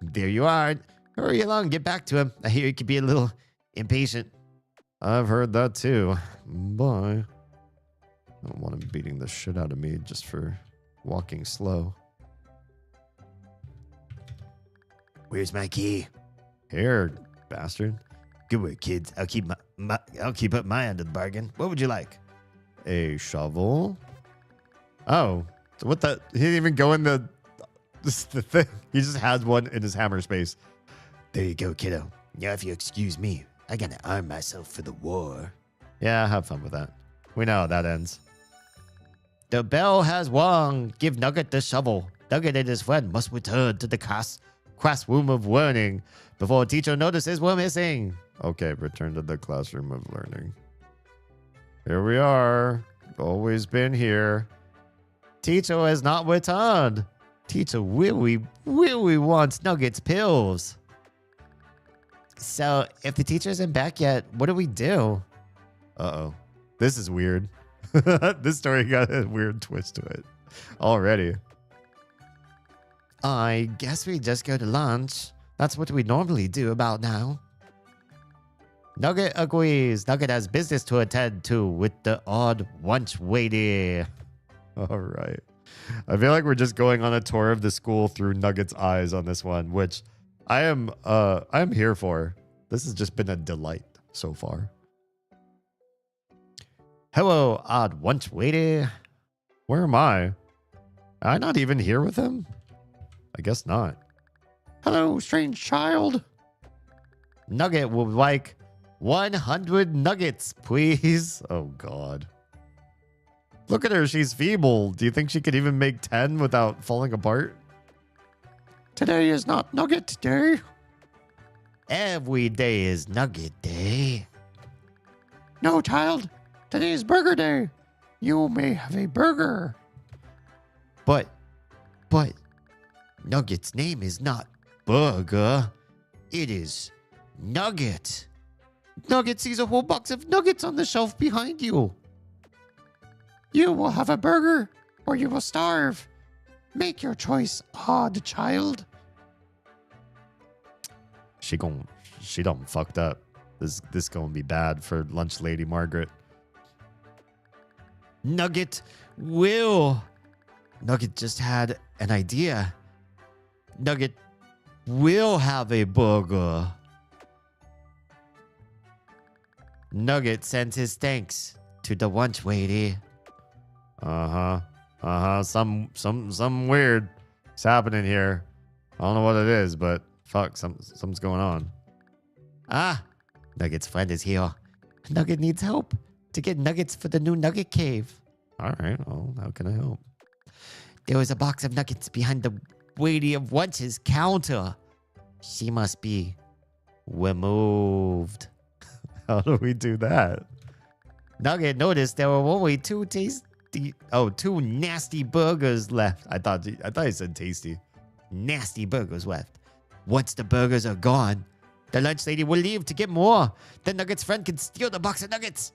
There you are. Hurry along, get back to him. I hear he could be a little impatient. I've heard that too. Bye. I don't want him beating the shit out of me just for walking slow. Where's my key? Here, bastard. Good work, kids. I'll keep up my end of the bargain. What would you like? A shovel? Oh, so what the? He didn't even go in the thing. He just has one in his hammer space. There you go, kiddo. Now, if you excuse me, I gotta arm myself for the war. Yeah, have fun with that. We know how that ends. The bell has rung. Give Nugget the shovel. Nugget and his friend must return to the classroom of learning before teacher notices we're missing. Okay, return to the classroom of learning. Here we are. Always been here. Teacher has not returned. Teacher really wants Nuggets pills. So, if the teacher isn't back yet, what do we do? Uh-oh. This is weird. This story got a weird twist to it already. I guess we just go to lunch. That's what we normally do about now. Nugget agrees. Nugget has business to attend to with the odd lunch lady. All right. I feel like we're just going on a tour of the school through Nugget's eyes on this one, which I'm here for. This has just been a delight so far. Hello, odd lunch lady. Where am I? Am I not even here with him? I guess not. Hello, strange child. Nugget would like 100 nuggets, please. Oh, God. Look at her. She's feeble. Do you think she could even make 10 without falling apart? Today is not Nugget Day. Every day is Nugget Day. No, child. Today is Burger Day. You may have a burger. But, Nugget's name is not Burger. It is Nugget. Nugget sees a whole box of nuggets on the shelf behind you. You will have a burger or you will starve. Make your choice, odd child. She done fucked up. This gonna be bad for lunch lady Margaret. Nugget will. Nugget just had an idea. Nugget will have a burger. Nugget sends his thanks to the lunch lady. Some weird is happening here. I don't know what it is, but fuck, something's going on. Ah, Nugget's friend is here. Nugget needs help to get nuggets for the new Nugget Cave. All right, well, how can I help? There was a box of nuggets behind the lady of lunch's counter. She must be removed. How do we do that? Nugget noticed there were only two nasty burgers left. I thought he said tasty. Nasty burgers left. Once the burgers are gone, the lunch lady will leave to get more. Then Nugget's friend can steal the box of nuggets.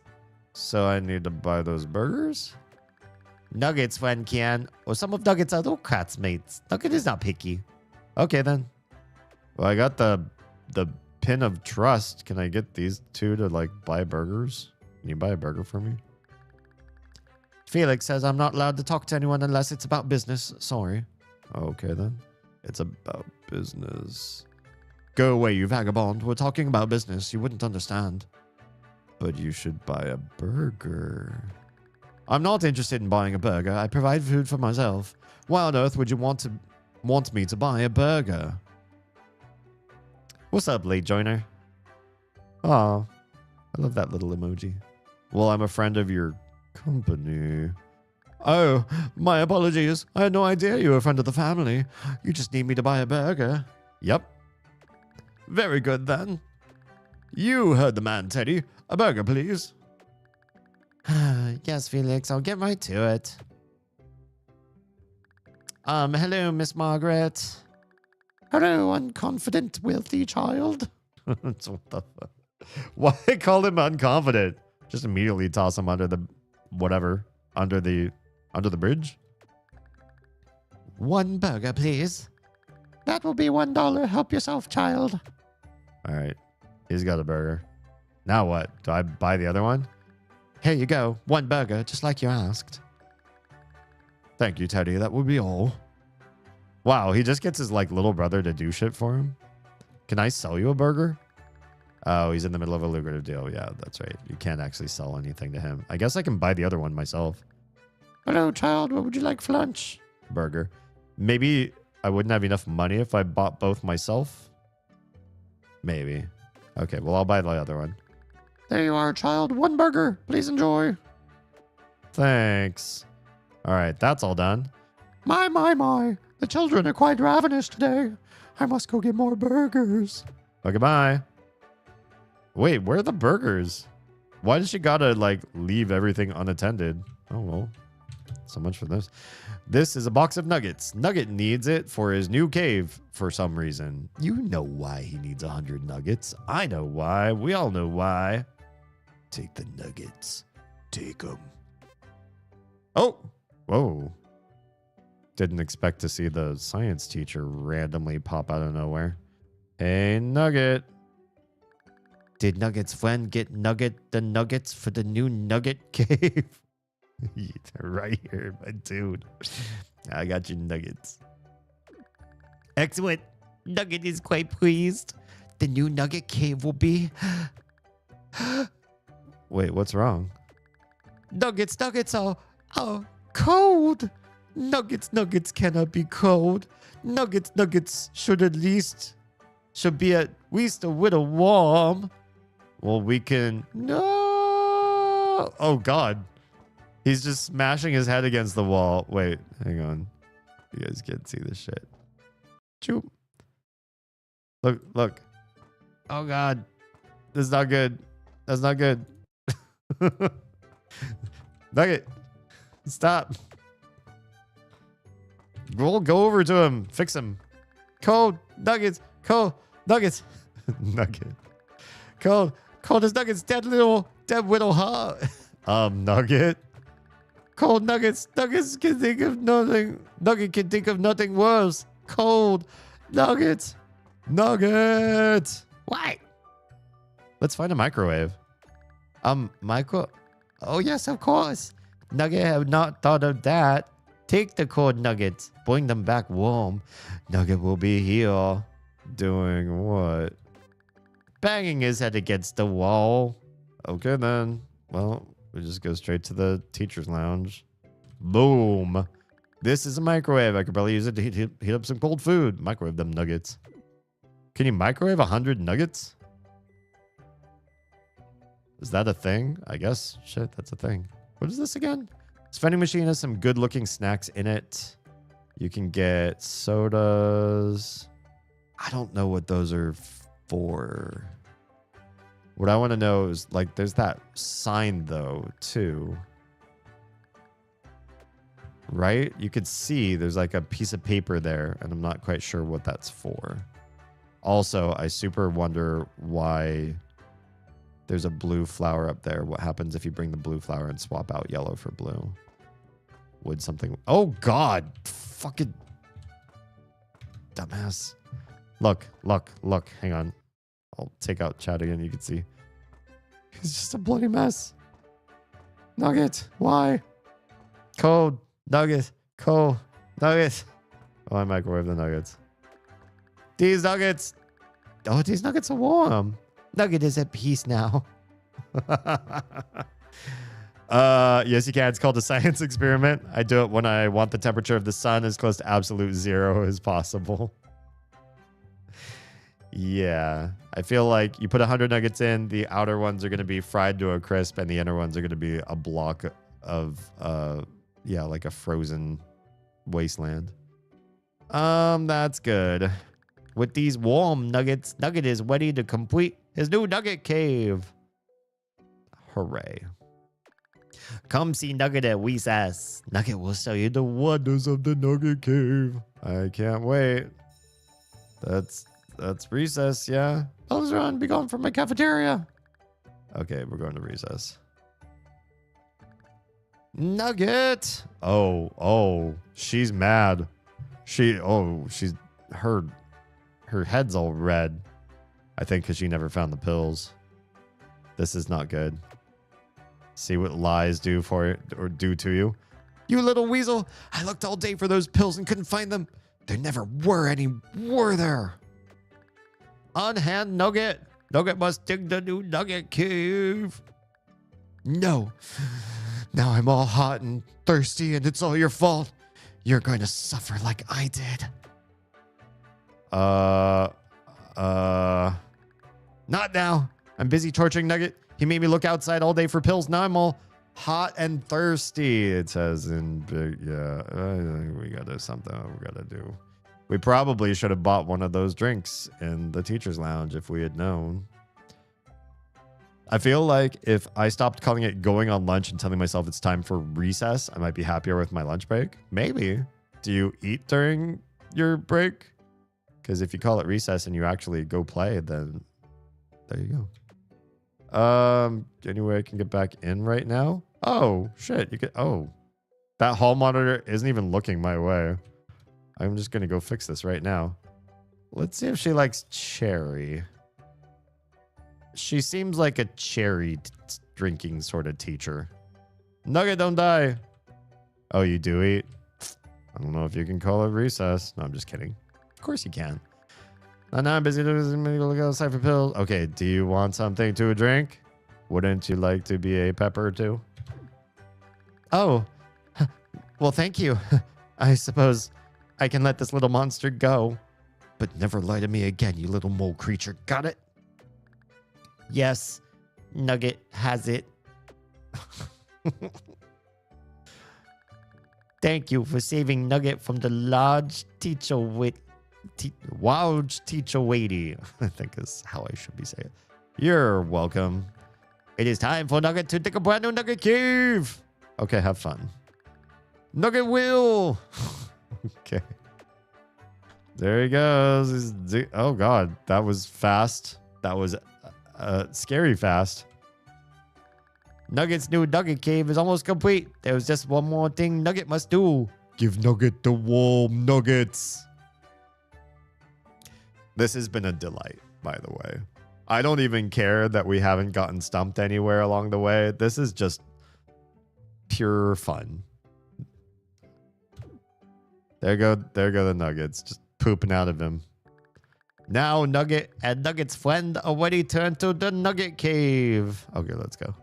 So I need to buy those burgers? Nugget's friend can, or some of Nugget's other classmates. Nugget is not picky. Okay then. Well, I got the pin of trust. Can I get these two to like buy burgers? Can you buy a burger for me? Felix says I'm not allowed to talk to anyone unless it's about business. Sorry. Okay then. It's about business. Go away, you vagabond. We're talking about business. You wouldn't understand. But you should buy a burger. I'm not interested in buying a burger. I provide food for myself. Why on earth would you want me to buy a burger? What's up, late joiner? Aw, I love that little emoji. Well, I'm a friend of your company. Oh, my apologies. I had no idea you were a friend of the family. You just need me to buy a burger. Yep. Very good, then. You heard the man, Teddy. A burger, please. Yes, Felix, I'll get right to it. Hello, Miss Margaret. Hello, unconfident, wealthy child. What the fuck? Why call him unconfident? Just immediately toss him under the whatever. Under the bridge? One burger, please. That will be $1. Help yourself, child. All right. He's got a burger. Now what? Do I buy the other one? Here you go. One burger, just like you asked. Thank you, Teddy. That will be all. Wow, he just gets his like little brother to do shit for him. Can I sell you a burger? Oh, he's in the middle of a lucrative deal. Yeah, that's right. You can't actually sell anything to him. I guess I can buy the other one myself. Hello, child. What would you like for lunch? Burger. Maybe I wouldn't have enough money if I bought both myself. Maybe. Okay, well, I'll buy the other one. There you are, child. One burger. Please enjoy. Thanks. All right, that's all done. My. The children are quite ravenous today. I must go get more burgers. Okay, bye. Wait, where are the burgers? Why does she gotta, like, leave everything unattended? Oh, well. So much for this. This is a box of nuggets. Nugget needs it for his new cave for some reason. You know why he needs 100 nuggets. I know why. We all know why. Take the nuggets. Take them. Oh! Whoa. Didn't expect to see the science teacher randomly pop out of nowhere. Hey, Nugget. Did Nugget's friend get the nuggets for the new nugget cave? Right here, my dude. I got your nuggets. Excellent. Nugget is quite pleased. The new nugget cave will be... Wait, what's wrong? Nuggets are cold. Nuggets cannot be cold. Nuggets should be at least a little warm. Well, we can... No! Oh, God. He's just smashing his head against the wall. Wait, hang on. You guys can't see this shit. Choop. Look. Oh, God. This is not good. That's not good. Nugget. Stop. We'll go over to him. Fix him. Cold nuggets. Cold nuggets. Nugget. Cold as nuggets. Dead little heart. Nugget. Cold nuggets. Nuggets can think of nothing. Nugget can think of nothing worse. Cold nuggets. Nuggets. Why? Let's find a microwave. Oh, yes, of course. Nugget have not thought of that. Take the cold nuggets. Bring them back warm. Nugget will be here. Doing what? Banging his head against the wall. Okay, then. Well, we just go straight to the teacher's lounge. Boom. This is a microwave. I could probably use it to heat up some cold food. Microwave them nuggets. Can you microwave 100 nuggets? Is that a thing? I guess. Shit, that's a thing. What is this again? This vending machine has some good looking snacks in it. You can get sodas. I don't know what those are for. What I want to know is, like, there's that sign, though, too. Right? You could see there's, like, a piece of paper there, and I'm not quite sure what that's for. Also, I super wonder why there's a blue flower up there. What happens if you bring the blue flower and swap out yellow for blue? Would something... Oh, God! Fucking... Dumbass. Look. Hang on. I'll take out chat again. You can see. It's just a bloody mess. Nugget. Why? Cold. Nugget. Cold. Nugget. Oh, I microwave the nuggets. These nuggets. Oh, these nuggets are warm. Nugget is at peace now. Yes, you can. It's called a science experiment. I do it when I want the temperature of the sun as close to absolute zero as possible. Yeah, I feel like you put 100 nuggets in, the outer ones are going to be fried to a crisp, and the inner ones are going to be a block of, like a frozen wasteland. That's good. With these warm nuggets, Nugget is ready to complete his new nugget cave. Hooray. Come see Nugget at recess. Nugget will show you the Wonders of the Nugget Cave. I can't wait. That's recess, yeah. Bells run, be gone from my cafeteria. Okay, we're going to recess. Nugget. Oh, she's mad. Her head's all red. I think because she never found the pills. This is not good. See what lies do for it or do to you. You little weasel. I looked all day for those pills and couldn't find them. There never were any, were there? Unhand Nugget. Nugget must dig the new Nugget cave. No. Now I'm all hot and thirsty and it's all your fault. You're going to suffer like I did. Not now. I'm busy torturing Nugget. He made me look outside all day for pills. Now I'm all Hot and thirsty, it says in big. Yeah, we gotta something we gotta do. We probably should have bought one of those drinks in the teacher's lounge if we had known. I feel like if I stopped calling it going on lunch and telling myself it's time for recess, I might be happier with my lunch break. Maybe. Do you eat during your break? Because if you call it recess and you actually go play, then there you go. Any way I can get back in right now? Oh, shit. You could. Oh, that hall monitor isn't even looking my way. I'm just going to go fix this right now. Let's see if she likes cherry. She seems like a cherry drinking sort of teacher. Nugget, don't die. Oh, you do eat? I don't know if you can call it recess. No, I'm just kidding. Of course you can. Now I'm busy look outside for pills. Okay, do you want something to drink? Wouldn't you like to be a pepper too? Oh, well, thank you. I suppose I can let this little monster go. But never lie to me again, you little mole creature. Got it? Yes, Nugget has it. Thank you for saving Nugget from the large teacher wild teacher weighty. I think is how I should be saying it. You're welcome. It is time for Nugget to take a brand new Nugget cave. Okay, have fun. Nugget will. Okay. There he goes. Oh, God. That was fast. That was scary fast. Nugget's new Nugget cave is almost complete. There's just one more thing Nugget must do. Give Nugget the warm nuggets. This has been a delight, by the way. I don't even care that we haven't gotten stumped anywhere along the way. This is just pure fun. There go the nuggets, just pooping out of him. Now Nugget and Nugget's friend already turned to the Nugget cave. Okay, let's go.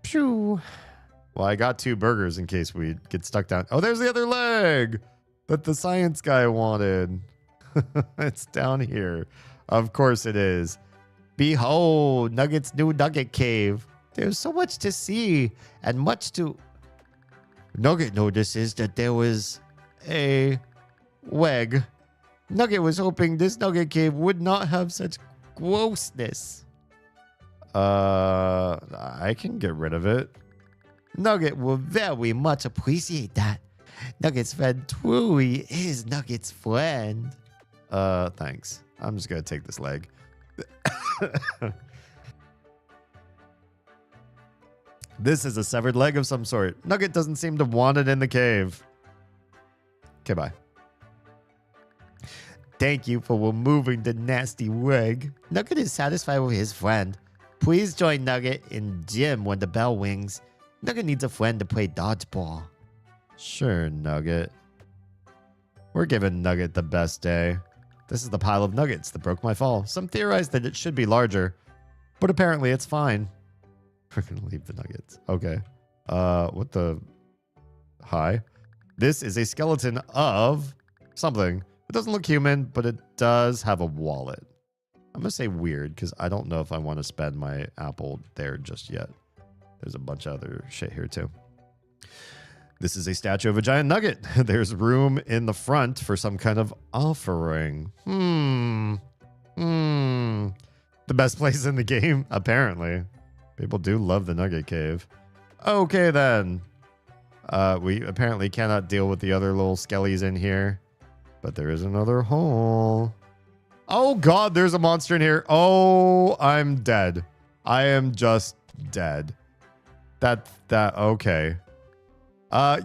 Phew. Well, I got 2 burgers in case we get stuck down. Oh, there's the other leg that the science guy wanted. It's down here. Of course it is. Behold, Nugget's new Nugget cave. There's so much to see and much to... Nugget notices that there was a weg. Nugget was hoping this Nugget cave would not have such grossness. I can get rid of it. Nugget will very much appreciate that. Nugget's friend truly is Nugget's friend. Thanks. I'm just gonna take this leg. This is a severed leg of some sort. Nugget doesn't seem to want it in the cave. Okay, bye. Thank you for removing the nasty leg. Nugget is satisfied with his friend. Please join Nugget in gym when the bell rings. Nugget needs a friend to play dodgeball. Sure, Nugget. We're giving Nugget the best day. This is the pile of nuggets that broke my fall. Some theorize that it should be larger, but apparently it's fine. We're gonna leave the nuggets. Okay. What the... Hi. This is a skeleton of something. It doesn't look human, but it does have a wallet. I'm gonna say weird because I don't know if I want to spend my apple there just yet. There's a bunch of other shit here too. This is a statue of a giant nugget. There's room in the front for some kind of offering. The best place in the game, apparently. People do love the Nugget Cave. Okay, then. We apparently cannot deal with the other little skellies in here. But there is another hole. Oh, God, there's a monster in here. Oh, I'm dead. I am just dead. Okay.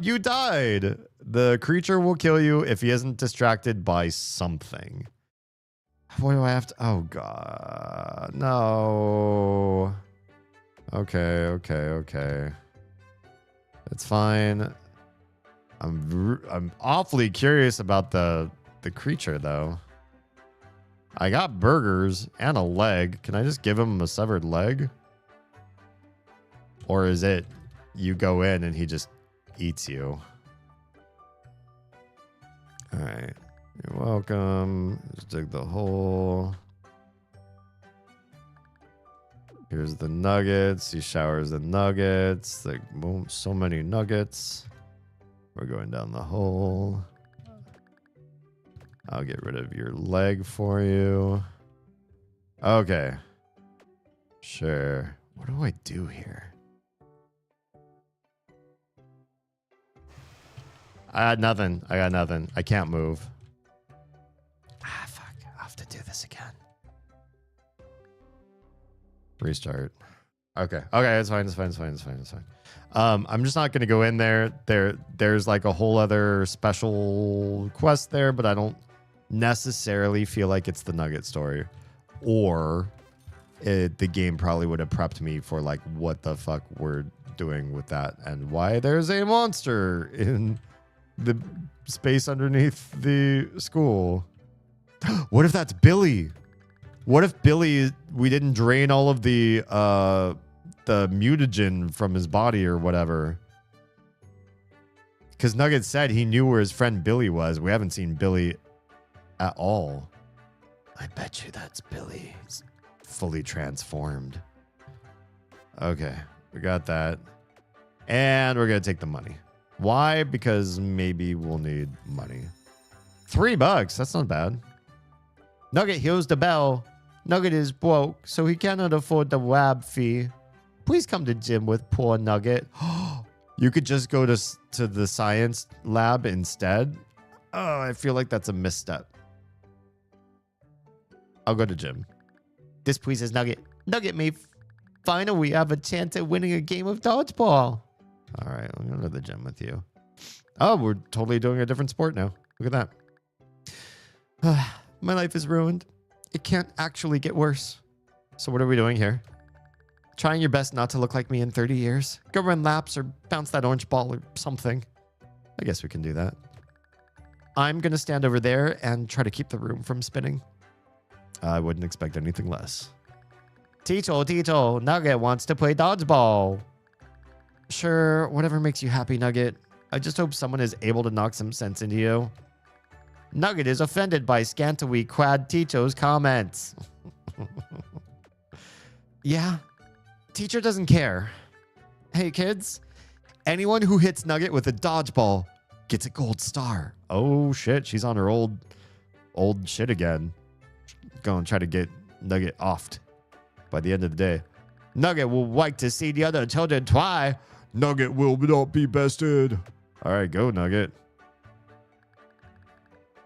You died. The creature will kill you if he isn't distracted by something. What do I have to... Oh, God. No. Okay. It's fine. I'm awfully curious about the creature, though. I got burgers and a leg. Can I just give him a severed leg? Or is it you go in and he just eats you? All right. You're welcome. Just dig the hole. Here's the nuggets. He showers the nuggets. Like, boom, so many nuggets. We're going down the hole. I'll get rid of your leg for you. Okay. Sure. What do I do here? I got nothing. I can't move. Ah, fuck. I have to do this again. Restart. Okay. It's fine. I'm just not going to go in there. There's like a whole other special quest there, but I don't necessarily feel like it's the Nugget story. Or the game probably would have prepped me for like what the fuck we're doing with that and why there's a monster in the space underneath the school. What if that's Billy? What if Billy, we didn't drain all of the mutagen from his body or whatever? Because Nugget said he knew where his friend Billy was. We haven't seen Billy at all. I bet you that's Billy. He's fully transformed. Okay, we got that. And we're going to take the money. Why? Because maybe we'll need money. $3, that's not bad. Nugget hears the bell. Nugget is broke, so he cannot afford the lab fee. Please come to gym with poor Nugget. You could just go to the science lab instead. Oh, I feel like that's a misstep. I'll go to gym. This pleases Nugget. Nugget may finally have a chance at winning a game of dodgeball. All right, I'm going to the gym with you. Oh, we're totally doing a different sport now. Look at that. My life is ruined. It can't actually get worse. So what are we doing here? Trying your best not to look like me in 30 years. Go run laps or bounce that orange ball or something. I guess we can do that. I'm going to stand over there and try to keep the room from spinning. I wouldn't expect anything less. Teacher, Nugget wants to play dodgeball. Sure, whatever makes you happy, Nugget. I just hope someone is able to knock some sense into you. Nugget is offended by scantily clad Teacher's comments. Yeah, teacher doesn't care. Hey, kids, anyone who hits Nugget with a dodgeball gets a gold star. Oh, shit, she's on her old shit again. Go and try to get Nugget offed by the end of the day. Nugget will like to see the other children try. Nugget will not be bested. All right, go, Nugget.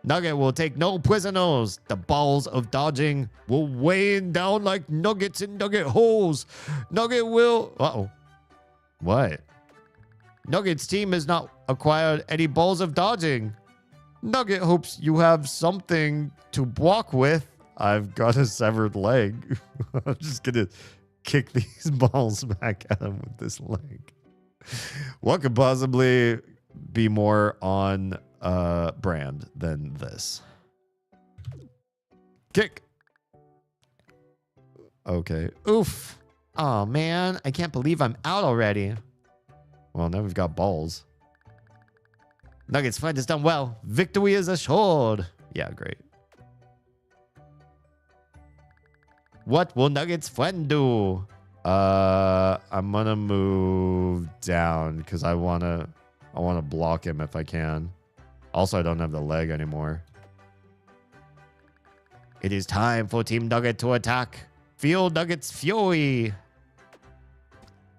Nugget will take no prisoners. The balls of dodging will rain down like nuggets in nugget holes. Nugget will... Uh-oh. What? Nugget's team has not acquired any balls of dodging. Nugget hopes you have something to block with. I've got a severed leg. I'm just going to kick these balls back at him with this leg. What could possibly be more on brand than this? Kick. Okay. Oof. Oh, man. I can't believe I'm out already. Well, now we've got balls. Nugget's friend has done well. Victory is assured. Yeah, great. What will Nugget's friend do? I'm gonna move down because I wanna block him if I can. Also, I don't have the leg anymore. It is time for Team Nugget to attack. Feel Nugget's fury.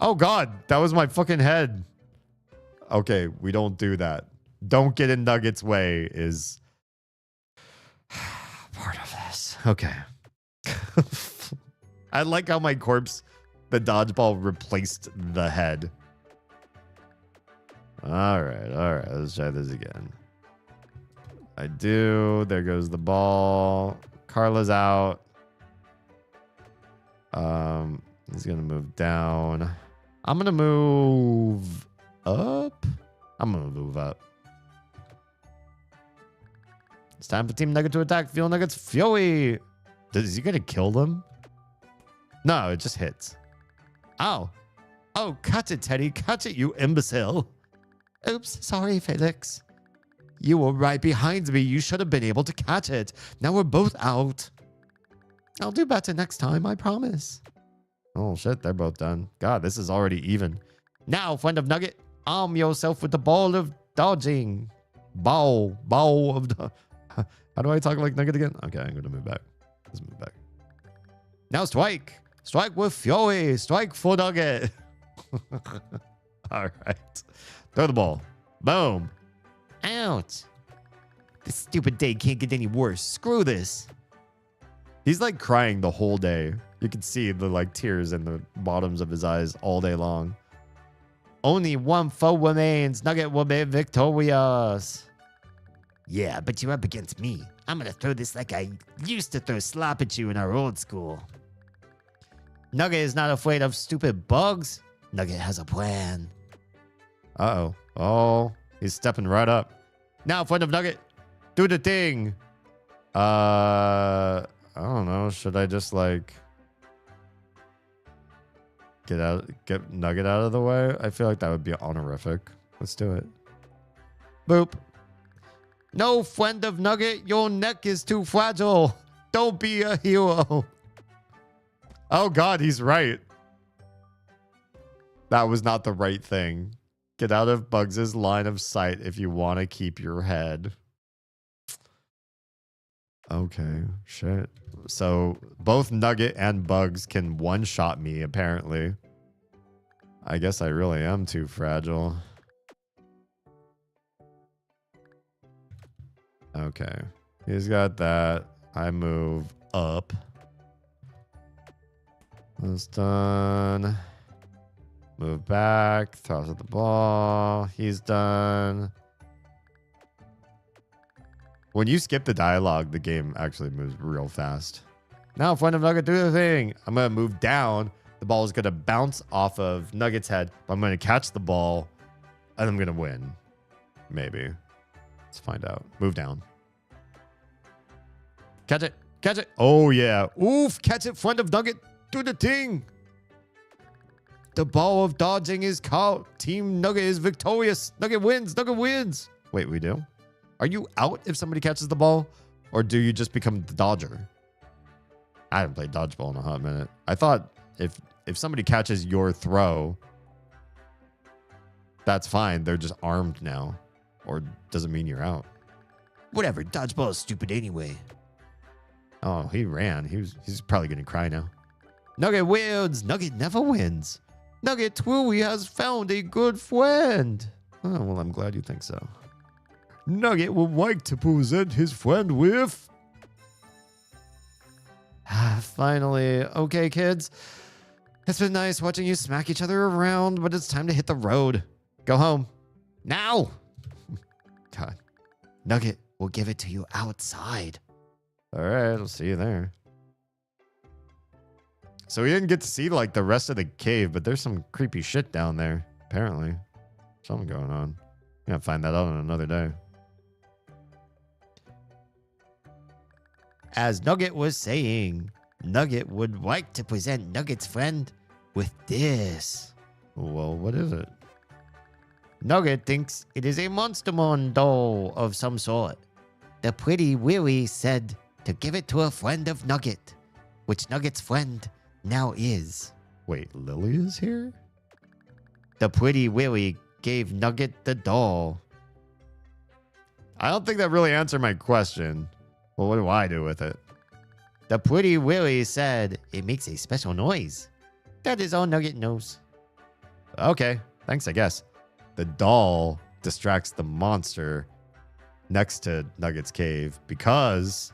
Oh God, that was my fucking head. Okay, we don't do that. Don't get in Nugget's way is part of this. Okay. I like how my corpse, the dodgeball replaced the head. All right. Let's try this again. I do. There goes the ball. Carla's out. He's gonna move down. I'm gonna move up. I'm gonna move up. It's time for Team Nugget to attack. Feel Nugget's fury. Is he gonna kill them? No, it just hits. Ow. Oh, cut it, Teddy. Cut it, you imbecile. Oops, sorry, Felix. You were right behind me. You should have been able to catch it. Now we're both out. I'll do better next time, I promise. Oh, shit. They're both done. God, this is already even. Now, friend of Nugget, arm yourself with the ball of dodging. Ball of... How do I talk like Nugget again? Okay, I'm going to move back. Let's move back. Now strike. Strike with fury. Strike for Nugget. All right. Throw the ball. Boom. Ouch. This stupid day can't get any worse. Screw this. He's like crying the whole day. You can see the like tears in the bottoms of his eyes all day long. Only one foe remains. Nugget will be victorious. Yeah, but you're up against me. I'm gonna throw this like I used to throw slop at you in our old school. Nugget is not afraid of stupid bugs. Nugget has a plan. Uh-oh. Oh, he's stepping right up. Now, friend of Nugget, do the thing. I don't know. Should I just like get Nugget out of the way? I feel like that would be honorific. Let's do it. Boop. No, friend of Nugget, your neck is too fragile. Don't be a hero. Oh God, he's right. That was not the right thing. Get out of Bugs' line of sight if you want to keep your head. Okay, shit. So both Nugget and Bugs can one-shot me, apparently. I guess I really am too fragile. Okay. He's got that. I move up. That's done. Move back. Toss at the ball. He's done. When you skip the dialogue, the game actually moves real fast. Now, friend of Nugget, do the thing. I'm going to move down. The ball is going to bounce off of Nugget's head. I'm going to catch the ball, and I'm going to win. Maybe. Let's find out. Move down. Catch it. Catch it. Oh, yeah. Oof. Catch it, friend of Nugget. Do the thing. The ball of dodging is caught. Team Nugget is victorious. Nugget wins. Nugget wins. Wait, we do? Are you out if somebody catches the ball? Or do you just become the dodger? I haven't played dodgeball in a hot minute. I thought if somebody catches your throw, that's fine. They're just armed now. Or doesn't mean you're out. Whatever. Dodgeball is stupid anyway. Oh, he ran. He's probably going to cry now. Nugget wins. Nugget never wins. Nugget truly has found a good friend. Oh, well, I'm glad you think so. Nugget would like to present his friend with... Finally. Okay, kids. It's been nice watching you smack each other around, but it's time to hit the road. Go home. Now! God. Nugget will give it to you outside. All right, I'll see you there. So we didn't get to see like the rest of the cave, but there's some creepy shit down there, apparently. Something going on. I'm gonna find that out on another day. As Nugget was saying, Nugget would like to present Nugget's friend with this. Well, what is it? Nugget thinks it is a Monster Mon doll of some sort. The pretty Willy said to give it to a friend of Nugget, which Nugget's friend now is. Wait, Lily is here? The pretty Willy gave Nugget the doll. I don't think that really answered my question. Well, what do I do with it? The pretty Willy said it makes a special noise. That is all Nugget knows. Okay, thanks, I guess. The doll distracts the monster next to Nugget's cave because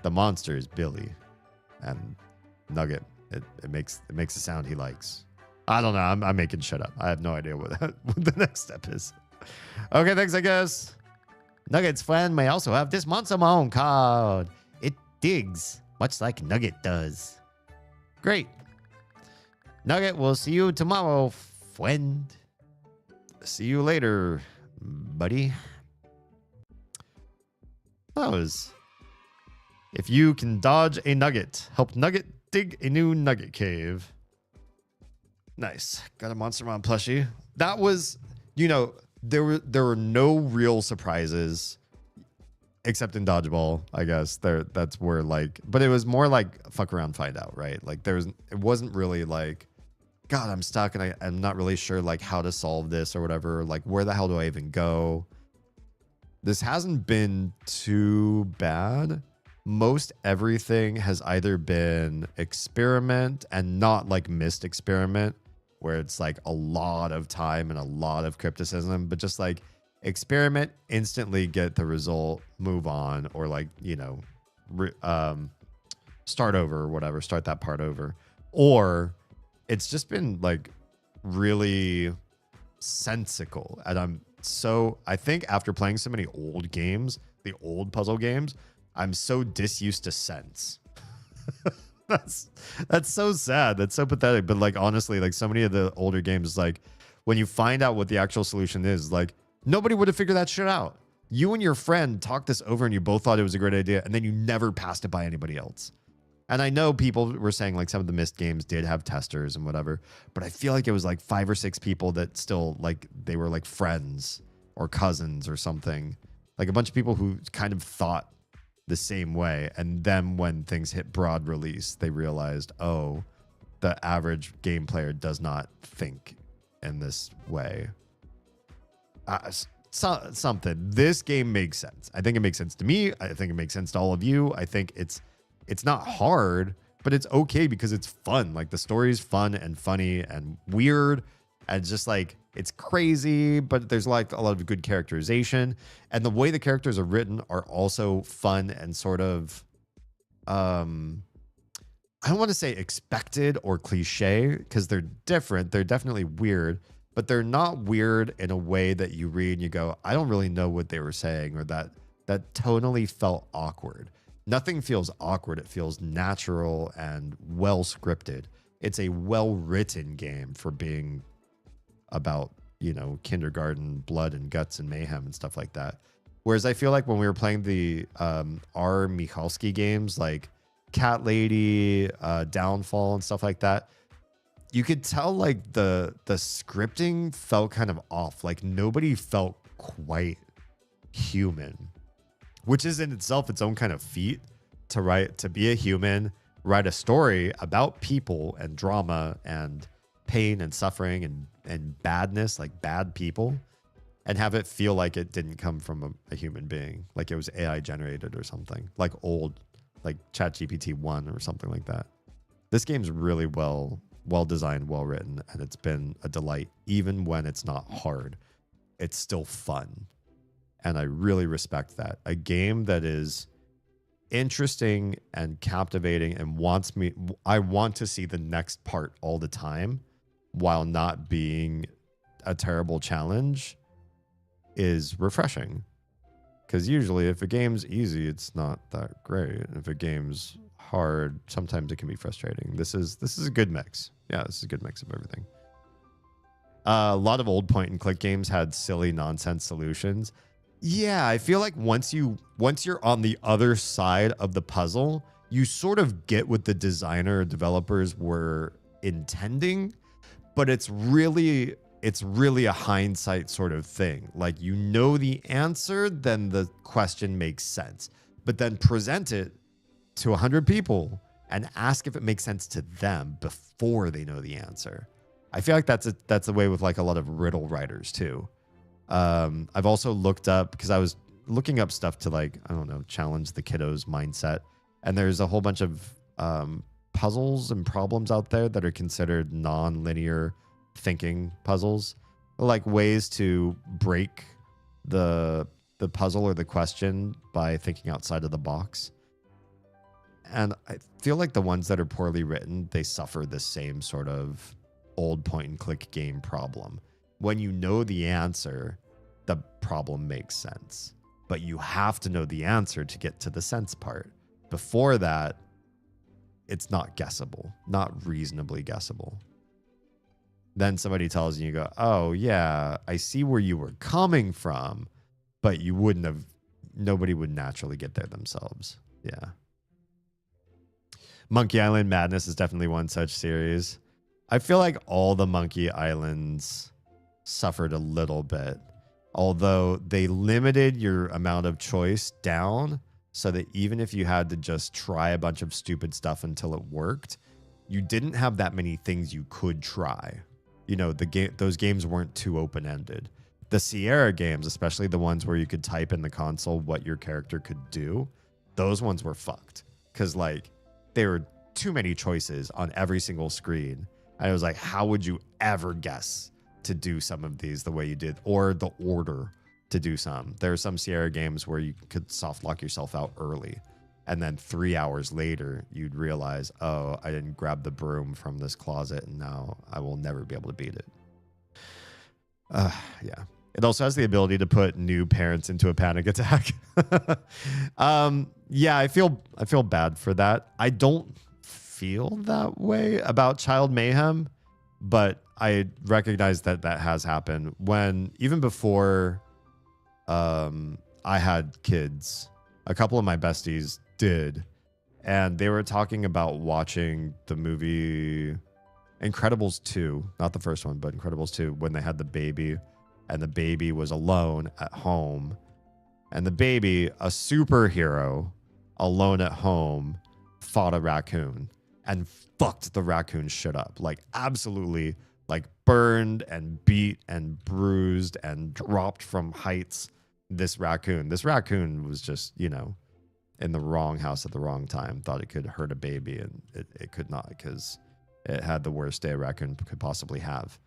the monster is Billy. And Nugget, it makes the sound he likes. I don't know. I'm making shit up. I have no idea what the next step is. Okay, thanks, I guess. Nugget's friend may also have this Monster Mon card. It digs, much like Nugget does. Great. Nugget, we'll see you tomorrow, friend. See you later, buddy. That was... If you can dodge a nugget, help Nugget dig a new nugget cave. Nice. Got a Monster Mon plushie. That was, you know, there were no real surprises. except in dodgeball, I guess that's where like, but it was more like fuck around, find out, right? Like it wasn't really like, God, I'm stuck and I'm not really sure like how to solve this or whatever. Like, where the hell do I even go? This hasn't been too bad. Most everything has either been experiment and not like missed experiment, where it's like a lot of time and a lot of crypticism, but just like experiment, instantly get the result, move on, or like, you know, start over or whatever, start that part over. Or it's just been like really sensical. And I think after playing so many old games, the old puzzle games, I'm so disused to sense. That's so sad. That's so pathetic. But like, honestly, like so many of the older games, like when you find out what the actual solution is, like nobody would have figured that shit out. You and your friend talked this over and you both thought it was a great idea. And then you never passed it by anybody else. And I know people were saying like some of the missed games did have testers and whatever, but I feel like it was like 5 or 6 people that still like, they were like friends or cousins or something. Like a bunch of people who kind of thought the same way. And then when things hit broad release, they realized, oh, the average game player does not think in this way. Something. This game makes sense. I think it makes sense to me. I think it makes sense to all of you. I think it's not hard, but it's okay because it's fun. Like the story is fun and funny and weird. And just like, it's crazy, but there's like a lot of good characterization. And the way the characters are written are also fun and sort of, I don't want to say expected or cliche because they're different. They're definitely weird, but they're not weird in a way that you read and you go, I don't really know what they were saying, or that tonally felt awkward. Nothing feels awkward. It feels natural and well scripted. It's a well-written game for being about, you know, kindergarten blood and guts and mayhem and stuff like that. Whereas I feel like when we were playing the R. Michalski games like Cat Lady, Downfall and stuff like that, you could tell like the scripting felt kind of off. Like nobody felt quite human, which is in itself its own kind of feat to be a human, write a story about people and drama and pain and suffering and badness, like bad people, and have it feel like it didn't come from a human being, like it was AI generated or something, like old, like ChatGPT 1 or something like that. This game's really well designed, well written, and it's been a delight. Even when it's not hard, it's still fun. And I really respect that. A game that is interesting and captivating and I want to see the next part all the time while not being a terrible challenge is refreshing. Because usually if a game's easy, it's not that great. If a game's hard, sometimes it can be frustrating. This is a good mix. Yeah, this is a good mix of everything. A lot of old point and click games had silly nonsense solutions. Yeah, I feel like once you're on the other side of the puzzle, you sort of get what the designer or developers were intending, but it's really a hindsight sort of thing. Like, you know the answer, then the question makes sense. But then present it to 100 people and ask if it makes sense to them before they know the answer. I feel like that's the way with like a lot of riddle writers too. I've also looked up, because I was looking up stuff to like, I don't know, challenge the kiddos' mindset. And there's a whole bunch of puzzles and problems out there that are considered non-linear thinking puzzles, like ways to break the puzzle or the question by thinking outside of the box. And I feel like the ones that are poorly written, they suffer the same sort of old point and click game problem. When you know the answer, the problem makes sense. But you have to know the answer to get to the sense part. Before that, it's not guessable, not reasonably guessable. Then somebody tells you, you go, oh yeah, I see where you were coming from, but nobody would naturally get there themselves. Yeah. Monkey Island Madness is definitely one such series. I feel like all the Monkey Islands suffered a little bit. although they limited your amount of choice down so that even if you had to just try a bunch of stupid stuff until it worked, you didn't have that many things you could try. You know, those games weren't too open-ended. The Sierra games, especially the ones where you could type in the console what your character could do, those ones were fucked. Because, like, there were too many choices on every single screen. I was like, how would you ever guess to do some of these the way you did, or the order to do some? There are some Sierra games where you could soft lock yourself out early, and then 3 hours later, you'd realize, oh, I didn't grab the broom from this closet, and now I will never be able to beat it. Yeah. It also has the ability to put new parents into a panic attack. Yeah, I feel bad for that. I don't feel that way about Child Mayhem, but I recognize that has happened when, even before I had kids, a couple of my besties did, and they were talking about watching the movie Incredibles 2, not the first one, but Incredibles 2, when they had the baby, and the baby was alone at home, and the baby, a superhero, alone at home, fought a raccoon and fucked the raccoon shit up. Like, absolutely, like, burned and beat and bruised and dropped from heights this raccoon. This raccoon was just, you know, in the wrong house at the wrong time, thought it could hurt a baby, and it could not, because it had the worst day a raccoon could possibly have.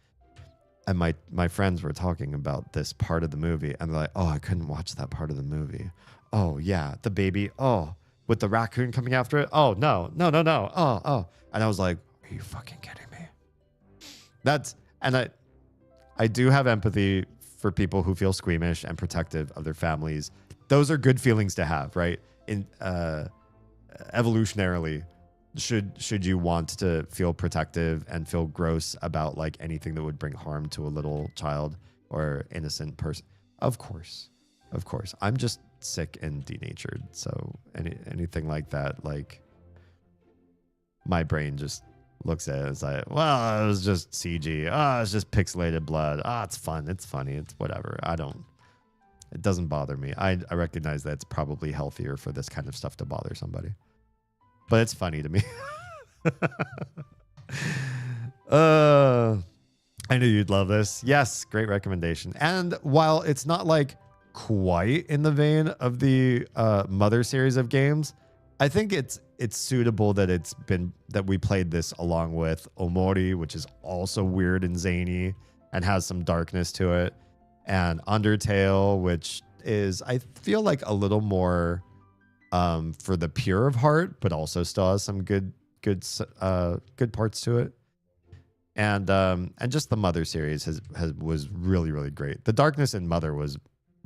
And my friends were talking about this part of the movie, and they're like, oh, I couldn't watch that part of the movie. Oh, yeah, the baby, oh, with the raccoon coming after it? Oh, no. Oh. And I was like, are you fucking kidding me? And I do have empathy for people who feel squeamish and protective of their families. Those are good feelings to have, right? In evolutionarily, should you want to feel protective and feel gross about like anything that would bring harm to a little child or innocent person? Of course. I'm just sick and denatured, so anything like that, like, my brain just looks at it as like, well, it was just CG. Oh, it's just pixelated blood. Oh, it's fun. It's funny. It's whatever. It doesn't bother me. I recognize that it's probably healthier for this kind of stuff to bother somebody, but it's funny to me. I knew you'd love this. Yes, great recommendation. And while it's not like quite in the vein of the Mother series of games, I think it's suitable that we played this along with Omori, which is also weird and zany and has some darkness to it, and Undertale, which is, I feel like, a little more for the pure of heart, but also still has some good parts to it. And just the Mother series was really, really great. The darkness in Mother was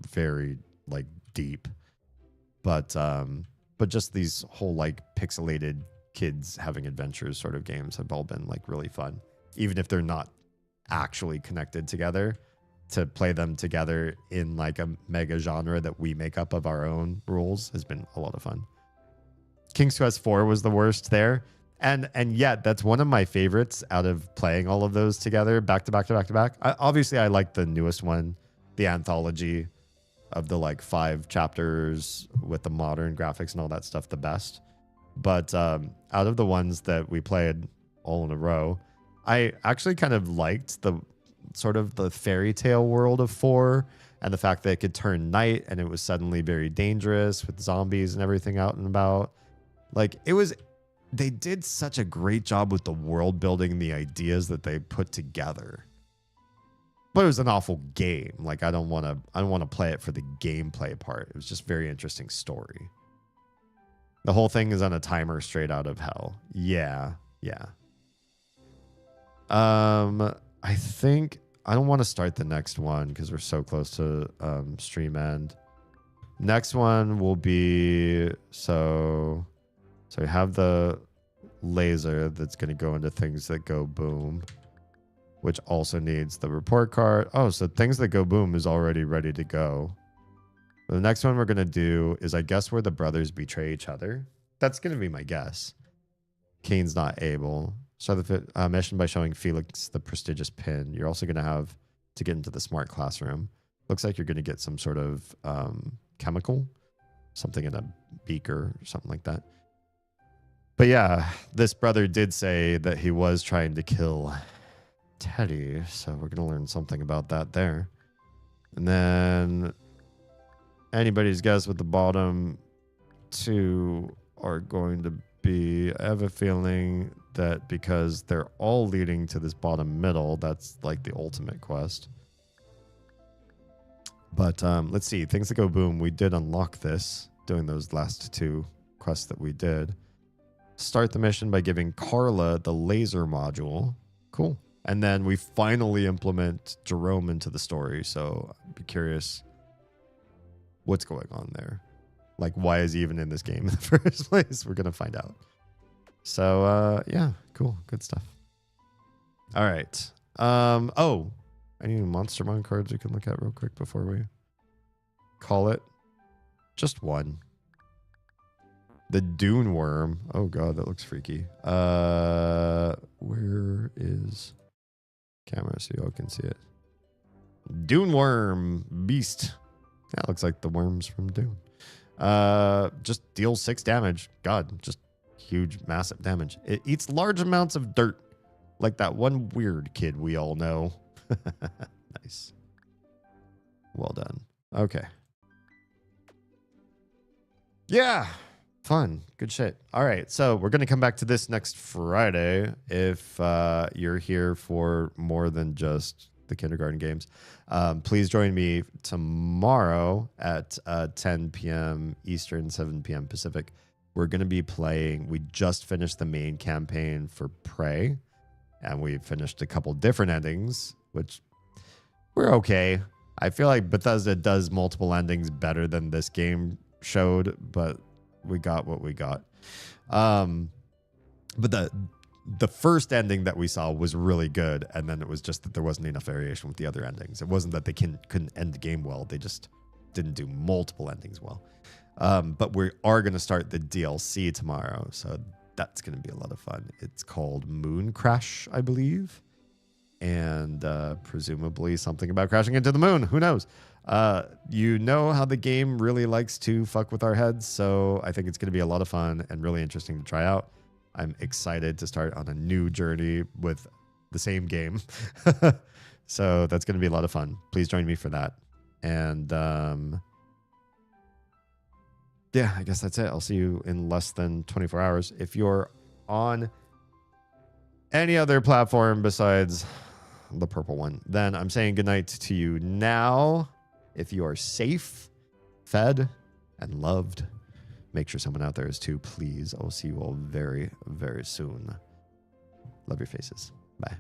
very like deep, but just these whole like pixelated kids having adventures sort of games have all been like really fun, even if they're not actually connected together. To play them together in like a mega genre that we make up of our own rules has been a lot of fun. King's Quest 4 was the worst there. And yet that's one of my favorites out of playing all of those together back to back. Obviously, I like the newest one, the anthology of the like 5 chapters with the modern graphics and all that stuff, the best. But out of the ones that we played all in a row, I actually kind of liked the sort of the fairy tale world of 4, and the fact that it could turn night and it was suddenly very dangerous with zombies and everything out and about. Like, they did such a great job with the world building and the ideas that they put together. But it was an awful game. Like, I don't want to play it for the gameplay part. It was just very interesting story. The whole thing is on a timer straight out of hell. Yeah. I think I don't want to start the next one because we're so close to stream end. Next one will be so we have the laser that's going to go into things that go boom, which also needs the report card. Oh, so things that go boom is already ready to go. The next one we're going to do is, I guess, where the brothers betray each other. That's going to be my guess. Kane's not able. Start the mission by showing Felix the prestigious pin. You're also going to have to get into the smart classroom. Looks like you're going to get some sort of chemical, something in a beaker or something like that. But yeah, this brother did say that he was trying to kill Teddy, so we're going to learn something about that there. And then anybody's guess what the bottom two are going to be. I have a feeling that because they're all leading to this bottom middle, that's like the ultimate quest. But let's see. Things that go boom. We did unlock this doing those last two quests that we did. Start the mission by giving Carla the laser module. Cool. And then we finally implement Jerome into the story. So I'd be curious what's going on there. Like, why is he even in this game in the first place? We're going to find out. So, yeah, cool. Good stuff. All right. Oh, any Monster Mon cards we can look at real quick before we call it? Just one. The Dune Worm. Oh, God, that looks freaky. Where is camera so y'all can see it? Dune Worm Beast. That looks like the worms from Dune. Just deals 6 damage. God, just huge, massive damage. It eats large amounts of dirt, like that one weird kid we all know. Nice. Well done. Okay. Yeah. Fun. Good shit. All right. So we're going to come back to this next Friday if you're here for more than just the kindergarten games. Please join me tomorrow at 10 p.m. Eastern, 7 p.m. Pacific. We're going to be playing. We just finished the main campaign for Prey, and we finished a couple different endings, which we're okay. I feel like Bethesda does multiple endings better than this game showed, but we got what we got. But the first ending that we saw was really good, and then it was just that there wasn't enough variation with the other endings. It wasn't that they couldn't end the game well. They just didn't do multiple endings well. But we are going to start the DLC tomorrow, so that's going to be a lot of fun. It's called Moon Crash, I believe, and presumably something about crashing into the moon. Who knows? You know how the game really likes to fuck with our heads, so I think it's going to be a lot of fun and really interesting to try out. I'm excited to start on a new journey with the same game. So that's going to be a lot of fun. Please join me for that. And yeah, I guess that's it. I'll see you in less than 24 hours. If you're on any other platform besides the purple one, then I'm saying goodnight to you now. If you are safe, fed, and loved, make sure someone out there is too, please. I will see you all very, very soon. Love your faces. Bye.